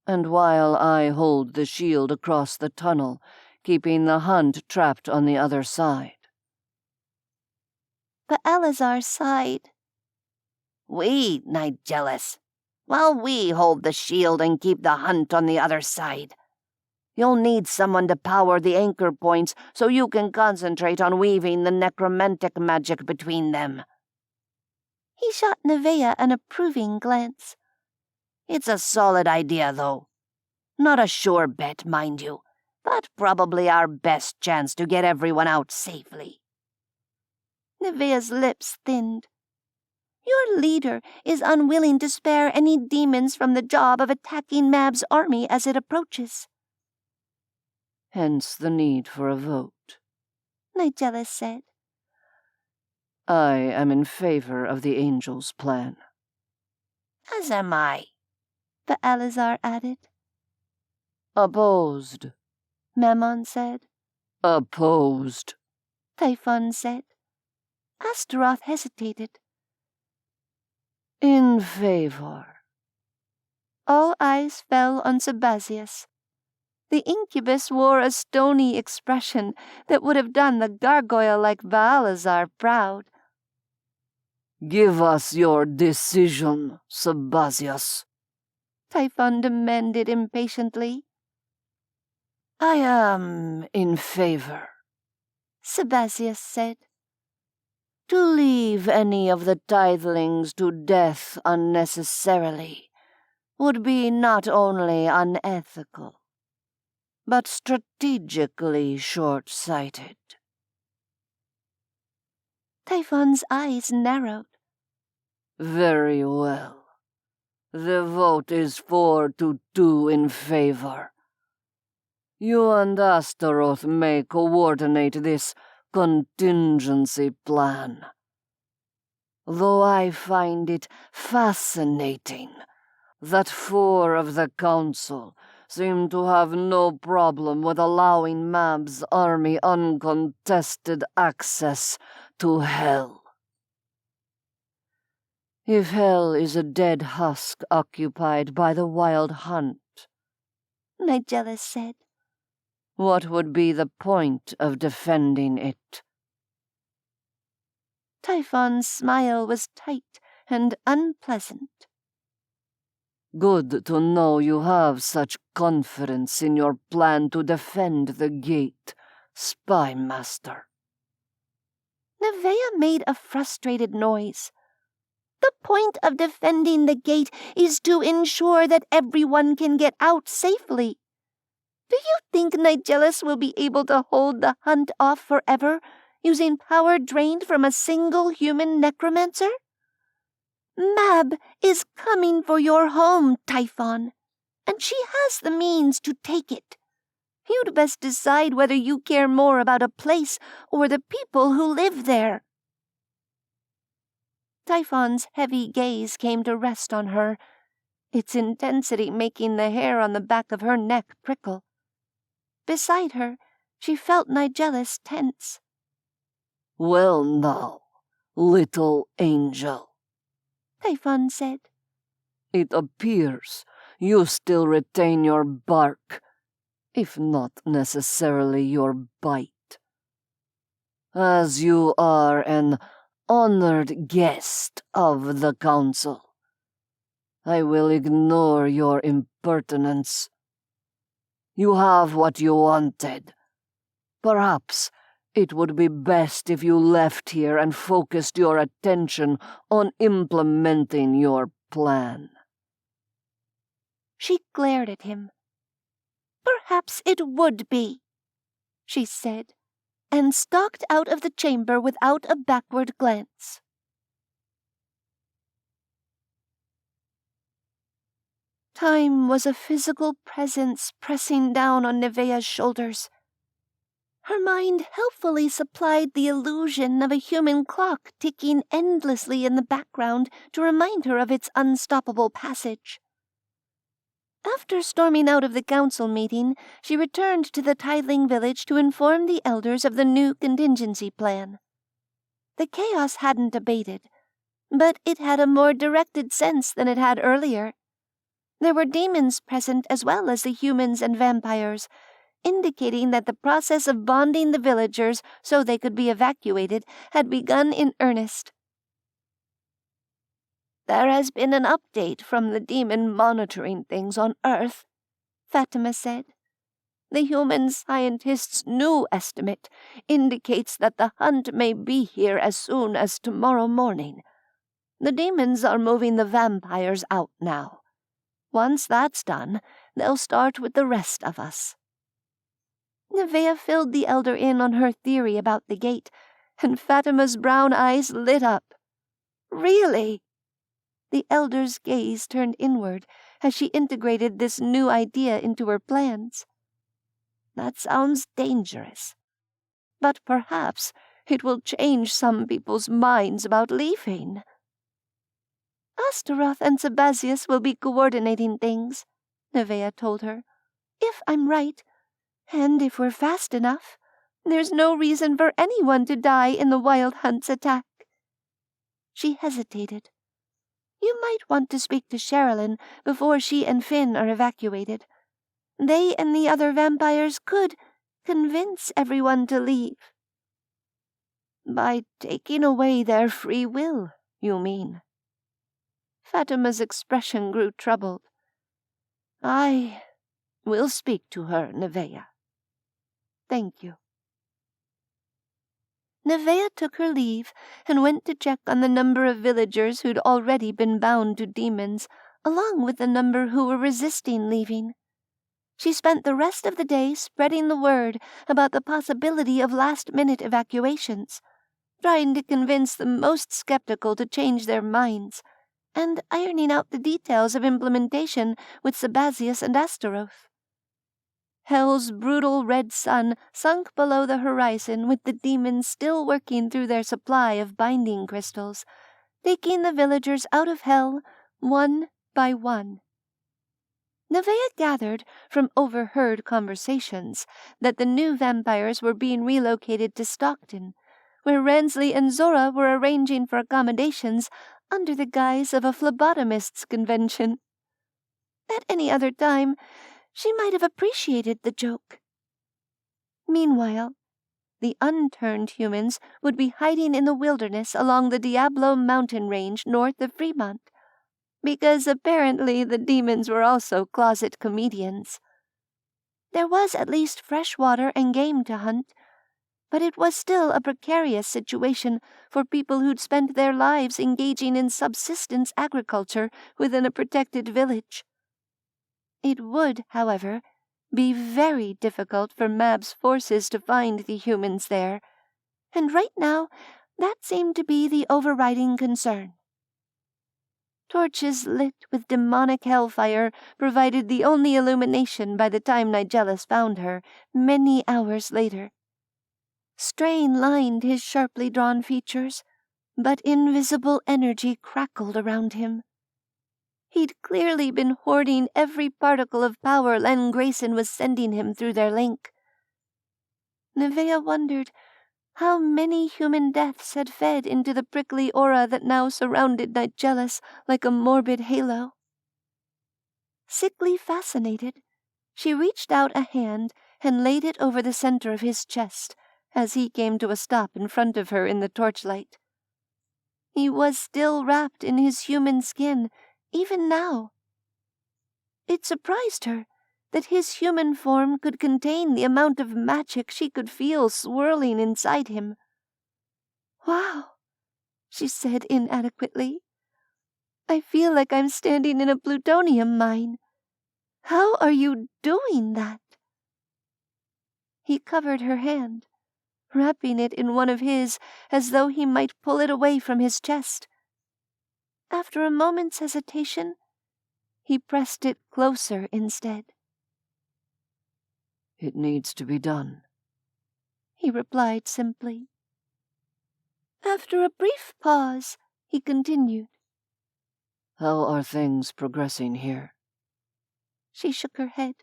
and while I hold the shield across the tunnel, keeping the hunt trapped on the other side. Baalazar sighed. We, Nigellus, while we hold the shield and keep the hunt on the other side, You'll need someone to power the anchor points so you can concentrate on weaving the necromantic magic between them." He shot Neveah an approving glance. "It's a solid idea, though. Not a sure bet, mind you, but probably our best chance to get everyone out safely." Neveah's lips thinned. "Your leader is unwilling to spare any demons from the job of attacking Mab's army as it approaches." Hence the need for a vote. Nigellus said. I am in favor of the Angel's plan. "As am I," the Alizar added. Opposed. Mammon said. Opposed. Typhon said. Astaroth hesitated. In favor. All eyes fell on Sabazius. The incubus wore a stony expression that would have done the gargoyle-like Baalazar proud. Give us your decision, Sabazius, Typhon demanded impatiently. I am in favor, Sabazius said. To leave any of the tithelings to death unnecessarily would be not only unethical, but strategically short-sighted. Typhon's eyes narrowed. Very well. The vote is 4-2 in favor. You and Astaroth may coordinate this contingency plan. Though I find it fascinating that 4 of the Council seem to have no problem with allowing Mab's army uncontested access to Hell. If Hell is a dead husk occupied by the Wild Hunt, Nigellus said, what would be the point of defending it? Typhon's smile was tight and unpleasant. Good to know you have such confidence in your plan to defend the gate, Spy Master. Neveah made a frustrated noise. The point of defending the gate is to ensure that everyone can get out safely. Do you think Nigellus will be able to hold the hunt off forever, using power drained from a single human necromancer? Mab is coming for your home, Typhon, and she has the means to take it. You'd best decide whether you care more about a place or the people who live there. Typhon's heavy gaze came to rest on her, its intensity making the hair on the back of her neck prickle. Beside her, she felt Nigellus tense. Well now, little angel, Typhon said. It appears you still retain your bark, if not necessarily your bite. As you are an honored guest of the Council, I will ignore your impertinence. You have what you wanted. Perhaps it would be best if you left here and focused your attention on implementing your plan. She glared at him. Perhaps it would be, she said, and stalked out of the chamber without a backward glance. Time was a physical presence pressing down on Neveah's shoulders. Her mind helpfully supplied the illusion of a human clock ticking endlessly in the background to remind her of its unstoppable passage. After storming out of the council meeting, she returned to the Tidling village to inform the elders of the new contingency plan. The chaos hadn't abated, but it had a more directed sense than it had earlier. There were demons present as well as the humans and vampires, indicating that the process of bonding the villagers so they could be evacuated had begun in earnest. There has been an update from the demon monitoring things on Earth, Fatima said. The human scientists' new estimate indicates that the hunt may be here as soon as tomorrow morning. The demons are moving the vampires out now. Once that's done, they'll start with the rest of us." Neveah filled the elder in on her theory about the gate, and Fatima's brown eyes lit up. "Really?" The elder's gaze turned inward as she integrated this new idea into her plans. "That sounds dangerous. But perhaps it will change some people's minds about leaving." "Astaroth and Sabazius will be coordinating things," Neveah told her. "If I'm right, and if we're fast enough, there's no reason for anyone to die in the Wild Hunt's attack." She hesitated. "You might want to speak to Sherilyn before she and Finn are evacuated. They and the other vampires could convince everyone to leave." "By taking away their free will, you mean?" Fatima's expression grew troubled. "I will speak to her, Neveah. Thank you." Neveah took her leave and went to check on the number of villagers who'd already been bound to demons, along with the number who were resisting leaving. She spent the rest of the day spreading the word about the possibility of last-minute evacuations, trying to convince the most skeptical to change their minds, and ironing out the details of implementation with Sabazius and Astaroth. Hell's brutal red sun sunk below the horizon with the demons still working through their supply of binding crystals, taking the villagers out of Hell one by one. Neveah gathered from overheard conversations that the new vampires were being relocated to Stockton, where Ransley and Zora were arranging for accommodations under the guise of a phlebotomist's convention. At any other time, she might have appreciated the joke. Meanwhile, the unturned humans would be hiding in the wilderness along the Diablo mountain range north of Fremont, because apparently the demons were also closet comedians. There was at least fresh water and game to hunt, but it was still a precarious situation for people who'd spent their lives engaging in subsistence agriculture within a protected village. It would, however, be very difficult for Mab's forces to find the humans there, and right now that seemed to be the overriding concern. Torches lit with demonic hellfire provided the only illumination by the time Nigellus found her, many hours later. Strain lined his sharply drawn features, but invisible energy crackled around him. He'd clearly been hoarding every particle of power Len Grayson was sending him through their link. Neveah wondered how many human deaths had fed into the prickly aura that now surrounded Nigellus like a morbid halo. Sickly fascinated, she reached out a hand and laid it over the center of his chest as he came to a stop in front of her in the torchlight. He was still wrapped in his human skin, even now. It surprised her that his human form could contain the amount of magic she could feel swirling inside him. "Wow," she said inadequately. "I feel like I'm standing in a plutonium mine. How are you doing that?" He covered her hand, wrapping it in one of his as though he might pull it away from his chest. After a moment's hesitation, he pressed it closer instead. "It needs to be done," he replied simply. After a brief pause, he continued. "How are things progressing here?" She shook her head.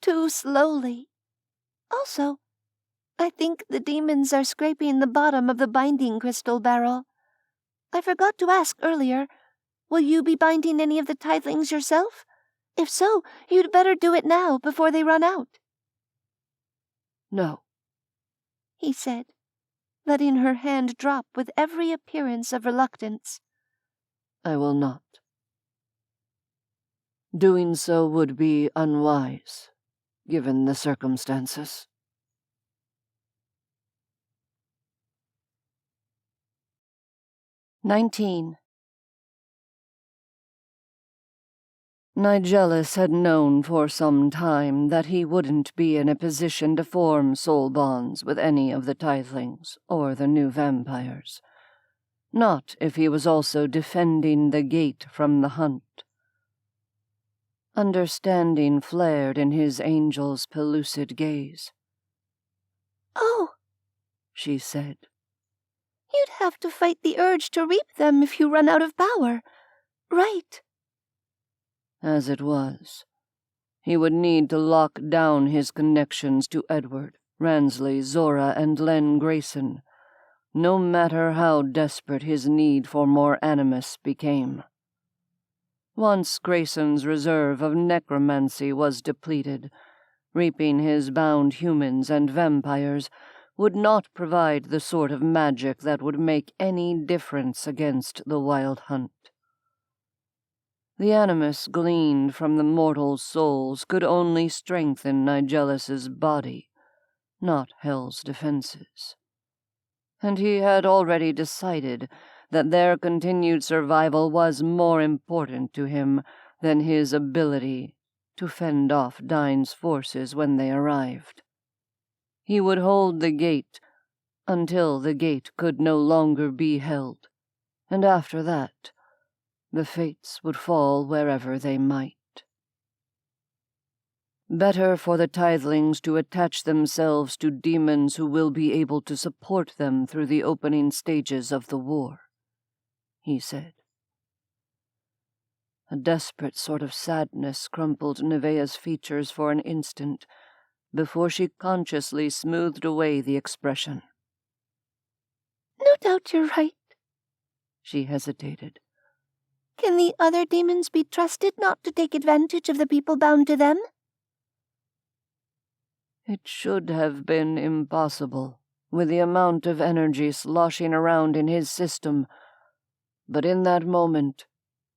"Too slowly. Also, I think the demons are scraping the bottom of the binding crystal barrel. I forgot to ask earlier, will you be binding any of the tithlings yourself? If so, you'd better do it now before they run out." "No," he said, letting her hand drop with every appearance of reluctance. "I will not. Doing so would be unwise, given the circumstances. "19. Nigellus had known for some time that he wouldn't be in a position to form soul bonds with any of the Tithelings or the new vampires. Not if he was also defending the gate from the hunt. Understanding flared in his angel's pellucid gaze. "Oh," she said. "you'd have to fight the urge to reap them if you run out of power. Right." As it was, he would need to lock down his connections to Edward, Ransley, Zora, and Len Grayson, no matter how desperate his need for more animus became. Once Grayson's reserve of necromancy was depleted, reaping his bound humans and vampires would not provide the sort of magic that would make any difference against the wild hunt. The animus gleaned from the mortal souls could only strengthen Nigellus's body, not Hell's defenses. And he had already decided that their continued survival was more important to him than his ability to fend off Dhuinne's forces when they arrived. He would hold the gate until the gate could no longer be held, and after that, the fates would fall wherever they might. Better for the Tithelings to attach themselves to demons who will be able to support them through the opening stages of the war, he said. A desperate sort of sadness crumpled Neveah's features for an instant before she consciously smoothed away the expression. "No doubt you're right." She hesitated. "Can the other demons be trusted not to take advantage of the people bound to them?" It should have been impossible, with the amount of energy sloshing around in his system, but in that moment,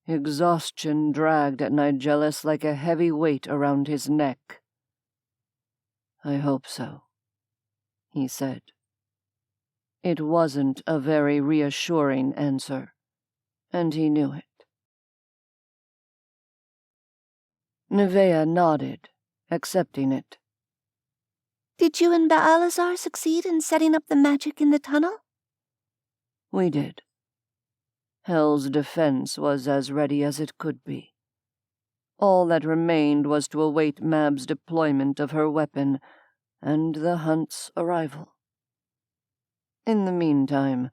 exhaustion dragged at Nigellus like a heavy weight around his neck. "I hope so," he said. It wasn't a very reassuring answer, and he knew it. Neveah nodded, accepting it. "Did you and Baalazar succeed in setting up the magic in the tunnel?" "We did. Hell's defense was as ready as it could be. All that remained was to await Mab's deployment of her weapon and the hunt's arrival. In the meantime,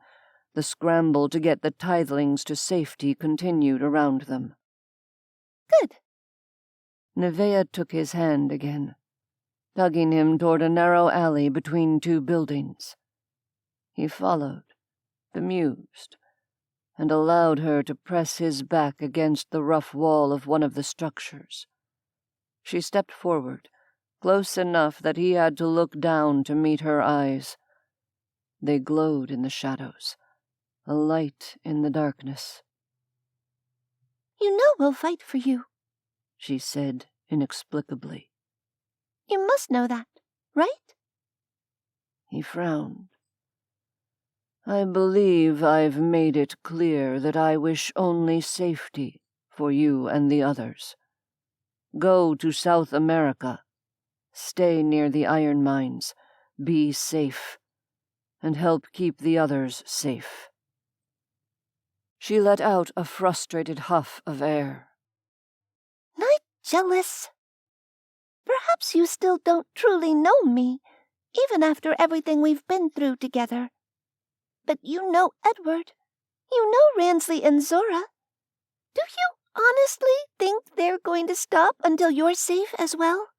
the scramble to get the Tithelings to safety continued around them. "Good." Neveah took his hand again, tugging him toward a narrow alley between two buildings. He followed, bemused, and allowed her to press his back against the rough wall of one of the structures. She stepped forward, close enough that he had to look down to meet her eyes. They glowed in the shadows, a light in the darkness. "You know we'll fight for you," she said inexplicably. "You must know that, right?" He frowned. "I believe I've made it clear that I wish only safety for you and the others. Go to South America. Stay near the iron mines. Be safe. And help keep the others safe." She let out a frustrated huff of air. "Nigellus, perhaps you still don't truly know me, even after everything we've been through together. But you know Edward. You know Ransley and Zora. Do you honestly think they're going to stop until you're safe as well?"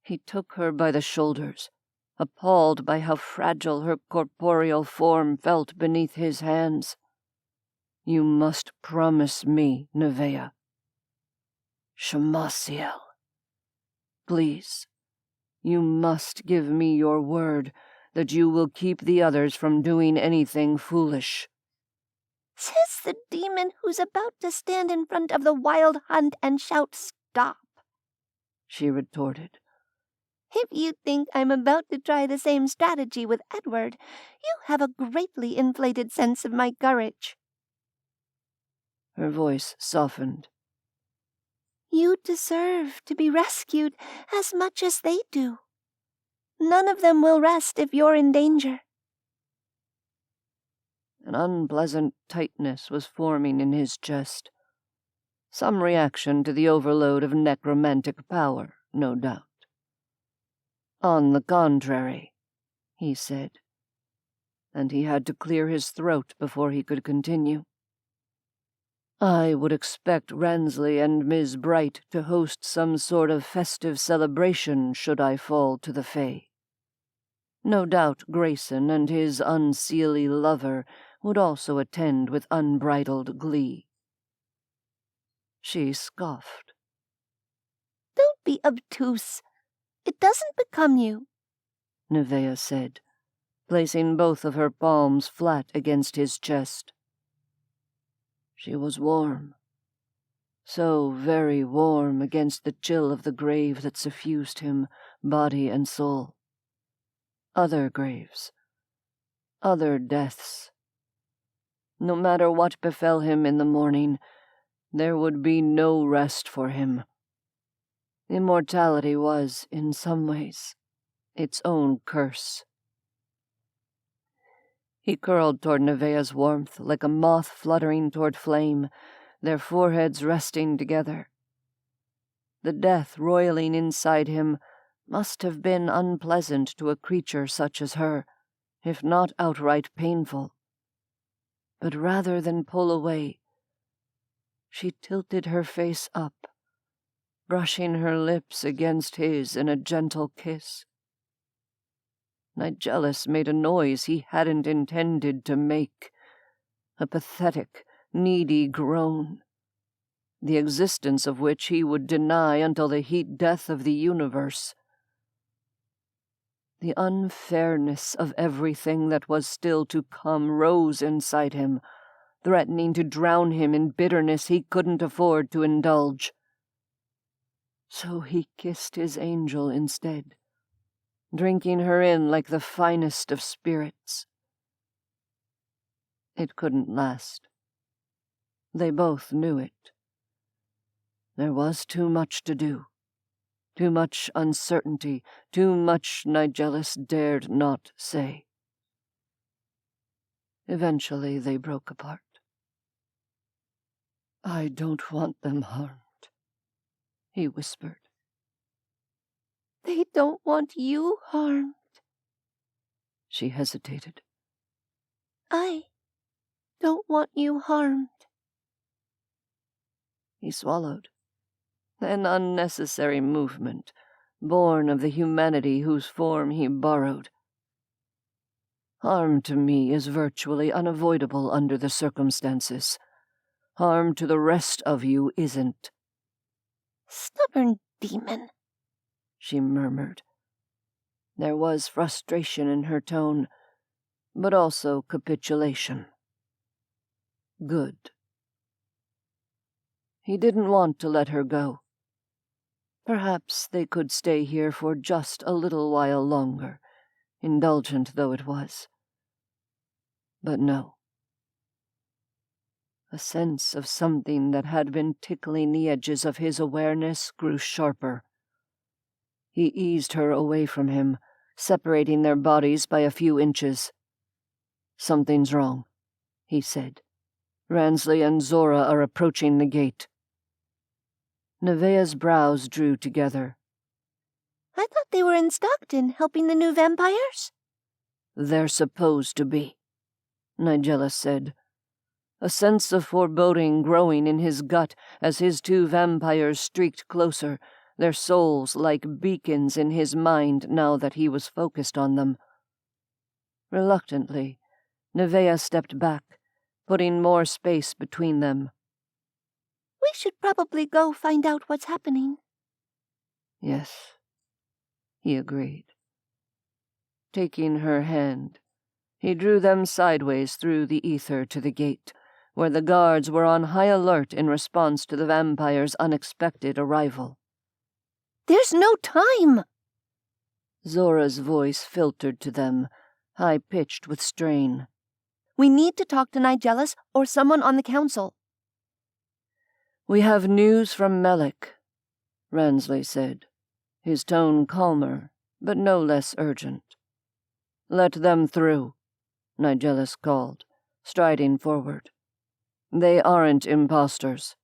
He took her by the shoulders, appalled by how fragile her corporeal form felt beneath his hands. "You must promise me, Neveah. Shemasiel. Please, you must give me your word that you will keep the others from doing anything foolish." Says the demon who's about to stand in front of the wild hunt and shout, "Stop!" she retorted. If you think I'm about to try the same strategy with Edward, you have a greatly inflated sense of my courage. Her voice softened. You deserve to be rescued as much as they do. None of them will rest if you're in danger. An unpleasant tightness was forming in his chest. Some reaction to the overload of necromantic power, no doubt. On the contrary, he said, and he had to clear his throat before he could continue. I would expect Ransley and Ms. Bright to host some sort of festive celebration should I fall to the Fae. No doubt Grayson and his unseelie lover would also attend with unbridled glee. She scoffed. Don't be obtuse. It doesn't become you, Neveah said, placing both of her palms flat against his chest. She was warm, so very warm against the chill of the grave that suffused him, body and soul. Other graves, other deaths. No matter what befell him in the morning, there would be no rest for him. Immortality was, in some ways, its own curse. He curled toward Neveah's warmth like a moth fluttering toward flame, their foreheads resting together. The death roiling inside him must have been unpleasant to a creature such as her, if not outright painful. But rather than pull away, she tilted her face up, brushing her lips against his in a gentle kiss. Nigellus made a noise he hadn't intended to make, a pathetic, needy groan, the existence of which he would deny until the heat death of the universe. The unfairness of everything that was still to come rose inside him, threatening to drown him in bitterness he couldn't afford to indulge. So he kissed his angel instead, drinking her in like the finest of spirits. It couldn't last. They both knew it. There was too much to do, too much uncertainty, too much Nigellus dared not say. Eventually they broke apart. I don't want them harmed, he whispered. They don't want you harmed. She hesitated. I don't want you harmed. He swallowed. An unnecessary movement, born of the humanity whose form he borrowed. Harm to me is virtually unavoidable under the circumstances. Harm to the rest of you isn't. Stubborn demon, she murmured. There was frustration in her tone, but also capitulation. Good. He didn't want to let her go. Perhaps they could stay here for just a little while longer, indulgent though it was. But no. A sense of something that had been tickling the edges of his awareness grew sharper. He eased her away from him, separating their bodies by a few inches. Something's wrong, he said. Ransley and Zora are approaching the gate. Neveah's brows drew together. I thought they were in Stockton helping the new vampires? They're supposed to be, Nigellus said, a sense of foreboding growing in his gut as his two vampires streaked closer, their souls like beacons in his mind now that he was focused on them. Reluctantly, Neveah stepped back, putting more space between them. We should probably go find out what's happening. Yes, he agreed. Taking her hand, he drew them sideways through the ether to the gate, where the guards were on high alert in response to the vampire's unexpected arrival. There's no time! Zora's voice filtered to them, high-pitched with strain. We need to talk to Nigellus or someone on the council. We have news from Melek, Ransley said, his tone calmer, but no less urgent. Let them through, Nigellus called, striding forward. They aren't impostors.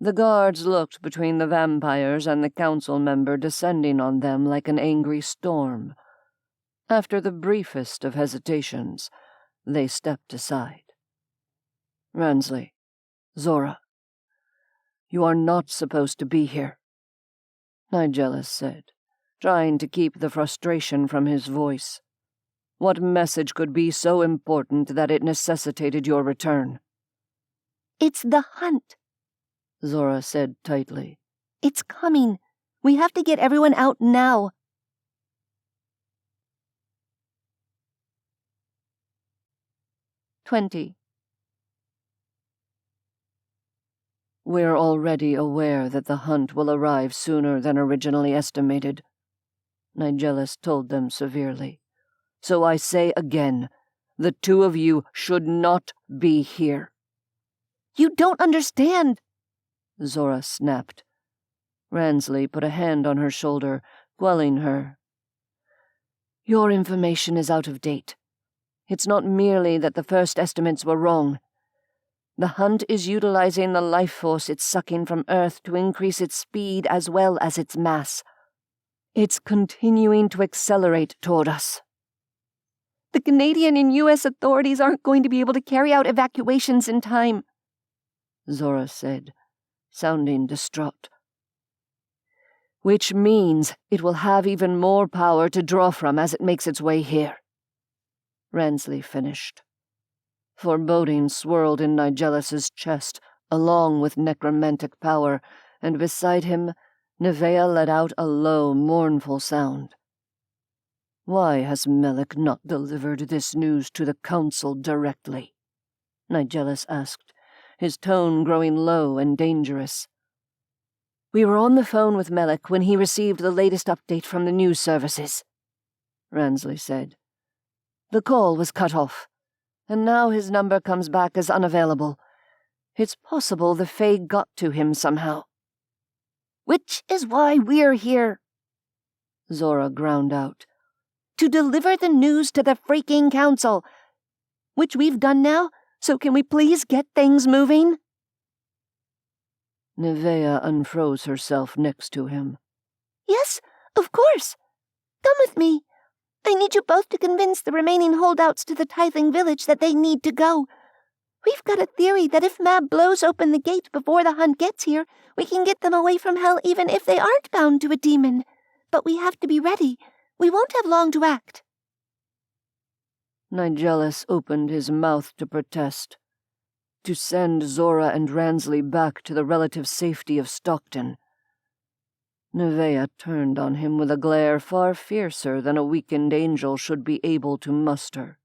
The guards looked between the vampires and the council member descending on them like an angry storm. After the briefest of hesitations, they stepped aside. Ransley, Zora, you are not supposed to be here, Nigellus said, trying to keep the frustration from his voice. What message could be so important that it necessitated your return? It's the hunt, Zora said tightly. It's coming. We have to get everyone out now. "20. We're already aware that the hunt will arrive sooner than originally estimated, Nigellus told them severely. So I say again, the two of you should not be here. You don't understand, Zora snapped. Ransley put a hand on her shoulder, quelling her. Your information is out of date. It's not merely that the first estimates were wrong. The hunt is utilizing the life force it's sucking from Earth to increase its speed as well as its mass. It's continuing to accelerate toward us. The Canadian and U.S. authorities aren't going to be able to carry out evacuations in time, Zora said, sounding distraught. Which means it will have even more power to draw from as it makes its way here, Ransley finished. Foreboding swirled in Nigellus's chest, along with necromantic power, and beside him, Neveah let out a low, mournful sound. Why has Melek not delivered this news to the council directly? Nigellus asked, his tone growing low and dangerous. We were on the phone with Melek when he received the latest update from the news services, Ransley said. The call was cut off, and now his number comes back as unavailable. It's possible the Fae got to him somehow. Which is why we're here, Zora ground out. To deliver the news to the freaking council, which we've done now, so can we please get things moving? Neveah unfroze herself next to him. Yes, of course. Come with me. I need you both to convince the remaining holdouts to the tithing village that they need to go. We've got a theory that if Mab blows open the gate before the hunt gets here, we can get them away from hell even if they aren't bound to a demon. But we have to be ready. We won't have long to act. Nigellus opened his mouth to protest, to send Zora and Ransley back to the relative safety of Stockton. Neveah turned on him with a glare far fiercer than a weakened angel should be able to muster.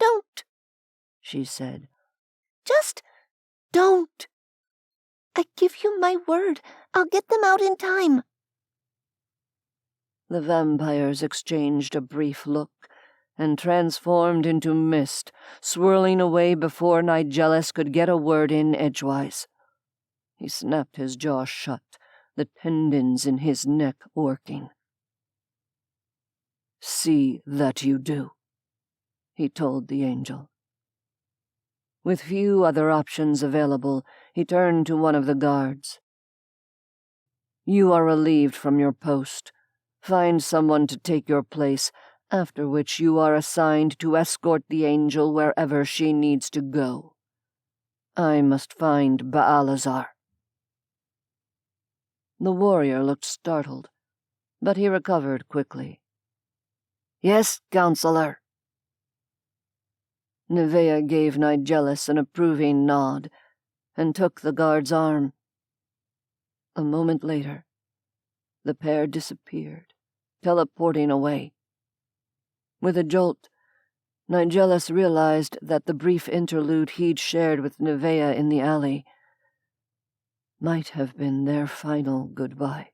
Don't, she said. Just don't. I give you my word, I'll get them out in time. The vampires exchanged a brief look and transformed into mist, swirling away before Nigellus could get a word in edgewise. He snapped his jaw shut, the tendons in his neck working. See that you do, he told the angel. With few other options available, he turned to one of the guards. You are relieved from your post. Find someone to take your place, after which you are assigned to escort the angel wherever she needs to go. I must find Baalazar. The warrior looked startled, but he recovered quickly. Yes, counselor. Neveah gave Nigellus an approving nod and took the guard's arm. A moment later, the pair disappeared, teleporting away. With a jolt, Nigellus realized that the brief interlude he'd shared with Neveah in the alley, might have been their final goodbye.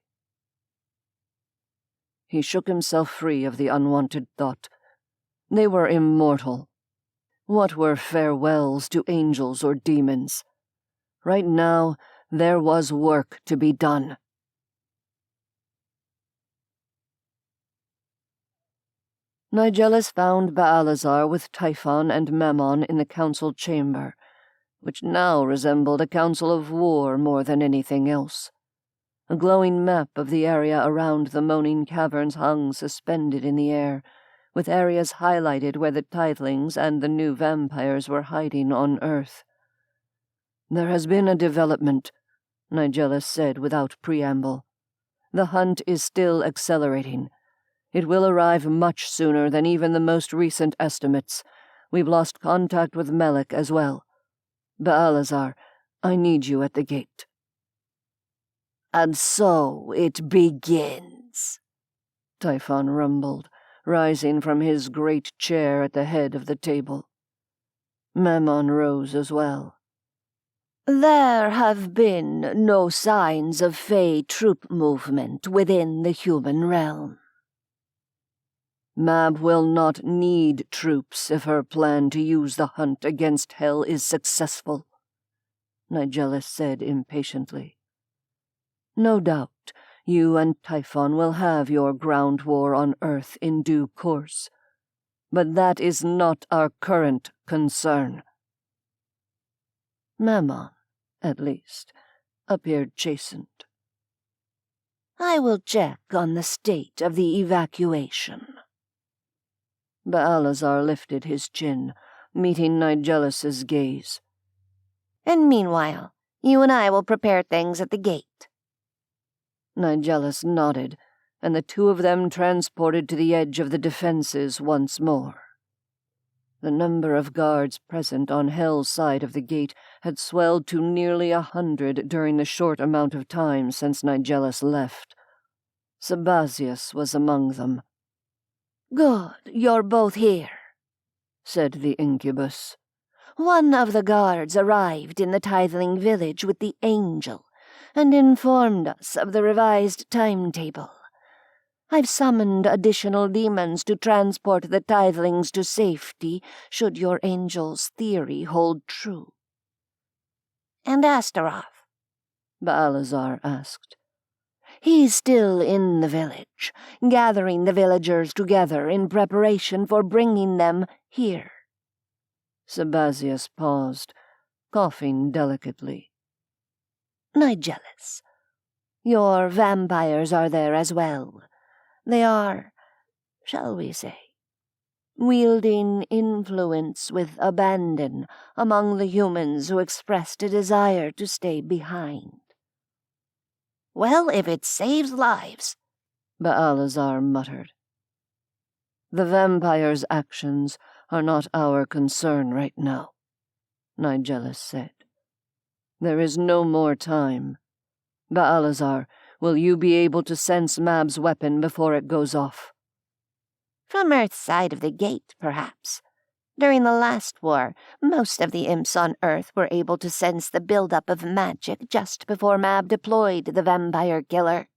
He shook himself free of the unwanted thought. They were immortal. What were farewells to angels or demons? Right now, there was work to be done. Nigellus found Baalazar with Typhon and Memnon in the council chamber, which now resembled a council of war more than anything else. A glowing map of the area around the moaning caverns hung suspended in the air, with areas highlighted where the Tithelings and the new vampires were hiding on Earth. "There has been a development," Nigellus said without preamble. "The hunt is still accelerating. It will arrive much sooner than even the most recent estimates. We've lost contact with Melek as well. Baalazar, I need you at the gate." "And so it begins," Typhon rumbled, rising from his great chair at the head of the table. Memnon rose as well. "There have been no signs of Fey troop movement within the human realm." "Mab will not need troops if her plan to use the hunt against Hell is successful," Nigellus said impatiently. "No doubt you and Typhon will have your ground war on Earth in due course, but that is not our current concern." Memnon, at least, appeared chastened. "I will check on the state of the evacuation." Baalazar lifted his chin, meeting Nigellus's gaze. "And meanwhile, you and I will prepare things at the gate." Nigellus nodded, and the two of them transported to the edge of the defenses once more. The number of guards present on Hell's side of the gate had swelled to nearly 100 during the short amount of time since Nigellus left. Sabazius was among them. "Good, you're both here," said the incubus. "One of the guards arrived in the Tithling village with the angel and informed us of the revised timetable. I've summoned additional demons to transport the Tithelings to safety, should your angel's theory hold true." "And Astaroth?" Baalazar asked. "He's still in the village, gathering the villagers together in preparation for bringing them here." Sabazius paused, coughing delicately. "Nigellus, your vampires are there as well. They are, shall we say, wielding influence with abandon among the humans who expressed a desire to stay behind." "Well, if it saves lives," Baalazar muttered. "The vampires' actions are not our concern right now," Nigellus said. "There is no more time. Baalazar, will you be able to sense Mab's weapon before it goes off?" "From Earth's side of the gate, perhaps. During the last war, most of the imps on Earth were able to sense the buildup of magic just before Mab deployed the vampire killer."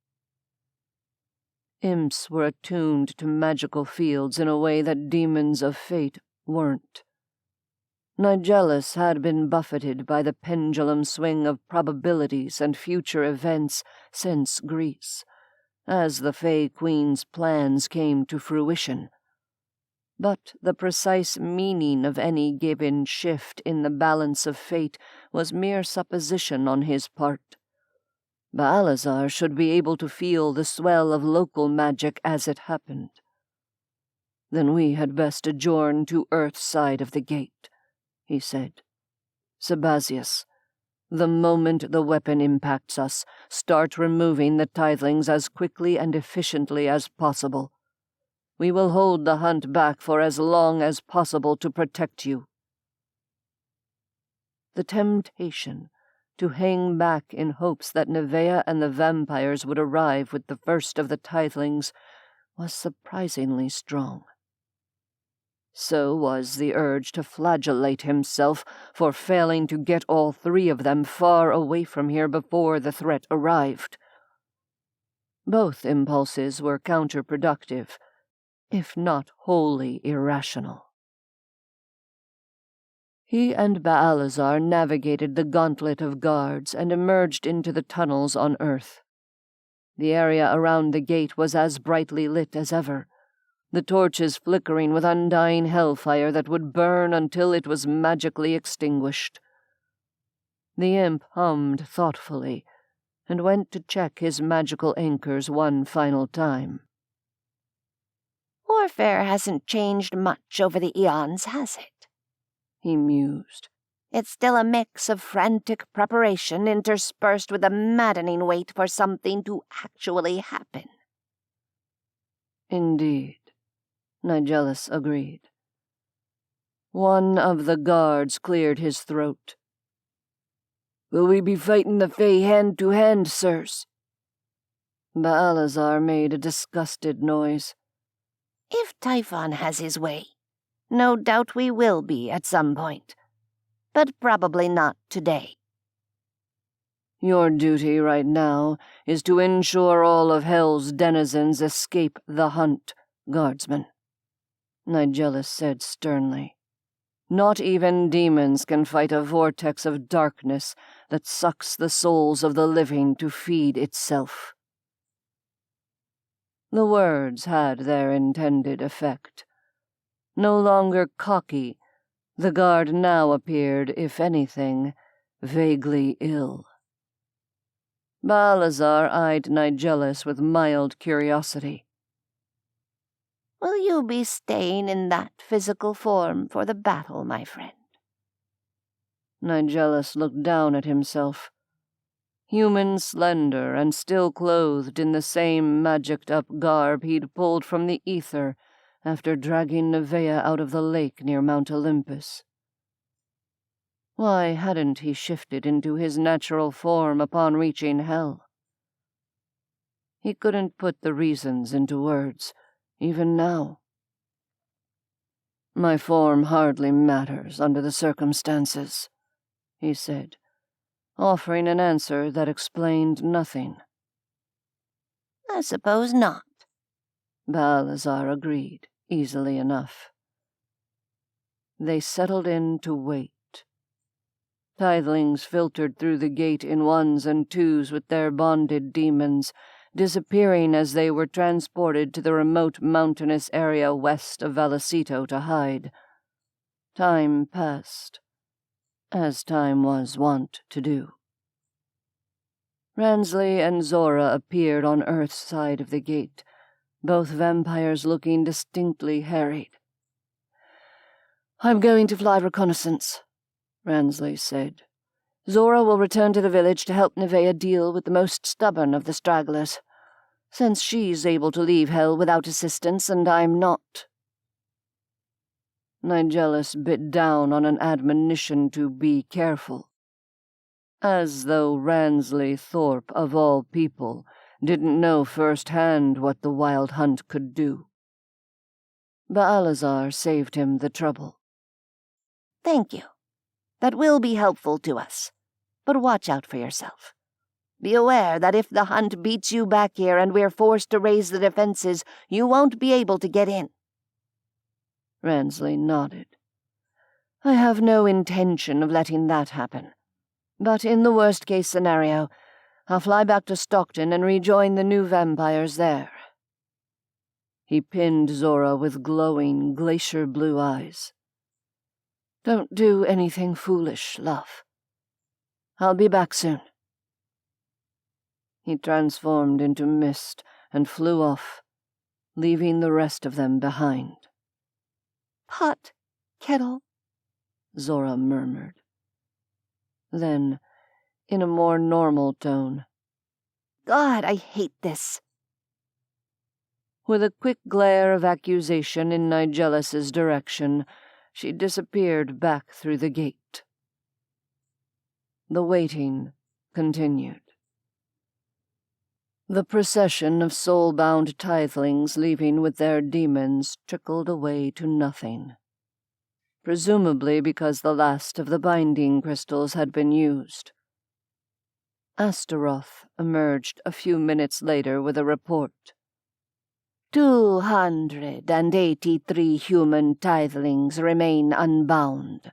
Imps were attuned to magical fields in a way that demons of fate weren't. Nigellus had been buffeted by the pendulum swing of probabilities and future events since Greece, as the Fey Queen's plans came to fruition. But the precise meaning of any given shift in the balance of fate was mere supposition on his part. Baalazar should be able to feel the swell of local magic as it happened. "Then we had best adjourn to Earth's side of the gate," he said. "Sabazius, the moment the weapon impacts us, start removing the Tithelings as quickly and efficiently as possible. We will hold the hunt back for as long as possible to protect you." The temptation to hang back in hopes that Neveah and the vampires would arrive with the first of the Tithelings was surprisingly strong. So was the urge to flagellate himself for failing to get all three of them far away from here before the threat arrived. Both impulses were counterproductive, if not wholly irrational. He and Baalazar navigated the gauntlet of guards and emerged into the tunnels on Earth. The area around the gate was as brightly lit as ever, the torches flickering with undying hellfire that would burn until it was magically extinguished. The imp hummed thoughtfully and went to check his magical anchors one final time. Warfare hasn't changed much over the eons, has it? He mused. It's still a mix of frantic preparation interspersed with a maddening wait for something to actually happen. Indeed, Nigellus agreed. One of the guards cleared his throat. "Will we be fighting the Fae hand-to-hand, sirs?" Baalazar made a disgusted noise. If Typhon has his way, no doubt we will be at some point, but probably not today. Your duty right now is to ensure all of Hell's denizens escape the hunt, guardsman, Nigellus said sternly. Not even demons can fight a vortex of darkness that sucks the souls of the living to feed itself. The words had their intended effect. No longer cocky, the guard now appeared, if anything, vaguely ill. Baalazar eyed Nigellus with mild curiosity. Will you be staying in that physical form for the battle, my friend? Nigellus looked down at himself. Human slender and still clothed in the same magicked-up garb he'd pulled from the ether after dragging Neveah out of the lake near Mount Olympus. Why hadn't he shifted into his natural form upon reaching Hell? He couldn't put the reasons into words, even now. "My form hardly matters under the circumstances," he said, offering an answer that explained nothing. I suppose not, Baalazar agreed, easily enough. They settled in to wait. Tithelings filtered through the gate in ones and twos with their bonded demons, disappearing as they were transported to the remote mountainous area west of Vallecito to hide. Time passed, as time was wont to do. Ransley and Zora appeared on Earth's side of the gate, both vampires looking distinctly harried. "I'm going to fly reconnaissance," Ransley said. "Zora will return to the village to help Neveah deal with the most stubborn of the stragglers, since she's able to leave Hell without assistance and I'm not." Nigellus bit down on an admonition to be careful. As though Ransley Thorpe, of all people, didn't know firsthand what the wild hunt could do. Baalazar saved him the trouble. Thank you. That will be helpful to us. But watch out for yourself. Be aware that if the hunt beats you back here and we're forced to raise the defenses, you won't be able to get in. Ransley nodded. "I have no intention of letting that happen. But in the worst-case scenario, I'll fly back to Stockton and rejoin the new vampires there." He pinned Zora with glowing, glacier-blue eyes. "Don't do anything foolish, love. I'll be back soon." He transformed into mist and flew off, leaving the rest of them behind. "Pot, kettle," Zora murmured. Then, in a more normal tone, "God, I hate this." With a quick glare of accusation in Nigellus's direction, she disappeared back through the gate. The waiting continued. The procession of soul-bound tithelings leaving with their demons trickled away to nothing. presumably because the last of the binding crystals had been used. Astaroth emerged a few minutes later with a report. 283 human tithelings remain unbound.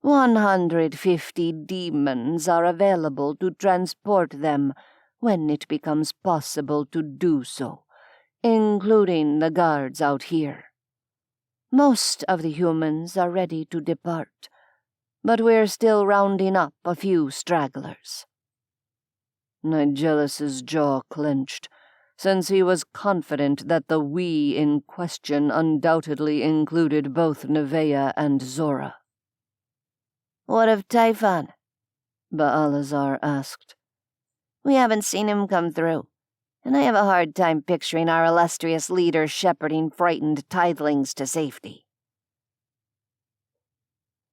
150 demons are available to transport them when it becomes possible to do so, including the guards out here. Most of the humans are ready to depart, but we're still rounding up a few stragglers. Nigellus's jaw clenched, since he was confident that the we in question undoubtedly included both Neveah and Zora. "What of Typhon?" Baalazar asked. "We haven't seen him come through, and I have a hard time picturing our illustrious leader shepherding frightened tithelings to safety."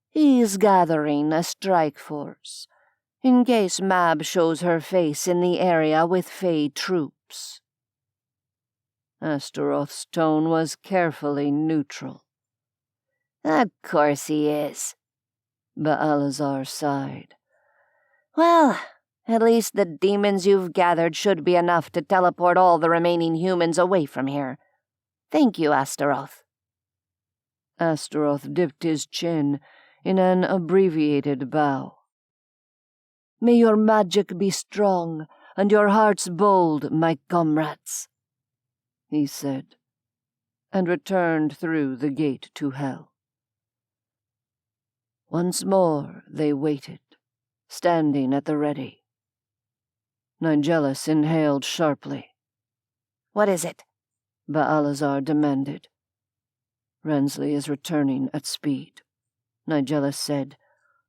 "He's gathering a strike force, in case Mab shows her face in the area with Fey troops." Astaroth's tone was carefully neutral. "Of course he is," Baalazar sighed. "Well, at least the demons you've gathered should be enough to teleport all the remaining humans away from here. Thank you, Astaroth." Astaroth dipped his chin in an abbreviated bow. "May your magic be strong and your hearts bold, my comrades," he said, and returned through the gate to hell. Once more they waited, standing at the ready. Nigellus inhaled sharply. "What is it?" Baalazar demanded. "Rensley is returning at speed," Nigellus said,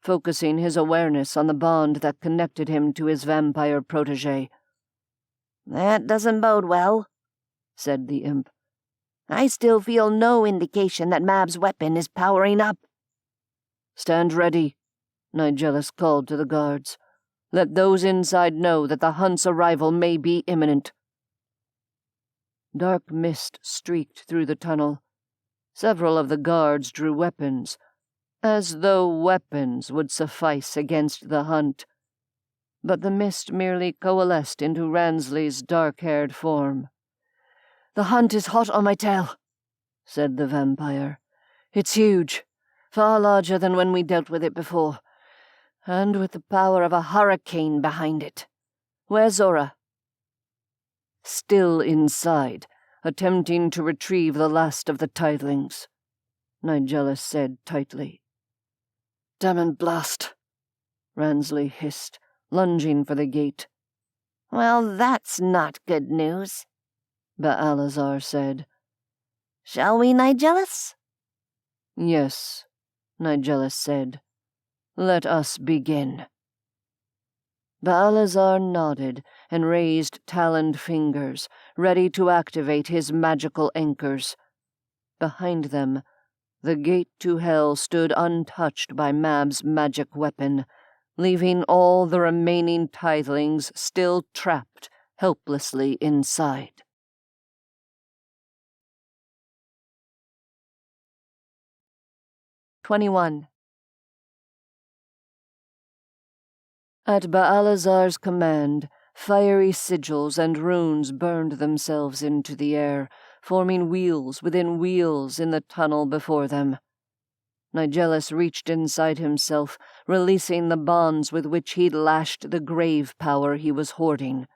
focusing his awareness on the bond that connected him to his vampire protege. "That doesn't bode well," said the imp. "I still feel no indication that Mab's weapon is powering up." "Stand ready," Nigellus called to the guards. "Let those inside know that the hunt's arrival may be imminent." Dark mist streaked through the tunnel. Several of the guards drew weapons, as though weapons would suffice against the hunt. But the mist merely coalesced into Ransley's dark-haired form. "The hunt is hot on my tail," said the vampire. "It's huge, far larger than when we dealt with it before, and with the power of a hurricane behind it. Where's Zora?" "Still inside, attempting to retrieve the last of the tithelings," Nigellus said tightly. "Damn and blast," Ransley hissed, lunging for the gate. "Well, that's not good news," Baalazar said. "Shall we, Nigellus?" "Yes," Nigellus said. "Let us begin." Baalazar nodded and raised taloned fingers, ready to activate his magical anchors. Behind them, the gate to hell stood untouched by Mab's magic weapon, leaving all the remaining tithelings still trapped helplessly inside. "21. At Baalazar's command, fiery sigils and runes burned themselves into the air, forming wheels within wheels in the tunnel before them. Nigellus reached inside himself, releasing the bonds with which he'd lashed the grave power he was hoarding.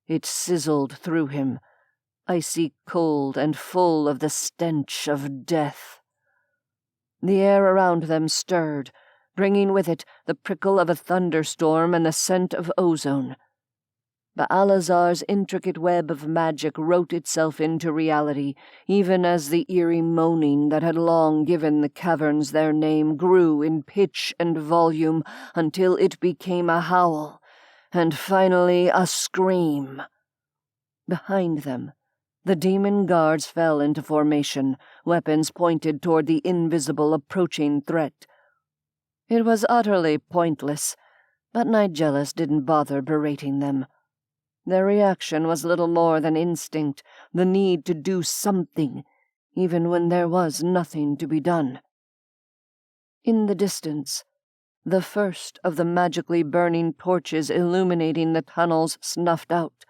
It sizzled through him, icy cold and full of the stench of death. The air around them stirred, bringing with it the prickle of a thunderstorm and the scent of ozone. Baalazar's intricate web of magic wrote itself into reality, even as the eerie moaning that had long given the caverns their name grew in pitch and volume until it became a howl, and finally a scream. Behind them, the demon guards fell into formation, weapons pointed toward the invisible approaching threat. It was utterly pointless, but Nigellus didn't bother berating them. Their reaction was little more than instinct, the need to do something, even when there was nothing to be done. In the distance, the first of the magically burning torches illuminating the tunnels snuffed out.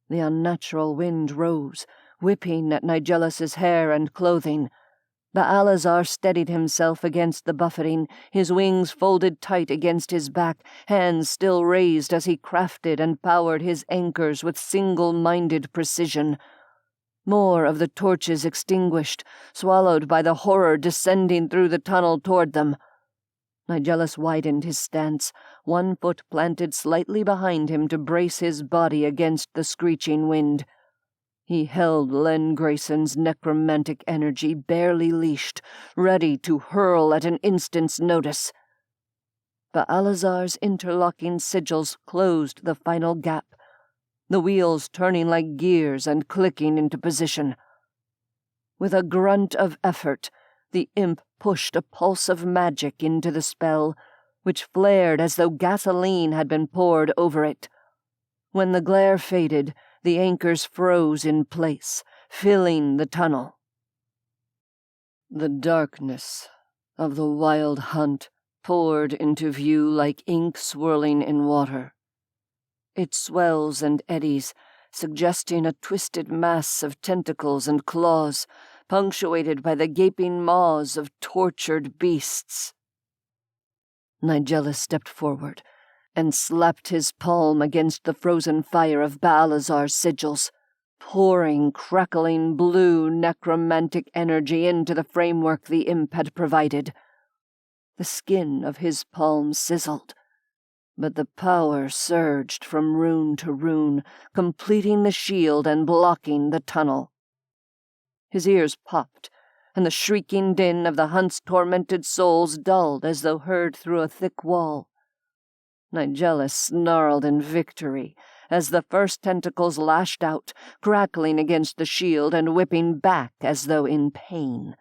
The unnatural wind rose, whipping at Nigellus's hair and clothing. Baalazar steadied himself against the buffeting, his wings folded tight against his back, hands still raised as he crafted and powered his anchors with single-minded precision. More of the torches extinguished, swallowed by the horror descending through the tunnel toward them. Nigellus widened his stance, one foot planted slightly behind him to brace his body against the screeching wind. He held Len Grayson's necromantic energy barely leashed, ready to hurl at an instant's notice. Baalazar's interlocking sigils closed the final gap, the wheels turning like gears and clicking into position. With a grunt of effort, the imp pushed a pulse of magic into the spell, which flared as though gasoline had been poured over it. When the glare faded, the anchors froze in place, filling the tunnel. The darkness of the wild hunt poured into view like ink swirling in water. It swells and eddies, suggesting a twisted mass of tentacles and claws, punctuated by the gaping maws of tortured beasts. Nigellus stepped forward and slapped his palm against the frozen fire of Baalazar's sigils, pouring crackling blue necromantic energy into the framework the imp had provided. The skin of his palm sizzled, but the power surged from rune to rune, completing the shield and blocking the tunnel. His ears popped, and the shrieking din of the hunt's tormented souls dulled as though heard through a thick wall. Nigellus snarled in victory as the first tentacles lashed out, crackling against the shield and whipping back as though in pain.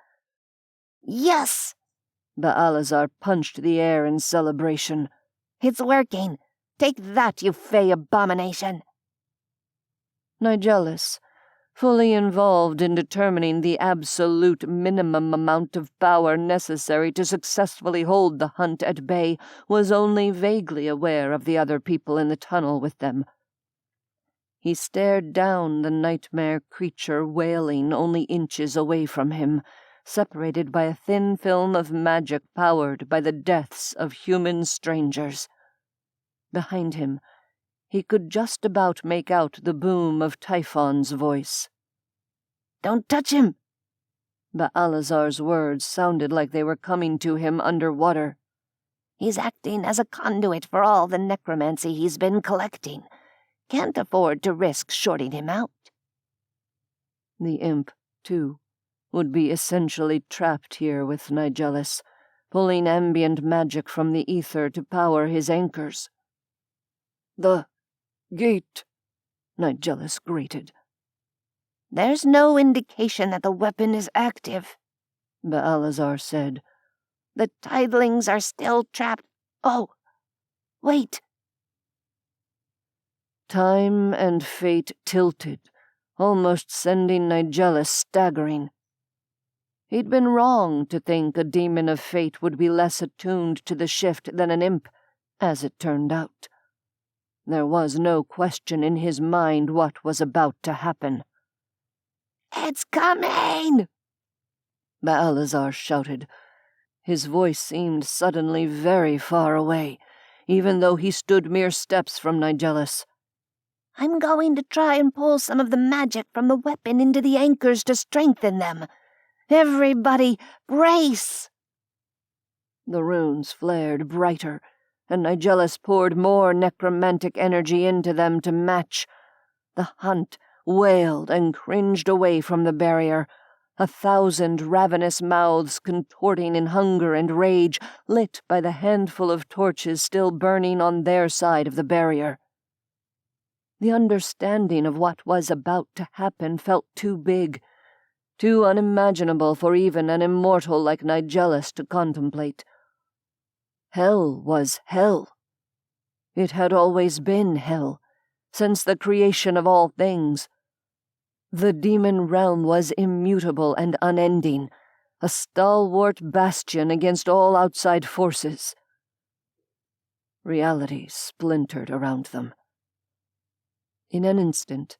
Yes! Baalazar punched the air in celebration. It's working! Take that, you fey abomination! Nigellus, fully involved in determining the absolute minimum amount of power necessary to successfully hold the hunt at bay, was only vaguely aware of the other people in the tunnel with them. He stared down the nightmare creature wailing only inches away from him, separated by a thin film of magic powered by the deaths of human strangers. Behind him, he could just about make out the boom of Typhon's voice. "Don't touch him!" Baalazar's words sounded like they were coming to him underwater. "He's acting as a conduit for all the necromancy he's been collecting. Can't afford to risk shorting him out." The imp, too, would be essentially trapped here with Nigellus, pulling ambient magic from the ether to power his anchors. "The gate," Nigellus grated. "There's no indication that the weapon is active," Baalazar said. "The tidelings are still trapped. Oh, wait." Time and fate tilted, almost sending Nigellus staggering. He'd been wrong to think a demon of fate would be less attuned to the shift than an imp, as it turned out. There was no question in his mind what was about to happen. "It's coming!" Baalazar shouted. His voice seemed suddenly very far away, even though he stood mere steps from Nigellus. "I'm going to try and pull some of the magic from the weapon into the anchors to strengthen them. Everybody, brace!" The runes flared brighter, and Nigellus poured more necromantic energy into them to match. The hunt wailed and cringed away from the barrier, 1,000 ravenous mouths contorting in hunger and rage, lit by the handful of torches still burning on their side of the barrier. The understanding of what was about to happen felt too big, too unimaginable for even an immortal like Nigellus to contemplate. Hell was hell. It had always been hell, since the creation of all things. The demon realm was immutable and unending, a stalwart bastion against all outside forces. Reality splintered around them. In an instant,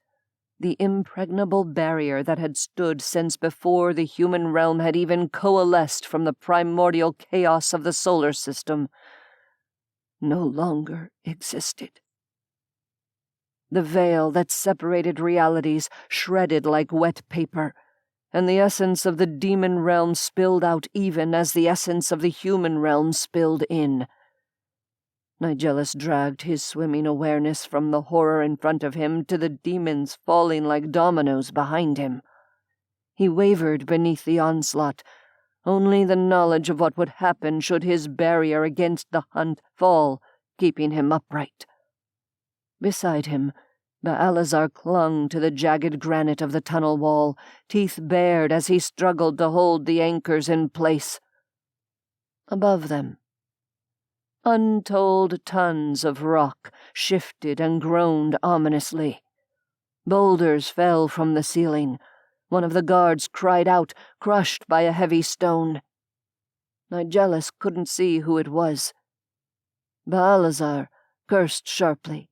the impregnable barrier that had stood since before the human realm had even coalesced from the primordial chaos of the solar system no longer existed. The veil that separated realities shredded like wet paper, and the essence of the demon realm spilled out even as the essence of the human realm spilled in. Nigellus dragged his swimming awareness from the horror in front of him to the demons falling like dominoes behind him. He wavered beneath the onslaught, only the knowledge of what would happen should his barrier against the hunt fall, keeping him upright. Beside him, Baalazar clung to the jagged granite of the tunnel wall, teeth bared as he struggled to hold the anchors in place. Above them, untold tons of rock shifted and groaned ominously. Boulders fell from the ceiling. One of the guards cried out, crushed by a heavy stone. Nigellus couldn't see who it was. Baalazar cursed sharply,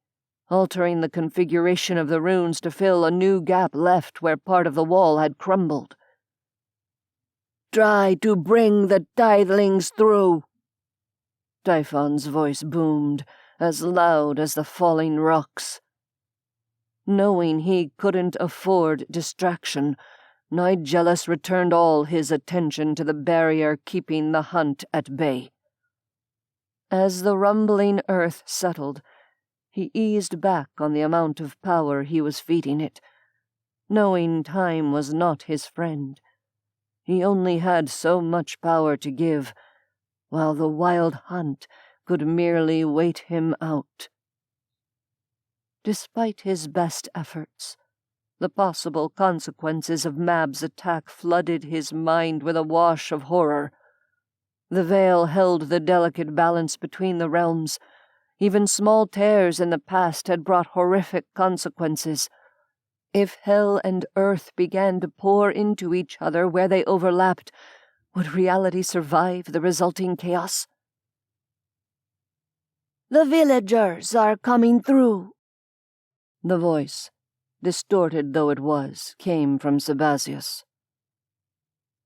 altering the configuration of the runes to fill a new gap left where part of the wall had crumbled. "Try to bring the tithelings through," Typhon's voice boomed, as loud as the falling rocks. Knowing he couldn't afford distraction, Nigellus returned all his attention to the barrier keeping the hunt at bay. As the rumbling earth settled, he eased back on the amount of power he was feeding it, knowing time was not his friend. He only had so much power to give, while the wild hunt could merely wait him out. Despite his best efforts, the possible consequences of Mab's attack flooded his mind with a wash of horror. The veil held the delicate balance between the realms. Even small tears in the past had brought horrific consequences. If hell and earth began to pour into each other where they overlapped, would reality survive the resulting chaos? "The villagers are coming through." The voice, distorted though it was, came from Sabazius.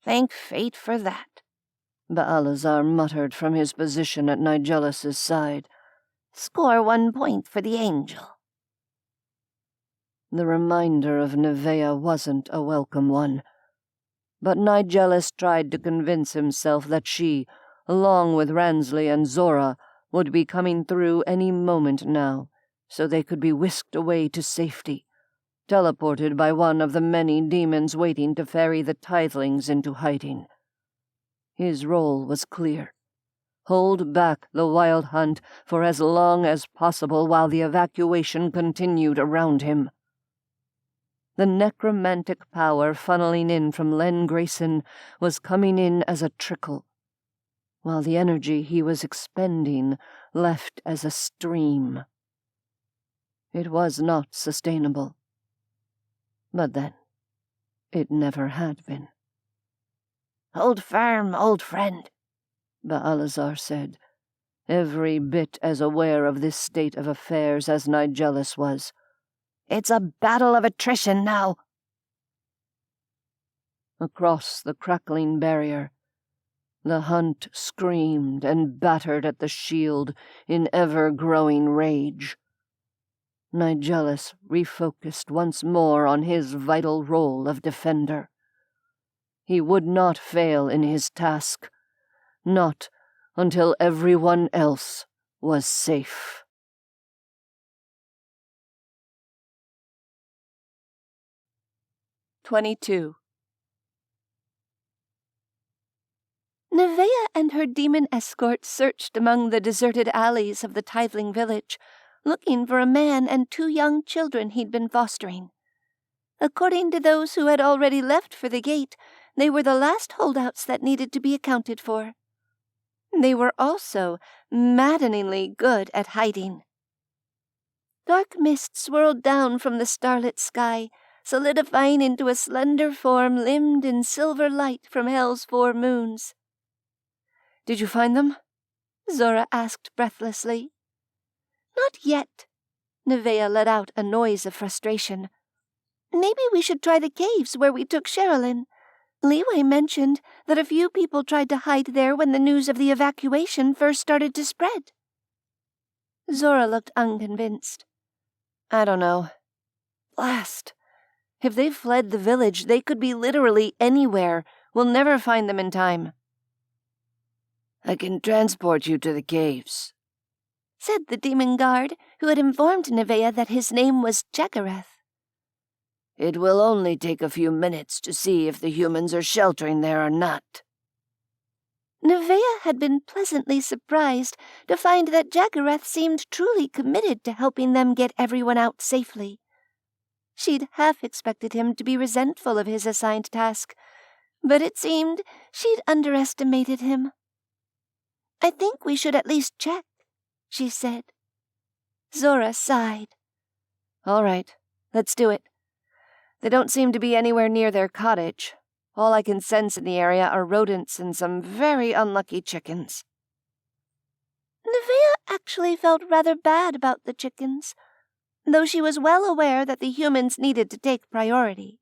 "Thank fate for that," Baalazar muttered from his position at Nigellus's side. "Score 1 point for the angel." The reminder of Neveah wasn't a welcome one, but Nigellus tried to convince himself that she, along with Ransley and Zora, would be coming through any moment now, so they could be whisked away to safety, teleported by one of the many demons waiting to ferry the tithelings into hiding. His role was clear. Hold back the wild hunt for as long as possible while the evacuation continued around him. The necromantic power funneling in from Len Grayson was coming in as a trickle, while the energy he was expending left as a stream. It was not sustainable. But then, it never had been. "Hold firm, old friend," Baalazar said, every bit as aware of this state of affairs as Nigellus was. "It's a battle of attrition now." Across the crackling barrier, the hunt screamed and battered at the shield in ever-growing rage. Nigellus refocused once more on his vital role of defender. He would not fail in his task, not until everyone else was safe. "22. Neveah and her demon escort searched among the deserted alleys of the Tithling village, looking for a man and 2 young children he'd been fostering. According to those who had already left for the gate, they were the last holdouts that needed to be accounted for. They were also maddeningly good at hiding. Dark mist swirled down from the starlit sky, solidifying into a slender form limned in silver light from Hell's 4 moons. Did you find them? Zora asked breathlessly. Not yet. Neveah let out a noise of frustration. Maybe we should try the caves where we took Sherilyn. Leeway mentioned that a few people tried to hide there when the news of the evacuation first started to spread. Zora looked unconvinced. I don't know. Blast! If they fled the village, they could be literally anywhere. We'll never find them in time. I can transport you to the caves, said the demon guard, who had informed Neveah that his name was Jagareth. It will only take a few minutes to see if the humans are sheltering there or not. Neveah had been pleasantly surprised to find that Jagareth seemed truly committed to helping them get everyone out safely. She'd half expected him to be resentful of his assigned task, but it seemed she'd underestimated him. I think we should at least check, she said. Zora sighed. All right, let's do it. They don't seem to be anywhere near their cottage. All I can sense in the area are rodents and some very unlucky chickens. Neveah actually felt rather bad about the chickens, though she was well aware that the humans needed to take priority.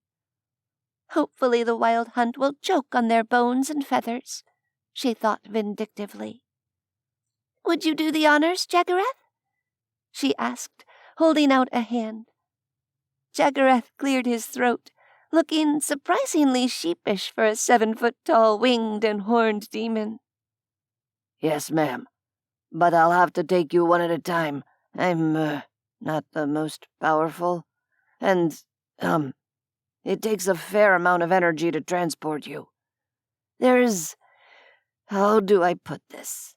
Hopefully the wild hunt will choke on their bones and feathers, she thought vindictively. Would you do the honors, Jagareth? She asked, holding out a hand. Jagareth cleared his throat, looking surprisingly sheepish for a 7-foot-tall winged and horned demon. Yes, ma'am, but I'll have to take you one at a time. I'm, not the most powerful, and, it takes a fair amount of energy to transport you. There's, how do I put this?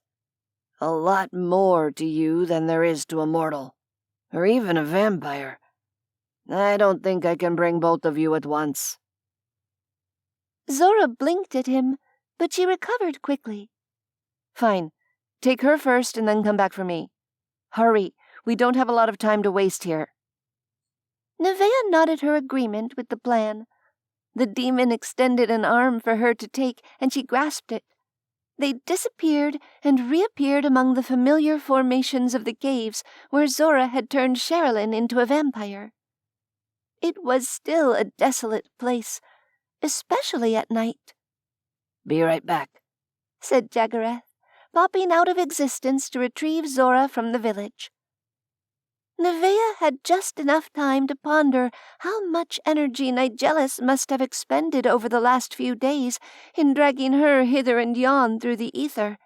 A lot more to you than there is to a mortal, or even a vampire. I don't think I can bring both of you at once. Zora blinked at him, but she recovered quickly. Fine. Take her first and then come back for me. Hurry, we don't have a lot of time to waste here. Neveah nodded her agreement with the plan. The demon extended an arm for her to take, and she grasped it. They disappeared and reappeared among the familiar formations of the caves where Zora had turned Sherilyn into a vampire. It was still a desolate place, especially at night. Be right back, said Jagareth, popping out of existence to retrieve Zora from the village. Neveah had just enough time to ponder how much energy Nigellus must have expended over the last few days in dragging her hither and yon through the ether.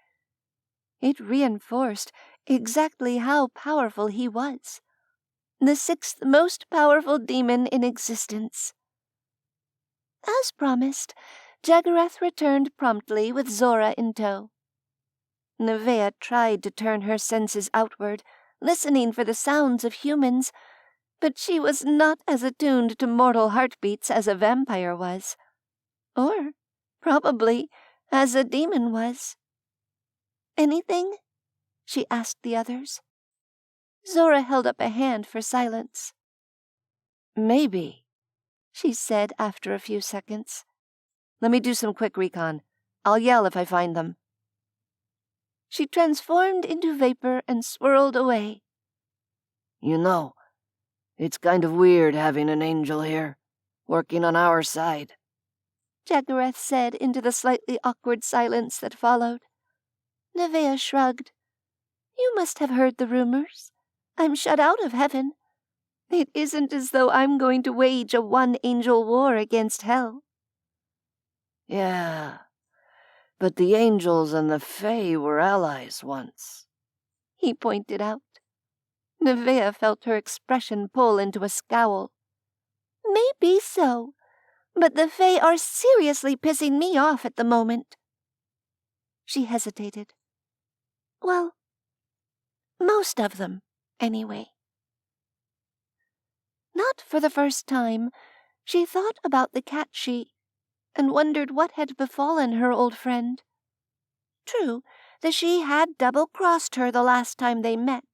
It reinforced exactly how powerful he was. The 6th most powerful demon in existence. As promised, Jagareth returned promptly with Zora in tow. Neveah tried to turn her senses outward, listening for the sounds of humans, but she was not as attuned to mortal heartbeats as a vampire was. Or, probably, as a demon was. Anything? She asked the others. Zora held up a hand for silence. Maybe, she said after a few seconds. Let me do some quick recon. I'll yell if I find them. She transformed into vapor and swirled away. You know, it's kind of weird having an angel here, working on our side, Jagareth said into the slightly awkward silence that followed. Neveah shrugged. You must have heard the rumors. I'm shut out of heaven. It isn't as though I'm going to wage a one-angel war against hell. Yeah, but the angels and the fae were allies once, he pointed out. Neveah felt her expression pull into a scowl. Maybe so, but the fae are seriously pissing me off at the moment. She hesitated. Well, most of them, anyway. Not for the first time, she thought about the cat and wondered what had befallen her old friend. True, the she had double-crossed her the last time they met,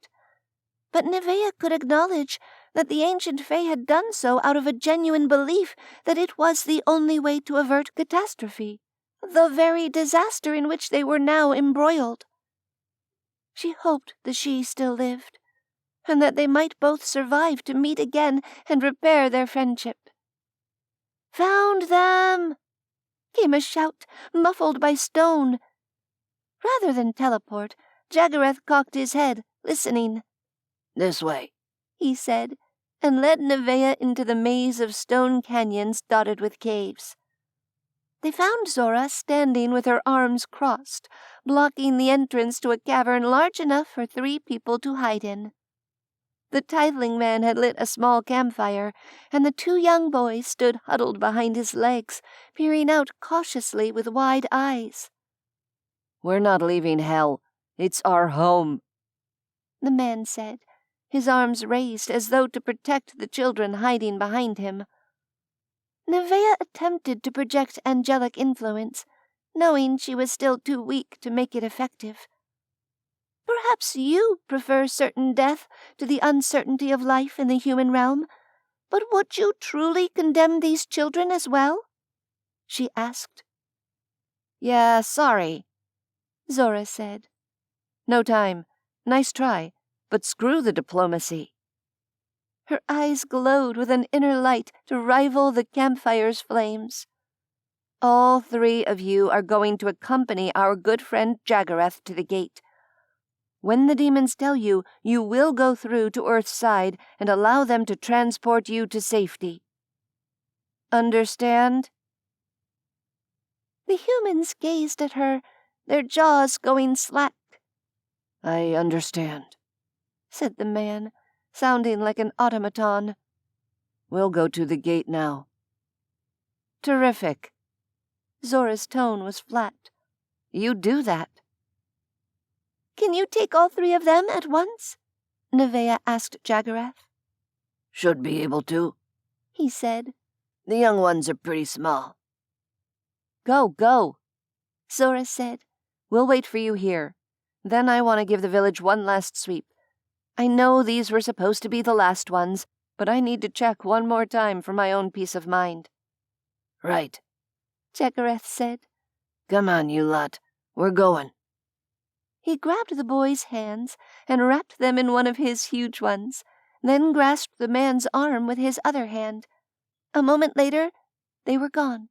but Neveah could acknowledge that the ancient Fae had done so out of a genuine belief that it was the only way to avert catastrophe, the very disaster in which they were now embroiled. She hoped the Sidhe still lived, and that they might both survive to meet again and repair their friendship. "Found them!" came a shout, muffled by stone. Rather than teleport, Jagerath cocked his head, listening. "This way," he said, and led Neveah into the maze of stone canyons dotted with caves. They found Zora standing with her arms crossed, blocking the entrance to a cavern large enough for 3 people to hide in. The tiefling man had lit a small campfire, and the 2 young boys stood huddled behind his legs, peering out cautiously with wide eyes. "We're not leaving hell. It's our home," the man said, his arms raised as though to protect the children hiding behind him. Neveah attempted to project angelic influence, knowing she was still too weak to make it effective. "Perhaps you prefer certain death to the uncertainty of life in the human realm, but would you truly condemn these children as well?" she asked. "Yeah, sorry," Zora said. "No time. Nice try, but screw the diplomacy." Her eyes glowed with an inner light to rival the campfire's flames. "All 3 of you are going to accompany our good friend Jagerath to the gate. When the demons tell you, you will go through to Earth's side and allow them to transport you to safety. Understand?" The humans gazed at her, their jaws going slack. "I understand," said the man, sounding like an automaton. "We'll go to the gate now." "Terrific." Zora's tone was flat. "You do that." "Can you take all 3 of them at once?" Neveah asked Jagerath. "Should be able to," he said. "The young ones are pretty small." "Go, go," Zora said. "We'll wait for you here. Then I want to give the village one last sweep. I know these were supposed to be the last ones, but I need to check one more time for my own peace of mind." "Right," Jagerath said. "Come on, you lot. We're going." He grabbed the boys' hands and wrapped them in one of his huge ones, then grasped the man's arm with his other hand. A moment later, they were gone.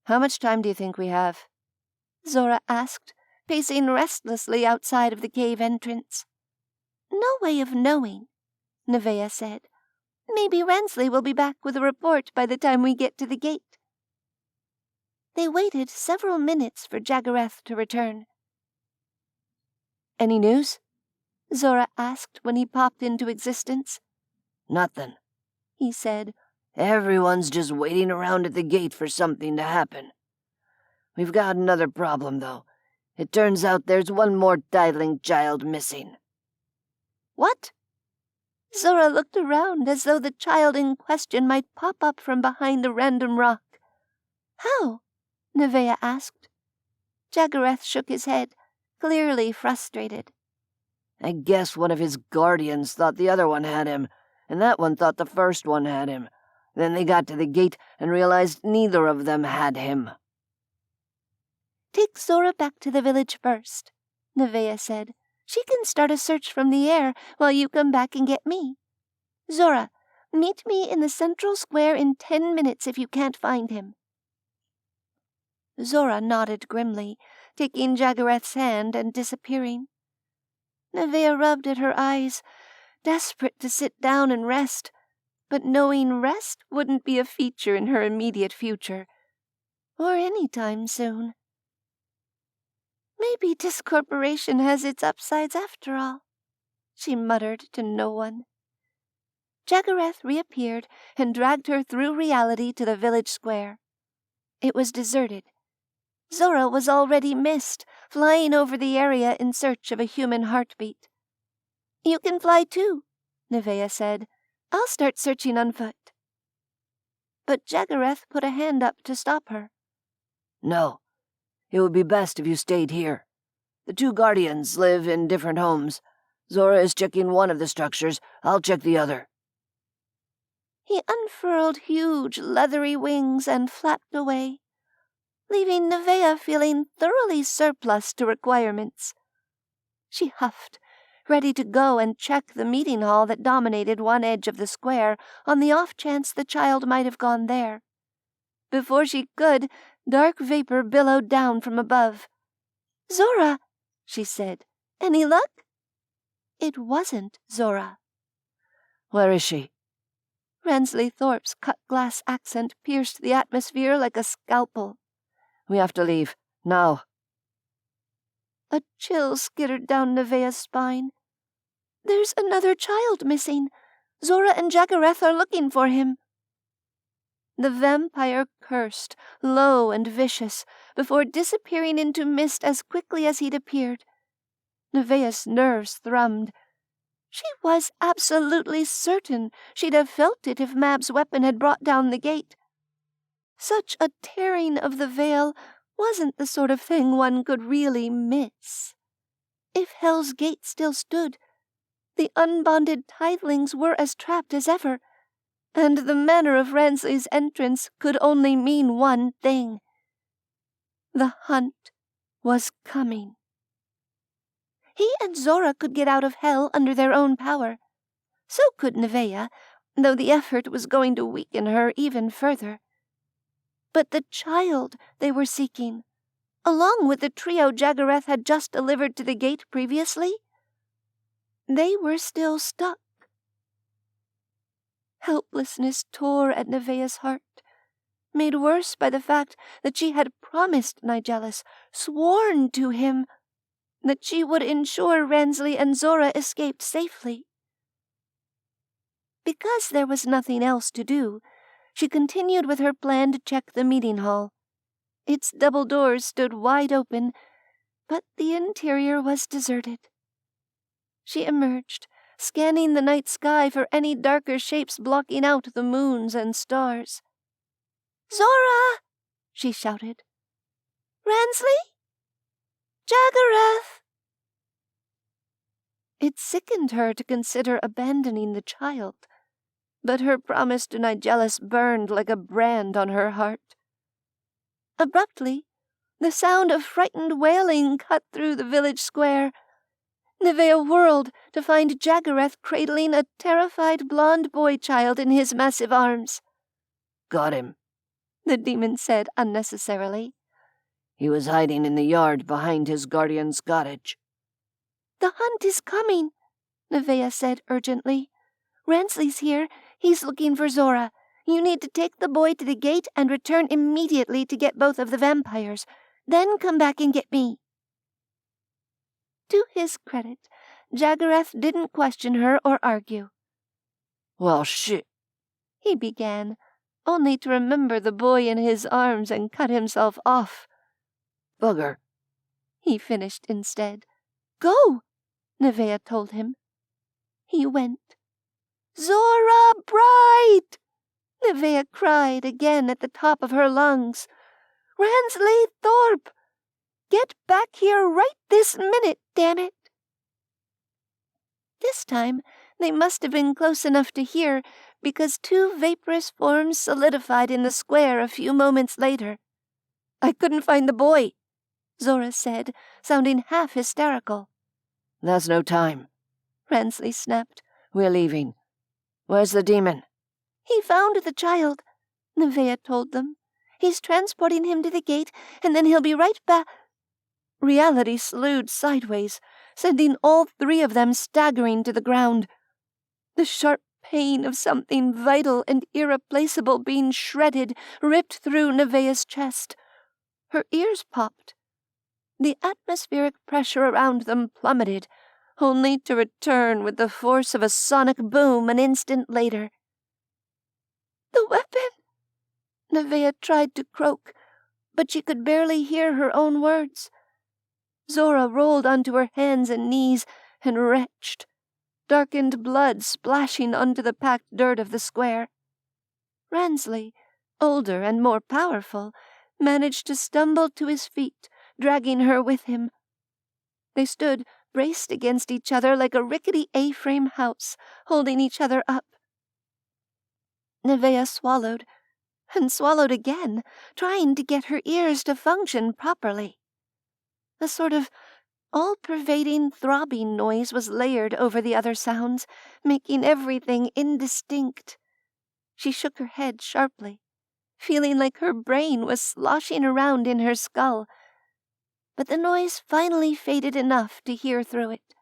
"How much time do you think we have?" Zora asked, pacing restlessly outside of the cave entrance. "No way of knowing," Neveah said. "Maybe Rensley will be back with a report by the time we get to the gate." They waited several minutes for Jagerath to return. "Any news?" Zora asked when he popped into existence. "Nothing," he said. "Everyone's just waiting around at the gate for something to happen. We've got another problem, though. It turns out there's one more tiefling child missing." "What?" Zora looked around as though the child in question might pop up from behind a random rock. "How?" Neveah asked. Jagerath shook his head, clearly frustrated. "I guess one of his guardians thought the other one had him, and that one thought the first one had him. Then they got to the gate and realized neither of them had him." "Take Zora back to the village first," Neveah said. "She can start a search from the air while you come back and get me. Zora, meet me in the central square in 10 minutes if you can't find him." Zora nodded grimly, taking Jagerath's hand and disappearing. Neveah rubbed at her eyes, desperate to sit down and rest, but knowing rest wouldn't be a feature in her immediate future, or any time soon. "Maybe discorporation has its upsides after all," she muttered to no one. Jagerath reappeared and dragged her through reality to the village square. It was deserted. Zora was already missed, flying over the area in search of a human heartbeat. "You can fly too," Neveah said. "I'll start searching on foot." But Jagerath put a hand up to stop her. "No. It would be best if you stayed here. The 2 guardians live in different homes. Zora is checking one of the structures. I'll check the other. He unfurled huge, leathery wings and flapped away, leaving Neveah feeling thoroughly surplus to requirements. She huffed, ready to go and check the meeting hall that dominated one edge of the square on the off chance the child might have gone there. Before she could, dark vapor billowed down from above. "Zora," she said. "Any luck?" It wasn't Zora. Where is she? Rensley Thorpe's cut-glass accent pierced the atmosphere like a scalpel. We have to leave. Now. A chill skittered down Neveah's spine. "There's another child missing. Zora and Jagareth are looking for him." The vampire cursed, low and vicious, before disappearing into mist as quickly as he'd appeared. Neveah's nerves thrummed. She was absolutely certain she'd have felt it if Mab's weapon had brought down the gate. Such a tearing of the veil wasn't the sort of thing one could really miss. If Hell's Gate still stood, the unbonded tidelings were as trapped as ever, and the manner of Rensley's entrance could only mean one thing. The hunt was coming. He and Zora could get out of Hell under their own power. So could Neveah, though the effort was going to weaken her even further. But the child they were seeking, along with the trio Jagareth had just delivered to the gate previously, they were still stuck. Helplessness tore at Neveah's heart, made worse by the fact that she had promised Nigellus, sworn to him, that she would ensure Rensley and Zora escaped safely. Because there was nothing else to do, she continued with her plan to check the meeting hall. Its double doors stood wide open, but the interior was deserted. She emerged, scanning the night sky for any darker shapes blocking out the moons and stars. "Zora!" she shouted. "Rensley? Jagareth!" It sickened her to consider abandoning the child, but her promise to Nigellus burned like a brand on her heart. Abruptly, the sound of frightened wailing cut through the village square. Neveah whirled to find Jagareth cradling a terrified blonde boy-child in his massive arms. Got him, the demon said unnecessarily. He was hiding in the yard behind his guardian's cottage. "The hunt is coming," Neveah said urgently. "Rensley's here. He's looking for Zora. You need to take the boy to the gate and return immediately to get both of the vampires. Then come back and get me." To his credit, Jagareth didn't question her or argue. "Well, shit," he began, only to remember the boy in his arms and cut himself off. "Bugger," he finished instead. "Go," Neveah told him. He went. "Zora Bright!" Neveah cried again at the top of her lungs. "Rensley Thorpe! Get back here right this minute, damn it!" This time they must have been close enough to hear, because two vaporous forms solidified in the square a few moments later. "I couldn't find the boy," Zora said, sounding half hysterical. "That's no time," Rensley snapped. "We're leaving. Where's the demon?" "He found the child," Neveah told them. "He's transporting him to the gate, and then he'll be right back." Reality slewed sideways, sending all three of them staggering to the ground. The sharp pain of something vital and irreplaceable being shredded ripped through Neveah's chest. Her ears popped. The atmospheric pressure around them plummeted, only to return with the force of a sonic boom an instant later. "The weapon!" Neveah tried to croak, but she could barely hear her own words. Zora rolled onto her hands and knees and retched, darkened blood splashing onto the packed dirt of the square. Rensley, older and more powerful, managed to stumble to his feet, dragging her with him. They stood braced against each other like a rickety A-frame house, holding each other up. Neveah swallowed, and swallowed again, trying to get her ears to function properly. A sort of all-pervading throbbing noise was layered over the other sounds, making everything indistinct. She shook her head sharply, feeling like her brain was sloshing around in her skull, but the noise finally faded enough to hear through it.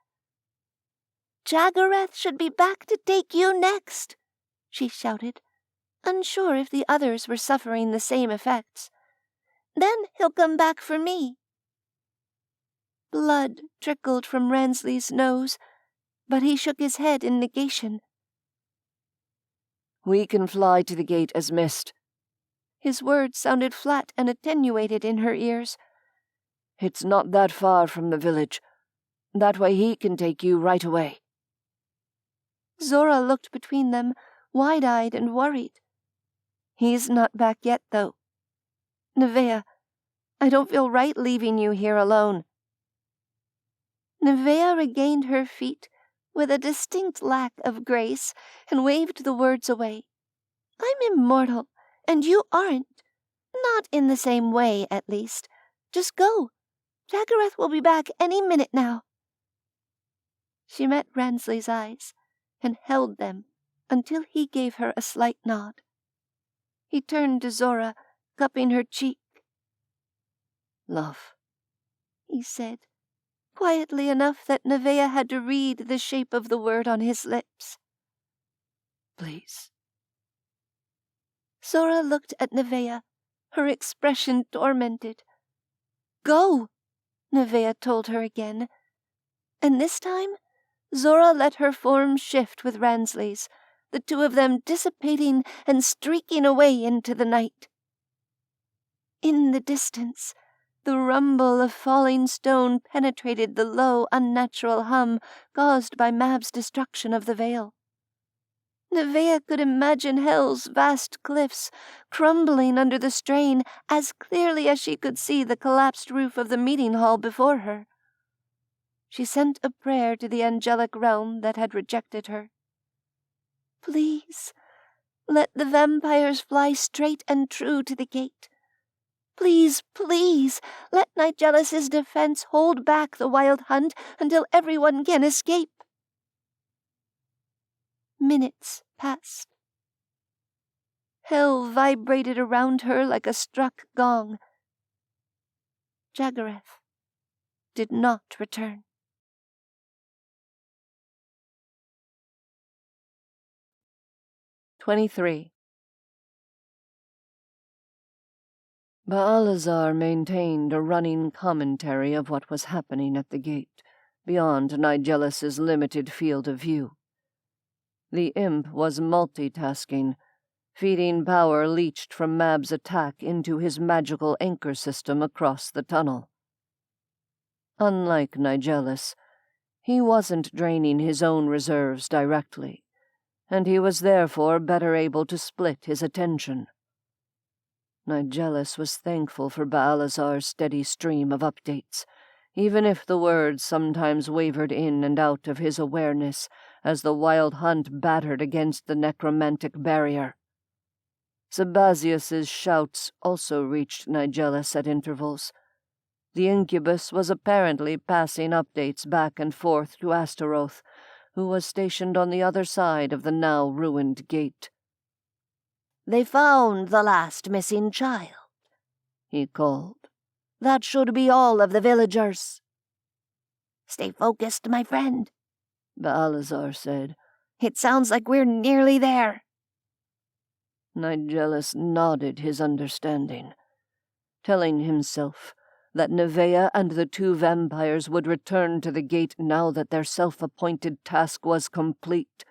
"Jagareth should be back to take you next," she shouted, unsure if the others were suffering the same effects. "Then he'll come back for me." Blood trickled from Ransley's nose, but he shook his head in negation. "We can fly to the gate as mist." His words sounded flat and attenuated in her ears. "It's not that far from the village. That way he can take you right away." Zora looked between them, wide-eyed and worried. "He's not back yet, though. Neveah, I don't feel right leaving you here alone." Neveah regained her feet with a distinct lack of grace and waved the words away. "I'm immortal, and you aren't. Not in the same way, at least. Just go. Jagareth will be back any minute now." She met Ransley's eyes and held them until he gave her a slight nod. He turned to Zora, cupping her cheek. "Love," he said, quietly enough that Neveah had to read the shape of the word on his lips. "Please." Zora looked at Neveah, her expression tormented. "Go," Neveah told her again, and this time Zora let her form shift with Ransley's, the two of them dissipating and streaking away into the night. In the distance, the rumble of falling stone penetrated the low, unnatural hum caused by Mab's destruction of the veil. Neveah could imagine Hell's vast cliffs crumbling under the strain as clearly as she could see the collapsed roof of the meeting hall before her. She sent a prayer to the angelic realm that had rejected her. "Please, let the vampires fly straight and true to the gate. Please, please, let Nigellus' defense hold back the wild hunt until everyone can escape." Minutes passed. Hell vibrated around her like a struck gong. Jagareth did not return. 23. Baalazar maintained a running commentary of what was happening at the gate, beyond Nigellus's limited field of view. The imp was multitasking, feeding power leached from Mab's attack into his magical anchor system across the tunnel. Unlike Nigellus, he wasn't draining his own reserves directly, and he was therefore better able to split his attention. Nigellus was thankful for Baalazar's steady stream of updates, even if the words sometimes wavered in and out of his awareness as the wild hunt battered against the necromantic barrier. Sabazius's shouts also reached Nigellus at intervals. The incubus was apparently passing updates back and forth to Astaroth, who was stationed on the other side of the now ruined gate. "They found the last missing child," he called. "That should be all of the villagers." "Stay focused, my friend," Baalazar said. "It sounds like we're nearly there." Nigellus nodded his understanding, telling himself that Neveah and the two vampires would return to the gate now that their self-appointed task was complete.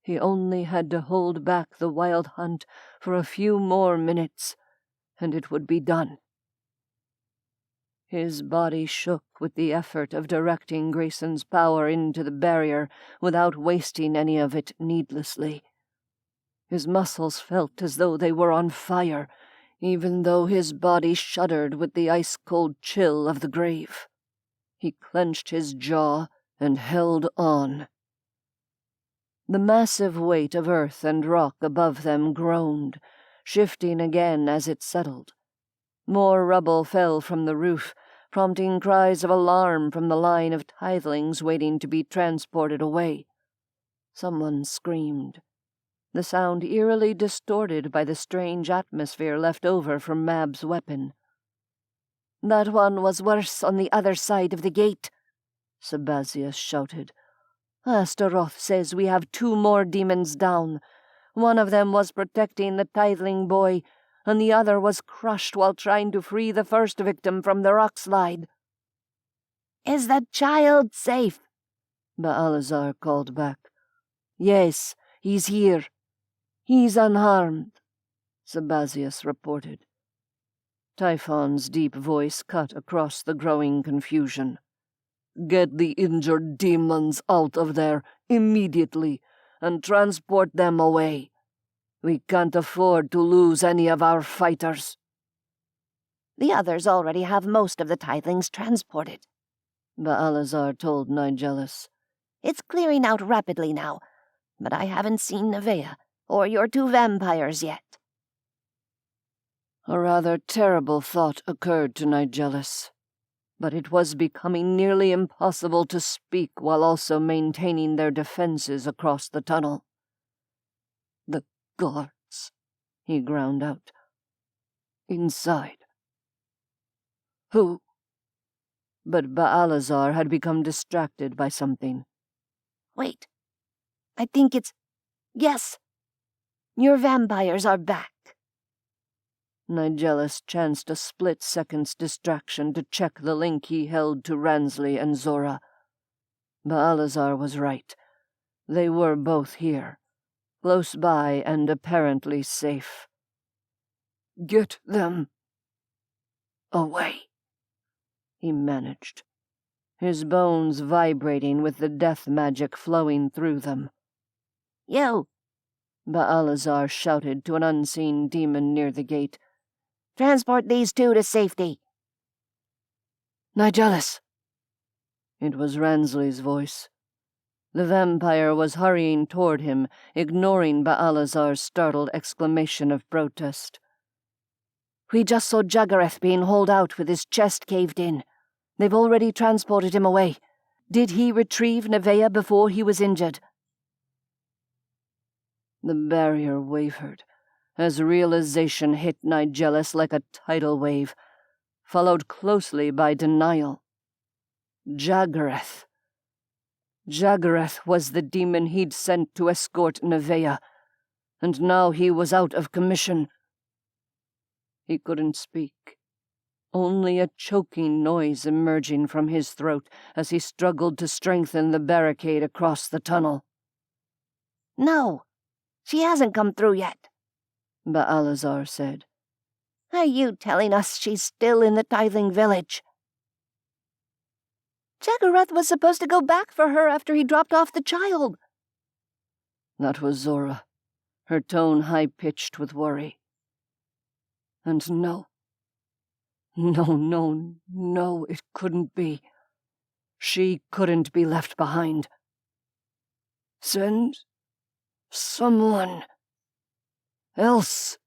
He only had to hold back the wild hunt for a few more minutes, and it would be done. His body shook with the effort of directing Grayson's power into the barrier without wasting any of it needlessly. His muscles felt as though they were on fire, even though his body shuddered with the ice-cold chill of the grave. He clenched his jaw and held on. The massive weight of earth and rock above them groaned, shifting again as it settled. More rubble fell from the roof, prompting cries of alarm from the line of tithelings waiting to be transported away. Someone screamed, the sound eerily distorted by the strange atmosphere left over from Mab's weapon. "That one was worse on the other side of the gate," Sabazius shouted. "Astaroth says we have 2 more demons down. One of them was protecting the tithling boy, and the other was crushed while trying to free the first victim from the rock slide." "Is the child safe?" Baalazar called back. "Yes, he's here. He's unharmed," Sabazius reported. Typhon's deep voice cut across the growing confusion. "Get the injured demons out of there immediately and transport them away. We can't afford to lose any of our fighters." "The others already have most of the tithlings transported," Baalazar told Nigellus. "It's clearing out rapidly now, but I haven't seen Neveah or your 2 vampires yet." A rather terrible thought occurred to Nigellus, but it was becoming nearly impossible to speak while also maintaining their defenses across the tunnel. "The guards," he ground out. "Inside." "Who?" But Baalazar had become distracted by something. "Wait. I think it's... Yes! Your vampires are back." Nigellus chanced a split-second's distraction to check the link he held to Ransley and Zora. Baalazar was right. They were both here, close by and apparently safe. "Get them away," he managed, his bones vibrating with the death magic flowing through them. "You!" Baalazar shouted to an unseen demon near the gate. "Transport these 2 to safety." "Nigellus!" It was Ransley's voice. The vampire was hurrying toward him, ignoring Baalazar's startled exclamation of protest. "We just saw Jaggareth being hauled out with his chest caved in. They've already transported him away. Did he retrieve Neveah before he was injured?" The barrier wavered as realization hit Nigellus like a tidal wave, followed closely by denial. Jaggareth. Jaggareth was the demon he'd sent to escort Neveah, and now he was out of commission. He couldn't speak, only a choking noise emerging from his throat as he struggled to strengthen the barricade across the tunnel. "No, she hasn't come through yet," Baalazar said. "Are you telling us she's still in the tithling village?" "Jaggareth was supposed to go back for her after he dropped off the child." That was Zora, her tone high-pitched with worry. And no, it couldn't be. She couldn't be left behind. "Send someone else,"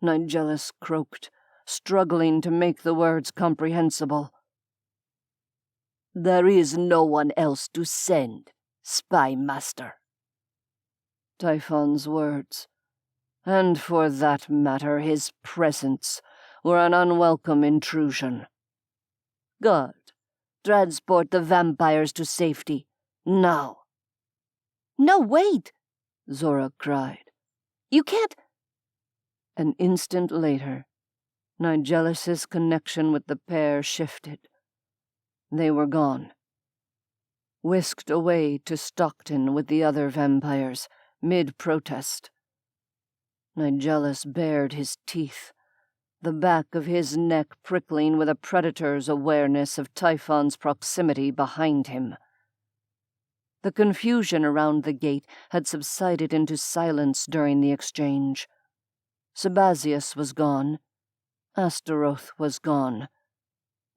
Nigellus croaked, struggling to make the words comprehensible. "There is no one else to send, Spy Master." Typhon's words, and for that matter his presence, were an unwelcome intrusion. "Guard, transport the vampires to safety, now." "No, wait!" Zora cried. "You can't—" An instant later, Nigellus's connection with the pair shifted. They were gone, whisked away to Stockton with the other vampires, mid-protest. Nigellus bared his teeth, the back of his neck prickling with a predator's awareness of Typhon's proximity behind him. The confusion around the gate had subsided into silence during the exchange. Sabazius was gone. Astaroth was gone.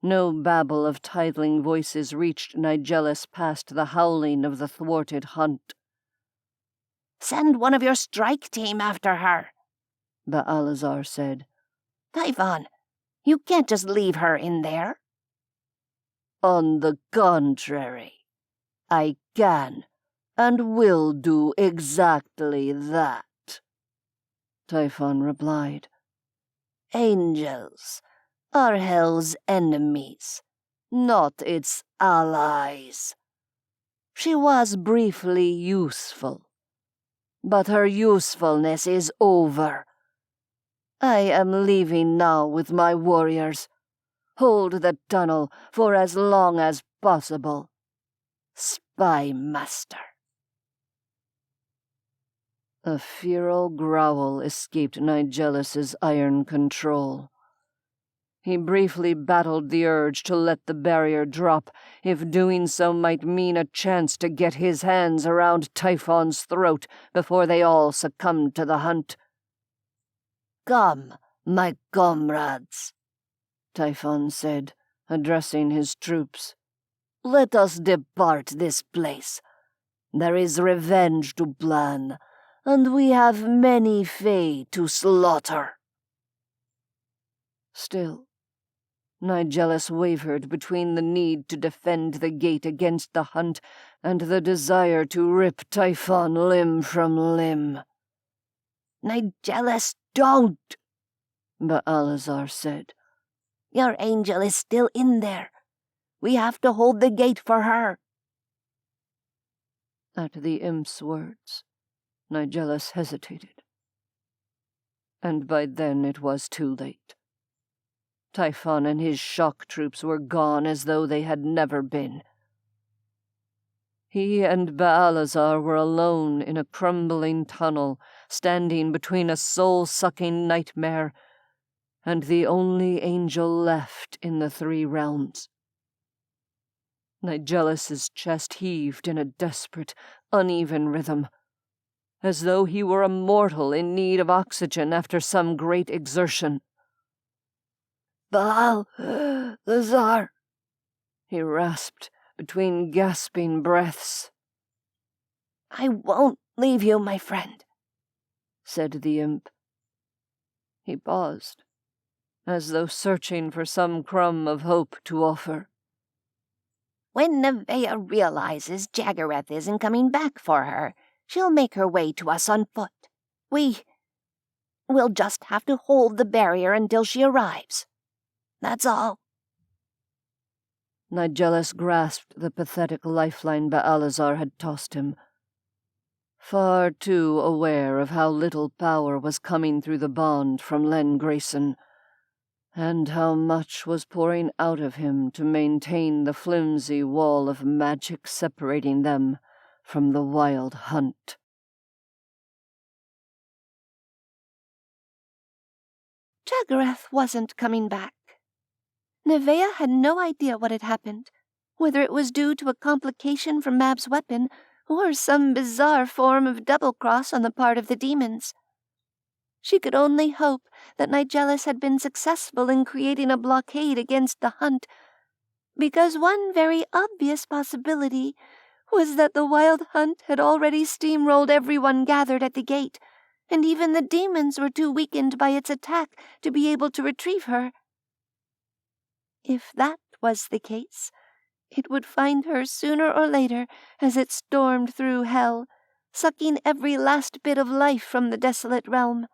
No babble of tithling voices reached Nigellus past the howling of the thwarted hunt. "Send one of your strike team after her," Baalazar said. "Typhon, you can't just leave her in there." On the contrary, I can and will do exactly that, Typhon replied. Angels are hell's enemies, not its allies. She was briefly useful, but her usefulness is over. I am leaving now with my warriors. Hold the tunnel for as long as possible. Spy Master. A feral growl escaped Nigellus's iron control. He briefly battled the urge to let the barrier drop, if doing so might mean a chance to get his hands around Typhon's throat before they all succumbed to the hunt. "Come, my comrades," Typhon said, addressing his troops. "Let us depart this place. There is revenge to plan, and we have many Fae to slaughter." Still, Nigellus wavered between the need to defend the gate against the hunt and the desire to rip Typhon limb from limb. "Nigellus, don't!" Baalazar said. "Your angel is still in there. We have to hold the gate for her." At the imp's words, Nigellus hesitated. And by then it was too late. Typhon and his shock troops were gone as though they had never been. He and Baalazar were alone in a crumbling tunnel, standing between a soul-sucking nightmare and the only angel left in the three realms. Nigellus's chest heaved in a desperate, uneven rhythm, as though he were a mortal in need of oxygen after some great exertion. "Baalazar," he rasped between gasping breaths. "I won't leave you, my friend," said the imp. He paused, as though searching for some crumb of hope to offer. "When Neveah realizes Jaggereth isn't coming back for her, she'll make her way to us on foot. We'll just have to hold the barrier until she arrives. That's all." Nigellus grasped the pathetic lifeline Baalazar had tossed him, far too aware of how little power was coming through the bond from Len Grayson, and how much was pouring out of him to maintain the flimsy wall of magic separating them from the wild hunt. Jaggereth wasn't coming back. Neveah had no idea what had happened, whether it was due to a complication from Mab's weapon or some bizarre form of double-cross on the part of the demons. She could only hope that Nigellus had been successful in creating a blockade against the hunt, because one very obvious possibility was that the wild hunt had already steamrolled everyone gathered at the gate, and even the demons were too weakened by its attack to be able to retrieve her. If that was the case, it would find her sooner or later as it stormed through hell, sucking every last bit of life from the desolate realm.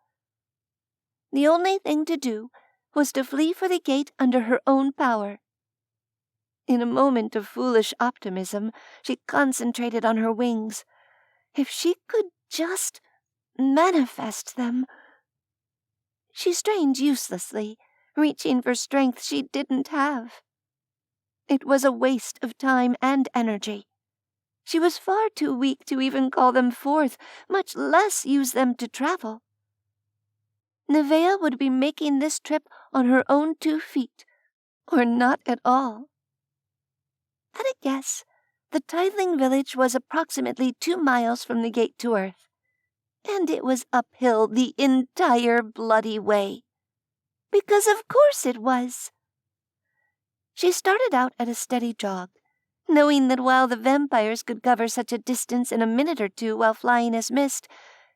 The only thing to do was to flee for the gate under her own power. In a moment of foolish optimism, she concentrated on her wings. If she could just manifest them. She strained uselessly, reaching for strength she didn't have. It was a waste of time and energy. She was far too weak to even call them forth, much less use them to travel. Neveah would be making this trip on her own 2 feet, or not at all. At a guess, the Tithling village was approximately 2 miles from the gate to Earth, and it was uphill the entire bloody way. Because of course it was. She started out at a steady jog, knowing that while the vampires could cover such a distance in a minute or two while flying as mist,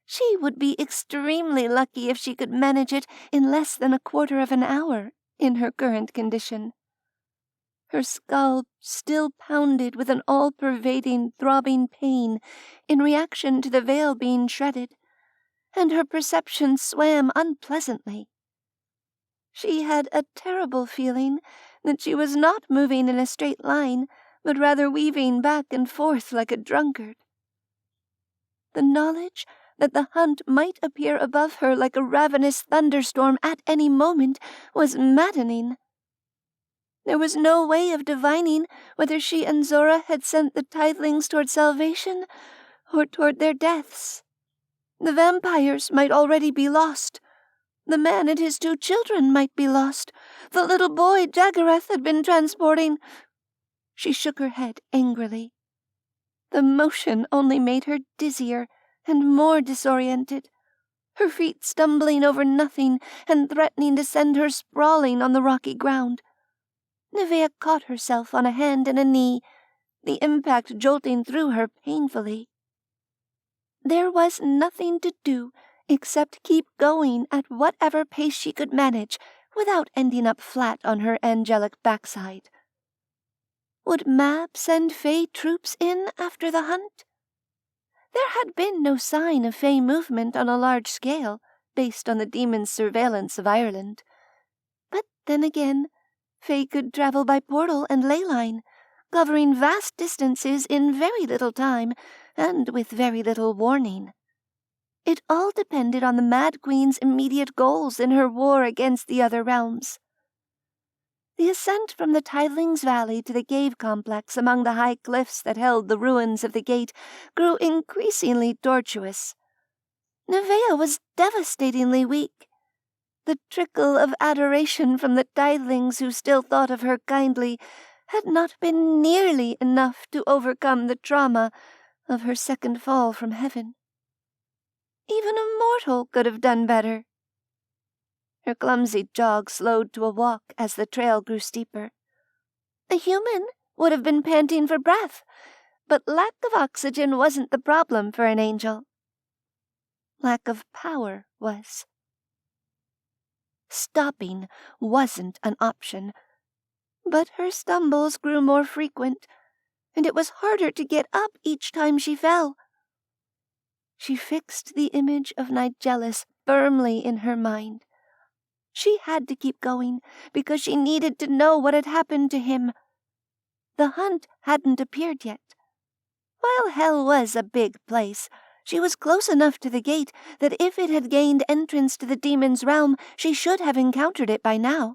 she would be extremely lucky if she could manage it in less than a quarter of an hour in her current condition. Her skull still pounded with an all-pervading, throbbing pain in reaction to the veil being shredded, and her perception swam unpleasantly. She had a terrible feeling that she was not moving in a straight line, but rather weaving back and forth like a drunkard. The knowledge that the hunt might appear above her like a ravenous thunderstorm at any moment was maddening. There was no way of divining whether she and Zora had sent the tidelings toward salvation or toward their deaths. The vampires might already be lost. The man and his 2 children might be lost. The little boy Jaggereth had been transporting. She shook her head angrily. The motion only made her dizzier and more disoriented, her feet stumbling over nothing and threatening to send her sprawling on the rocky ground. Neveah caught herself on a hand and a knee, the impact jolting through her painfully. There was nothing to do except keep going at whatever pace she could manage without ending up flat on her angelic backside. Would Mab send Fae troops in after the hunt? There had been no sign of Fae movement on a large scale, based on the demon's surveillance of Ireland. But then again, Fae could travel by portal and ley line, covering vast distances in very little time and with very little warning. It all depended on the Mad Queen's immediate goals in her war against the other realms. The ascent from the Tidelings Valley to the cave complex among the high cliffs that held the ruins of the gate grew increasingly tortuous. Neveah was devastatingly weak. The trickle of adoration from the Tidelings who still thought of her kindly had not been nearly enough to overcome the trauma of her second fall from heaven. Even a mortal could have done better. Her clumsy jog slowed to a walk as the trail grew steeper. A human would have been panting for breath, but lack of oxygen wasn't the problem for an angel. Lack of power was. Stopping wasn't an option, but her stumbles grew more frequent, and it was harder to get up each time she fell. She fixed the image of Nigellus firmly in her mind. She had to keep going, because she needed to know what had happened to him. The hunt hadn't appeared yet. While hell was a big place, she was close enough to the gate that if it had gained entrance to the demon's realm, she should have encountered it by now.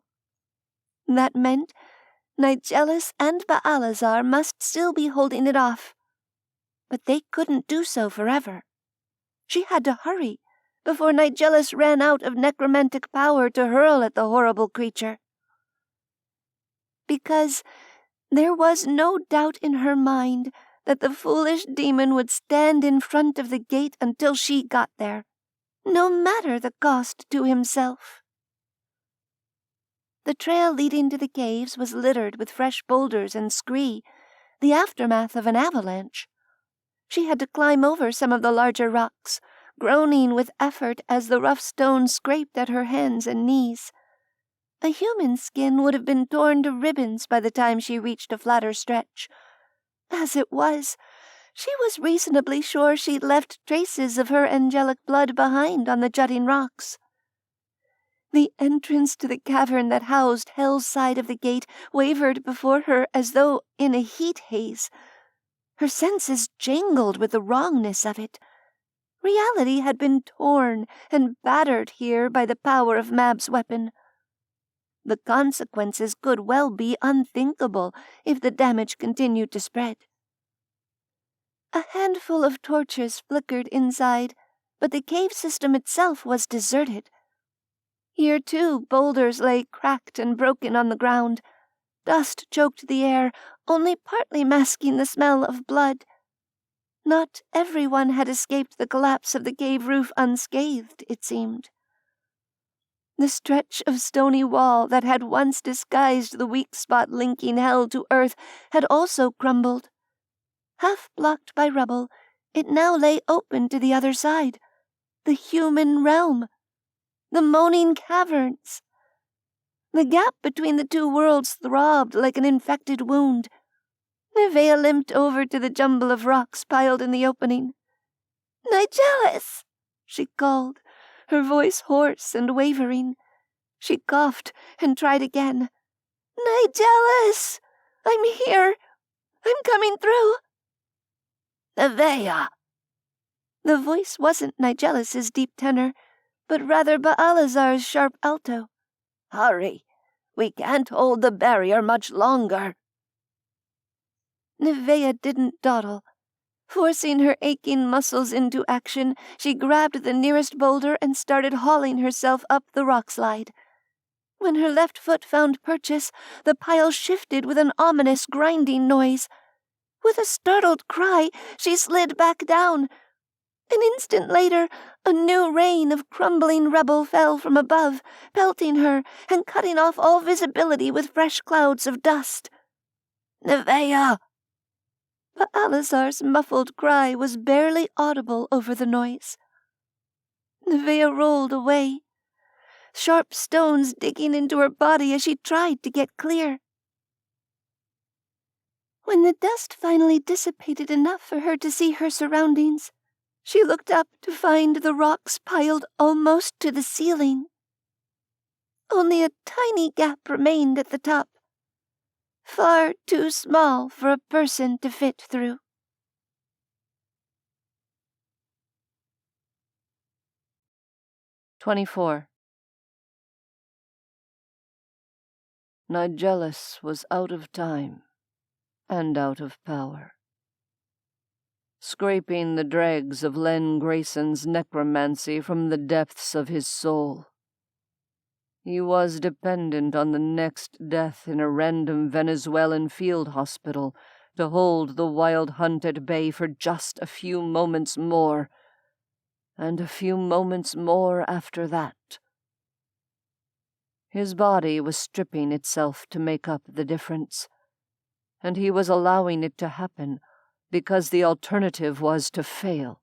That meant Nigellus and Baalazar must still be holding it off. But they couldn't do so forever. She had to hurry before Nigellus ran out of necromantic power to hurl at the horrible creature. Because there was no doubt in her mind that the foolish demon would stand in front of the gate until she got there, no matter the cost to himself. The trail leading to the caves was littered with fresh boulders and scree, the aftermath of an avalanche. She had to climb over some of the larger rocks, groaning with effort as the rough stones scraped at her hands and knees. A human skin would have been torn to ribbons by the time she reached a flatter stretch. As it was, she was reasonably sure she'd left traces of her angelic blood behind on the jutting rocks. The entrance to the cavern that housed Hell's side of the gate wavered before her as though in a heat haze. Her senses jangled with the wrongness of it. Reality had been torn and battered here by the power of Mab's weapon. The consequences could well be unthinkable if the damage continued to spread. A handful of torches flickered inside, but the cave system itself was deserted. Here, too, boulders lay cracked and broken on the ground. Dust choked the air, only partly masking the smell of blood. Not everyone had escaped the collapse of the cave roof unscathed, it seemed. The stretch of stony wall that had once disguised the weak spot linking hell to earth had also crumbled. Half blocked by rubble, it now lay open to the other side. The human realm. The moaning caverns. The gap between the two worlds throbbed like an infected wound. Neveah limped over to the jumble of rocks piled in the opening. "Nigellus!" she called, her voice hoarse and wavering. She coughed and tried again. "Nigellus! I'm here! I'm coming through!" "Neveah!" The voice wasn't Nigellus's deep tenor, but rather Baalazar's sharp alto. "Hurry! We can't hold the barrier much longer." Neveah didn't dawdle. Forcing her aching muscles into action, she grabbed the nearest boulder and started hauling herself up the rock slide. When her left foot found purchase, the pile shifted with an ominous grinding noise. With a startled cry, she slid back down. An instant later, a new rain of crumbling rubble fell from above, pelting her and cutting off all visibility with fresh clouds of dust. "Neveah!" Baalazar's muffled cry was barely audible over the noise. Neveah rolled away, sharp stones digging into her body as she tried to get clear. When the dust finally dissipated enough for her to see her surroundings, she looked up to find the rocks piled almost to the ceiling. Only a tiny gap remained at the top, far too small for a person to fit through. "24. Nigellus was out of time and out of power. Scraping the dregs of Len Grayson's necromancy from the depths of his soul, he was dependent on the next death in a random Venezuelan field hospital to hold the wild hunt at bay for just a few moments more, and a few moments more after that. His body was stripping itself to make up the difference, and he was allowing it to happen because the alternative was to fail.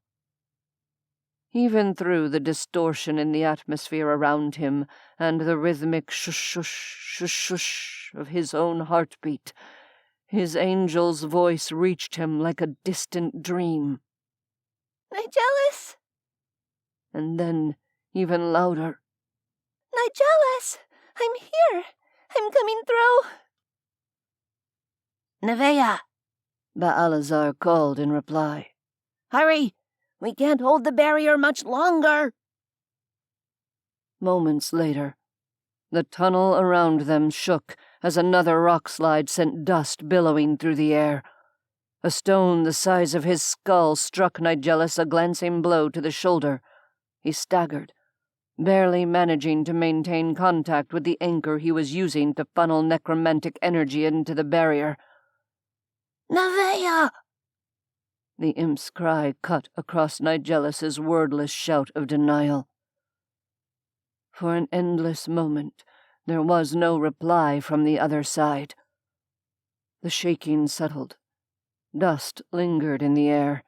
Even through the distortion in the atmosphere around him and the rhythmic shush-shush, shush-shush of his own heartbeat, his angel's voice reached him like a distant dream. "Nigellus!" And then, even louder, "Nigellus! I'm here! I'm coming through!" "Neveah!" Baalazar called in reply. "Hurry! We can't hold the barrier much longer!" Moments later, the tunnel around them shook as another rockslide sent dust billowing through the air. A stone the size of his skull struck Nigellus a glancing blow to the shoulder. He staggered, barely managing to maintain contact with the anchor he was using to funnel necromantic energy into the barrier. "Neveah!" The imp's cry cut across Nigellus's wordless shout of denial. For an endless moment, there was no reply from the other side. The shaking settled. Dust lingered in the air.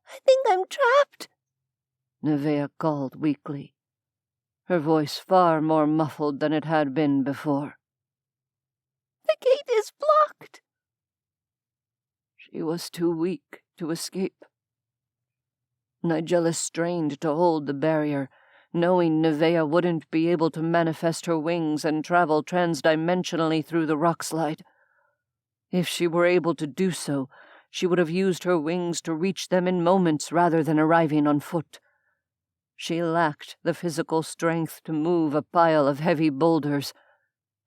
I think I'm trapped," Neveah called weakly, her voice far more muffled than it had been before. "The gate is blocked." She was too weak to escape. Nigellus strained to hold the barrier, knowing Neveah wouldn't be able to manifest her wings and travel transdimensionally through the rockslide. If she were able to do so, she would have used her wings to reach them in moments rather than arriving on foot. She lacked the physical strength to move a pile of heavy boulders,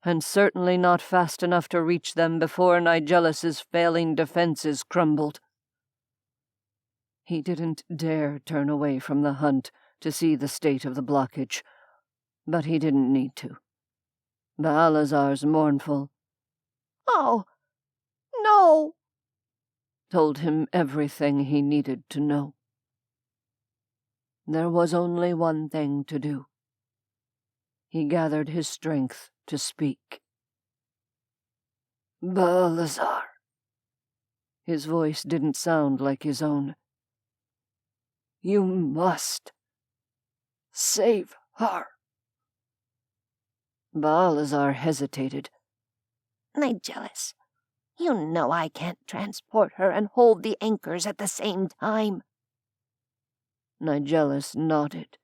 and certainly not fast enough to reach them before Nigellus's failing defenses crumbled. He didn't dare turn away from the hunt to see the state of the blockage, but he didn't need to. Baalazar's mournful, "Oh, no!" told him everything he needed to know. There was only one thing to do. He gathered his strength to speak. "Balazar." His voice didn't sound like his own. "You must save her." Balazar hesitated. Nigellus, you know I can't transport her and hold the anchors at the same time. Nigellus nodded.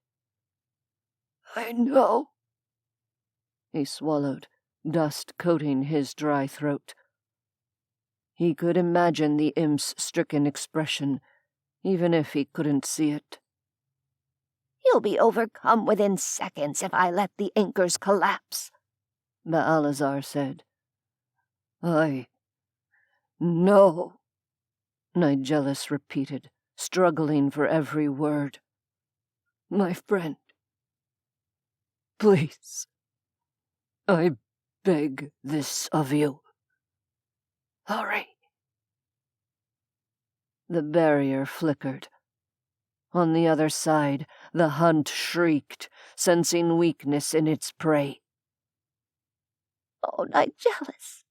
"I know." He swallowed, dust coating his dry throat. He could imagine the imp's stricken expression, even if he couldn't see it. You'll be overcome within seconds if I let the anchors collapse, Balazar said. "I know," Nigellus repeated, struggling for every word. "My friend, please, I beg this of you. Hurry." The barrier flickered. On the other side, the hunt shrieked, sensing weakness in its prey. "Oh, Nigellus."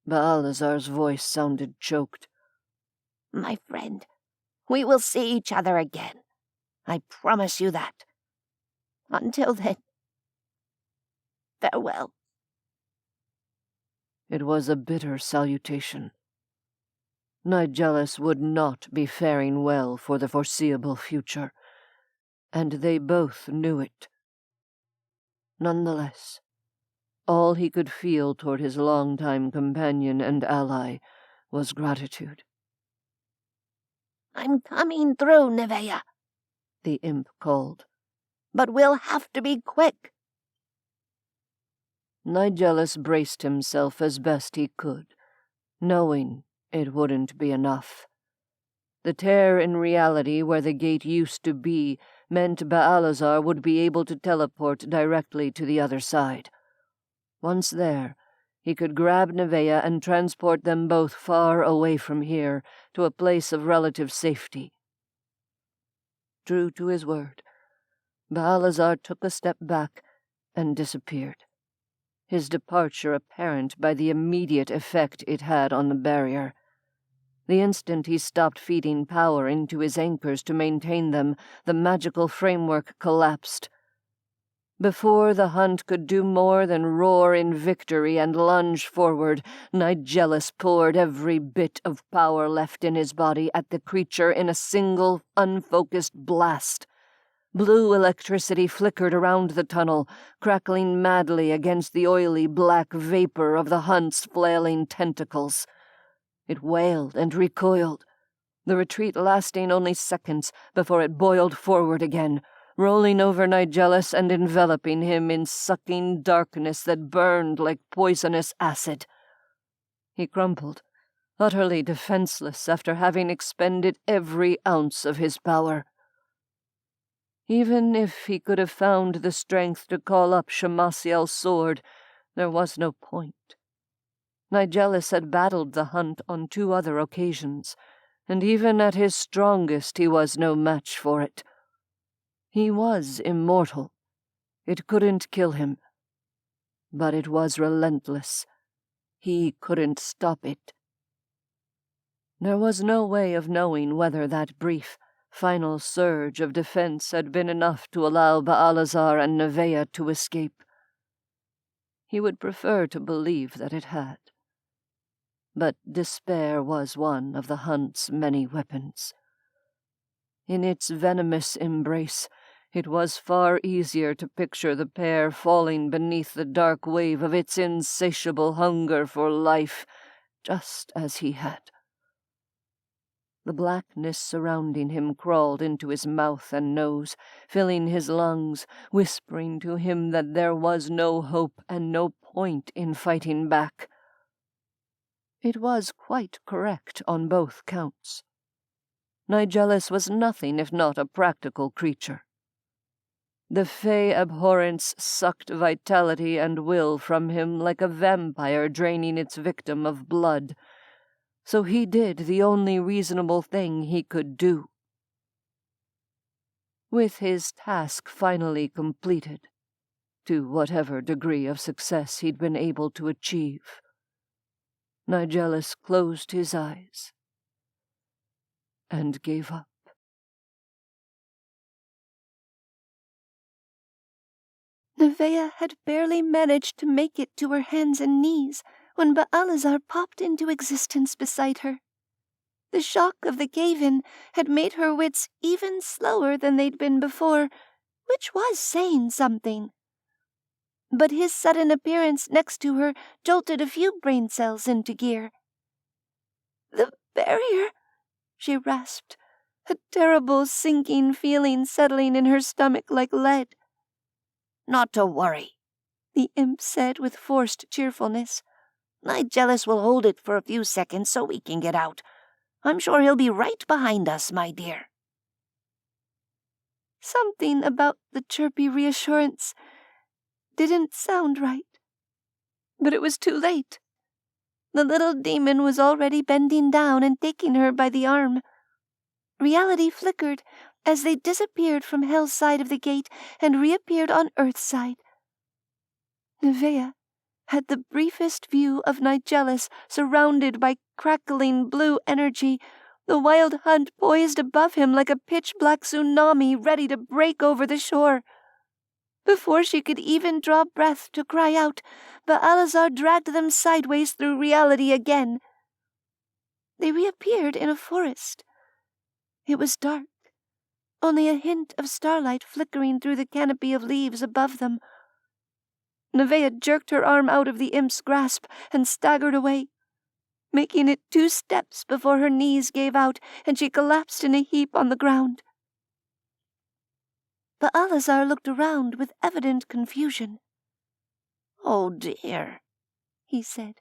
Balazar's voice sounded choked. "My friend, we will see each other again. I promise you that. Until then, farewell." It was a bitter salutation. Nigellus would not be faring well for the foreseeable future, and they both knew it. Nonetheless, all he could feel toward his longtime companion and ally was gratitude. "I'm coming through, Neveah," the imp called. "but we'll have to be quick." Nigellus braced himself as best he could, knowing it wouldn't be enough. The tear in reality where the gate used to be meant Balazar would be able to teleport directly to the other side. Once there, he could grab Neveah and transport them both far away from here, to a place of relative safety. True to his word, Balazar took a step back and disappeared, his departure apparent by the immediate effect it had on the barrier. The instant he stopped feeding power into his anchors to maintain them, the magical framework collapsed. Before the hunt could do more than roar in victory and lunge forward, Nigellus poured every bit of power left in his body at the creature in a single, unfocused blast. Blue electricity flickered around the tunnel, crackling madly against the oily black vapor of the hunt's flailing tentacles. It wailed and recoiled, the retreat lasting only seconds before it boiled forward again, rolling over Nigellus and enveloping him in sucking darkness that burned like poisonous acid. He crumpled, utterly defenseless after having expended every ounce of his power. Even if he could have found the strength to call up Shamassiel's sword, there was no point. Nigellus had battled the hunt on 2 other occasions, and even at his strongest he was no match for it. He was immortal. It couldn't kill him. But it was relentless. He couldn't stop it. There was no way of knowing whether that brief, final surge of defense had been enough to allow Balazar and Neveah to escape. He would prefer to believe that it had. But despair was one of the hunt's many weapons. In its venomous embrace, it was far easier to picture the pair falling beneath the dark wave of its insatiable hunger for life, just as he had. The blackness surrounding him crawled into his mouth and nose, filling his lungs, whispering to him that there was no hope and no point in fighting back. It was quite correct on both counts. Nigellus was nothing if not a practical creature. The fey abhorrence sucked vitality and will from him like a vampire draining its victim of blood, so he did the only reasonable thing he could do. with his task finally completed, to whatever degree of success he'd been able to achieve. Nigellus closed his eyes and gave up. Neveah had barely managed to make it to her hands and knees when Baalazar popped into existence beside her. The shock of the cave-in had made her wits even slower than they'd been before, which was saying something. But his sudden appearance next to her jolted a few brain cells into gear. "The barrier," she rasped, a terrible sinking feeling settling in her stomach like lead. "Not to worry," the imp said with forced cheerfulness. "Nigellus will hold it for a few seconds so we can get out. I'm sure he'll be right behind us, my dear." Something about the chirpy reassurance didn't sound right. But it was too late. The little demon was already bending down and taking her by the arm. Reality flickered as they disappeared from Hell's side of the gate and reappeared on Earth's side. Neveah had the briefest view of Nigellus surrounded by crackling blue energy, the wild hunt poised above him like a pitch-black tsunami ready to break over the shore. Before she could even draw breath to cry out, Baalazar dragged them sideways through reality again. They reappeared in a forest. It was dark, only a hint of starlight flickering through the canopy of leaves above them. Neveah jerked her arm out of the imp's grasp and staggered away, making it 2 steps before her knees gave out and she collapsed in a heap on the ground. Baalazar looked around with evident confusion. "Oh dear," he said.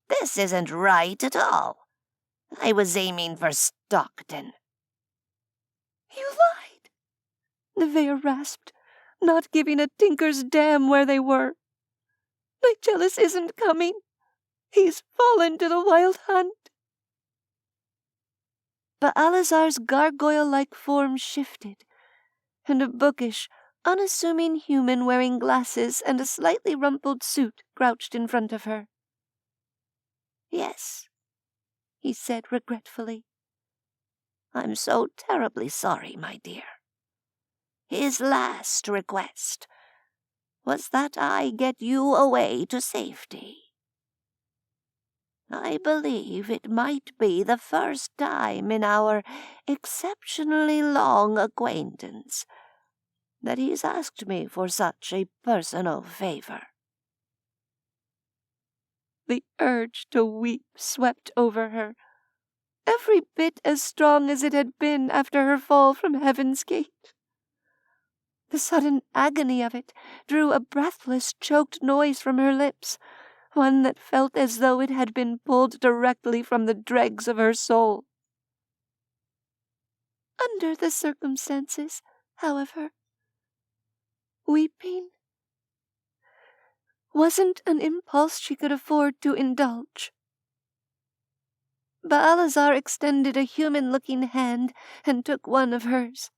"This isn't right at all. I was aiming for Stockton." "You lied," Neveah rasped, not giving a tinker's damn where they were. "Nigellus isn't coming. He's fallen to the wild hunt." Baalazar's gargoyle-like form shifted, and a bookish, unassuming human wearing glasses and a slightly rumpled suit crouched in front of her. "Yes," he said regretfully. "I'm so terribly sorry, my dear. His last request was that I get you away to safety. I believe it might be the first time in our exceptionally long acquaintance that he's asked me for such a personal favor." The urge to weep swept over her, every bit as strong as it had been after her fall from Heaven's Gate. The sudden agony of it drew a breathless, choked noise from her lips, one that felt as though it had been pulled directly from the dregs of her soul. Under the circumstances, however, weeping wasn't an impulse she could afford to indulge. Baalazar extended a human-looking hand and took one of hers.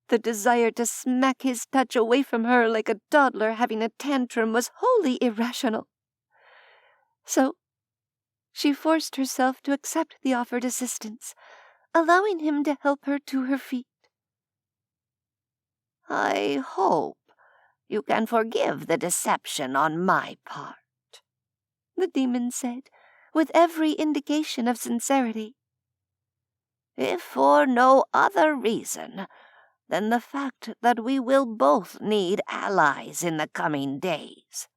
The desire to smack his touch away from her like a toddler having a tantrum was wholly irrational. So she forced herself to accept the offered assistance, allowing him to help her to her feet. "I hope you can forgive the deception on my part," the demon said, with every indication of sincerity. "If for no other reason than the fact that we will both need allies in the coming days.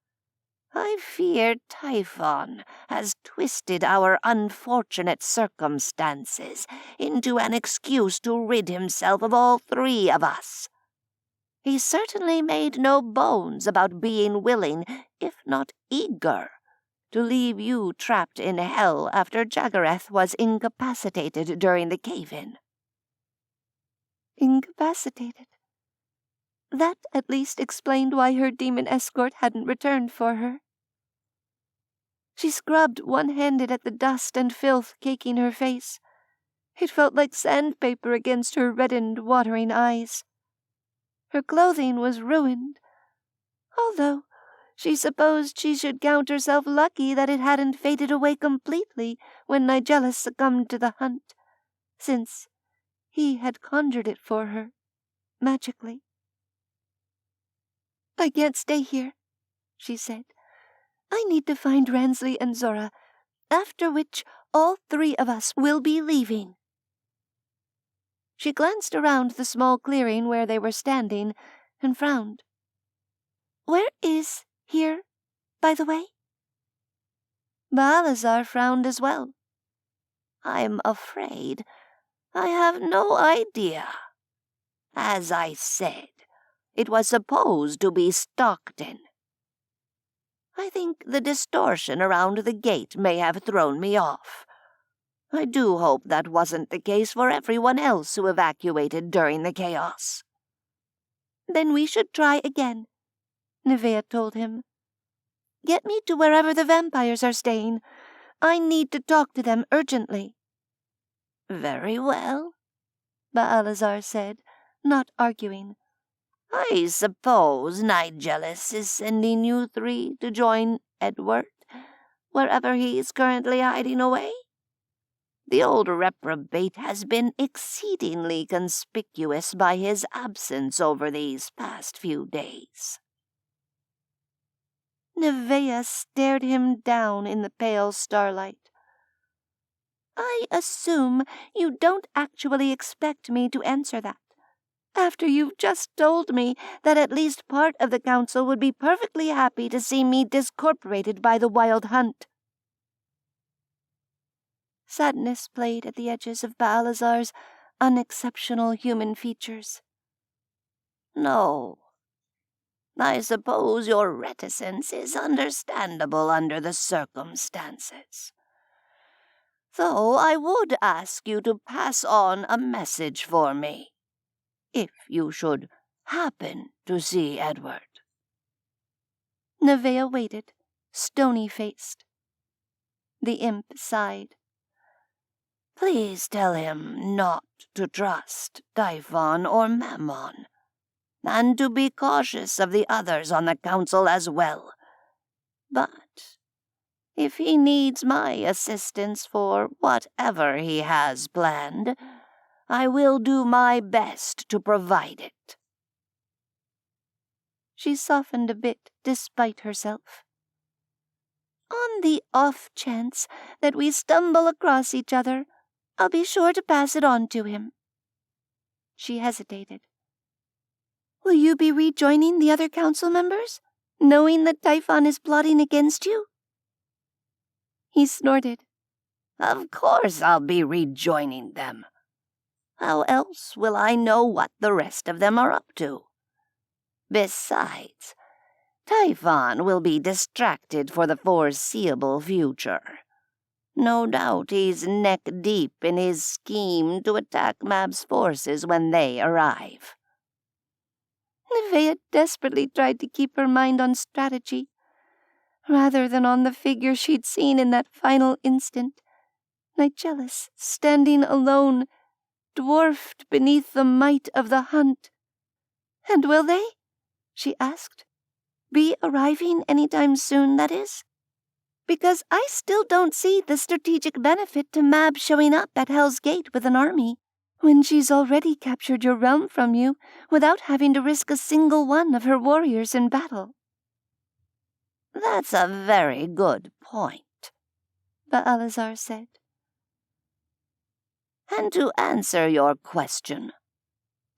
I fear Typhon has twisted our unfortunate circumstances into an excuse to rid himself of all 3 of us. He certainly made no bones about being willing, if not eager, to leave you trapped in hell after Jagareth was incapacitated during the cave-in." Incapacitated. That at least explained why her demon escort hadn't returned for her. She scrubbed one-handed at the dust and filth caking her face. It felt like sandpaper against her reddened, watering eyes. Her clothing was ruined, although she supposed she should count herself lucky that it hadn't faded away completely when Nigellus succumbed to the hunt, since he had conjured it for her, magically. "I can't stay here," she said. "I need to find Ransley and Zora, after which all 3 of us will be leaving." She glanced around the small clearing where they were standing and frowned. "Where is here, by the way?" Balazar frowned as well. "I'm afraid I have no idea. As I said, it was supposed to be Stockton. I think the distortion around the gate may have thrown me off. I do hope that wasn't the case for everyone else who evacuated during the chaos." "Then we should try again," Neveah told him. "Get me to wherever the vampires are staying. I need to talk to them urgently." "Very well," Balazar said, not arguing. "I suppose Nigellus is sending you 3 to join Edward, wherever he is currently hiding away? The old reprobate has been exceedingly conspicuous by his absence over these past few days." Neveah stared him down in the pale starlight. "I assume you don't actually expect me to answer that, after you've just told me that at least part of the council would be perfectly happy to see me discorporated by the wild hunt." Sadness played at the edges of Balazar's unexceptional human features. "No. I suppose your reticence is understandable under the circumstances. Though I would ask you to pass on a message for me, if you should happen to see Edward." Neveah waited, stony-faced. The imp sighed. "Please tell him not to trust Typhon or Mammon, and to be cautious of the others on the council as well. But if he needs my assistance for whatever he has planned, I will do my best to provide it." She softened a bit despite herself. "On the off chance that we stumble across each other, I'll be sure to pass it on to him." She hesitated. "Will you be rejoining the other council members, knowing that Typhon is plotting against you?" He snorted. "Of course I'll be rejoining them. How else will I know what the rest of them are up to? Besides, Typhon will be distracted for the foreseeable future. No doubt he's neck-deep in his scheme to attack Mab's forces when they arrive." Neveah desperately tried to keep her mind on strategy, rather than on the figure she'd seen in that final instant, Nigellus standing alone, dwarfed beneath the might of the hunt. "And will they," she asked, "be arriving any time soon, that is? Because I still don't see the strategic benefit to Mab showing up at Hell's Gate with an army, when she's already captured your realm from you without having to risk a single one of her warriors in battle." "That's a very good point," Balazar said. "And to answer your question,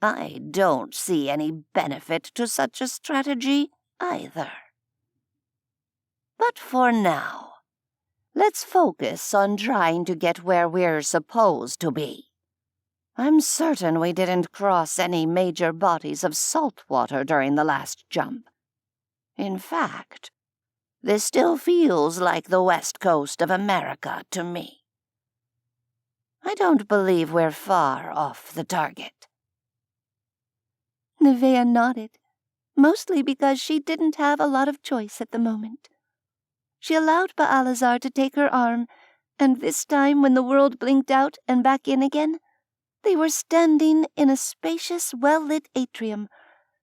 I don't see any benefit to such a strategy either. But for now, let's focus on trying to get where we're supposed to be. I'm certain we didn't cross any major bodies of salt water during the last jump. In fact, this still feels like the west coast of America to me. I don't believe we're far off the target." Neveah nodded, mostly because she didn't have a lot of choice at the moment. She allowed Balazar to take her arm, and this time when the world blinked out and back in again, they were standing in a spacious, well-lit atrium,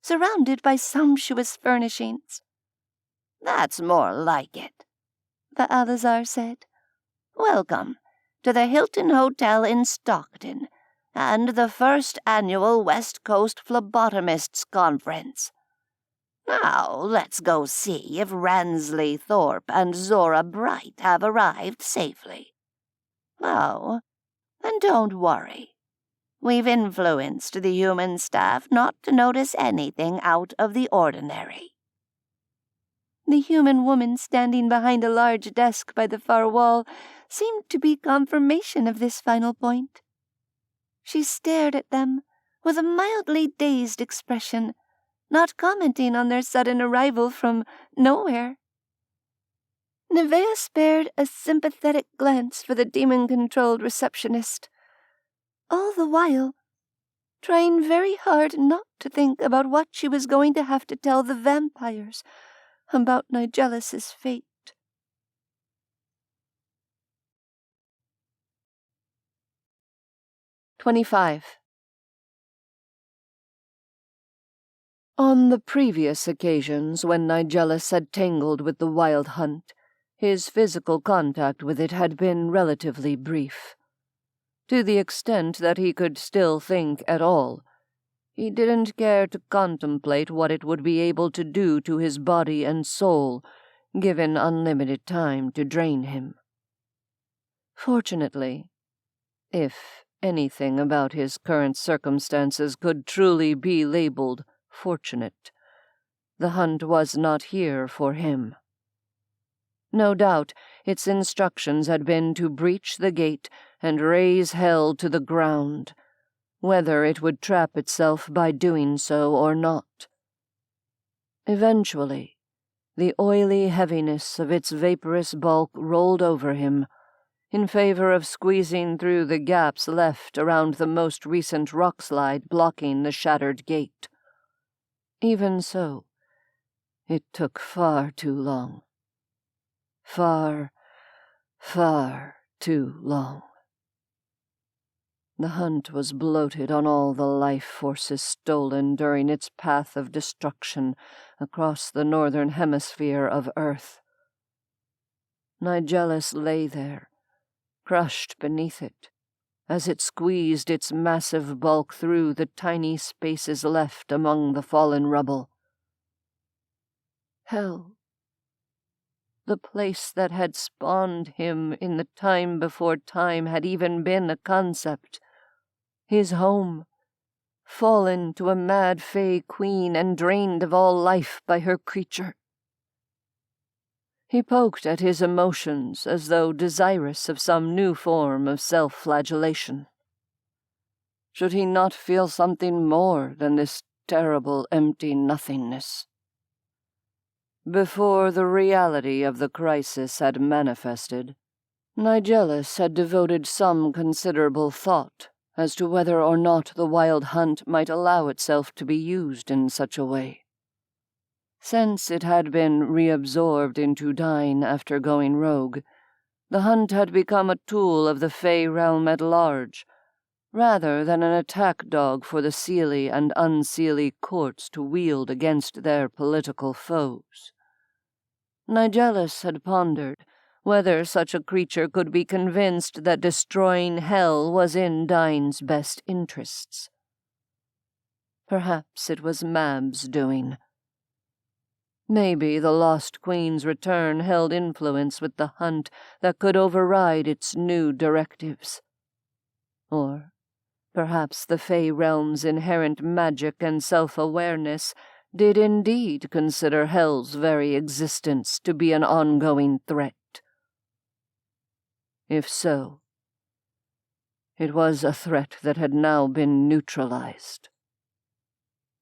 surrounded by sumptuous furnishings. "That's more like it," the Alizar said. "Welcome to the Hilton Hotel in Stockton and the first annual West Coast Phlebotomists Conference. Now let's go see if Ransley Thorpe and Zora Bright have arrived safely. Oh, and don't worry. We've influenced the human staff not to notice anything out of the ordinary." The human woman standing behind a large desk by the far wall seemed to be confirmation of this final point. She stared at them with a mildly dazed expression, not commenting on their sudden arrival from nowhere. Neveah spared a sympathetic glance for the demon-controlled receptionist, all the while trying very hard not to think about what she was going to have to tell the vampires about Nigellus's fate. "25. On the previous occasions when Nigellus had tangled with the wild hunt, his physical contact with it had been relatively brief. To the extent that he could still think at all, he didn't care to contemplate what it would be able to do to his body and soul, given unlimited time to drain him. Fortunately, if anything about his current circumstances could truly be labeled fortunate, the hunt was not here for him. No doubt its instructions had been to breach the gate and raze hell to the ground, whether it would trap itself by doing so or not. Eventually, the oily heaviness of its vaporous bulk rolled over him, in favor of squeezing through the gaps left around the most recent rockslide blocking the shattered gate. Even so, it took far too long. Far, far too long. The hunt was bloated on all the life forces stolen during its path of destruction across the northern hemisphere of Earth. Nigellus lay there, crushed beneath it, as it squeezed its massive bulk through the tiny spaces left among the fallen rubble. Hell. The place that had spawned him in the time before time had even been a concept. His home, fallen to a mad fey queen and drained of all life by her creature. He poked at his emotions as though desirous of some new form of self-flagellation. Should he not feel something more than this terrible empty nothingness? Before the reality of the crisis had manifested, Nigellus had devoted some considerable thought as to whether or not the wild hunt might allow itself to be used in such a way. Since it had been reabsorbed into Dhuinne after going rogue, the hunt had become a tool of the Fey realm at large, rather than an attack dog for the Seelie and Unseelie courts to wield against their political foes. Nigellus had pondered whether such a creature could be convinced that destroying hell was in Dhuinne's best interests. Perhaps it was Mab's doing. Maybe the Lost Queen's return held influence with the hunt that could override its new directives. Or perhaps the Fey realm's inherent magic and self-awareness did indeed consider hell's very existence to be an ongoing threat. If so, it was a threat that had now been neutralized.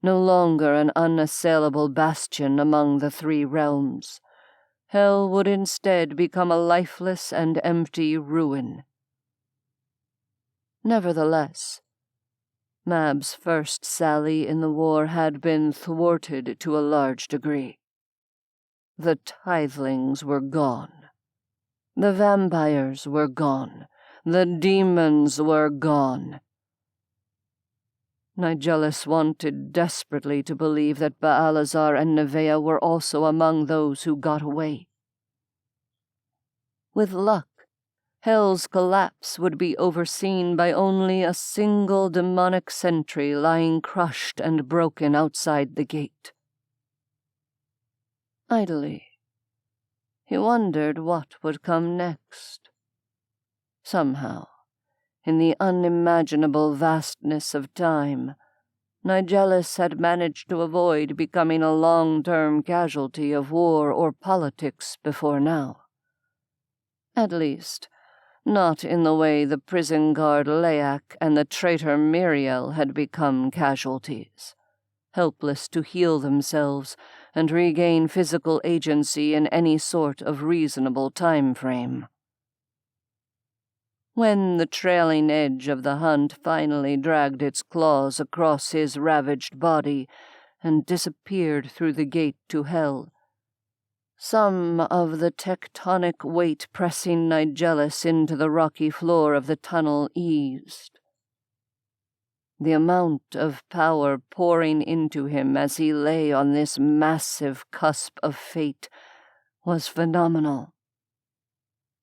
No longer an unassailable bastion among the three realms, hell would instead become a lifeless and empty ruin. Nevertheless, Mab's first sally in the war had been thwarted to a large degree. The tithelings were gone. The vampires were gone. The demons were gone. Nigellus wanted desperately to believe that Baalazar and Neveah were also among those who got away. With luck, Hell's collapse would be overseen by only a single demonic sentry lying crushed and broken outside the gate. Idly, he wondered what would come next. Somehow, in the unimaginable vastness of time, Nigellus had managed to avoid becoming a long-term casualty of war or politics before now. At least, not in the way the prison guard Leak and the traitor Miriel had become casualties, helpless to heal themselves and regain physical agency in any sort of reasonable time frame. When the trailing edge of the hunt finally dragged its claws across his ravaged body and disappeared through the gate to Hell, some of the tectonic weight pressing Nigellus into the rocky floor of the tunnel eased. The amount of power pouring into him as he lay on this massive cusp of fate was phenomenal.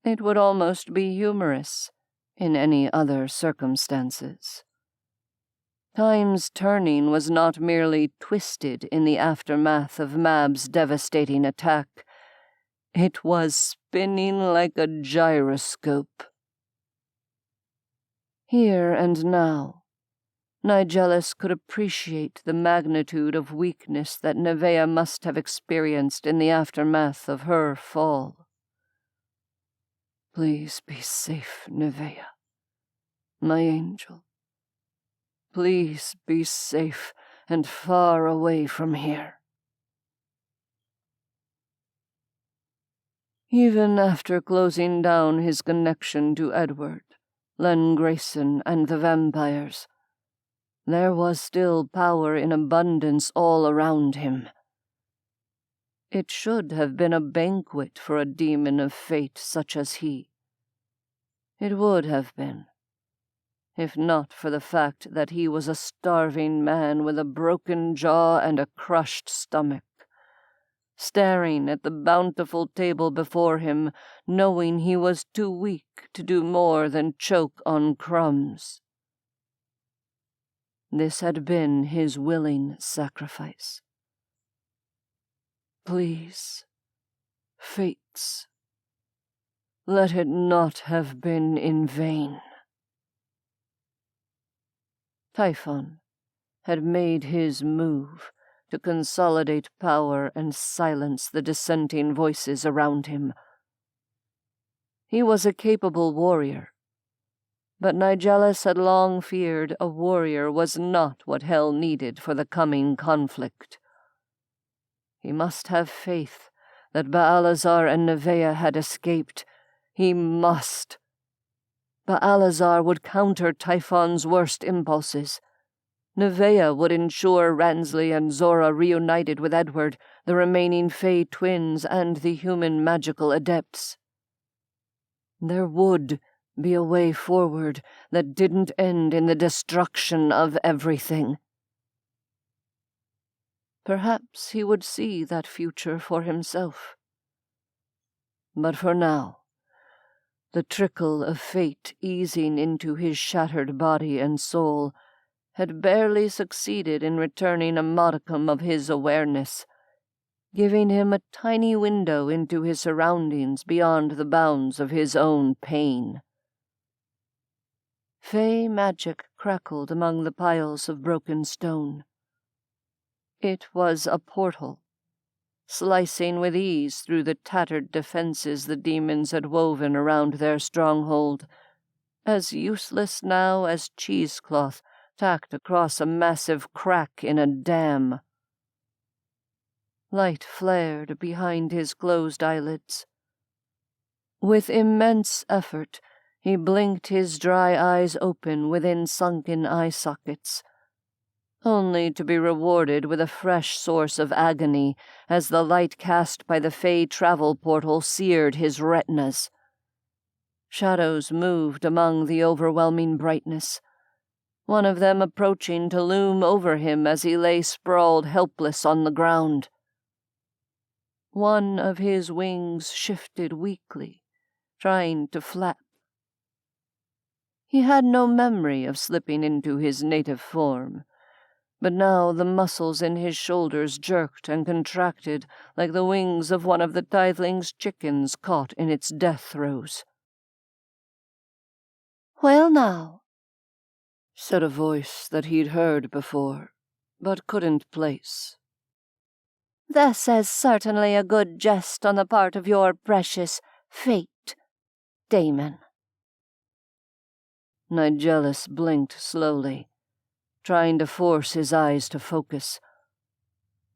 It would almost be humorous in any other circumstances. Time's turning was not merely twisted in the aftermath of Mab's devastating attack. It was spinning like a gyroscope. Here and now, Nigellus could appreciate the magnitude of weakness that Neveah must have experienced in the aftermath of her fall. Please be safe, Neveah, my angel. Please be safe and far away from here. Even after closing down his connection to Edward, Len Grayson, and the vampires, there was still power in abundance all around him. It should have been a banquet for a demon of fate such as he. It would have been, if not for the fact that he was a starving man with a broken jaw and a crushed stomach, staring at the bountiful table before him, knowing he was too weak to do more than choke on crumbs. This had been his willing sacrifice. Please, fates, let it not have been in vain. Typhon had made his move to consolidate power and silence the dissenting voices around him. He was a capable warrior, but Nigellus had long feared a warrior was not what Hell needed for the coming conflict. He must have faith that Baalazar and Neveah had escaped. He must. Baalazar would counter Typhon's worst impulses. Neveah would ensure Ransley and Zora reunited with Edward, the remaining Fey twins, and the human magical adepts. There would be a way forward that didn't end in the destruction of everything. Perhaps he would see that future for himself. But for now, the trickle of fate easing into his shattered body and soul had barely succeeded in returning a modicum of his awareness, giving him a tiny window into his surroundings beyond the bounds of his own pain. Fey magic crackled among the piles of broken stone. It was a portal, slicing with ease through the tattered defenses the demons had woven around their stronghold, as useless now as cheesecloth tacked across a massive crack in a dam. Light flared behind his closed eyelids. With immense effort, he blinked his dry eyes open within sunken eye sockets, only to be rewarded with a fresh source of agony as the light cast by the Fey travel portal seared his retinas. Shadows moved among the overwhelming brightness. one of them approaching to loom over him as he lay sprawled helpless on the ground. One of his wings shifted weakly, trying to flap. He had no memory of slipping into his native form, but now the muscles in his shoulders jerked and contracted like the wings of one of the tithling's chickens caught in its death throes. "Well now," said a voice that he'd heard before, but couldn't place. "this is certainly a good jest on the part of your precious fate, Damon." Nigellus blinked slowly, trying to force his eyes to focus.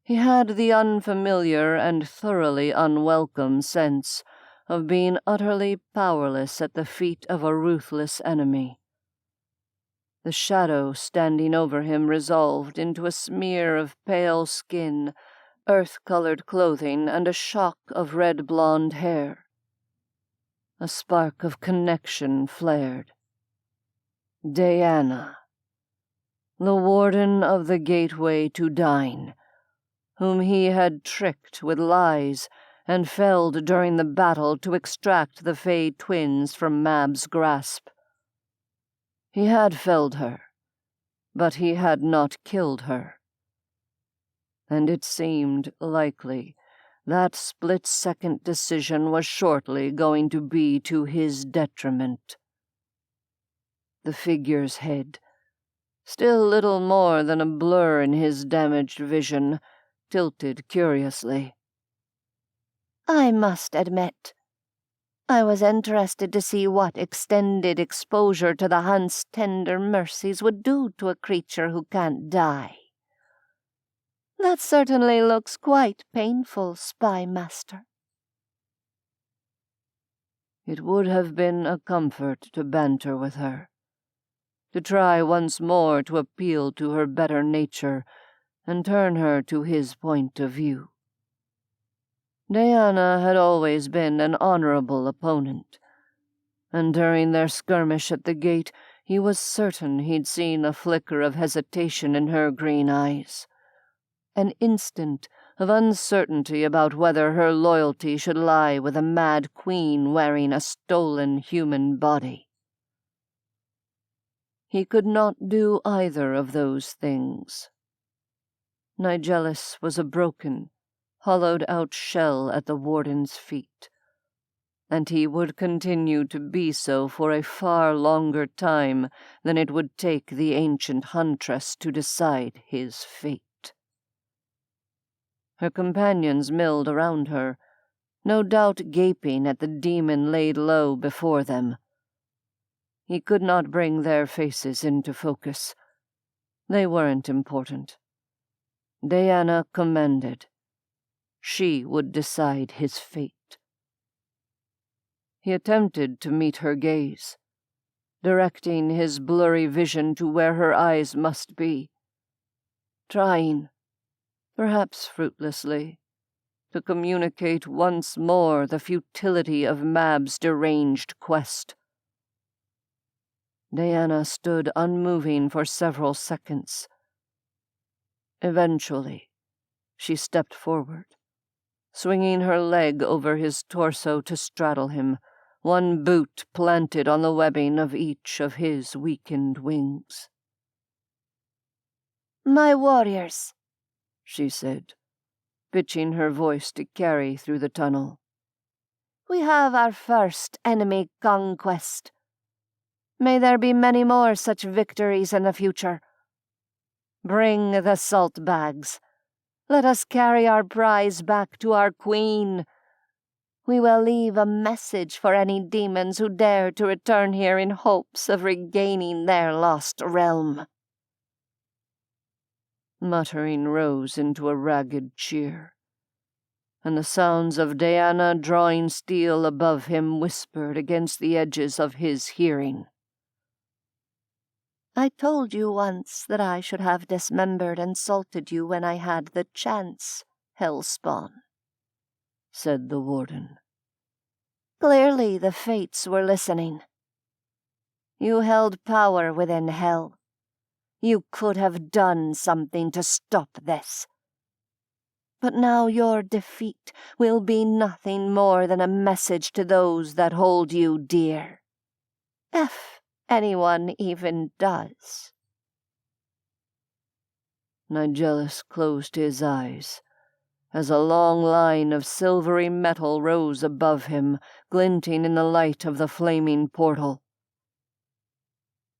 He had the unfamiliar and thoroughly unwelcome sense of being utterly powerless at the feet of a ruthless enemy. The shadow standing over him resolved into a smear of pale skin, earth-colored clothing, and a shock of red-blonde hair. A spark of connection flared. Diana, the warden of the gateway to Dhuinne, whom he had tricked with lies and felled during the battle to extract the Fey twins from Mab's grasp. He had felled her, but he had not killed her. And it seemed likely that split-second decision was shortly going to be to his detriment. The figure's head, still little more than a blur in his damaged vision, tilted curiously. "I must admit, I was interested to see what extended exposure to the hunt's tender mercies would do to a creature who can't die. That certainly looks quite painful, Spy Master." It would have been a comfort to banter with her, to try once more to appeal to her better nature and turn her to his point of view. Diana had always been an honorable opponent, and during their skirmish at the gate he was certain he'd seen a flicker of hesitation in her green eyes, an instant of uncertainty about whether her loyalty should lie with a mad queen wearing a stolen human body. He could not do either of those things. Nigellus was a broken, hollowed-out shell at the warden's feet, and he would continue to be so for a far longer time than it would take the ancient huntress to decide his fate. Her companions milled around her, no doubt gaping at the demon laid low before them. He could not bring their faces into focus. They weren't important. Diana commanded. She would decide his fate. He attempted to meet her gaze, directing his blurry vision to where her eyes must be, trying, perhaps fruitlessly, to communicate once more the futility of Mab's deranged quest. Diana stood unmoving for several seconds. Eventually, she stepped forward, swinging her leg over his torso to straddle him, one boot planted on the webbing of each of his weakened wings. "My warriors," she said, pitching her voice to carry through the tunnel. "We have our first enemy conquest. May there be many more such victories in the future. Bring the salt bags. Let us carry our prize back to our queen. We will leave a message for any demons who dare to return here in hopes of regaining their lost realm." Muttering rose into a ragged cheer, and the sounds of Diana drawing steel above him whispered against the edges of his hearing. "I told you once that I should have dismembered and salted you when I had the chance, Hellspawn," said the warden. "Clearly the fates were listening. You held power within Hell, You could have done something to stop this. But now your defeat will be nothing more than a message to those that hold you dear. If anyone even does. Nigellus closed his eyes, as a long line of silvery metal rose above him, glinting in the light of the flaming portal.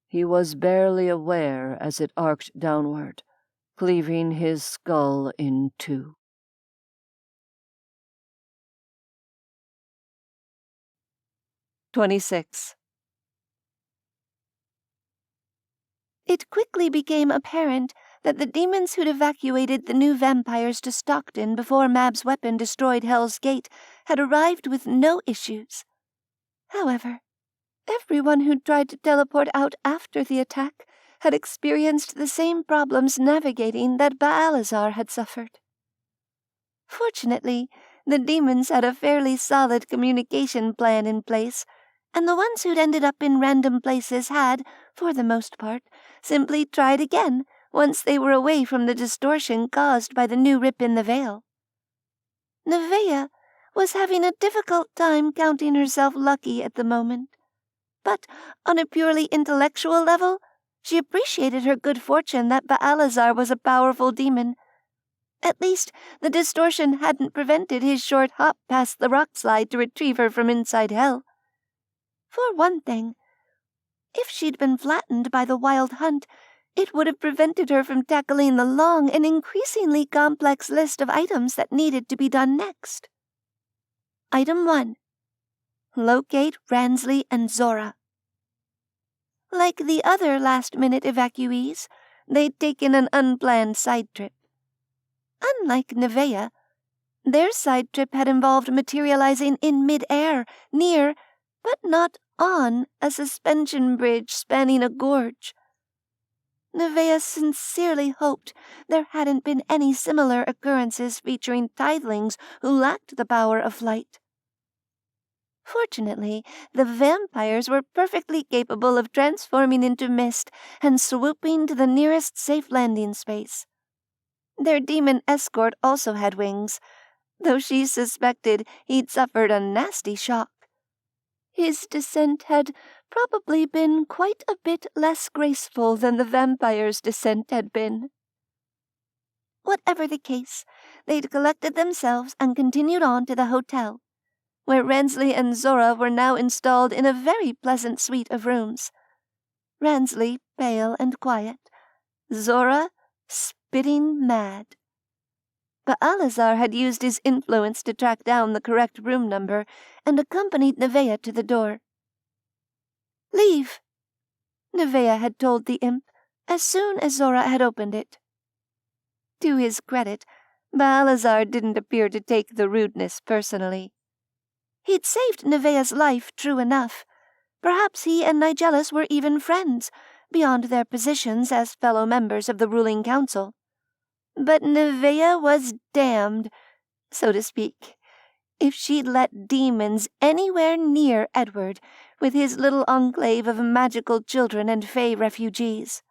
He was barely aware as it arced downward, cleaving his skull in two. "26. It quickly became apparent that the demons who'd evacuated the new vampires to Stockton before Mab's weapon destroyed Hell's Gate had arrived with no issues. However, everyone who'd tried to teleport out after the attack had experienced the same problems navigating that Baalazar had suffered. Fortunately, the demons had a fairly solid communication plan in place, and the ones who'd ended up in random places had, for the most part, simply tried again once they were away from the distortion caused by the new rip in the veil. Neveah was having a difficult time counting herself lucky at the moment, but on a purely intellectual level, she appreciated her good fortune that Baalazar was a powerful demon. At least, the distortion hadn't prevented his short hop past the rock slide to retrieve her from inside hell. For one thing, if she'd been flattened by the wild hunt, it would have prevented her from tackling the long and increasingly complex list of items that needed to be done next. Item 1. Locate Ransley and Zora. Like the other last-minute evacuees, they'd taken an unplanned side trip. Unlike Neveah, their side trip had involved materializing in mid-air, near, but not on, a suspension bridge spanning a gorge. Neveah sincerely hoped there hadn't been any similar occurrences featuring tidelings who lacked the power of flight. Fortunately, the vampires were perfectly capable of transforming into mist and swooping to the nearest safe landing space. Their demon escort also had wings, though she suspected he'd suffered a nasty shock. His descent had probably been quite a bit less graceful than the vampire's descent had been. Whatever the case, they'd collected themselves and continued on to the hotel, where Ransley and Zora were now installed in a very pleasant suite of rooms. Ransley pale and quiet, Zora spitting mad. Baalazar had used his influence to track down the correct room number and accompanied Neveah to the door. "Leave," Neveah had told the imp as soon as Zora had opened it. To his credit, Baalazar didn't appear to take the rudeness personally. He'd saved Neveah's life, true enough. Perhaps he and Nigellus were even friends, beyond their positions as fellow members of the ruling council. But Neveah was damned, so to speak, if she'd let demons anywhere near Edward with his little enclave of magical children and fey refugees.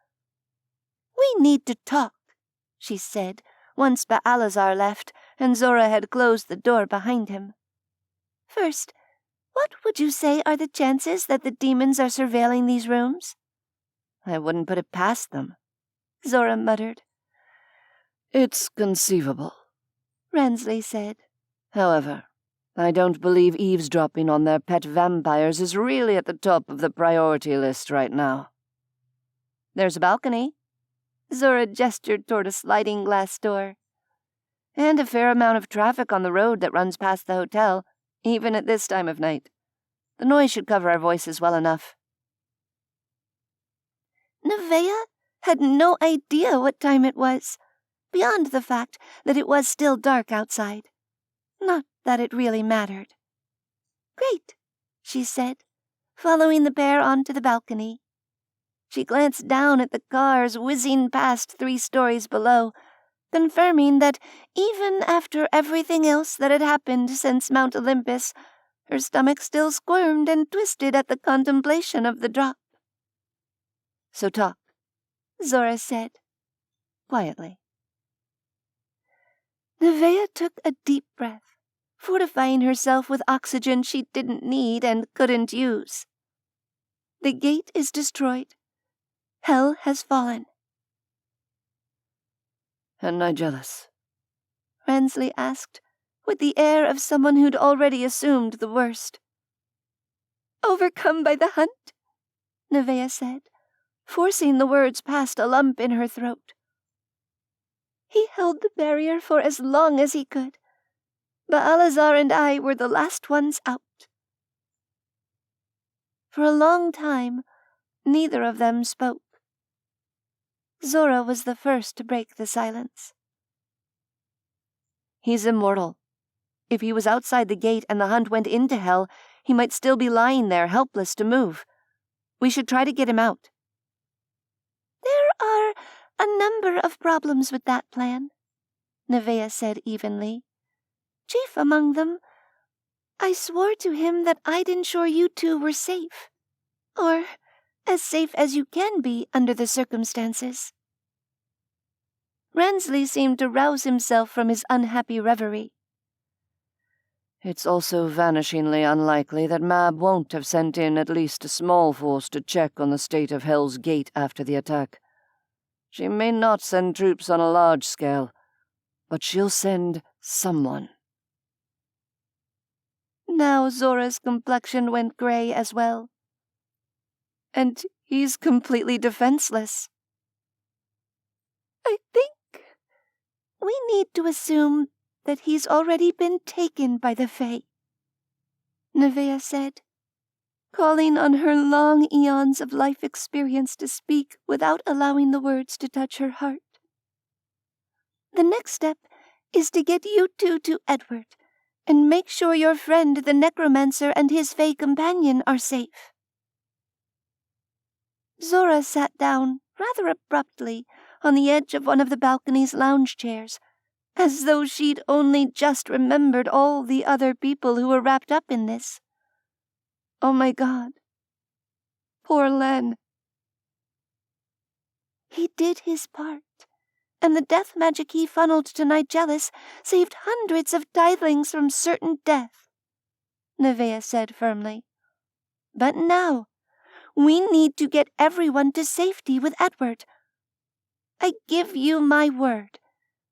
"We need to talk," she said, once Baalazar left and Zora had closed the door behind him. "First, what would you say are the chances that the demons are surveilling these rooms?" "I wouldn't put it past them," Zora muttered. "It's conceivable," Ransley said. "However, I don't believe eavesdropping on their pet vampires is really at the top of the priority list right now." "There's a balcony." Zora gestured toward a sliding glass door. "And a fair amount of traffic on the road that runs past the hotel, even at this time of night. The noise should cover our voices well enough." Neveah had no idea what time it was, beyond the fact that it was still dark outside. Not that it really mattered. "Great," she said, following the pair onto the balcony. She glanced down at the cars whizzing past 3 stories below, confirming that even after everything else that had happened since Mount Olympus, her stomach still squirmed and twisted at the contemplation of the drop. "So talk," Zora said, quietly. Neveah took a deep breath, fortifying herself with oxygen she didn't need and couldn't use. The gate is destroyed. Hell has fallen. And Nigellus? Rensley asked, with the air of someone who'd already assumed the worst. Overcome by the hunt, Neveah said, forcing the words past a lump in her throat. He held the barrier for as long as he could. Baalazar and I were the last ones out. For a long time, neither of them spoke. Zora was the first to break the silence. He's immortal. If he was outside the gate and the hunt went into hell, he might still be lying there, helpless to move. We should try to get him out. There are a number of problems with that plan, Neveah said evenly. Chief among them, I swore to him that I'd ensure you two were safe. Or as safe as you can be under the circumstances. Rensley seemed to rouse himself from his unhappy reverie. It's also vanishingly unlikely that Mab won't have sent in at least a small force to check on the state of Hell's Gate after the attack. She may not send troops on a large scale, but she'll send someone. Now Zora's complexion went gray as well. And he's completely defenseless. I think we need to assume that he's already been taken by the Fae, Neveah said, calling on her long eons of life experience to speak without allowing the words to touch her heart. The next step is to get you two to Edward and make sure your friend the necromancer and his Fae companion are safe. Zora sat down rather abruptly on the edge of one of the balcony's lounge chairs, as though she'd only just remembered all the other people who were wrapped up in this. Oh my God. Poor Len. He did his part, and the death magic he funneled to Nigellus saved hundreds of tithlings from certain death, Neveah said firmly. But now, we need to get everyone to safety with Edward. I give you my word.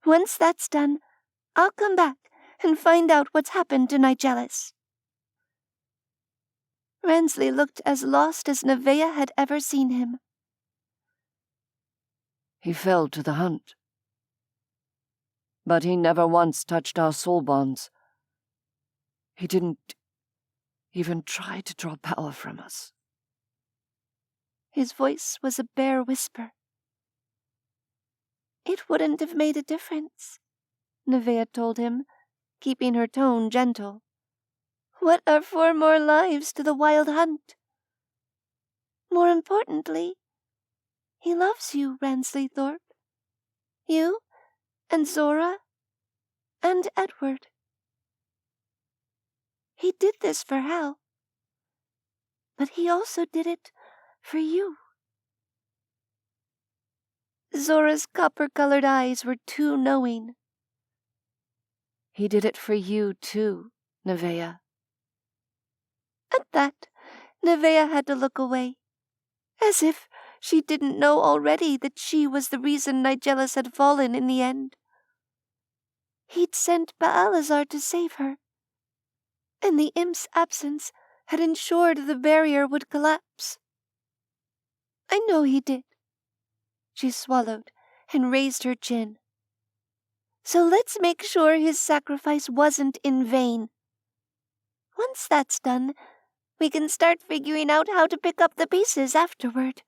Once that's done, I'll come back and find out what's happened to Nigellus. Rensley looked as lost as Neveah had ever seen him. He fell to the hunt. But he never once touched our soul bonds. He didn't even try to draw power from us. His voice was a bare whisper. It wouldn't have made a difference, Neveah told him, keeping her tone gentle. What are 4 more lives to the wild hunt? More importantly, he loves you, Rensley Thorpe. You and Zora and Edward. He did this for Hell, but he also did it for you. Zora's copper-colored eyes were too knowing. He did it for you, too, Neveah. At that, Neveah had to look away, as if she didn't know already that she was the reason Nigellus had fallen in the end. He'd sent Baalazar to save her, and the imp's absence had ensured the barrier would collapse. I know he did. She swallowed and raised her chin. So let's make sure his sacrifice wasn't in vain. Once that's done, we can start figuring out how to pick up the pieces afterward.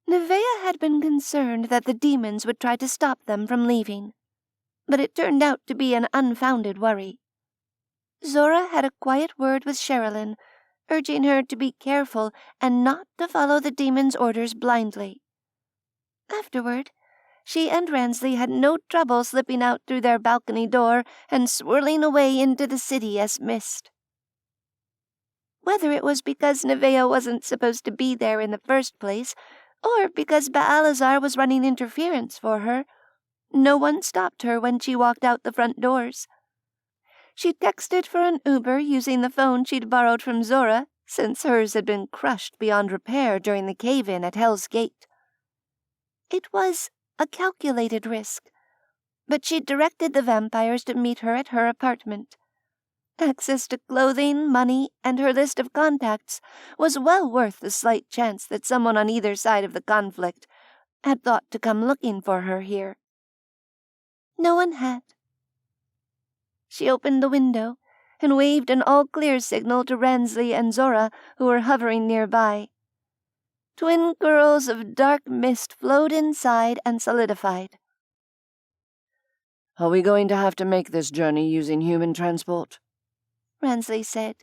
Neveah had been concerned that the demons would try to stop them from leaving, but it turned out to be an unfounded worry. Zora had a quiet word with Sherilyn, urging her to be careful and not to follow the demon's orders blindly. Afterward, she and Rensley had no trouble slipping out through their balcony door and swirling away into the city as mist. Whether it was because Neveah wasn't supposed to be there in the first place, or because Baalazar was running interference for her, no one stopped her when she walked out the front doors. She texted for an Uber using the phone she'd borrowed from Zora, since hers had been crushed beyond repair during the cave-in at Hell's Gate. It was a calculated risk, but she'd directed the vampires to meet her at her apartment. Access to clothing, money, and her list of contacts was well worth the slight chance that someone on either side of the conflict had thought to come looking for her here. No one had. She opened the window and waved an all-clear signal to Ransley and Zora, who were hovering nearby. Twin curls of dark mist flowed inside and solidified. Are we going to have to make this journey using human transport? Ransley said.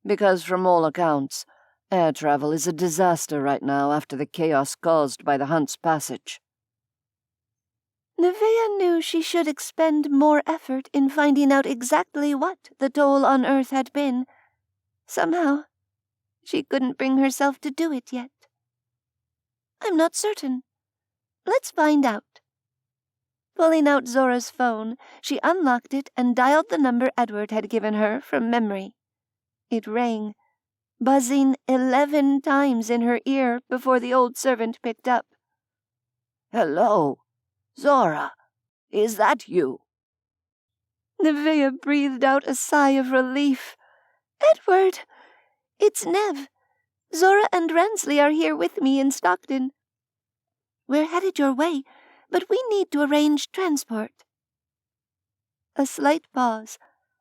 Because from all accounts, air travel is a disaster right now after the chaos caused by the Hunt's Passage. Neveah knew she should expend more effort in finding out exactly what the toll on Earth had been. Somehow, she couldn't bring herself to do it yet. I'm not certain. Let's find out. Pulling out Zora's phone, she unlocked it and dialed the number Edward had given her from memory. It rang, buzzing 11 times in her ear before the old servant picked up. Hello, Zora, is that you? Neveah breathed out a sigh of relief. Edward, it's Nev. Zora and Ransley are here with me in Stockton. We're headed your way, but we need to arrange transport. A slight pause,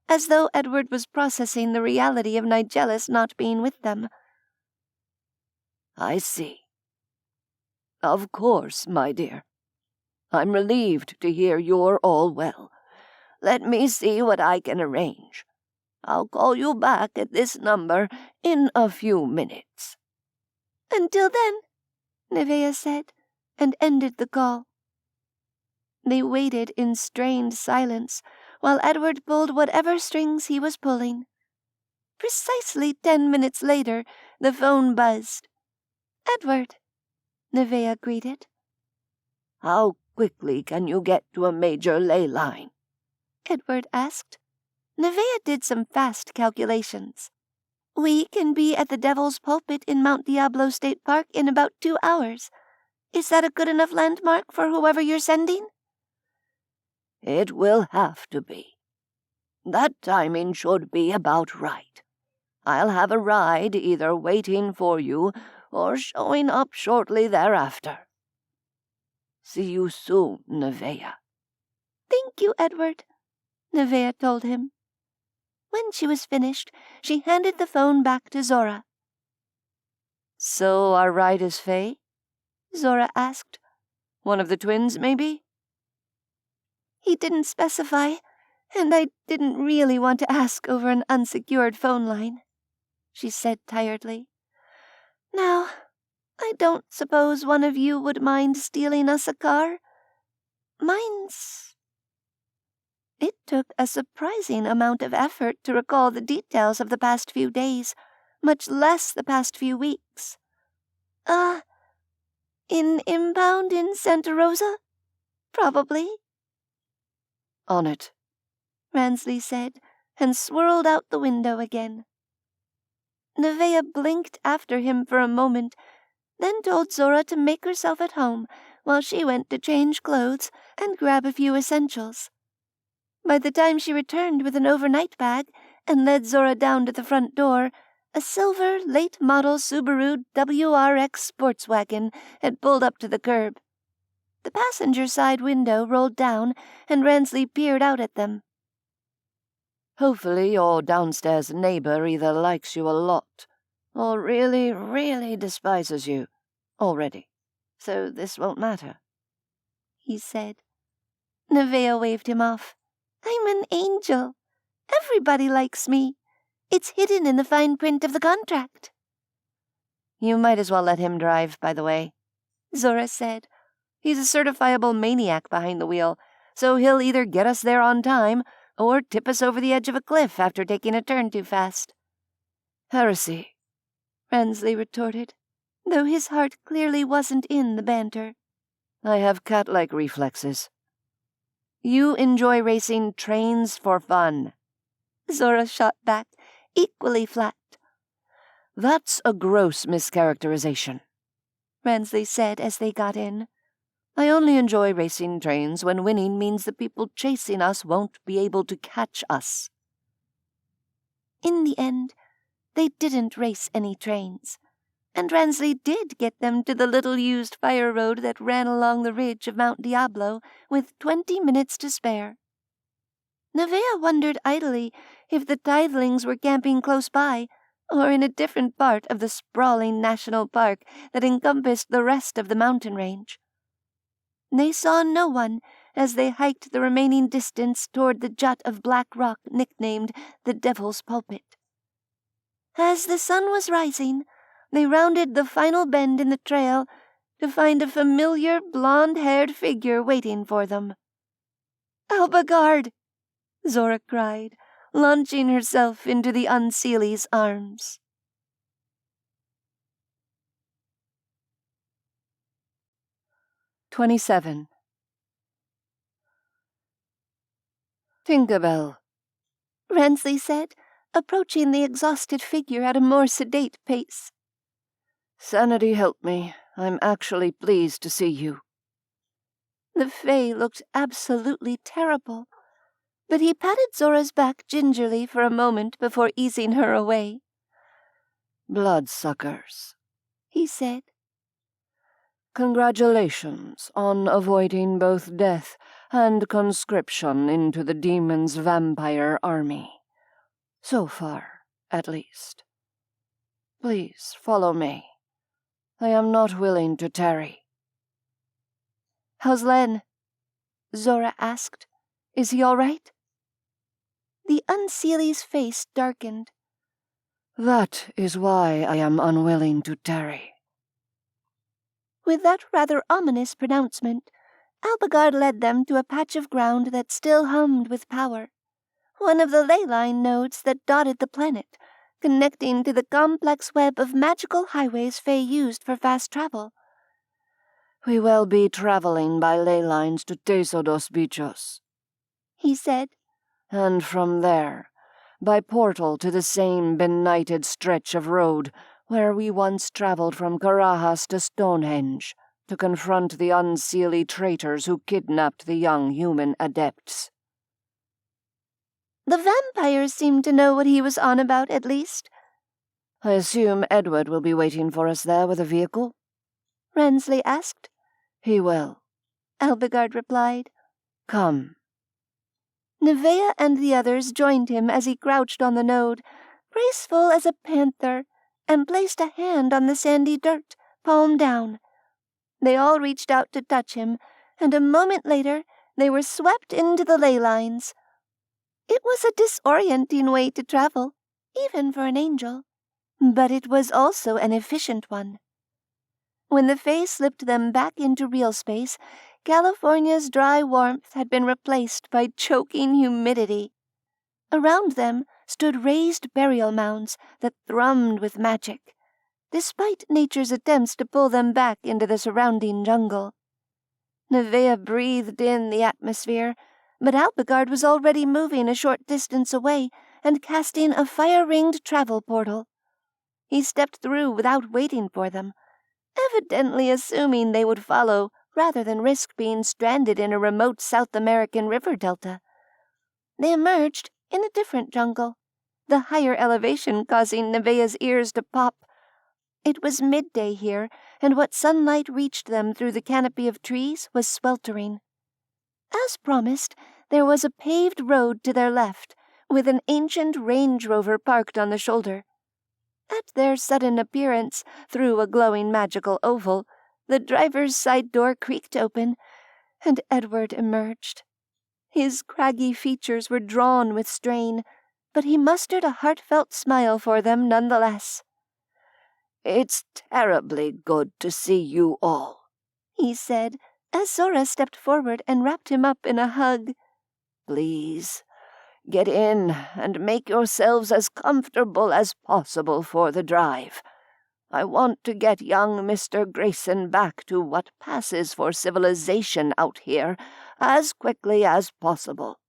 as though Edward was processing the reality of Nigellus not being with them. I see. Of course, my dear. I'm relieved to hear you're all well. Let me see what I can arrange. I'll call you back at this number in a few minutes. Until then, Neveah said, and ended the call. They waited in strained silence while Edward pulled whatever strings he was pulling. Precisely 10 minutes later, the phone buzzed. Edward, Neveah greeted. How quickly can you get to a major ley line? Edward asked. Neveah did some fast calculations. We can be at the Devil's Pulpit in Mount Diablo State Park in about 2 hours. Is that a good enough landmark for whoever you're sending? It will have to be. That timing should be about right. I'll have a ride either waiting for you or showing up shortly thereafter. See you soon, Neveah. Thank you, Edward, Neveah told him. When she was finished, she handed the phone back to Zora. So our ride is Faye? Zora asked. One of the twins, maybe? He didn't specify, and I didn't really want to ask over an unsecured phone line, she said tiredly. Now, I don't suppose one of you would mind stealing us a car? Mine's... It took a surprising amount of effort to recall the details of the past few days, much less the past few weeks. In Impound in Santa Rosa? Probably. On it, Ransley said, and swirled out the window again. Neveah blinked after him for a moment, then told Zora to make herself at home while she went to change clothes and grab a few essentials. By the time she returned with an overnight bag and led Zora down to the front door, a silver, late-model Subaru WRX sports wagon had pulled up to the curb. The passenger side window rolled down, and Ransley peered out at them. Hopefully your downstairs neighbor either likes you a lot or really, really despises you already, so this won't matter, he said. Neveah waved him off. I'm an angel. Everybody likes me. It's hidden in the fine print of the contract. You might as well let him drive, by the way, Zora said. He's a certifiable maniac behind the wheel, so he'll either get us there on time or tip us over the edge of a cliff after taking a turn too fast. Heresy, Ransley retorted, though his heart clearly wasn't in the banter. I have cat-like reflexes. You enjoy racing trains for fun, Zora shot back, equally flat. That's a gross mischaracterization, Ransley said as they got in. I only enjoy racing trains when winning means the people chasing us won't be able to catch us. In the end, they didn't race any trains, and Ransley did get them to the little-used fire road that ran along the ridge of Mount Diablo with 20 minutes to spare. Neveah wondered idly if the tithelings were camping close by, or in a different part of the sprawling national park that encompassed the rest of the mountain range. They saw no one as they hiked the remaining distance toward the jut of black rock nicknamed the Devil's Pulpit. As the sun was rising, they rounded the final bend in the trail to find a familiar blonde-haired figure waiting for them. "Albigard!" Zora cried, launching herself into the Unseely's arms. 27. Tinkerbell, Ransley said, approaching the exhausted figure at a more sedate pace. Sanity help me. I'm actually pleased to see you. The Fae looked absolutely terrible, but he patted Zora's back gingerly for a moment before easing her away. Bloodsuckers, he said. Congratulations on avoiding both death and conscription into the demon's vampire army. So far, at least. Please follow me. I am not willing to tarry. "How's Len?" Zora asked. "Is he all right?" The Unseely's face darkened. That is why I am unwilling to tarry. With that rather ominous pronouncement, Albigard led them to a patch of ground that still hummed with power, one of the ley line nodes that dotted the planet, connecting to the complex web of magical highways Fae used for fast travel. We will be traveling by ley lines to Teso dos Bichos, he said, and from there, by portal to the same benighted stretch of road where we once traveled from Carajas to Stonehenge to confront the unseelie traitors who kidnapped the young human adepts. The vampires seemed to know what he was on about, at least. I assume Edward will be waiting for us there with a vehicle? Ransley asked. He will, Albigard replied. Come. Neveah and the others joined him as he crouched on the node, graceful as a panther, and placed a hand on the sandy dirt, palm down. They all reached out to touch him, and a moment later they were swept into the ley lines. It was a disorienting way to travel, even for an angel, but it was also an efficient one. When the Fae slipped them back into real space, California's dry warmth had been replaced by choking humidity. Around them stood raised burial mounds that thrummed with magic, despite nature's attempts to pull them back into the surrounding jungle. Neveah breathed in the atmosphere, but Albigard was already moving a short distance away and casting a fire-ringed travel portal. He stepped through without waiting for them, evidently assuming they would follow rather than risk being stranded in a remote South American river delta. They emerged in a different jungle, the higher elevation causing Neveah's ears to pop. It was midday here, and what sunlight reached them through the canopy of trees was sweltering. As promised, there was a paved road to their left, with an ancient Range Rover parked on the shoulder. At their sudden appearance through a glowing magical oval, the driver's side door creaked open, and Edward emerged. His craggy features were drawn with strain, but he mustered a heartfelt smile for them nonetheless. It's terribly good to see you all, he said, as Zora stepped forward and wrapped him up in a hug. Please, Get in and make yourselves as comfortable as possible for the drive. I want to get young Mr. Grayson back to what passes for civilization out here as quickly as possible."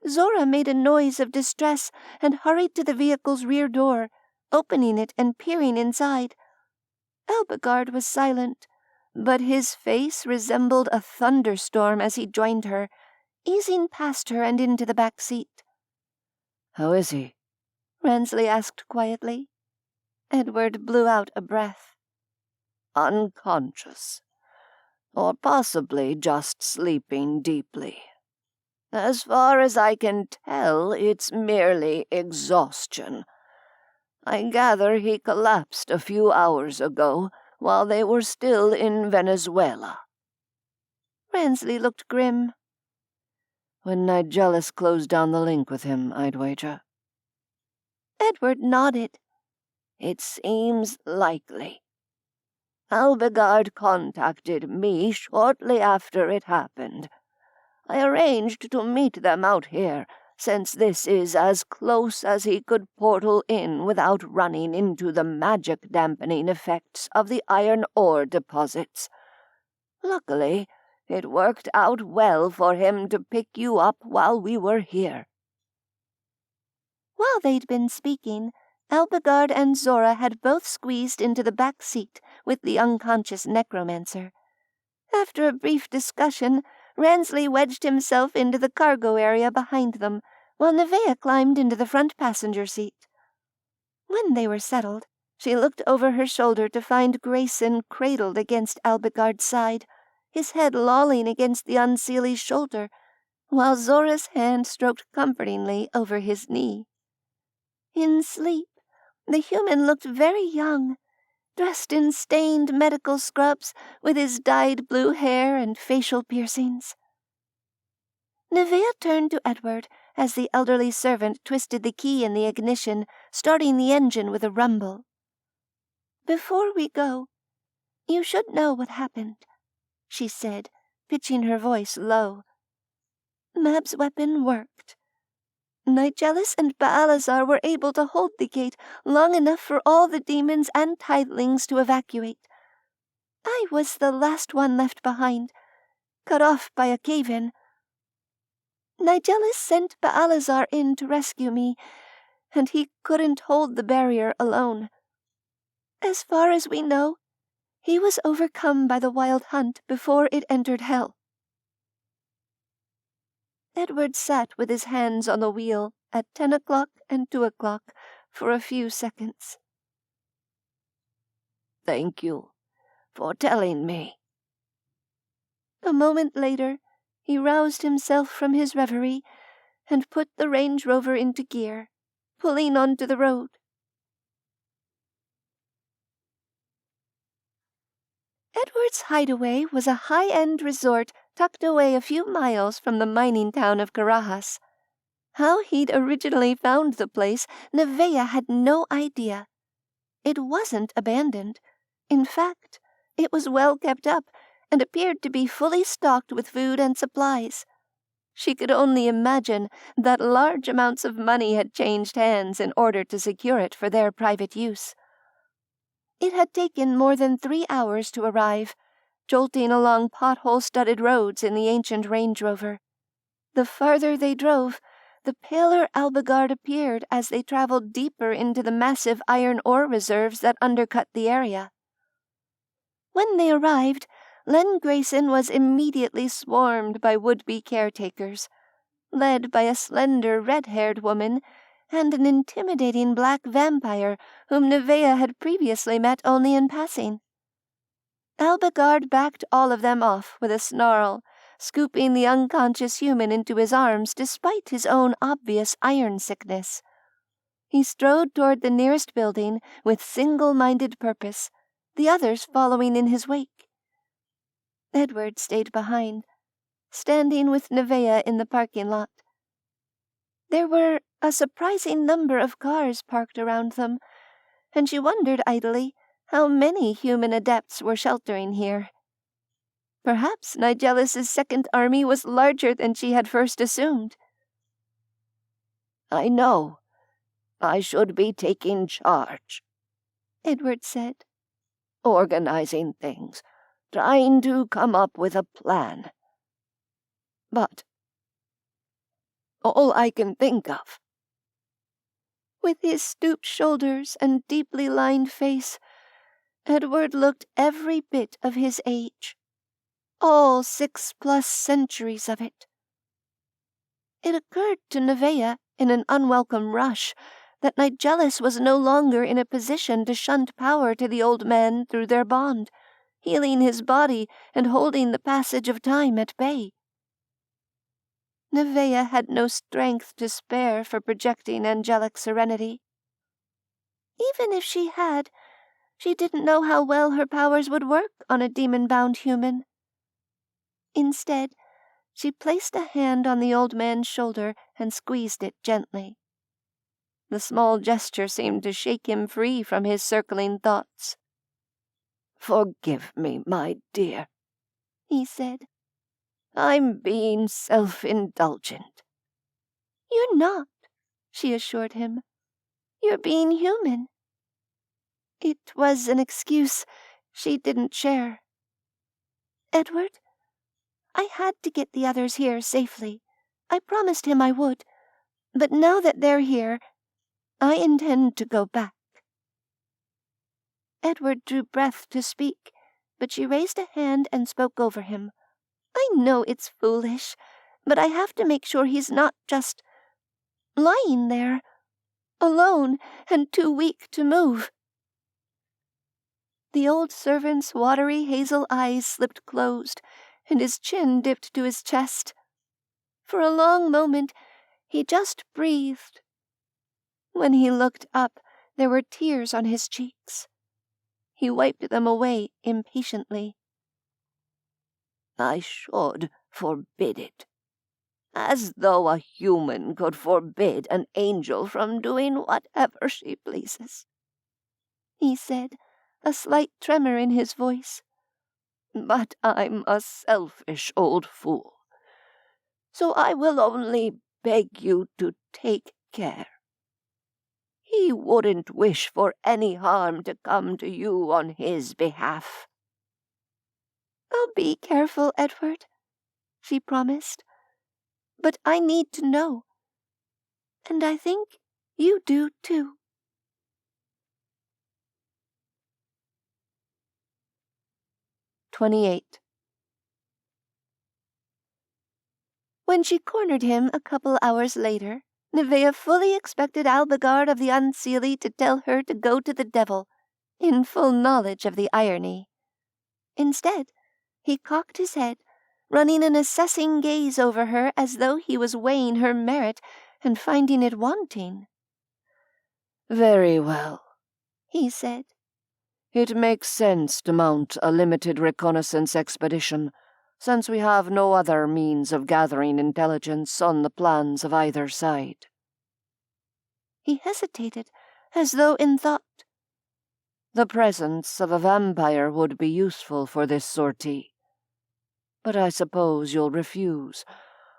Zora made a noise of distress and hurried to the vehicle's rear door, opening it and peering inside. Elbegard was silent, but his face resembled a thunderstorm as he joined her, easing past her and into the back seat. "How is he?" Ransley asked quietly. Edward blew out a breath. "Unconscious, or possibly just sleeping deeply. As far as I can tell, it's merely exhaustion. I gather he collapsed a few hours ago while they were still in Venezuela." Ransley looked grim. "When Nigellus closed down the link with him, I'd wager." Edward nodded. "It seems likely. Albegard contacted me shortly after it happened. I arranged to meet them out here, since this is as close as he could portal in without running into the magic-dampening effects of the iron ore deposits. Luckily, it worked out well for him to pick you up while we were here." While they'd been speaking, Albegard and Zora had both squeezed into the back seat with the unconscious necromancer. After a brief discussion, Ransley wedged himself into the cargo area behind them, while Neveah climbed into the front passenger seat. When they were settled, she looked over her shoulder to find Grayson cradled against Albegard's side, his head lolling against the unseelie shoulder, while Zora's hand stroked comfortingly over his knee. In sleep, the human looked very young, dressed in stained medical scrubs with his dyed blue hair and facial piercings. Neveah turned to Edward as the elderly servant twisted the key in the ignition, starting the engine with a rumble. "Before we go, you should know what happened," she said, pitching her voice low. "Mab's weapon worked. Nigellus and Baalazar were able to hold the gate long enough for all the demons and tidelings to evacuate. I was the last one left behind, cut off by a cave-in. Nigellus sent Baalazar in to rescue me, and he couldn't hold the barrier alone. As far as we know, he was overcome by the wild hunt before it entered hell." Edward sat with his hands on the wheel at 10 o'clock and 2 o'clock for a few seconds. "Thank you for telling me." A moment later, he roused himself from his reverie and put the Range Rover into gear, pulling onto the road. Edward's hideaway was a high-end resort tucked away a few miles from the mining town of Carajas. How he'd originally found the place, Neveah had no idea. It wasn't abandoned. In fact, it was well kept up and appeared to be fully stocked with food and supplies. She could only imagine that large amounts of money had changed hands in order to secure it for their private use. It had taken more than 3 hours to arrive, jolting along pothole-studded roads in the ancient Range Rover. The farther they drove, the paler Albegard appeared as they traveled deeper into the massive iron ore reserves that undercut the area. When they arrived, Len Grayson was immediately swarmed by would-be caretakers, led by a slender red-haired woman and an intimidating black vampire whom Neveah had previously met only in passing. Albegard backed all of them off with a snarl, scooping the unconscious human into his arms despite his own obvious iron sickness. He strode toward the nearest building with single-minded purpose, the others following in his wake. Edward stayed behind, standing with Neveah in the parking lot. There were a surprising number of cars parked around them, and she wondered idly how many human adepts were sheltering here. Perhaps Nigellus's second army was larger than she had first assumed. I know. I should be taking charge, Edward said. Organizing things, trying to come up with a plan. But all I can think of. With his stooped shoulders and deeply lined face, Edward looked every bit of his age. All 6+ centuries of it. It occurred to Neveah in an unwelcome rush that Nigellus was no longer in a position to shunt power to the old man through their bond, healing his body and holding the passage of time at bay. Neveah had no strength to spare for projecting angelic serenity. Even if she had, she didn't know how well her powers would work on a demon-bound human. Instead, she placed a hand on the old man's shoulder and squeezed it gently. The small gesture seemed to shake him free from his circling thoughts. "Forgive me, my dear," he said. "I'm being self-indulgent." "You're not," she assured him. "You're being human." It was an excuse she didn't share. "Edward, I had to get the others here safely. I promised him I would. But now that they're here, I intend to go back." Edward drew breath to speak, but she raised a hand and spoke over him. "I know it's foolish, but I have to make sure he's not just lying there, alone and too weak to move." The old servant's watery hazel eyes slipped closed, and his chin dipped to his chest. For a long moment, he just breathed. When he looked up, there were tears on his cheeks. He wiped them away impatiently. "I should forbid it. As though a human could forbid an angel from doing whatever she pleases," he said, a slight tremor in his voice. "But I'm a selfish old fool, so I will only beg you to take care. He wouldn't wish for any harm to come to you on his behalf." "I'll be careful, Edward," she promised. "But I need to know. And I think you do too." "28. When she cornered him a couple hours later, Neveah fully expected Albigard of the Unseelie to tell her to go to the devil, in full knowledge of the irony. Instead, he cocked his head, running an assessing gaze over her as though he was weighing her merit and finding it wanting. "Very well," he said. "It makes sense to mount a limited reconnaissance expedition, since we have no other means of gathering intelligence on the plans of either side." He hesitated, as though in thought. "The presence of a vampire would be useful for this sortie. But I suppose you'll refuse,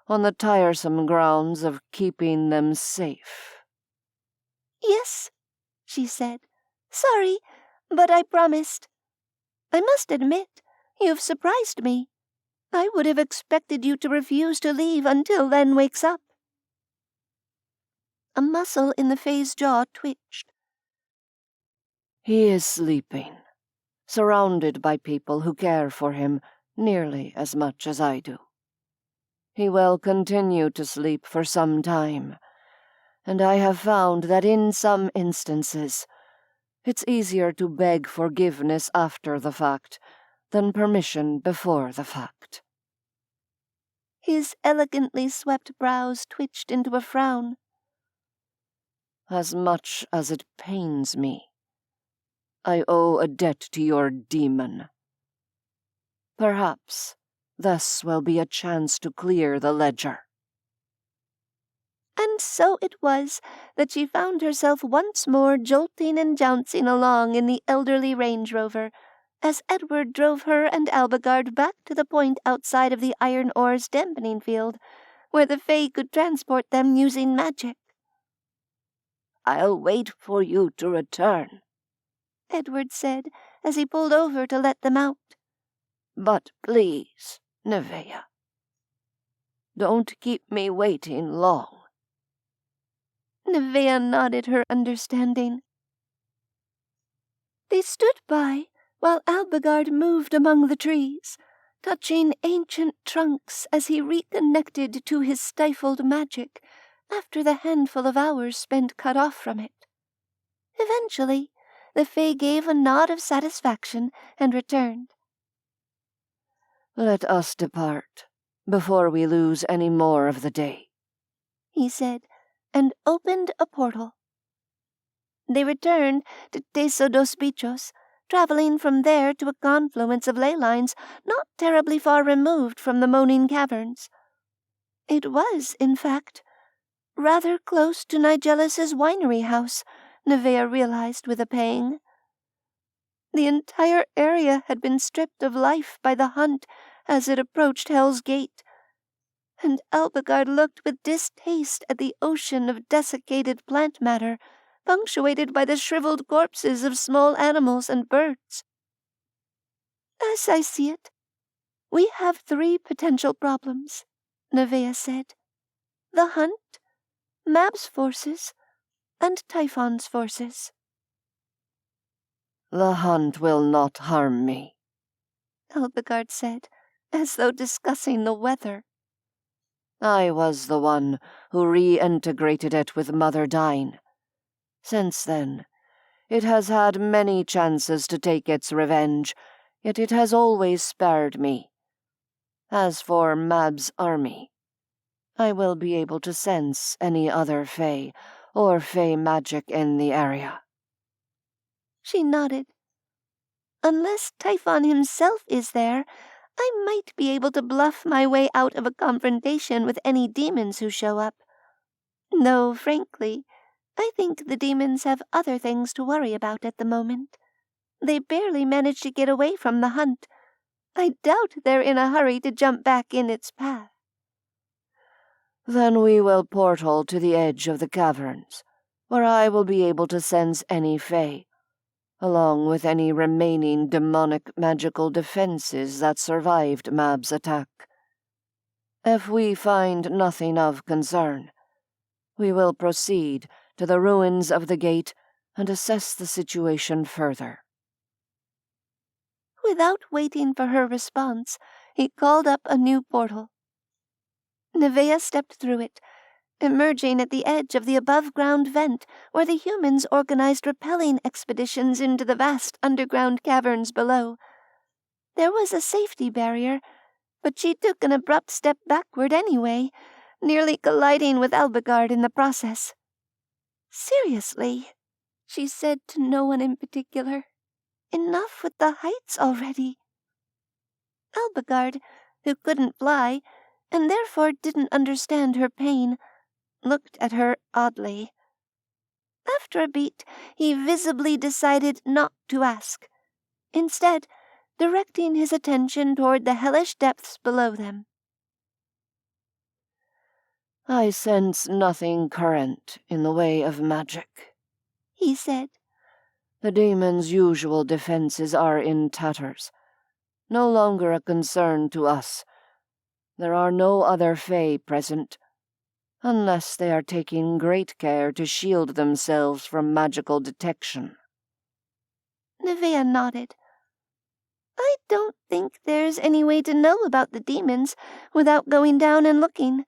on the tiresome grounds of keeping them safe." "Yes," she said. "Sorry, but I promised. I must admit, you've surprised me. I would have expected you to refuse to leave until Len wakes up." A muscle in the Fae's jaw twitched. "He is sleeping, surrounded by people who care for him nearly as much as I do. He will continue to sleep for some time, and I have found that in some instances it's easier to beg forgiveness after the fact than permission before the fact." His elegantly swept brows twitched into a frown. "As much as it pains me, I owe a debt to your demon. Perhaps this will be a chance to clear the ledger." And so it was that she found herself once more jolting and jouncing along in the elderly Range Rover, as Edward drove her and Albigard back to the point outside of the iron ore's dampening field, where the Fae could transport them using magic. I'll wait for you to return," Edward said as he pulled over to let them out. "But please, Neveah, don't keep me waiting long." Neveah nodded her understanding. They stood by while Albigard moved among the trees, touching ancient trunks as he reconnected to his stifled magic after the handful of hours spent cut off from it. Eventually, the Fae gave a nod of satisfaction and returned. "Let us depart, before we lose any more of the day," he said, and opened a portal. They returned to Teso dos Bichos, traveling from there to a confluence of ley lines not terribly far removed from the Moaning Caverns. It was, in fact, rather close to Nigellus's winery house, Neveah realized with a pang. The entire area had been stripped of life by the hunt as it approached Hell's Gate, and Albigard looked with distaste at the ocean of desiccated plant matter, punctuated by the shriveled corpses of small animals and birds. "As I see it, we have 3 potential problems," Neveah said. "The hunt, Mab's forces, and Typhon's forces." "The hunt will not harm me," Albigard said, as though discussing the weather. "I was the one who reintegrated it with Mother Dhuinne. Since then, it has had many chances to take its revenge, yet it has always spared me. As for Mab's army, I will be able to sense any other Fae or Fae magic in the area." She nodded. "Unless Typhon himself is there, I might be able to bluff my way out of a confrontation with any demons who show up. Though, frankly, I think the demons have other things to worry about at the moment. They barely managed to get away from the hunt. I doubt they're in a hurry to jump back in its path." "Then we will portal to the edge of the caverns, where I will be able to sense any Fae, along with any remaining demonic magical defenses that survived Mab's attack. If we find nothing of concern, we will proceed to the ruins of the gate and assess the situation further." Without waiting for her response, he called up a new portal. Neveah stepped through it, emerging at the edge of the above-ground vent where the humans organized rappelling expeditions into the vast underground caverns below. There was a safety barrier, but she took an abrupt step backward anyway, nearly colliding with Albigard in the process. "Seriously," she said to no one in particular. "Enough with the heights already." Albigard, who couldn't fly, and therefore didn't understand her pain, looked at her oddly. After a beat, he visibly decided not to ask, instead directing his attention toward the hellish depths below them. "I sense nothing current in the way of magic," he said. "The demon's usual defenses are in tatters, no longer a concern to us. There are no other Fae present, unless they are taking great care to shield themselves from magical detection." Neveah nodded. "I don't think there's any way to know about the demons without going down and looking.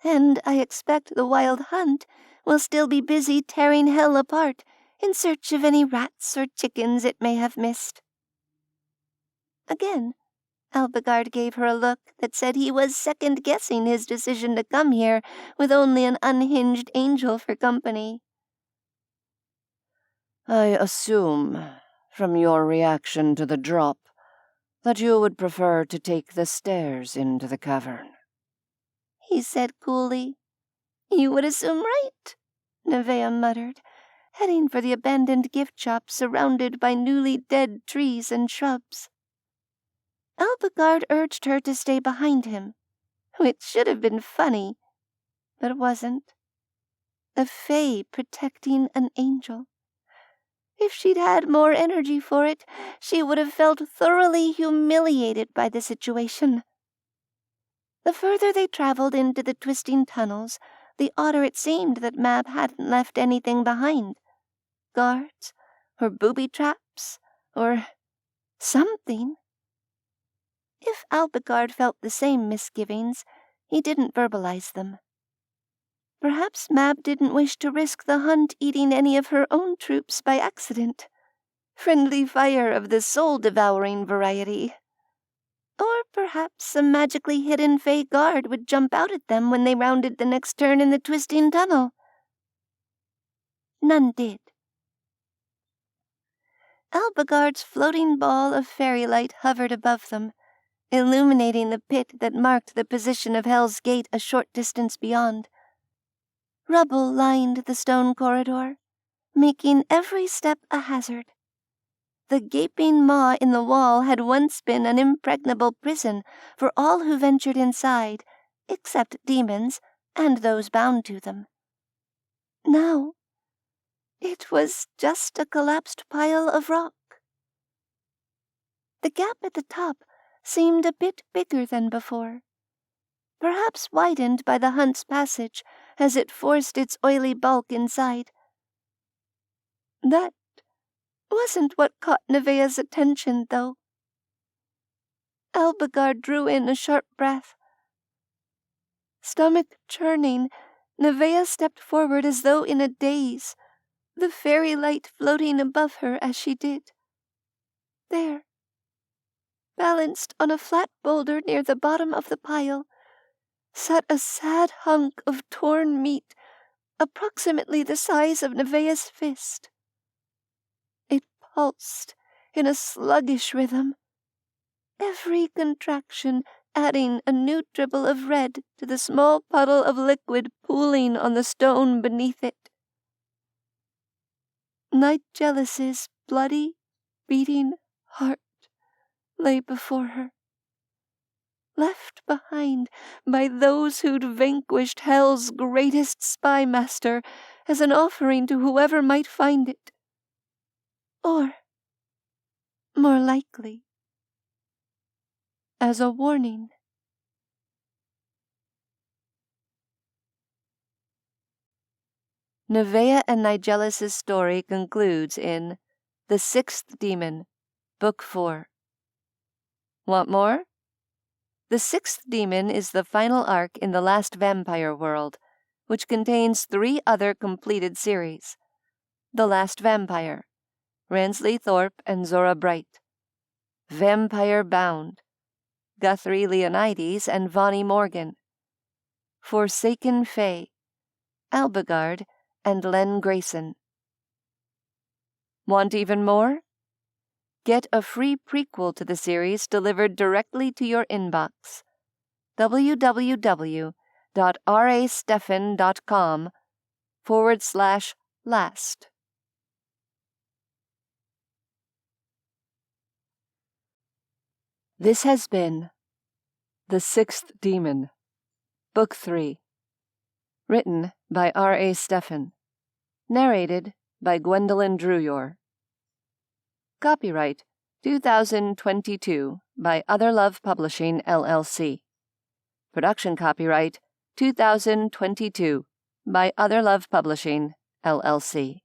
And I expect the Wild Hunt will still be busy tearing hell apart in search of any rats or chickens it may have missed." Again, Albigard gave her a look that said he was second-guessing his decision to come here with only an unhinged angel for company. "I assume, from your reaction to the drop, that you would prefer to take the stairs into the cavern," he said coolly. "You would assume right," Neveah muttered, heading for the abandoned gift shop surrounded by newly dead trees and shrubs. Albigard urged her to stay behind him, which should have been funny, but wasn't. A fae protecting an angel. If she'd had more energy for it, she would have felt thoroughly humiliated by the situation. The further they traveled into the twisting tunnels, the odder it seemed that Mab hadn't left anything behind. Guards, or booby traps, or something. If Albigard felt the same misgivings, he didn't verbalize them. Perhaps Mab didn't wish to risk the hunt eating any of her own troops by accident. Friendly fire of the soul-devouring variety. Or perhaps a magically hidden Fey guard would jump out at them when they rounded the next turn in the twisting tunnel. None did. Albigard's floating ball of fairy light hovered above them, illuminating the pit that marked the position of Hell's Gate a short distance beyond. Rubble lined the stone corridor, making every step a hazard. The gaping maw in the wall had once been an impregnable prison for all who ventured inside, except demons and those bound to them. Now, it was just a collapsed pile of rock. The gap at the top seemed a bit bigger than before, perhaps widened by the hunt's passage as it forced its oily bulk inside. That wasn't what caught Neveah's attention, though. Albigard drew in a sharp breath. Stomach churning, Neveah stepped forward as though in a daze, the fairy light floating above her as she did. There, balanced on a flat boulder near the bottom of the pile, sat a sad hunk of torn meat, approximately the size of Neveah's fist. It pulsed in a sluggish rhythm, every contraction adding a new dribble of red to the small puddle of liquid pooling on the stone beneath it. Nigellus's bloody, beating heart lay before her, left behind by those who'd vanquished Hell's greatest spy master as an offering to whoever might find it. Or, more likely, as a warning. Neveah and Nigellus' story concludes in The Sixth Demon, Book 4. Want more? The Sixth Demon is the final arc in the last vampire world, which contains 3 other completed series. The Last Vampire, Ransley Thorpe and Zora Bright. Vampire Bound, Guthrie Leonidas and Vonnie Morgan. Forsaken Fae, Albigard and Len Grayson. Want even more? Get a free prequel to the series delivered directly to your inbox. www.rastephan.com/last. This has been The Sixth Demon, Book 3. Written by R.A. Stephan. Narrated by Gwendolyn Druyor. Copyright 2022 by Other Love Publishing, LLC. Production copyright 2022 by Other Love Publishing, LLC.